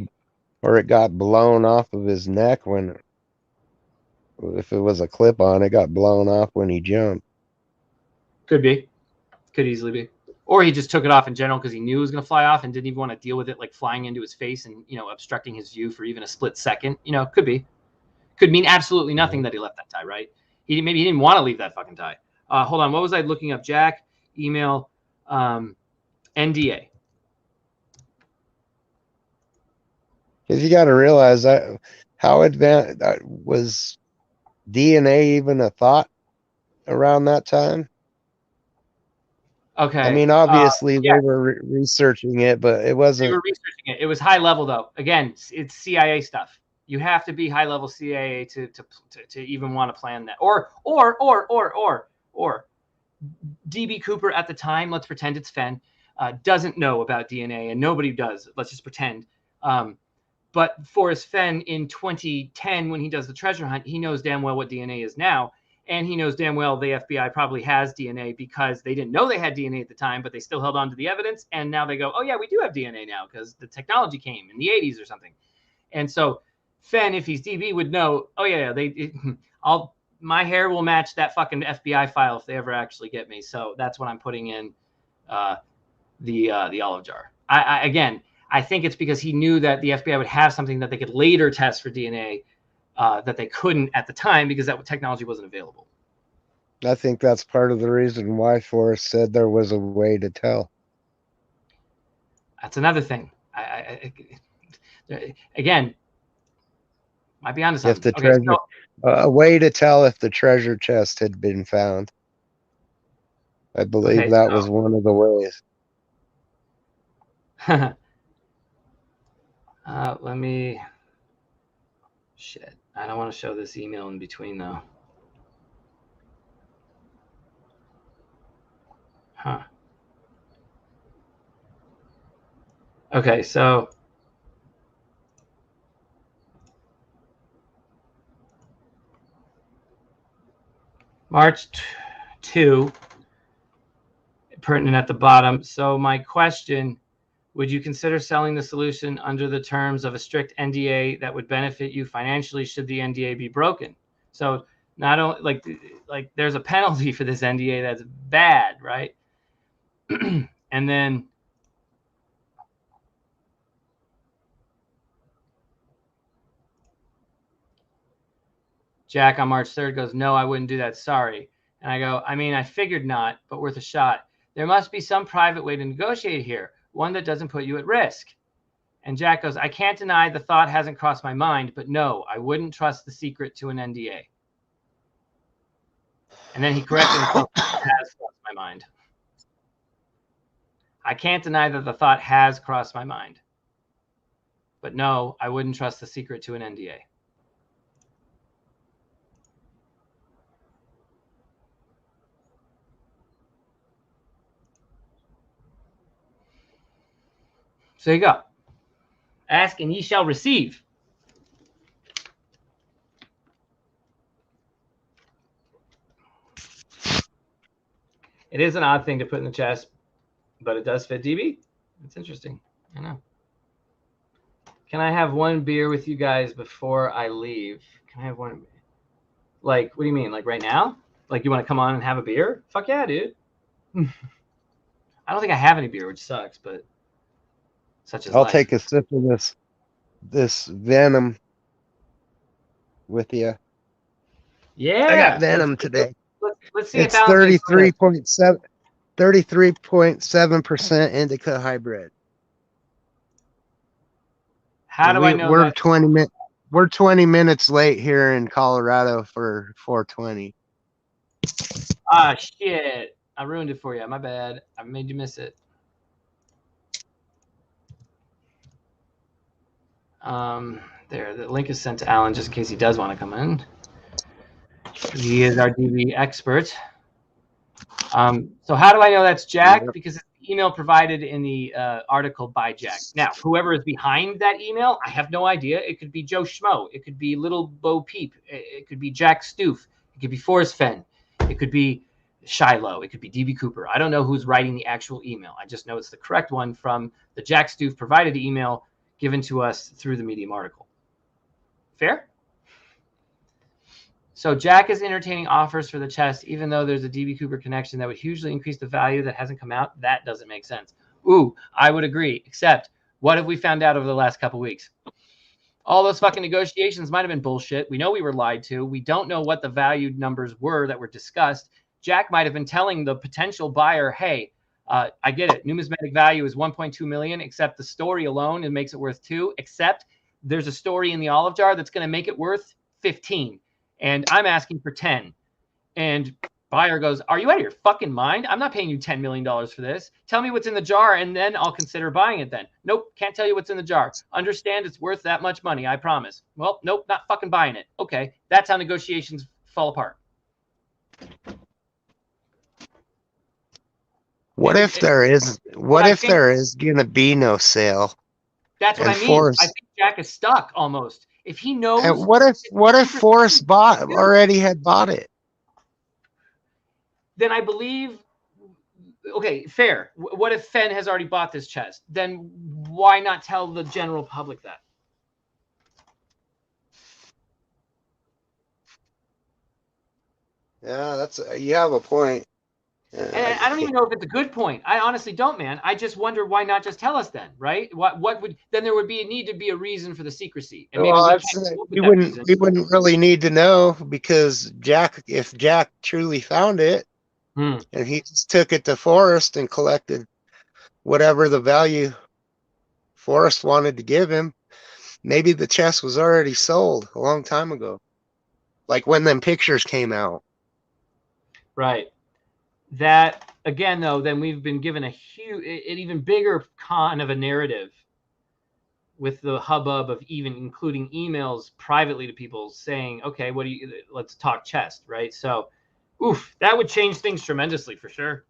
Or it got blown off of his neck if it was a clip on, it got blown off when he jumped. Could be. Could easily be. Or he just took it off in general because he knew it was going to fly off and didn't even want to deal with it, like flying into his face and, obstructing his view for even a split second. Could be. Could mean absolutely nothing that he left that tie, right? Maybe he didn't want to leave that fucking tie. Hold on. What was I looking up? Jack, email, NDA. Because you got to realize that how advanced was DNA even a thought around that time? Okay. I mean, obviously they were researching it, but it wasn't. They were researching it. It was high level though. Again, it's CIA stuff. You have to be high level CIA to even want to plan that. Or DB Cooper at the time, let's pretend it's Fenn, doesn't know about DNA, and nobody does. Let's just pretend. But Forrest Fenn in 2010, when he does the treasure hunt, he knows damn well what DNA is now. And he knows damn well the FBI probably has DNA because they didn't know they had DNA at the time, but they still held on to the evidence. And now they go, oh, yeah, we do have DNA now because the technology came in the 80s or something. And so Fenn, if he's DB, would know, oh, yeah, my hair will match that fucking FBI file if they ever actually get me. So that's what I'm putting in the olive jar. I think it's because he knew that the FBI would have something that they could later test for DNA that they couldn't at the time because that technology wasn't available. I think that's part of the reason why Forrest said there was a way to tell. That's another thing. Again, might be onto something. If the treasure, a way to tell if the treasure chest had been found. I believe that was one of the ways. Let me. Shit. I don't want to show this email in between, though. Huh. Okay, so. March 2, pertinent at the bottom. So my question, would you consider selling the solution under the terms of a strict NDA that would benefit you financially should the NDA be broken? So not only like there's a penalty for this NDA that's bad, right? And then Jack on March 3rd goes, no, I wouldn't do that. Sorry. And I go, I mean, I figured not, but worth a shot. There must be some private way to negotiate here, one that doesn't put you at risk. And Jack goes, I can't deny the thought hasn't crossed my mind, but no, I wouldn't trust the secret to an NDA. And then he corrected himself, has crossed my mind. I can't deny that the thought has crossed my mind. But no, I wouldn't trust the secret to an NDA. So there you go. Ask and ye shall receive. It is an odd thing to put in the chest, but it does fit DB. It's interesting. I know. Can I have one beer with you guys before I leave? Can I have one? Like, what do you mean? Like right now? Like you want to come on and have a beer? Fuck yeah, dude. I don't think I have any beer, which sucks, but such as I'll life. take a sip of this Venom with you. Yeah. I got Venom today. Let's see. It's 33.7% indica hybrid. How do I know we're that? 20 minutes late here in Colorado for 420. Ah, shit. I ruined it for you. My bad. I made you miss it. There. The link is sent to Alan just in case he does want to come in. He is our DB expert. So how do I know that's Jack? Because it's the email provided in the article by Jack. Now, whoever is behind that email, I have no idea. It could be Joe Schmo. It could be Little Bo Peep. It could be Jack Steuf. It could be Forrest Fenn. It could be Shiloh. It could be DB Cooper. I don't know who's writing the actual email. I just know it's the correct one from the Jack Steuf provided email given to us through the Medium article. Fair? So Jack is entertaining offers for the chest, even though there's a DB Cooper connection that would hugely increase the value that hasn't come out. That doesn't make sense. Ooh, I would agree. Except, what have we found out over the last couple weeks? All those fucking negotiations might have been bullshit. We know we were lied to. We don't know what the valued numbers were that were discussed. Jack might have been telling the potential buyer, hey, I get it. Numismatic value is 1.2 million, except the story alone, it makes it worth 2, except there's a story in the olive jar that's going to make it worth 15. And I'm asking for 10. And Buyer goes, "Are you out of your fucking mind? I'm not paying you $10 million for this. Tell me what's in the jar and then I'll consider buying it then." "Nope, can't tell you what's in the jar. Understand it's worth that much money, I promise." "Well, nope, not fucking buying it." Okay, that's how negotiations fall apart. What if there is gonna be no sale? That's what I mean. I think Jack is stuck almost. If he knows. And what if Forrest already had bought it? Then I believe. Okay, fair. What if Fenn has already bought this chest? Then why not tell the general public that? Yeah, you have a point. And I don't even know if it's a good point. I honestly don't, man. I just wonder why not just tell us then, right? What would then there would need to be a reason for the secrecy, and maybe we wouldn't really need to know, because if Jack truly found it, and he just took it to Forrest and collected whatever the value Forrest wanted to give him, maybe the chest was already sold a long time ago, like when them pictures came out. Right. That again, though, then we've been given an even bigger con of a narrative with the hubbub of even including emails privately to people saying, "Okay, let's talk chest," right? So, oof, that would change things tremendously for sure.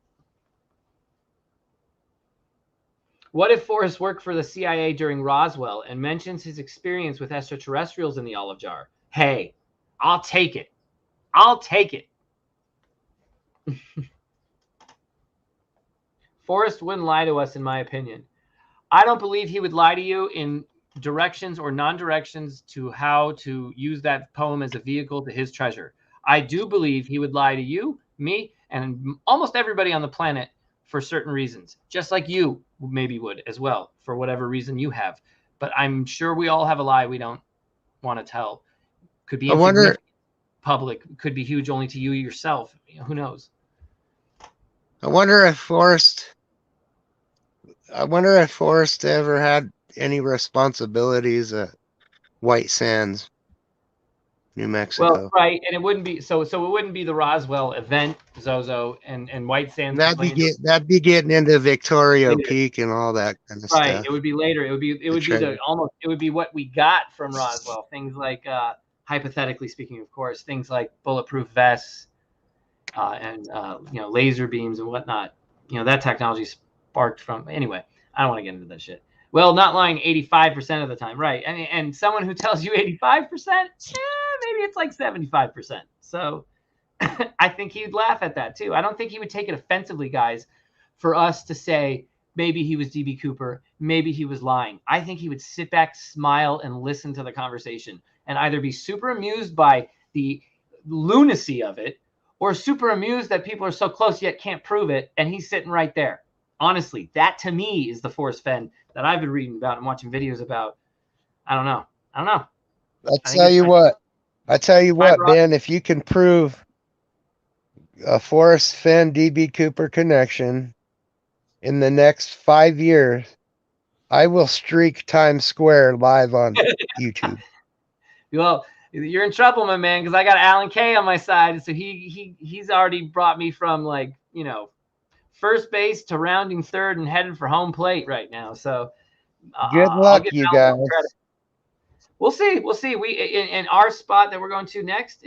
What if Forrest worked for the CIA during Roswell and mentions his experience with extraterrestrials in the olive jar? Hey, I'll take it. I'll take it. Forrest wouldn't lie to us, in my opinion. I don't believe he would lie to you in directions or non-directions to how to use that poem as a vehicle to his treasure. I do believe he would lie to you, me, and almost everybody on the planet for certain reasons, just like you maybe would as well, for whatever reason you have. But I'm sure we all have a lie we don't want to tell. Could be insignificant, public, could be huge only to you yourself. Who knows? I wonder if Forrest ever had any responsibilities at White Sands, New Mexico. Well, right, and it wouldn't be so it wouldn't be the Roswell event, Zozo, and White Sands. That'd be getting into Victoria Peak and all that kind of stuff. Right, it would be later. It would be what we got from Roswell. Things like, hypothetically speaking, of course, things like bulletproof vests, and laser beams and whatnot. That technology sparked from. Anyway, I don't want to get into that shit. Well, not lying 85% of the time, right? And someone who tells you 85%, maybe it's like 75%. So I think he'd laugh at that too. I don't think he would take it offensively, guys, for us to say maybe he was DB Cooper, maybe he was lying. I think he would sit back, smile, and listen to the conversation, and either be super amused by the lunacy of it, or super amused that people are so close yet can't prove it, and he's sitting right there. Honestly, that to me is the Forrest Fenn that I've been reading about and watching videos about. I don't know. I tell you what, Ben, if you can prove a Forrest Fenn DB Cooper connection in the next 5 years, I will streak Times Square live on YouTube. Well, you're in trouble, my man, because I got Alan Kay on my side, so he's already brought me from first base to rounding third and headed for home plate right now. So good luck, you guys. We'll see. We in our spot that we're going to next.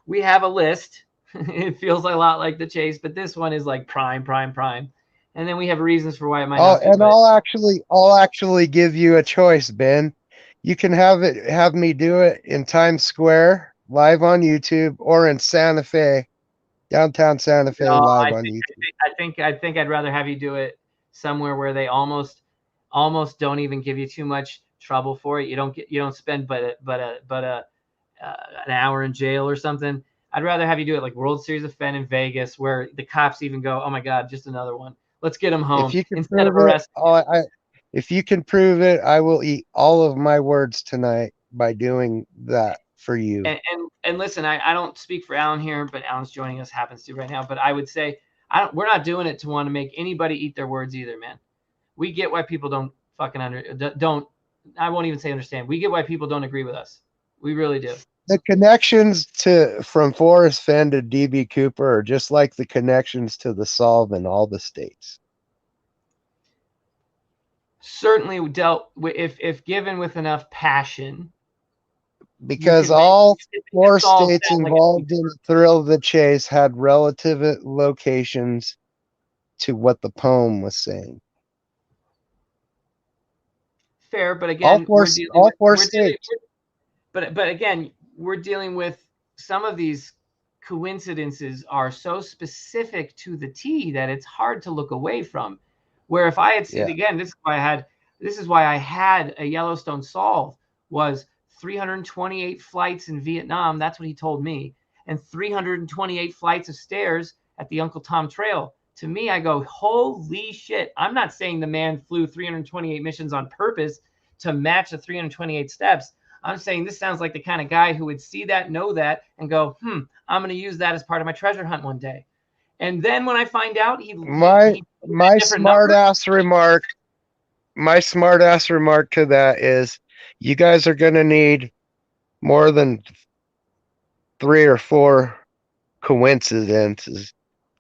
We have a list. It feels a lot like the chase, but this one is like prime, and then we have reasons for why it might. I'll actually give you a choice, Ben. You can have me do it in Times Square live on YouTube, or in Santa Fe. Downtown Santa Fe live on YouTube. I think I'd rather have you do it somewhere where they almost don't even give you too much trouble for it. You don't spend but an hour in jail or something. I'd rather have you do it like World Series of Fenn in Vegas, where the cops even go, "Oh my God, just another one. Let's get him home." Instead of arresting. If you can prove it, I will eat all of my words tonight by doing that for you. And listen, I don't speak for Alan here, but Alan's joining us, happens to right now. But I would say we're not doing it to want to make anybody eat their words either, man. We get why people don't fucking I won't even say understand. We get why people don't agree with us. We really do. The connections from Forrest Fenn to DB Cooper are just like the connections to the solve in all the states. Certainly dealt with if given with enough passion. Because all 4 states involved in the thrill of the chase had relative locations to what the poem was saying. Fair, but again, all four states. But again, we're dealing with some of these coincidences are so specific to the T that it's hard to look away from. Where if I had seen again, this is why I had a Yellowstone solve was 328 flights in Vietnam. That's what he told me, and 328 flights of stairs at the Uncle Tom Trail. To me, I go, holy shit. I'm not saying the man flew 328 missions on purpose to match the 328 steps. I'm saying this sounds like the kind of guy who would see that, know that, and go, I'm going to use that as part of my treasure hunt one day. And then when I find out my smart ass remark to that is, you guys are going to need more than 3 or 4 coincidences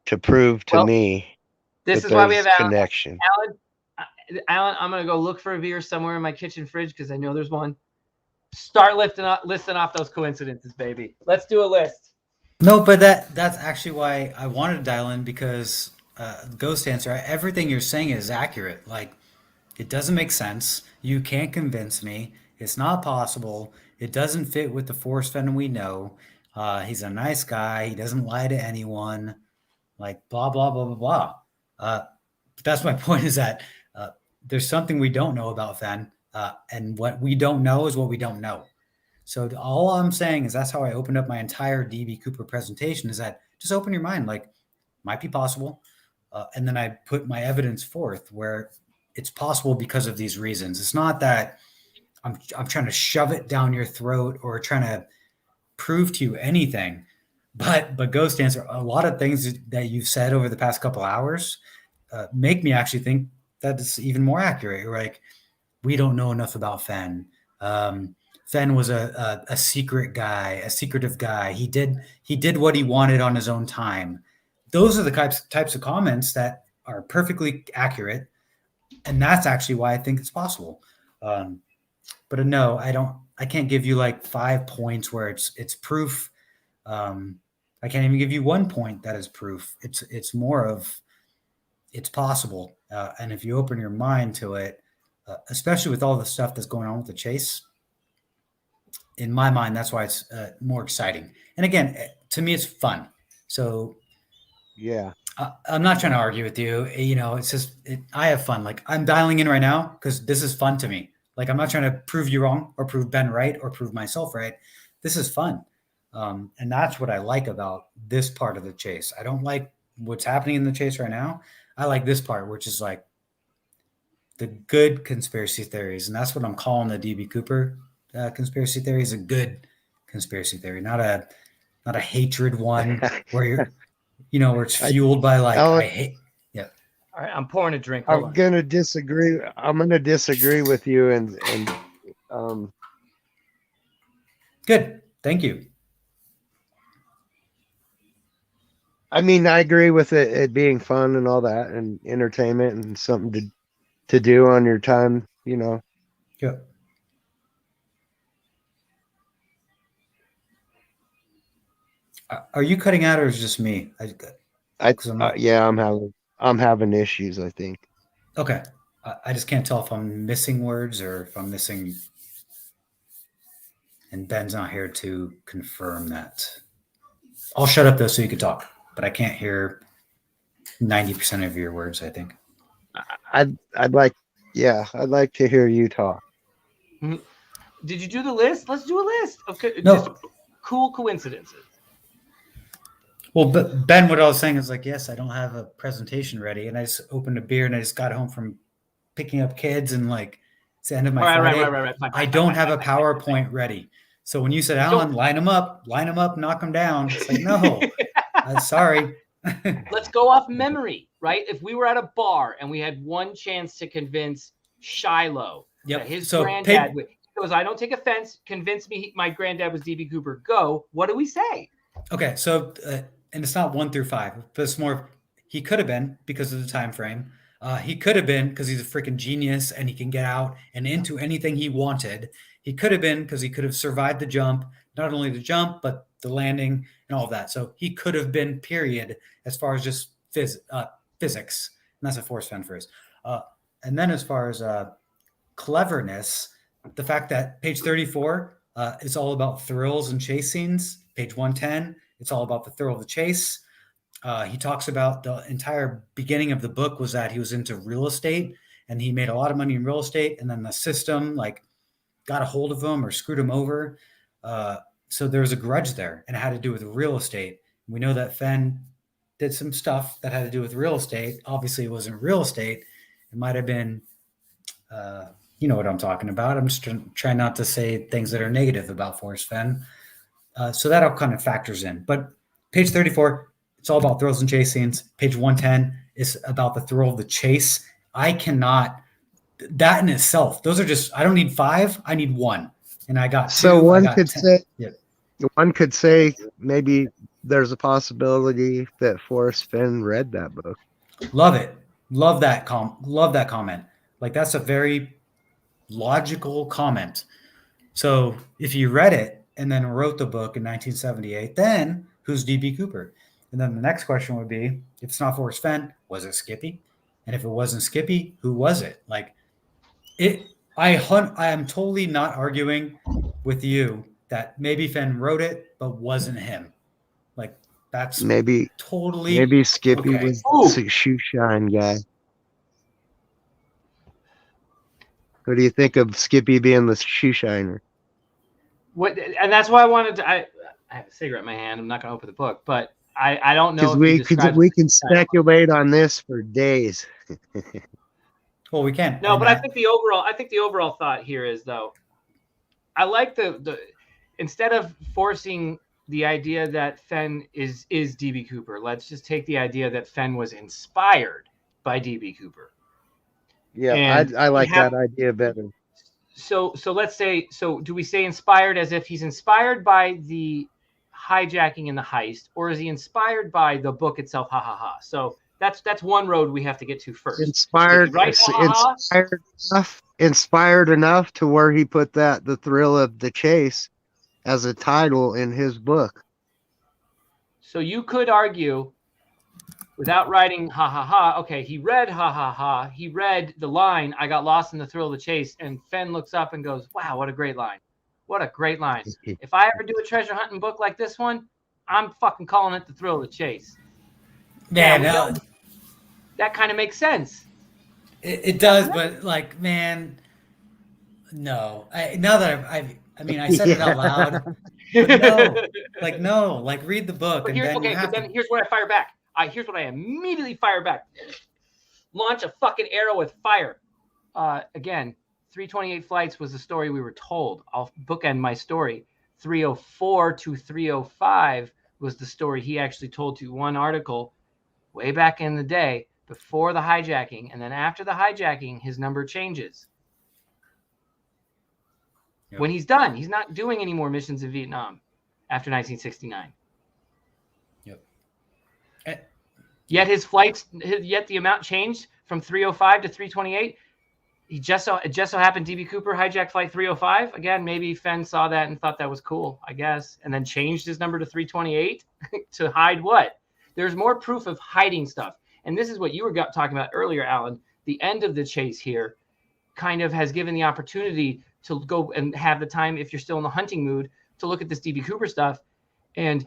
to prove to me this that is why we have connection. Alan, I'm going to go look for a beer somewhere in my kitchen fridge because I know there's one. Start listing off those coincidences, baby. Let's do a list. No, but that's actually why I wanted to dial in, because Ghost Answer, everything you're saying is accurate. Like, it doesn't make sense. You can't convince me. It's not possible. It doesn't fit with the Forrest Fenn we know. He's a nice guy. He doesn't lie to anyone. Like, blah, blah, blah, blah, blah. But that's my point, is that there's something we don't know about Fenn. And what we don't know is what we don't know. So all I'm saying is that's how I opened up my entire DB Cooper presentation, is that just open your mind, like, might be possible. And then I put my evidence forth where it's possible because of these reasons. It's not that I'm trying to shove it down your throat or trying to prove to you anything. But Ghost Answer, a lot of things that you've said over the past couple hours make me actually think that it's even more accurate. Like, we don't know enough about Fenn. Fenn was a secret guy, a secretive guy. He did what he wanted on his own time. Those are the types of comments that are perfectly accurate, and that's actually why I think it's possible. But no, I can't give you like 5 points where it's proof. I can't even give you 1 point that is proof. It's more of, it's possible. And if you open your mind to it, especially with all the stuff that's going on with the chase, in my mind, that's why it's more exciting. And again, to me, it's fun. So yeah, I'm not trying to argue with you. It's just, I have fun. Like, I'm dialing in right now because this is fun to me. Like, I'm not trying to prove you wrong or prove Ben right or prove myself right. This is fun. And that's what I like about this part of the chase. I don't like what's happening in the chase right now. I like this part, which is like the good conspiracy theories. And that's what I'm calling the DB Cooper conspiracy theory. Is a good conspiracy theory, not a hatred one where you're, where it's fueled by like, I hate. Yeah. All right. I'm pouring a drink. I'm going to disagree. I'm going to disagree with you. And good. Thank you. I mean, I agree with it being fun and all that, and entertainment and something to do on your time, Yeah. Are you cutting out, or is it just me? I'm having issues, I think. Okay. I just can't tell if I'm missing words or if I'm missing. And Ben's not here to confirm that. I'll shut up though so you can talk, but I can't hear 90% of your words, I think. I'd like to hear you talk. Did you do the list? Let's do a list. Okay. No. Just cool coincidences. Well, but Ben, what I was saying is like, yes, I don't have a presentation ready, and I just opened a beer and I just got home from picking up kids, and like it's the end of my Friday. Right. I don't have a PowerPoint ready. So when you said, Alan, line them up, knock them down. It's like, no, sorry. Let's go off memory, right? If we were at a bar and we had one chance to convince Shiloh that his granddad goes, I don't take offense. Convince me my granddad was DB Cooper. Go. What do we say? Okay, so and it's not 1 through 5, but it's more. He could have been because of the time frame. He could have been because he's a freaking genius and he can get out and into anything he wanted. He could have been because he could have survived the jump, not only the jump but the landing and all of that. So he could have been. Period. As far as just physics, and that's a Forrest Fenn phrase. And then as far as cleverness, the fact that page 34 is all about thrills and chase scenes. Page 110, it's all about the thrill of the chase. He talks about the entire beginning of the book was that he was into real estate and he made a lot of money in real estate, and then the system like got a hold of him or screwed him over. So there was a grudge there, and it had to do with real estate. We know that Fenn did some stuff that had to do with real estate. Obviously, it wasn't real estate. It might have been, you know what I'm talking about. I'm just trying not to say things that are negative about Forrest Fenn. So that all kind of factors in. But page 34, it's all about thrills and chase scenes. Page 110 is about the thrill of the chase. I cannot, that in itself, those are just, I don't need 5, I need 1. And I got 2. So one could 10. say, Yeah. one could say maybe there's a possibility that Forrest Fenn read that book. Love it. Love that love that comment. Like that's a very logical comment. So if you read it and then wrote the book in 1978, then who's DB Cooper? And then the next question would be, if it's not Forrest Fenn, was it Skippy? And if it wasn't Skippy, who was it? Like I am totally not arguing with you that maybe Fenn wrote it, but wasn't him. Like that's Maybe Skippy okay. was the shoe shine guy. What do you think of Skippy being the shoe shiner? What, and that's why I wanted to. I have a cigarette in my hand. I'm not going to open the book, but I don't know. Because we can speculate on this for days. Well, we can. No, but I think the overall thought here is, though, I like the instead of forcing the idea that Fenn is DB Cooper, let's just take the idea that Fenn was inspired by DB Cooper. Yeah, I like that idea better. So let's say, so do we say inspired as if he's inspired by the hijacking and the heist, or is he inspired by the book itself? Ha ha ha. So that's one road we have to get to first. Inspired enough to where he put the thrill of the chase as a title in his book. So you could argue, without writing ha ha ha, okay, he read ha ha ha, he read the line, I got lost in the thrill of the chase, and Fenn looks up and goes, wow, what a great line. What a great line. If I ever do a treasure hunting book like this one, I'm fucking calling it the thrill of the chase. Yeah, that kind of makes sense. It does, but like, man, no. Now that I said it out loud. But no, like read the book. But here's what I fire back. Here's what I immediately fire back. Launch a fucking arrow with fire. Again, 328 flights was the story we were told. I'll bookend my story. 304 to 305 was the story he actually told to one article way back in the day before the hijacking. And then after the hijacking, his number changes. Yep. When he's done, he's not doing any more missions in Vietnam after 1969. Yet his flights, yet the amount changed from 305 to 328. It just so happened DB Cooper hijacked flight 305. Again, maybe Fenn saw that and thought that was cool, I guess, and then changed his number to 328 to hide what? There's more proof of hiding stuff. And this is what you were talking about earlier, Alan. The end of the chase here kind of has given the opportunity to go and have the time, if you're still in the hunting mood, to look at this DB Cooper stuff. And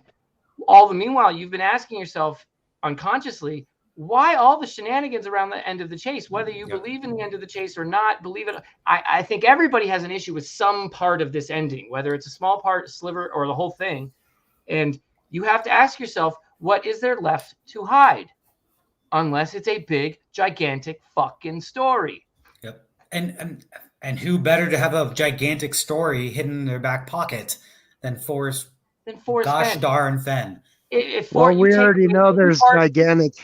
all the meanwhile, you've been asking yourself, unconsciously, why all the shenanigans around the end of the chase? Whether you believe in the end of the chase or not, believe it. I think everybody has an issue with some part of this ending, whether it's a small part, sliver, or the whole thing. And you have to ask yourself, what is there left to hide? Unless it's a big, gigantic fucking story. Yep. And who better to have a gigantic story hidden in their back pocket than Forrest gosh Fenn. Darn Fenn. Well, we already know there's gigantic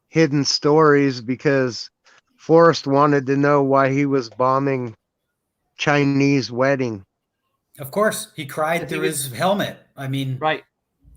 hidden stories because Forrest wanted to know why he was bombing Chinese wedding. Of course, he cried through his helmet. I mean, right.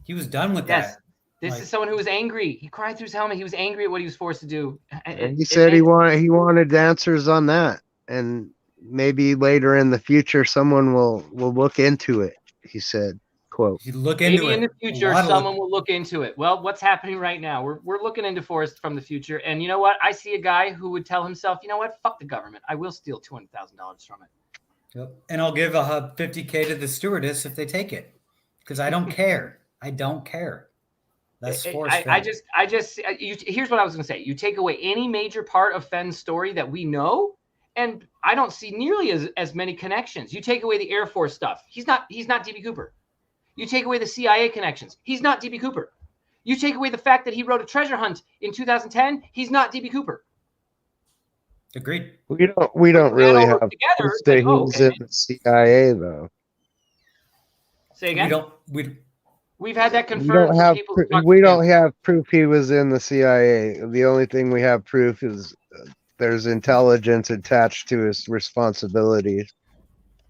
He was done with Yes. that. This is someone who was angry. He cried through his helmet. He was angry at what he was forced to do. He said he wanted answers on that, and maybe later in the future someone will look into it. He said, "Quote: Look into Maybe in the future someone will look into it." Well, what's happening right now? We're looking into Forrest from the future, and you know what? I see a guy who would tell himself, "You know what? Fuck the government. I will steal $200,000 from it." Yep. And I'll give a $50K to the stewardess if they take it, because I don't care. I don't care. That's Forrest. Here's what I was going to say. You take away any major part of Fenn's story that we know, and I don't see nearly as many connections. You take away the Air Force stuff. He's not DB Cooper. You take away the CIA connections. He's not DB Cooper. You take away the fact that he wrote a treasure hunt in 2010. He's not DB Cooper. Agreed. We don't really have proof that he was in the CIA, though. Say again. We've had that confirmed. We don't have proof he was in the CIA. The only thing we have proof is there's intelligence attached to his responsibilities.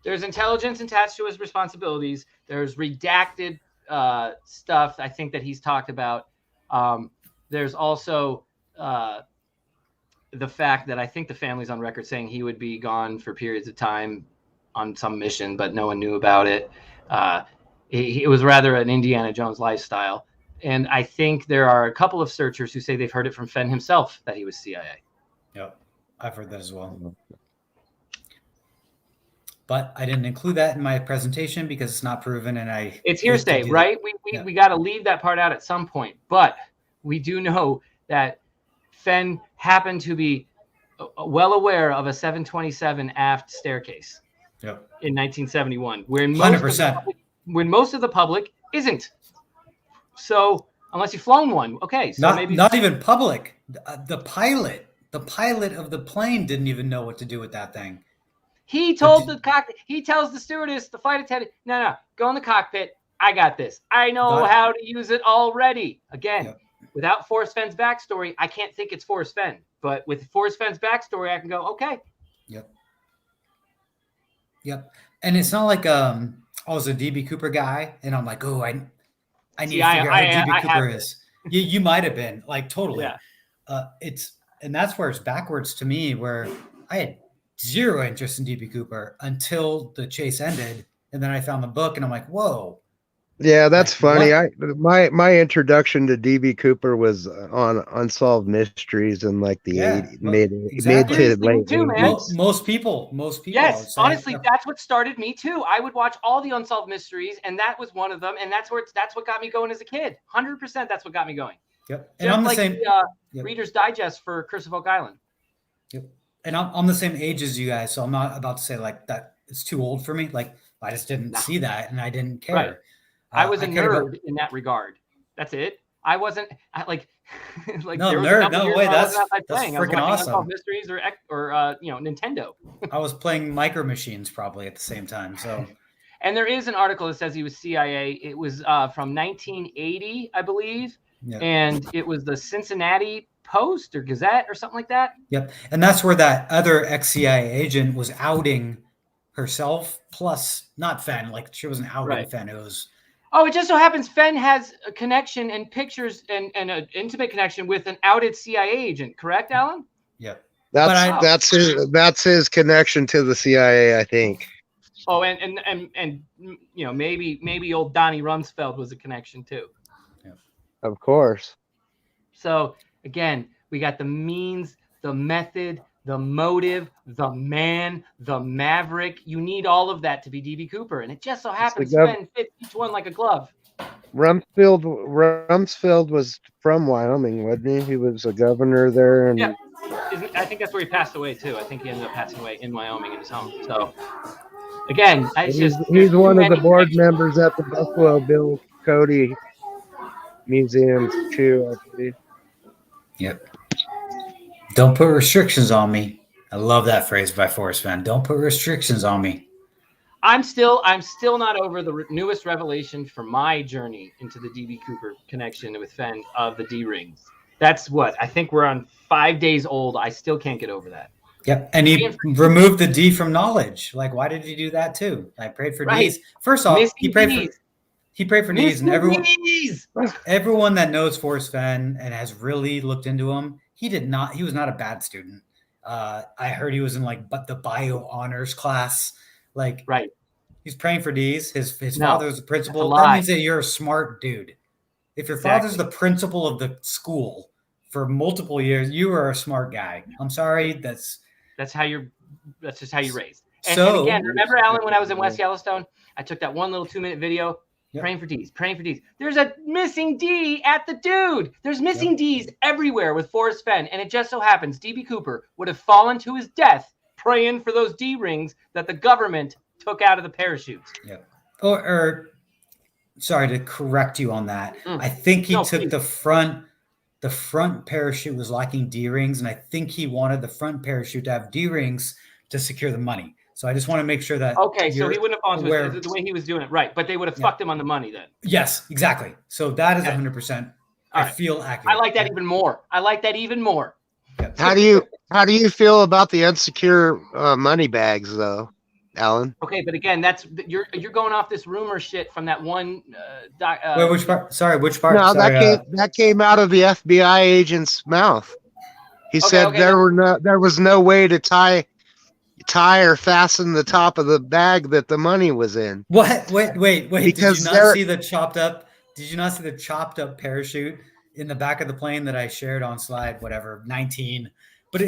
There's intelligence attached to his responsibilities. There's redacted stuff, I think, that he's talked about. There's also the fact that I think the family's on record saying he would be gone for periods of time on some mission, but no one knew about it. It was rather an Indiana Jones lifestyle. And I think there are a couple of searchers who say they've heard it from Fenn himself that he was CIA. Yep, I've heard that as well. But I didn't include that in my presentation because it's not proven, and it's hearsay, right? We got to leave that part out at some point. But we do know that Fenn happened to be well aware of a 727 aft staircase. Yep. In 1971, where 100%. When most of the public isn't. So unless you've flown one, okay. So not even public. The pilot of the plane didn't even know what to do with that thing. He told he tells the stewardess, the flight attendant, no, go in the cockpit. I got this. I know how to use it already. Again, without Forrest Fenn's backstory, I can't think it's Forrest Fenn. But with Forrest Fenn's backstory, I can go, okay. Yep. And it's not like I was a DB Cooper guy, and I'm like, oh, I need to figure out who DB Cooper is. You might have been, like, totally. Yeah. And that's where it's backwards to me, where I had zero interest in DB Cooper until the chase ended, and then I found the book, and I'm like, whoa. Yeah, that's funny. My introduction to DB Cooper was on Unsolved Mysteries in like the mid to late 80s. Most people. Yes, honestly, that's what started me too. I would watch all the Unsolved Mysteries, and that was one of them, and that's what got me going as a kid. 100%, that's what got me going. Yep, and I'm the same. Reader's Digest for Curse of Oak Island. Yep, and I'm the same age as you guys, so I'm not about to say like that. It's too old for me. Like I just didn't see that, and I didn't care. Right. I was a nerd in that regard. That's it. I wasn't like no nerd. No way. That's freaking awesome. Mysteries or Nintendo. I was playing Micro Machines probably at the same time. So, and there is an article that says he was CIA. It was from 1980, I believe, and it was the Cincinnati Post or Gazette or something like that. Yep, and that's where that other ex-CIA agent was outing herself. Plus, not Fenn. Like she wasn't outing Fenn. It was. Oh, it just so happens Fenn has a connection and pictures and an intimate connection with an outed CIA agent, correct, Alan? Yep. That's his connection to the CIA, I think. Oh, and maybe old Donnie Rumsfeld was a connection too. Yeah. Of course. So again, we got the means, the method, the motive, the man, the maverick. You need all of that to be DB Cooper. And it just so happens Fenn fits each one like a glove. Rumsfeld was from Wyoming, wasn't he? He was a governor there. And yeah. I think that's where he passed away, too. I think he ended up passing away in Wyoming in his home. So, again, he's one of the board members at the Buffalo Bill Cody Museum, too, I believe. Yep. Don't put restrictions on me. I love that phrase by Forrest Fenn. Don't put restrictions on me. I'm still not over the newest revelation for my journey into the DB Cooper connection with Fenn of the D rings. That's what I think we're on 5 days old. I still can't get over that. Yep, and he removed the D from knowledge. Like, why did he do that too? I prayed for D's. First off, he prayed for D's, and everyone that knows Forrest Fenn and has really looked into him, he was not a bad student. I heard he was in like the bio honors class. Like, right. He's praying for D's. His father was the principal. That means that you're a smart dude. If your father's the principal of the school for multiple years, you are a smart guy. I'm sorry, that's just how you're raised. And again, remember, Alan, when I was in West Yellowstone, I took that one little 2-minute video praying for D's. There's a missing D at the dude. There's missing D's everywhere with Forrest Fenn. And it just so happens DB Cooper would have fallen to his death praying for those D rings that the government took out of the parachutes. Yeah. Or sorry to correct you on that. I think he took the front parachute was lacking D rings, and I think he wanted the front parachute to have D rings to secure the money. So I just want to make sure that so he wouldn't have fallen to the way he was doing it, right? But they would have fucked him on the money then. Yes, exactly. So that is 100%. I feel accurate. I like that even more. How do you feel about the insecure money bags though, Alan? Okay, but again, you're going off this rumor shit from that one. Wait, which part? Sorry, which part? No, sorry, that came out of the FBI agent's mouth. He said there was no way to tie or fasten the top of the bag that the money was in. What? Wait. Because did you not see the chopped up? Did you not see the chopped up parachute in the back of the plane that I shared on slide 19? But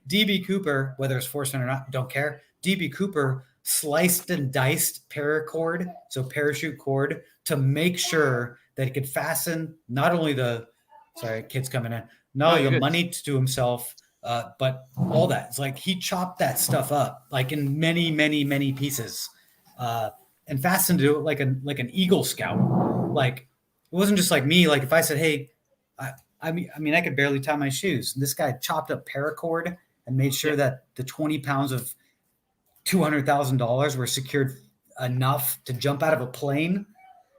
DB Cooper, whether it's Forrest Fenn or not, don't care. DB Cooper sliced and diced paracord, so parachute cord, to make sure that he could fasten not only the kids coming in, not only the money to himself, but all that. It's like he chopped that stuff up like in many, many, many pieces, and fastened to it like an Eagle Scout. Like it wasn't just like me. Like if I said, "Hey," I mean, I could barely tie my shoes. This guy chopped up paracord and made sure that the 20 pounds of $200,000 were secured enough to jump out of a plane.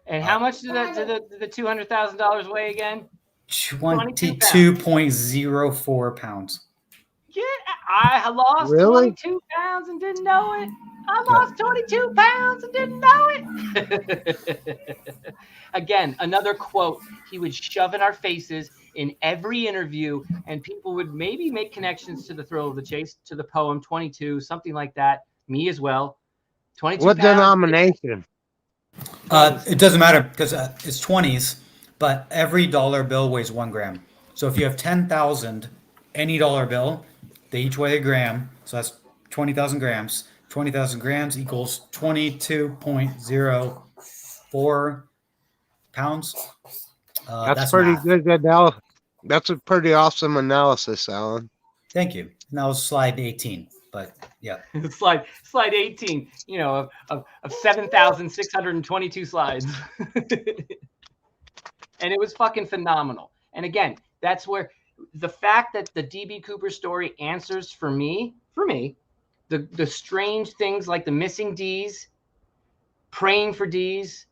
And how much did the $200,000 weigh again? 22.04 pounds. Yeah, I lost 22 pounds and didn't know it. I lost 22 pounds and didn't know it. Again, another quote he would shove in our faces in every interview, and people would maybe make connections to the thrill of the chase, to the poem 22, something like that. Me as well. 22 What pounds. denomination? It doesn't matter because it's 20s, but every dollar bill weighs 1 gram. So if you have 10,000, any dollar bill, they each weigh a gram. So that's 20,000 grams. 20,000 grams equals 22.04 pounds. That's pretty math. Good analysis. That's a pretty awesome analysis, Alan. Thank you. And that was slide 18. But yeah, slide 18, of 7,622 slides. And it was fucking phenomenal. And again, that's where the fact that the DB Cooper story answers for me, the strange things like the missing D's, praying for D's.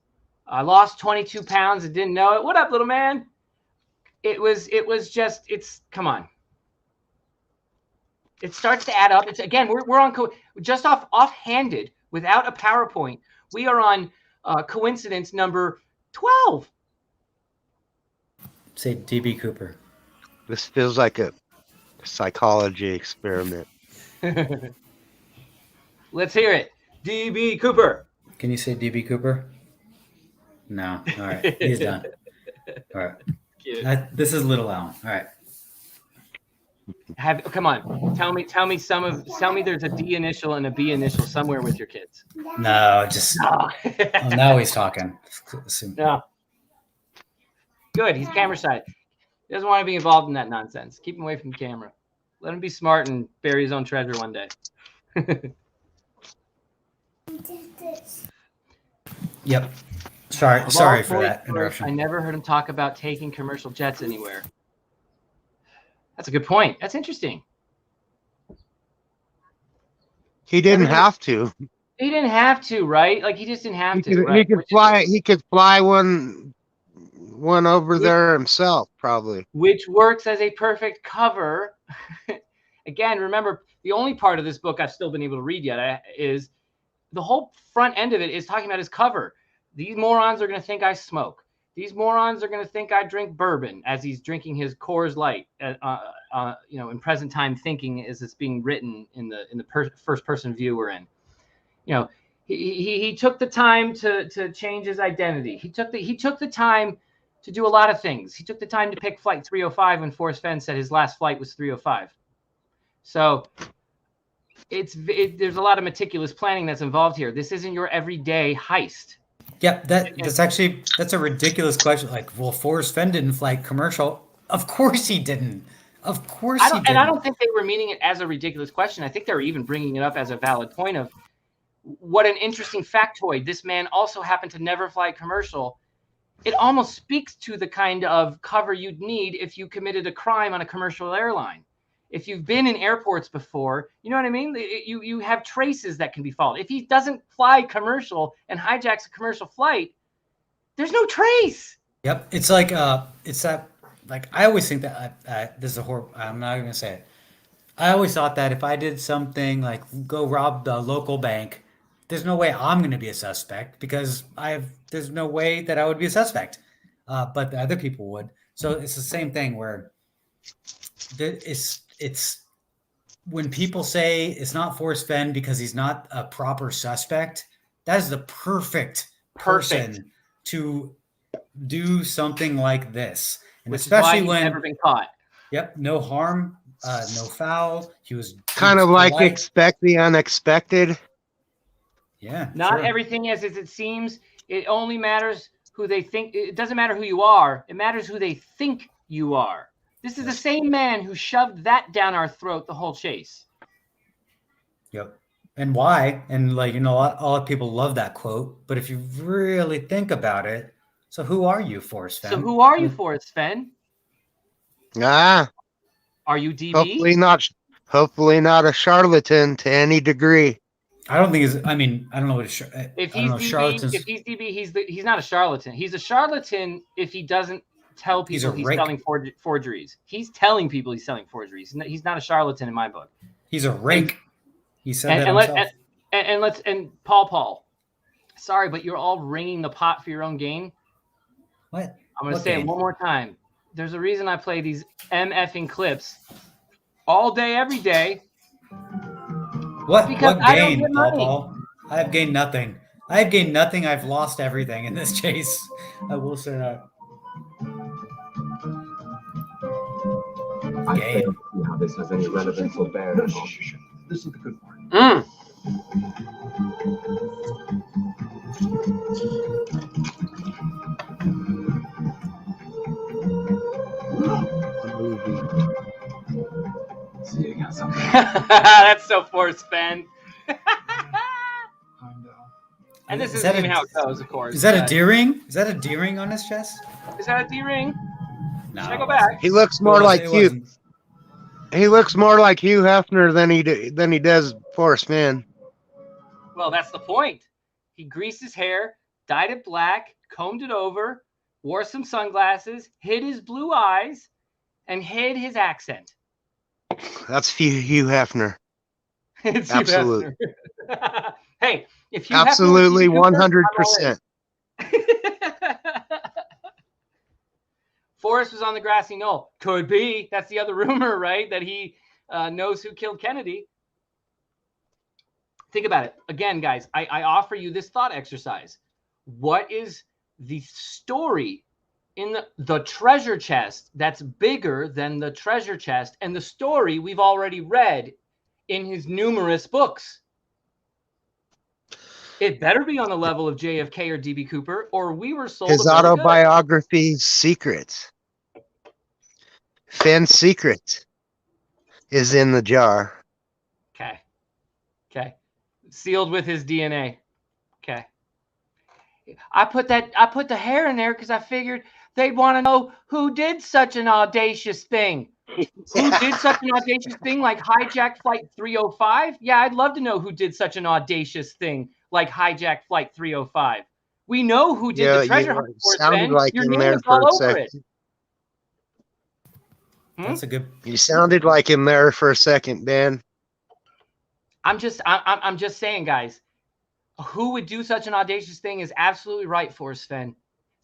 I lost 22 pounds and didn't know it. What up, little man? It was just, come on. It starts to add up. It's again, we're on just offhanded without a PowerPoint. We are on coincidence number 12. Say DB Cooper. This feels like a psychology experiment. Let's hear it. DB Cooper. Can you say DB Cooper? No. All right. He's done. All right. This is Little Alan. All right. Come on, tell me there's a D initial and a B initial somewhere with your kids. No, just now he's talking. No. Good, he's camera shy. He doesn't want to be involved in that nonsense. Keep him away from the camera. Let him be smart and bury his own treasure one day. Yep. Sorry for that interruption. I never heard him talk about taking commercial jets anywhere. That's a good point. That's interesting. He didn't have to. He didn't have to, right? Like he just didn't have to. He could fly. He could fly one over there himself, probably. Which works as a perfect cover. again, remember, the only part of this book I've still been able to read yet is the whole front end of it is talking about his cover. These morons are going to think I smoke. These morons are going to think I drink bourbon as he's drinking his Coors Light, in present time thinking as it's being written in the first person view we're in. He took the time to change his identity. He took the time to do a lot of things. He took the time to pick flight 305 when Forrest Fenn said his last flight was 305. So there's a lot of meticulous planning that's involved here. This isn't your everyday heist. Yep, that's a ridiculous question. Like, well, Forrest Fenn didn't fly commercial. Of course he didn't. Of course he didn't. And I don't think they were meaning it as a ridiculous question. I think they were even bringing it up as a valid point of what an interesting factoid. This man also happened to never fly commercial. It almost speaks to the kind of cover you'd need if you committed a crime on a commercial airline. If you've been in airports before, you know what I mean? You have traces that can be followed. If he doesn't fly commercial and hijacks a commercial flight, there's no trace. Yep. It's like, it's that, like, I always think that, this is a horrible, I'm not even gonna say it. I always thought that if I did something like go rob the local bank, there's no way I'm gonna be a suspect because there's no way that I would be a suspect. But the other people would. So it's the same thing where it's when people say it's not Forrest Fenn because he's not a proper suspect, that is the perfect person to do something like this. And Which especially is why he's never been caught. Yep, no harm, no foul. He was kind of like polite. expect the unexpected. Yeah. Not sure. everything as it seems. It only matters who they think. It doesn't matter who you are. It matters who they think you are. This is the same man who shoved that down our throat the whole chase. Yep. And why? And like, a lot of people love that quote. But if you really think about it, so who are you, Forrest Fenn? So who are you, Forrest Fenn? Ah, Are you DB? hopefully not a charlatan to any degree. I don't think I don't know what If he's DB, he's not a charlatan. He's a charlatan if he doesn't tell people he's selling forgeries. He's telling people he's selling forgeries. He's not a charlatan in my book. He's a rake. He said that himself. And Paul. Sorry, but you're all ringing the pot for your own gain. What? I'm going to say it one more time. There's a reason I play these MFing clips all day, every day. What I don't gain, get money. Paul? I have gained nothing. I've lost everything in this chase. I will say that. I fail to see how this has any relevance or bearing. Shh. This is the good part. See, you got something. That's so Forrest Fenn. And this isn't even how it goes, of course. Is that a D-ring? Is that a D-ring on his chest? Is that a D-ring? No. Should I go back? He looks more like Hugh. He looks more like Hugh Hefner than he does Forrest Fenn. Well, that's the point. He greased his hair, dyed it black, combed it over, wore some sunglasses, hid his blue eyes, and hid his accent. That's Hugh Hefner. It's Absolutely. Hugh Hefner. Hey, if you absolutely 100%. Forrest was on the grassy knoll. Could be. That's the other rumor, right? That he knows who killed Kennedy. Think about it. Again, guys, I offer you this thought exercise. What is the story in the treasure chest that's bigger than the treasure chest and the story we've already read in his numerous books? It better be on the level of JFK or DB Cooper, or we were sold his autobiography, Secret. Fenn's secret is in the jar. Okay. Sealed with his DNA. Okay. I put the hair in there because I figured they'd want to know who did such an audacious thing. Who did such an audacious thing like hijack Flight 305? Yeah, I'd love to know who did such an audacious thing like hijack Flight 305. We know who did the treasure hunt. Sounded like in there for a second. That's a good. You sounded like him there for a second, Dan. I'm just saying, guys, who would do such an audacious thing is absolutely right, Forrest Fenn.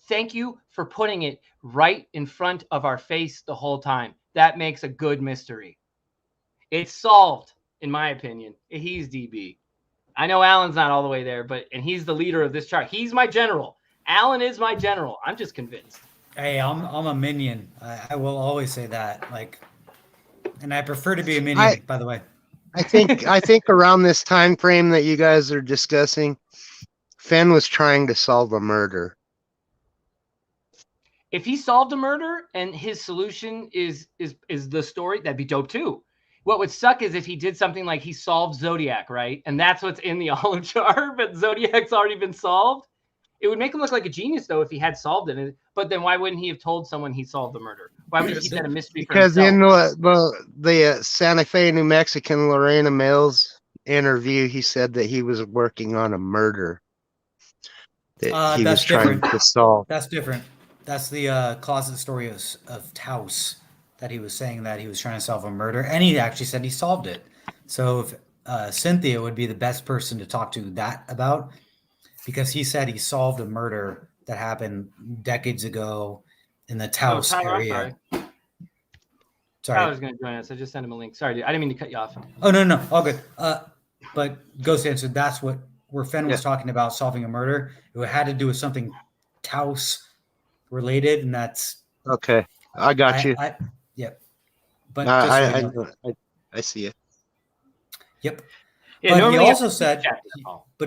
Thank you for putting it right in front of our face the whole time. That makes a good mystery. It's solved, in my opinion. He's DB. I know Alan's not all the way there, and he's the leader of this chart. He's my general. Alan is my general. I'm just convinced. Hey, I'm a minion. I will always say that. Like, and I prefer to be a minion, by the way. I think around this time frame that you guys are discussing, Fenn was trying to solve a murder. If he solved a murder and his solution is the story, that'd be dope too. What would suck is if he did something like he solved Zodiac, right? And that's what's in the olive jar, but Zodiac's already been solved. It would make him look like a genius, though, if he had solved it. But then why wouldn't he have told someone he solved the murder? Why would he keep that a mystery for himself? Because in the Santa Fe, New Mexican Lorena Mills interview, he said that he was working on a murder that he was trying to solve. That's different. That's the closet story of Taos, that he was saying that he was trying to solve a murder, and he actually said he solved it. So if Cynthia would be the best person to talk to that about, because he said he solved a murder that happened decades ago in the Taos area. Sorry. Tyler's going to join us. I just sent him a link. Sorry, dude. I didn't mean to cut you off. Oh, no. All good. But Ghost answered, that's where Fenn was talking about solving a murder. It had to do with something Taos related, and that's... Okay. I got you. Yep. But I see it. Yep. Yeah, but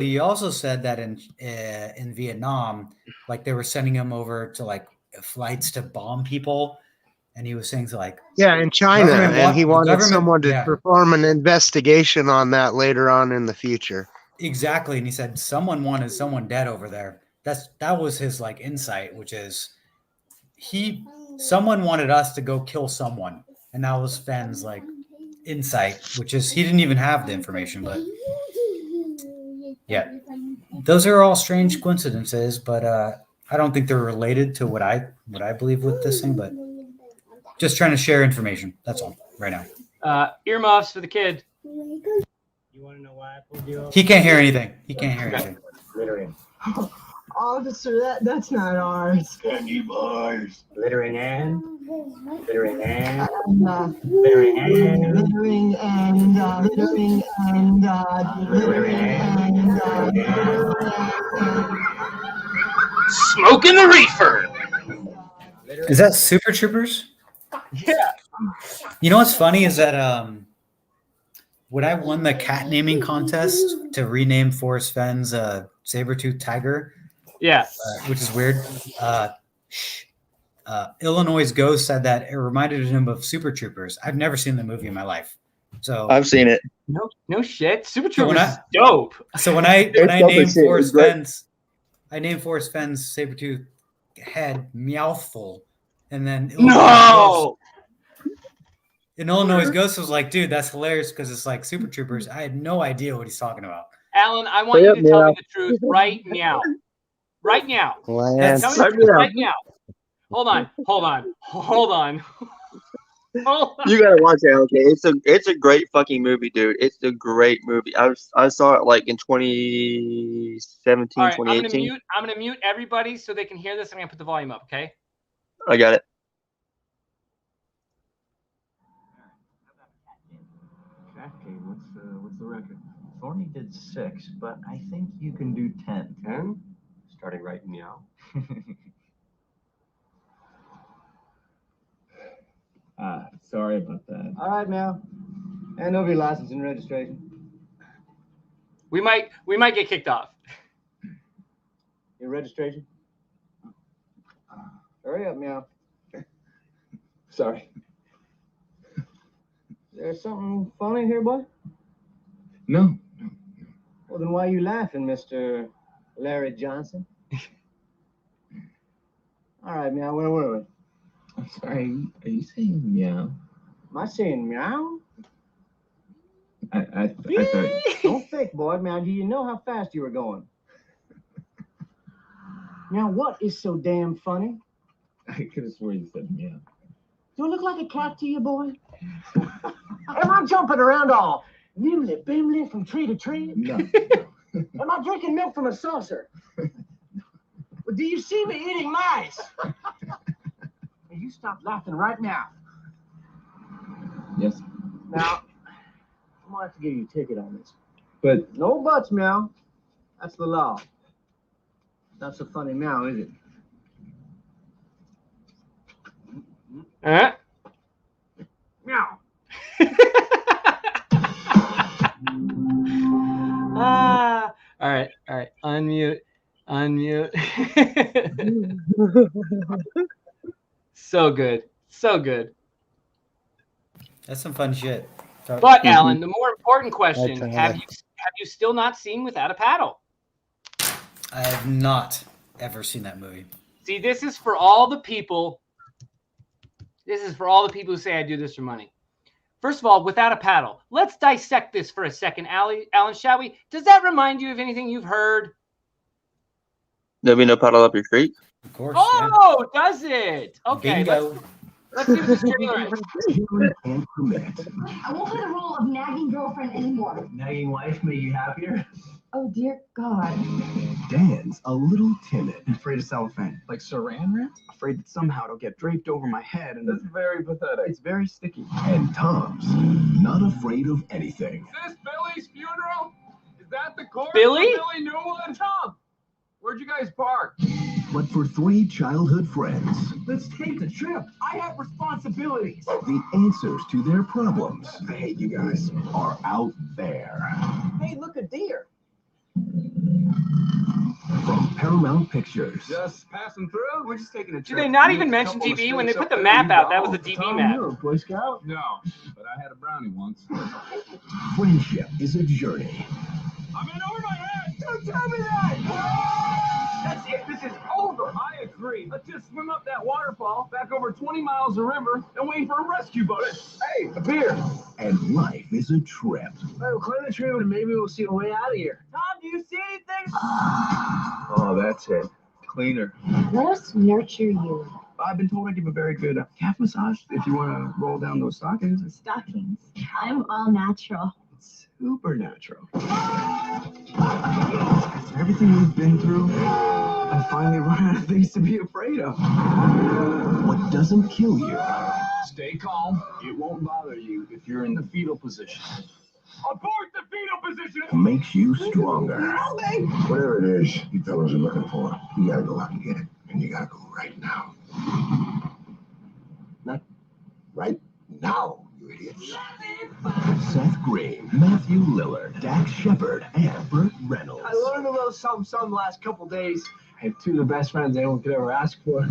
he also said that in Vietnam, like they were sending him over to like flights to bomb people, and he was saying to like in China, and he wanted someone to perform an investigation on that later on in the future. Exactly, and he said someone wanted someone dead over there. That was his like insight, which is someone wanted us to go kill someone, and that was Fenn's like insight, which is he didn't even have the information, but yeah, those are all strange coincidences, but I don't think they're related to what I believe with this thing, but just trying to share information. That's all right now. Earmuffs for the kid. You want to know why I pulled you over? He can't hear anything. Littering. Officer, that's not ours. Candy bars. Littering and littering and littering and littering and littering and littering and smoking the reefer. Is that Super Troopers? Yeah. You know what's funny is that when I won the cat naming contest to rename Forrest Fenn's saber-tooth tiger, which is weird. Illinois' Ghost said that it reminded him of Super Troopers. I've never seen the movie in my life, so I've seen it. No shit. Super Troopers is dope. So when I named Forrest Fenn's saber-tooth head Meowthful, and then Illinois' Ghost was like, dude, that's hilarious because it's like Super Troopers. I had no idea what he's talking about. Alan, I want you to tell me the truth right now. Right now. Tell me the truth right now. Hold on. You gotta watch it, okay? It's a great fucking movie, dude. It's a great movie. I saw it like in 2017, All right, 2018. I'm gonna mute everybody so they can hear this. I'm gonna put the volume up, okay? I got it. Cat game. What's the record? Thorny did 6, but I think you can do 10. 10? Starting right meow. Sorry about that. All right, Meow. Hand over your license and registration. We might get kicked off. Your registration? Hurry up, Meow. Sorry. There's something funny here, boy? No. Well, then why are you laughing, Mr. Larry Johnson? All right, Meow, where were we? I'm sorry. Are you saying meow? Am I saying meow? I thought... Don't fake, boy. Meow, do you know how fast you were going? Now, what is so damn funny? I could have sworn you said meow. Do I look like a cat to you, boy? Am I jumping around all nimbly bimly from tree to tree? No. Am I drinking milk from a saucer? Well, do you see me eating mice? Hey, you stop laughing right now. Yes. Now, I'm gonna have to give you a ticket on this. But No buts, Meow. That's the law. Not so funny now, is it? Meow. All right. Unmute. So good. That's some fun shit. So, But Alan, the more important question: Tyler. have you still not seen Without a Paddle? I have not ever seen that movie. See, this is for all the people. This is for all the people who say I do this for money. First of all, Without a Paddle. Let's dissect this for a second, Alan, shall we? Does that remind you of anything you've heard? There'll be no paddle up your creek. Of course. Oh, does it? Okay, Bingo. let's see what this trailer is. can't permit. I won't play the role of nagging girlfriend anymore. Nagging wife make you happier? Oh, dear God. Dan's a little timid. Afraid of cellophane. Like saran wrap? Afraid that somehow it'll get draped over my head and that's very pathetic. It's very sticky. And Tom's not afraid of anything. Is this Billy's funeral? Is that the course? Billy? Billy Newland? Tom, where'd you guys park? But for three childhood friends, Let's take the trip. I have responsibilities. the answers to their problems, I hate you guys, are out there. Hey, look, a deer. From Paramount Pictures. Just passing through? We're just taking a Do trip. they not even mention DB when they put the map out? That was the DB map. You're a Boy Scout? No, but I had a brownie once. Friendship is a journey. I'm in over my head! Don't tell me that! That's it. This is over. I agree. Let's just swim up that waterfall, back over 20 miles of river, and wait for a rescue boat. Hey, a beer. And life is a trip. We'll climb the tree and maybe we'll see a way out of here. Tom, do you see anything? Oh, that's it. Cleaner. Let us nurture you. I've been told I give a very good calf massage if you want to roll down those stockings. Stockings. I'm all natural. It's super natural. After everything we've been through, I finally run out of things to be afraid of. What doesn't kill you Stay calm. It won't bother you if you're in the fetal position. Abort the fetal position! makes you stronger. Whatever it is you fellows are looking for, you gotta go out and get it. And you gotta go right now. Not right now, you idiots. Seth Green, Matthew Lillard, Dax Shepard, and Burt Reynolds. I learned a little something the last couple days. I have two of the best friends anyone could ever ask for.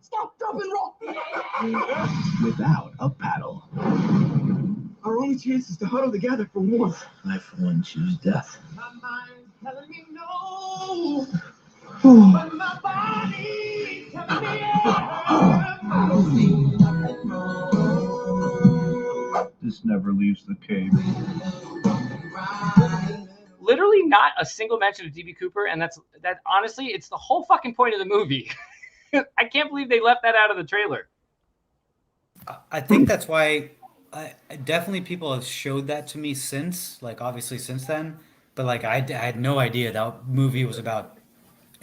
Stop, drop, and roll. Without a paddle. Our only chance is to huddle together for warmth. I, for one, choose death. My mind's telling me no, but my body's telling me yes. This never leaves the cave. Literally not a single mention of DB Cooper, and that honestly, it's the whole fucking point of the movie. I can't believe they left that out of the trailer. I think that's why definitely people have showed that to me since, like obviously since then. But like I had no idea that movie was about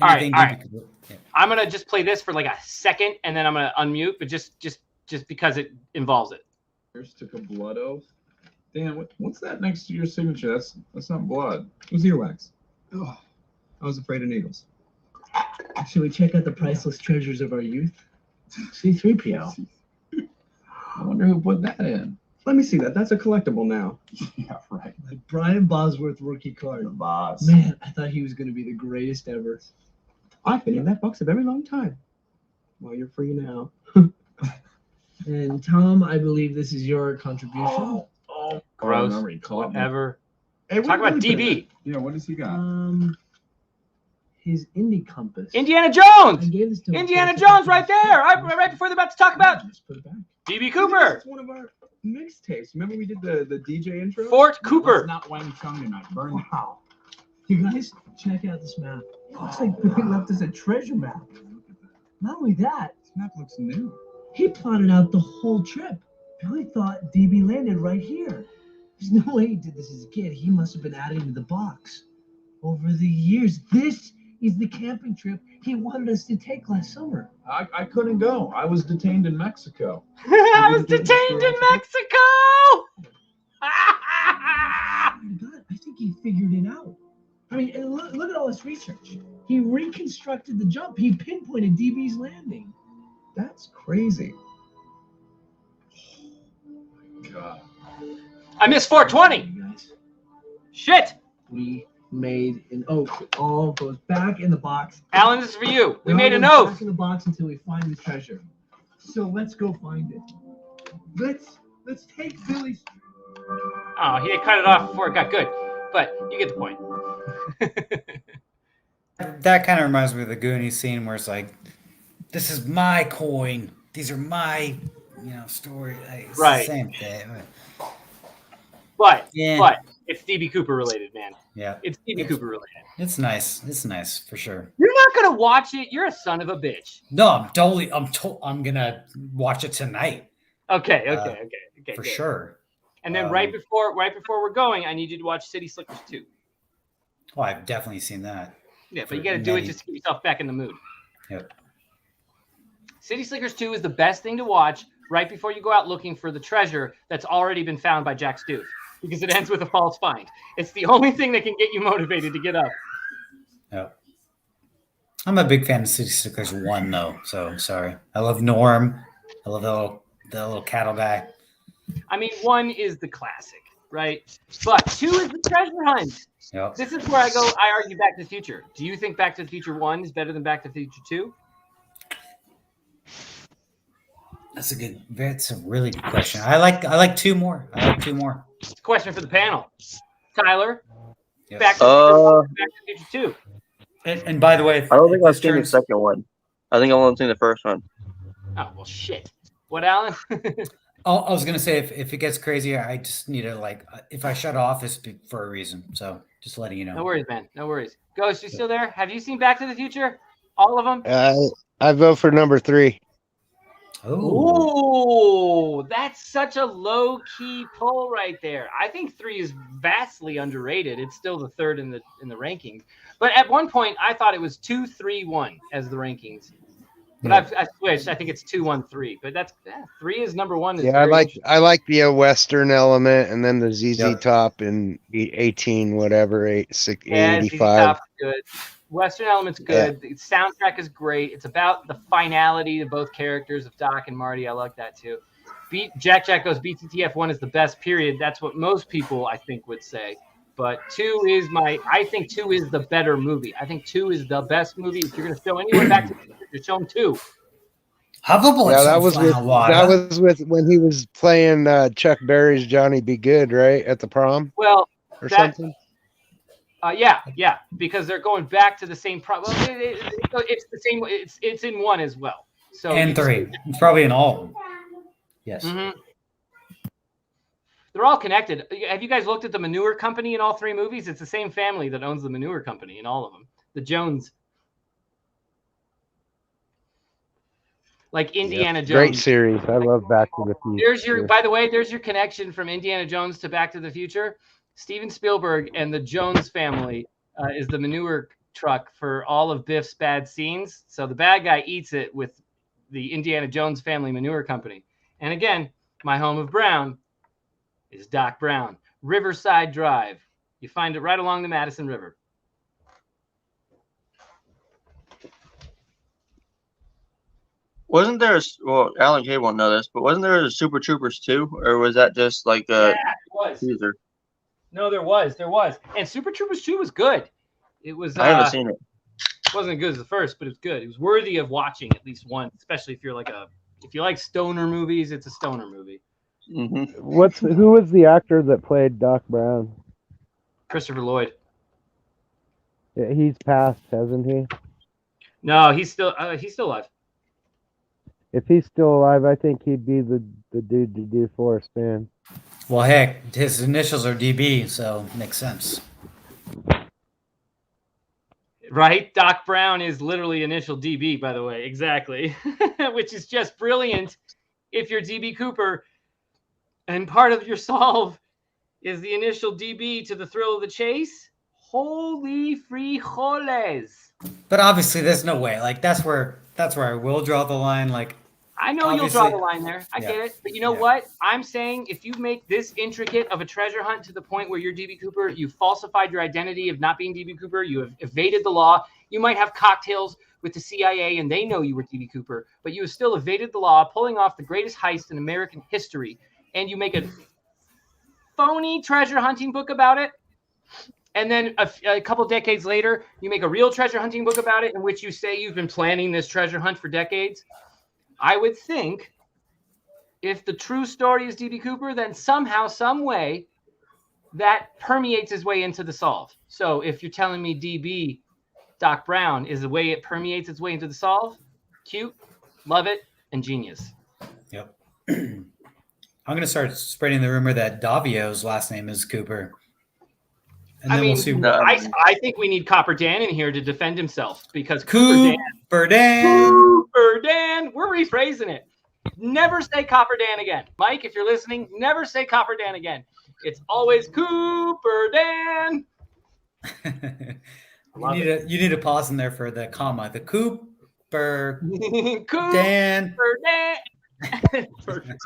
anything. All right. Yeah. I'm gonna just play this for like a second, and then I'm gonna unmute, but just because it involves it. First took a blood oath. Dan, what's that next to your signature? That's not blood. It was earwax. Oh, I was afraid of needles. Should we check out the priceless treasures of our youth? C-3PO. I wonder who put that in. Let me see that. That's a collectible now. Yeah, right. The Brian Bosworth rookie card. The boss. Man, I thought he was going to be the greatest ever. I've been in that box a very long time. Well, you're free now. And Tom, I believe this is your contribution. Oh, Gross. remember he caught me. Whatever. Hey, Talk about DB. Yeah, what has he got? His indie compass. Indiana I Jones. gave this to him. Indiana Jones right there. Right before they're about to talk about Just put it back. DB Cooper. It's one of our mixtapes. Remember we did the DJ intro? Fort Cooper. Let's not Wang Chung tonight. Burn it. Wow. You guys, check out this map. It looks like they left us a treasure map. Not only that, This map looks new. He plotted out the whole trip. Billy thought DB landed right here. There's no way he did this as a kid. He must have been adding to the box. Over the years, this is the camping trip he wanted us to take last summer. I couldn't go. I was detained in Mexico. I was detained in Mexico! God, I think he figured it out. I mean, and look at all this research. He reconstructed the jump. He pinpointed DB's landing. That's crazy. God. I missed 420. Shit. We made an oath. It all goes back in the box. Alan, this is for you. We It all made an goes oath. Back in the box until we find the treasure. So let's go find it. Let's take Billy's. Oh, he had cut it off before it got good. But you get the point. That kind of reminds me of the Goonies scene where it's like, this is my coin. These are my, story. It's Right. the same thing. But Yeah. but it's DB Cooper related, man. Yeah. It's DB Cooper related. It's nice. It's nice for sure. You're not gonna watch it. You're a son of a bitch. No, I'm gonna watch it tonight. Okay. For good. sure. And then right before we're going, I need you to watch City Slickers 2. Oh, I've definitely seen that. Yeah, but you got to do it just to get yourself back in the mood. Yep. City Slickers 2 is the best thing to watch right before you go out looking for the treasure that's already been found by Jack Steuf, because it ends with a false find. It's the only thing that can get you motivated to get up. Yep. I'm a big fan of City Slickers 1 though, so sorry. I love Norm. I love the little cattle guy. I mean, 1 is the classic, right? But 2 is the treasure hunt. Yep. This is where I argue Back to the Future. Do you think Back to the Future 1 is better than Back to the Future 2? That's a really good question. I like 2 more. It's a question for the panel. Tyler, Yes. Back to the Future 2. And by the way, I don't think I've seen the second one. I think I've only seen the first one. Oh, well, shit. What, Alan? Oh, I was gonna say if it gets crazier, I just need to if I shut off, it's for a reason. So just letting you know. No worries, man. No worries. Ghost, you still there? Have you seen Back to the Future? All of them? I vote for number 3. Oh, that's such a low-key poll right there. I think 3 is vastly underrated. It's still the third in the rankings. But at one point, I thought it was 2, 3, 1 as the rankings. But I switched. I think it's 2, 1, 3. But that's 3 is number 1. Yeah, I like the Western element, and then the ZZ Top and the 18 whatever 85. ZZ Top's good. Western element's good. Yeah. The soundtrack is great. It's about the finality of both characters of Doc and Marty. I like that too. Jack goes BTTF 1 is the best, period. That's what most people I think would say. But 2 is I think 2 is the better movie. I think 2 is the best movie. If you're going to show anyone Back to the Future, just show them 2. That was with when he was playing Chuck Berry's Johnny Be Good, right, at the prom. Well, or something. Yeah, because they're going back to the same problem. It's the same. It's in 1 as well. So and 3, it's probably in all of them. Yes. Mm-hmm. They're all connected. Have you guys looked at the manure company in all 3 movies? It's the same family that owns the manure company in all of them. The Jones. Like Indiana Jones. Great series. I love Back to the Future. There's your connection from Indiana Jones to Back to the Future. Steven Spielberg and the Jones family is the manure truck for all of Biff's bad scenes. So the bad guy eats it with the Indiana Jones family manure company. And again, my home of Brown is Doc Brown. Riverside Drive. You find it right along the Madison River. Wasn't there Alan Kay won't know this, but wasn't there a Super Troopers 2, or was that just like a teaser? No, there was. And Super Troopers 2 was good. It was. I haven't seen it. It wasn't as good as the first, but it's good. It was worthy of watching at least once, especially if you're if you like stoner movies. It's a stoner movie. Mm-hmm. Who was the actor that played Doc Brown? Christopher Lloyd. Yeah, he's passed, hasn't he? No, he's still alive. If he's still alive, I think he'd be the dude to do Forrest Fenn. Well, heck, his initials are DB, so makes sense. Right? Doc Brown is literally initial DB, by the way. Exactly. Which is just brilliant if you're DB Cooper and part of your solve is the initial DB to the thrill of the chase. Holy frijoles. But obviously, there's no way. Like that's where I will draw the line. Like I know you'll draw the line there. I get it. But you know what? I'm saying if you make this intricate of a treasure hunt to the point where you're DB Cooper, you falsified your identity of not being DB Cooper, you have evaded the law. You might have cocktails with the CIA and they know you were DB Cooper, but you have still evaded the law, pulling off the greatest heist in American history. And you make a phony treasure hunting book about it. And then a couple decades later, you make a real treasure hunting book about it in which you say you've been planning this treasure hunt for decades. I would think if the true story is DB Cooper, then somehow, some way, that permeates his way into the solve. So if you're telling me DB Doc Brown is the way it permeates its way into the solve, cute, love it, and genius. Yep. I'm going to start spreading the rumor that Davio's last name is Cooper. And then we'll see. I think we need Copper Dan in here to defend himself because Cooper Dan, we're rephrasing it. Never say Copper Dan again. Mike, if you're listening, never say Copper Dan again. It's always Cooper Dan. You need a pause in there for the comma. The Cooper Dan. Perfect.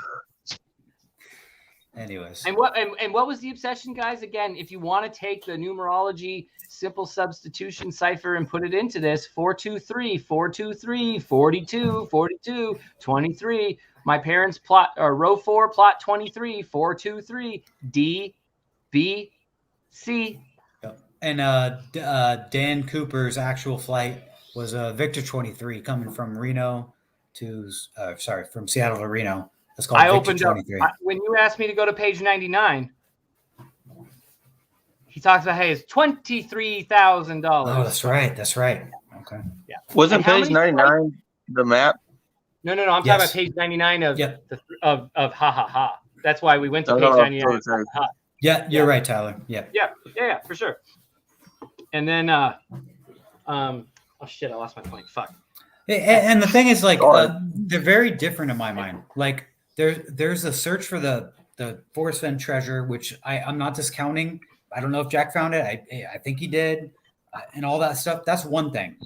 Anyways. And what was the obsession, guys? Again, if you want to take the numerology simple substitution cipher and put it into this, 423, 423, 42, 42, 23. My parents plot or row 4 plot 23, 423, D, B, C. Yep. And Dan Cooper's actual flight was Victor 23 coming from Reno to from Seattle to Reno. It's called I Victor opened up 23. when you asked me to go to page 99. He talks about it's $23,000. Oh, that's right. Okay. Yeah. Wasn't page 99 the map? No. I'm talking about page 99 of of ha ha ha. That's why we went to page 99. Sorry. Yeah, you're right, Tyler. Yeah, for sure. And then oh shit, I lost my point. Fuck. And the thing is, like, they're very different in my mind. Like, there's a search for the Forrest Fenn treasure, which I'm not discounting. I don't know if Jack found it. I think he did, and all that stuff. That's one thing.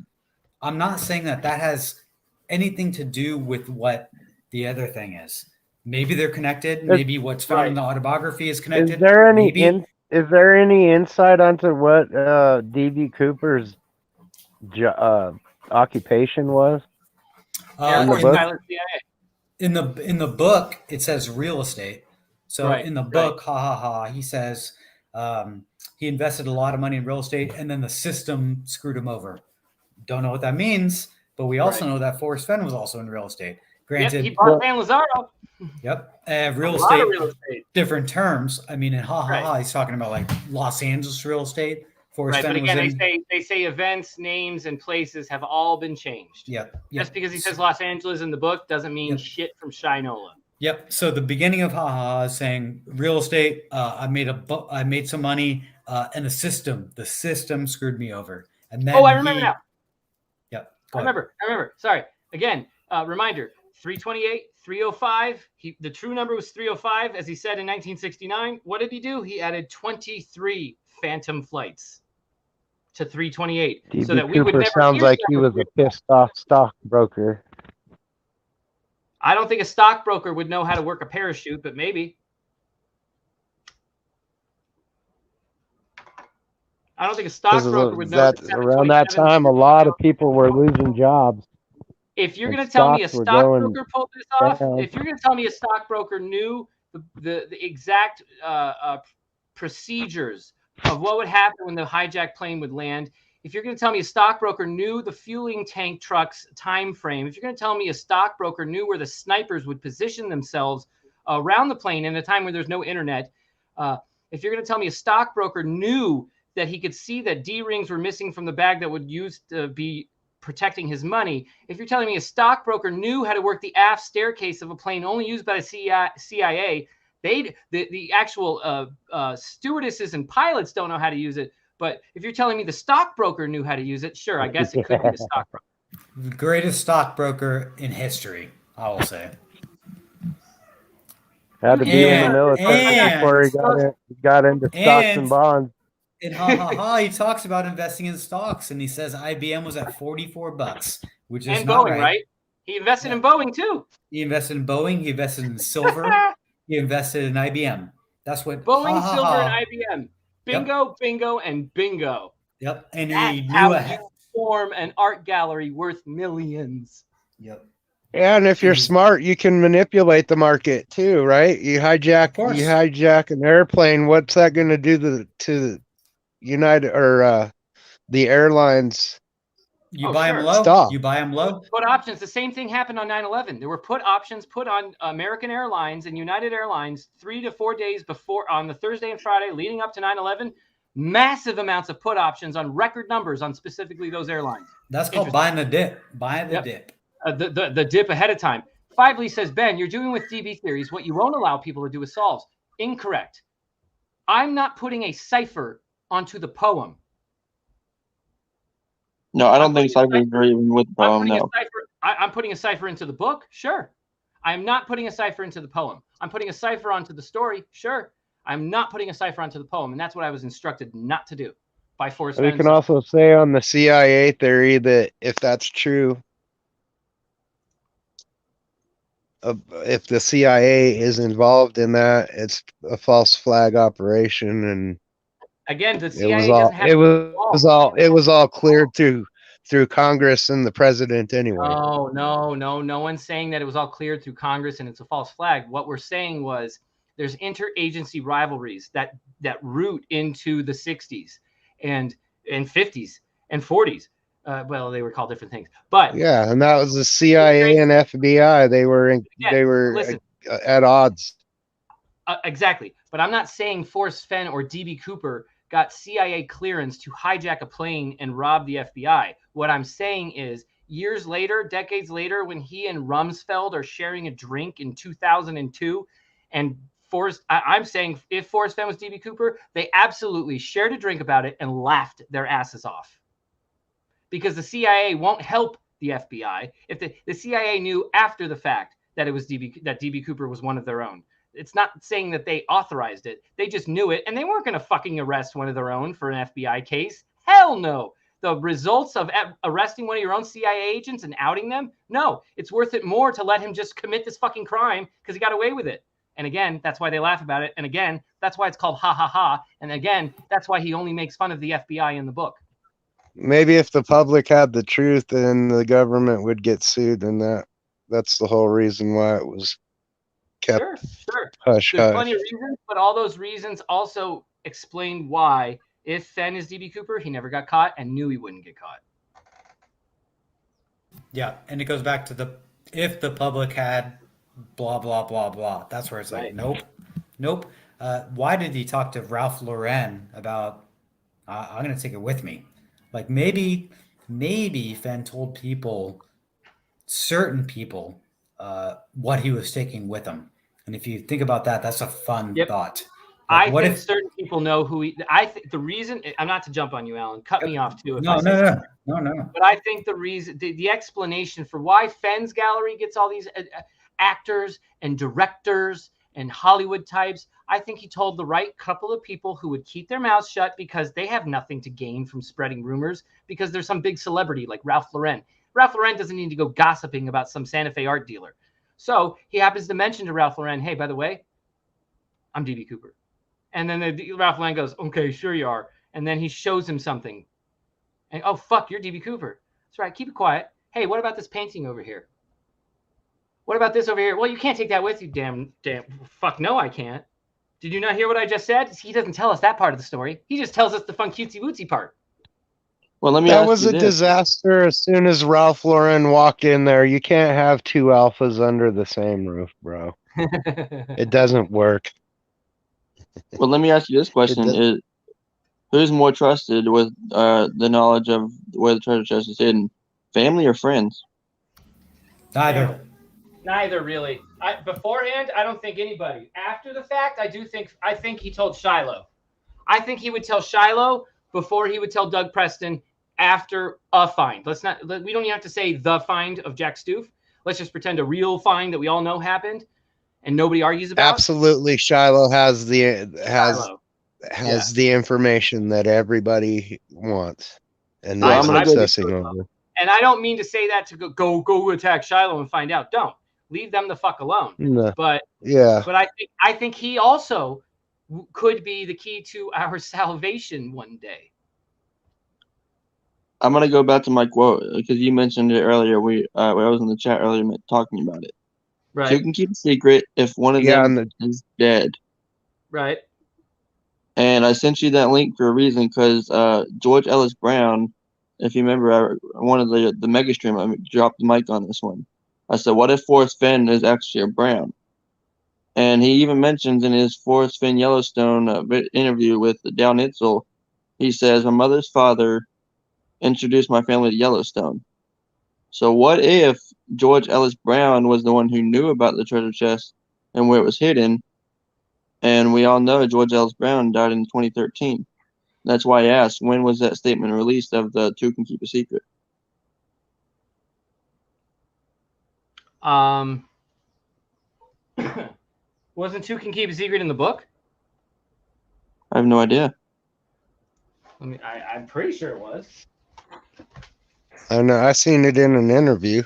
I'm not saying that has anything to do with what the other thing is. Maybe they're connected. Maybe what's found in the autobiography is connected. Is there any insight onto what DB Cooper's occupation was? In the book, it says real estate. So in the book, he says he invested a lot of money in real estate, and then the system screwed him over. Don't know what that means, but we also know that Forrest Fenn was also in real estate. Granted, he bought San Lazaro. Yep, real estate, different terms. I mean, in he's talking about like Los Angeles real estate. Forrest Fenn but again, they say events, names, and places have all been changed. Yep. Just because he says Los Angeles in the book doesn't mean shit from Shinola. Yep. So the beginning of is saying real estate. I made some money, and the system screwed me over. And then I remember now. Yep. I remember. Sorry. Again, reminder: 328, 305. The true number was 305, as he said in 1969. What did he do? He added 23 phantom flights to 328, DB so that we Cooper would never. Sounds like he was a pissed off stockbroker. I don't think a stockbroker would know how to work a parachute, but maybe. I don't think a stockbroker would know. Around that time, a lot of people were losing jobs. If you're going to tell me a stockbroker pulled this off, if you're going to tell me a stockbroker knew the exact procedures of what would happen when the hijacked plane would land, if you're going to tell me a stockbroker knew the fueling tank truck's time frame, if you're going to tell me a stockbroker knew where the snipers would position themselves around the plane in a time where there's no internet, if you're going to tell me a stockbroker knew that he could see that D-rings were missing from the bag that would use to be protecting his money, if you're telling me a stockbroker knew how to work the aft staircase of a plane only used by the CIA, the actual stewardesses and pilots don't know how to use it, But if you're telling me the stockbroker knew how to use it, sure, I guess it could be the stockbroker. The greatest stockbroker in history, I will say. Had to be in the military before he got into stocks and bonds. And he talks about investing in stocks, and he says IBM was at $44, which is and not Boeing, right? He invested in Boeing too. He invested in Boeing. He invested in silver. He invested in IBM. That's what Boeing, silver, and IBM. Bingo, Yep. bingo, and bingo. Yep. And That's he knew how ahead. you form an art gallery worth millions. Yep. Yeah, and if you're smart, you can manipulate the market too, right? You hijack an airplane. What's that going to do to the United or the airlines? You buy them low. Stop. You buy them low. Put options. The same thing happened on 9/11. There were put options put on American Airlines and United Airlines 3 to 4 days before, on the Thursday and Friday leading up to 9/11. Massive amounts of put options on record numbers on specifically those airlines. That's called buying the dip. Buying the dip. The dip ahead of time. Fively says, Ben, you're doing with DB theories what you won't allow people to do with solves. Incorrect. I'm not putting a cipher onto the poem. No, I don't think ciphers are even with the poem. No. I'm putting a cipher into the book. Sure. I'm not putting a cipher into the poem. I'm putting a cipher onto the story. Sure. I'm not putting a cipher onto the poem. And that's what I was instructed not to do by Forrest. We can also say on the CIA theory that if that's true, if the CIA is involved in that, it's a false flag operation, and again, the CIA doesn't have it was all cleared through Congress and the president anyway. No one's saying that it was all cleared through Congress and it's a false flag. What we're saying was there's interagency rivalries that root into the 60s and 50s and 40s. Well, they were called different things, but yeah, and that was the CIA and FBI. They were at odds. Exactly, but I'm not saying Forrest Fenn or DB Cooper got CIA clearance to hijack a plane and rob the FBI. What I'm saying is, years later, decades later, when he and Rumsfeld are sharing a drink in 2002, and I'm saying if Forrest Fenn was DB Cooper, they absolutely shared a drink about it and laughed their asses off. Because the CIA won't help the FBI if the CIA knew after the fact that it was DB Cooper was one of their own. It's not saying that they authorized it. They just knew it, and they weren't going to fucking arrest one of their own for an FBI case. Hell no. The results of arresting one of your own CIA agents and outing them? No. It's worth it more to let him just commit this fucking crime because he got away with it. And again, that's why they laugh about it. And again, that's why it's called ha ha ha. And again, that's why he only makes fun of the FBI in the book. Maybe if the public had the truth, then the government would get sued, and that's the whole reason why it was kept hush. There's plenty of reasons, but all those reasons also explain why, if Fenn is DB Cooper, he never got caught and knew he wouldn't get caught. Yeah, and it goes back to if the public had blah, blah, blah, blah. That's where it's like, nope. Why did he talk to Ralph Lauren about, I'm going to take it with me? Like maybe Fenn told certain people, what he was taking with him. And if you think about that, that's a fun thought. Like, I think certain people know who I think the reason, I'm not to jump on you, Alan, cut me off too. No. But I think the reason, the explanation for why Fenn's gallery gets all these actors and directors and Hollywood types, I think he told the right couple of people who would keep their mouths shut because they have nothing to gain from spreading rumors because there's some big celebrity like Ralph Lauren. Ralph Lauren doesn't need to go gossiping about some Santa Fe art dealer. So he happens to mention to Ralph Lauren, hey, by the way, I'm DB Cooper. And then Ralph Lauren goes, okay, sure you are. And then he shows him something. And, oh, fuck, you're DB Cooper. That's right, keep it quiet. Hey, what about this painting over here? What about this over here? Well, you can't take that with you. Damn. Fuck no, I can't. Did you not hear what I just said? He doesn't tell us that part of the story. He just tells us the fun cutesy wootsy part. Well, let me that ask was you a this. disaster as soon as Ralph Lauren walked in there. You can't have two alphas under the same roof, bro. It doesn't work. Well, let me ask you this question. Who's more trusted with the knowledge of where the treasure chest is hidden? Family or friends? Neither, really. Beforehand, I don't think anybody. After the fact, I think he told Shiloh. I think he would tell Shiloh, before he would tell Doug Preston after a find. We don't even have to say the find of Jack Steuf. Let's just pretend a real find that we all know happened and nobody argues about. Absolutely, Shiloh has the the information that everybody wants and I'm is obsessing over. And I don't mean to say that to go attack Shiloh and find out. Don't leave them the fuck alone. No. But yeah, but I think he also could be the key to our salvation one day. I'm gonna go back to my quote because you mentioned it earlier. I was in the chat earlier talking about it. Right. Two can keep a secret if one of them is dead. Right. And I sent you that link for a reason because George Ellis Brown, if you remember, one of the mega stream, I dropped the mic on this one. I said, "What if Forrest Fenn is actually a Brown?" And he even mentions in his Forrest Fenn Yellowstone interview with Down Itzel, he says, "My mother's father introduced my family to Yellowstone." So what if George Ellis Brown was the one who knew about the treasure chest and where it was hidden? And we all know George Ellis Brown died in 2013. That's why I asked, when was that statement released of the two can keep a secret? Wasn't two can keep a secret in the book? I have no idea. I'm pretty sure it was. I know. I seen it in an interview.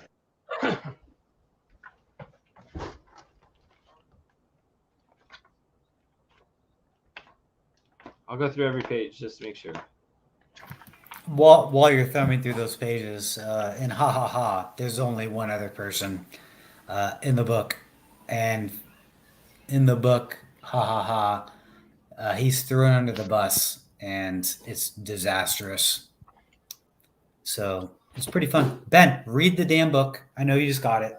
I'll go through every page just to make sure. While you're thumbing through those pages, in Ha Ha Ha, there's only one other person in the book. And in the book, Ha Ha Ha, he's thrown under the bus, and it's disastrous. So it's pretty fun. Ben, read the damn book. I know you just got it.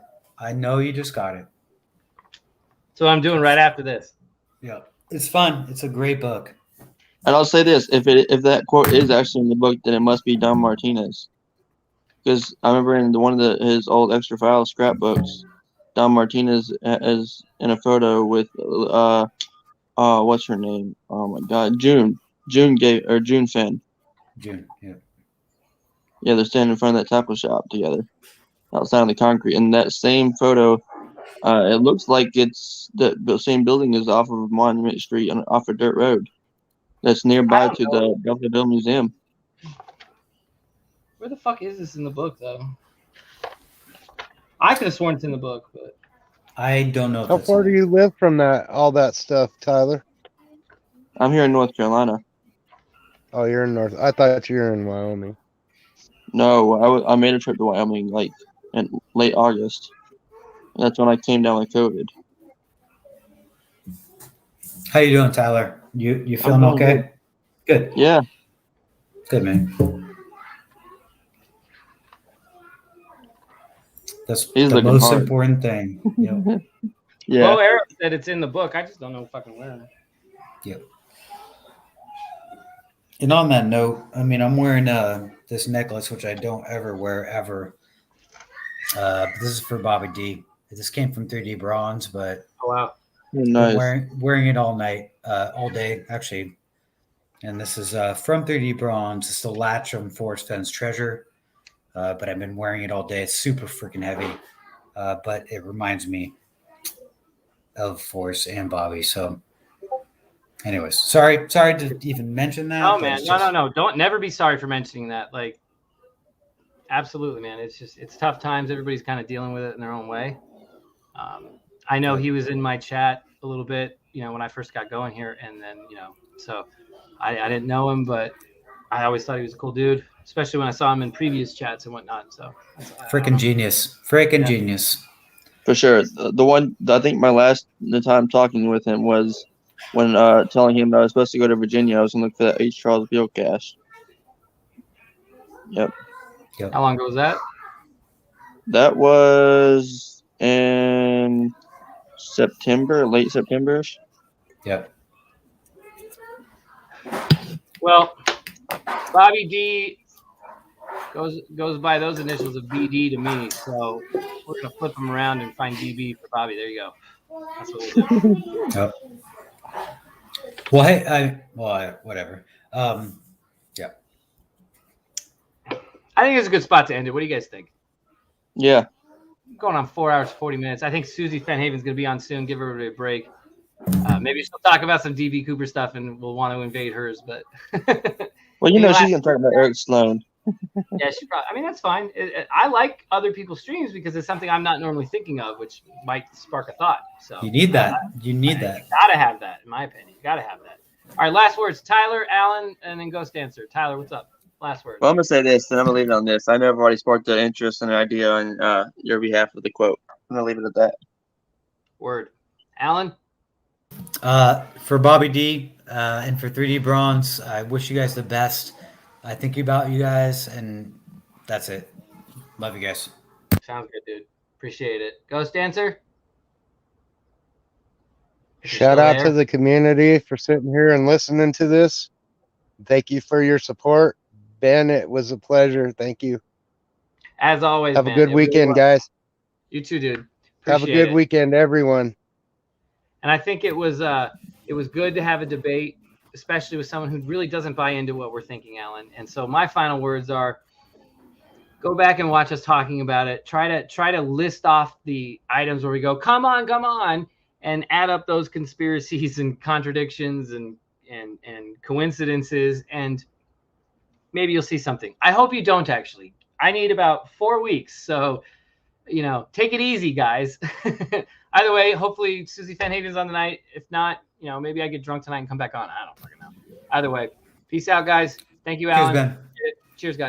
So I'm doing right after this. Yeah, it's fun. It's a great book. And I'll say this: if that quote is actually in the book, then it must be Don Martinez, because I remember in one of his old extra file scrapbooks, Don Martinez is in a photo with what's her name? Oh my God, June Fenn. June, yeah. Yeah, they're standing in front of that tackle shop together, outside on the concrete. And that same photo, it looks like it's the same building as off of Monument Street and off a dirt road. That's nearby to the Buffalo Bill Museum. Where the fuck is this in the book, though? I could have sworn it's in the book, but I don't know. How far do you live from all that stuff, Tyler? I'm here in North Carolina. Oh, you're in North. I thought you were in Wyoming. No, I made a trip to Wyoming like in late August. And that's when I came down with COVID. How you doing, Tyler? You feeling okay? Good. Yeah. Good, man. That's the most important thing. Yep. Yeah. Well, Eric said it's in the book. I just don't know fucking where. Yep. And on that note, I mean, I'm wearing this necklace, which I don't ever wear ever. But this is for Bobby D. This came from 3D Bronze, but oh wow, nice. Wearing it all night, all day actually. And this is from 3D Bronze. It's the latch from Forrest Fenn's treasure, but I've been wearing it all day. It's super freaking heavy, but it reminds me of Forrest and Bobby. So, anyways, sorry to even mention that. Oh man, no. Don't never be sorry for mentioning that. Like, absolutely, man. It's tough times. Everybody's kind of dealing with it in their own way. I know he was in my chat a little bit, when I first got going here, and then, so I didn't know him, but I always thought he was a cool dude, especially when I saw him in previous chats and whatnot. So freaking genius. Genius. For sure. I think the time talking with him was when telling him that I was supposed to go to Virginia. I was going to look for that H. Charles Beale cache. Yep. How long ago was that? That was in September, late September-ish. Yep. Well, Bobby D goes by those initials of BD to me, so we're gonna flip them around and find DB for Bobby. There you go. That's what we'll do. Yep. Well, hey, whatever. Yeah. I think it's a good spot to end it. What do you guys think? Yeah. Going on 4 hours, 40 minutes. I think Susie Fenhaven's going to be on soon. Give her a break. Maybe she'll talk about some DB Cooper stuff and we'll want to invade hers. But well, you know, she's going to talk about Eric Sloan. Yeah, she probably. I mean, that's fine. I like other people's streams because it's something I'm not normally thinking of, which might spark a thought. So you need that. You need that. You gotta have that, in my opinion. You gotta have that. All right, last words. Tyler, Alan, and then Ghost Dancer. Tyler, what's up? Last word. Well, I'm gonna say this, and I'm gonna leave it on this. I know I've already sparked an interest and an idea on your behalf with the quote. I'm gonna leave it at that. Word. Alan. For Bobby D and for 3D Bronze, I wish you guys the best. I think about you guys, and that's it. Love you guys. Sounds good, dude. Appreciate it. Ghost Dancer? Shout out to the community for sitting here and listening to this. Thank you for your support. Ben, it was a pleasure. Thank you. As always, have a good weekend, guys. You too, dude. Have a good weekend, everyone. And I think it was good to have a debate, especially with someone who really doesn't buy into what we're thinking, Alan. And so my final words are, go back and watch us talking about it. Try to list off the items where we go, come on, and add up those conspiracies and contradictions and coincidences, and maybe you'll see something. I hope you don't actually. I need about 4 weeks, so take it easy, guys. Either way, hopefully Susie Fenhaven's on tonight. If not, maybe I get drunk tonight and come back on. I don't fucking know. Either way, peace out, guys. Thank you, Alan. Cheers, Ben. Cheers, guys.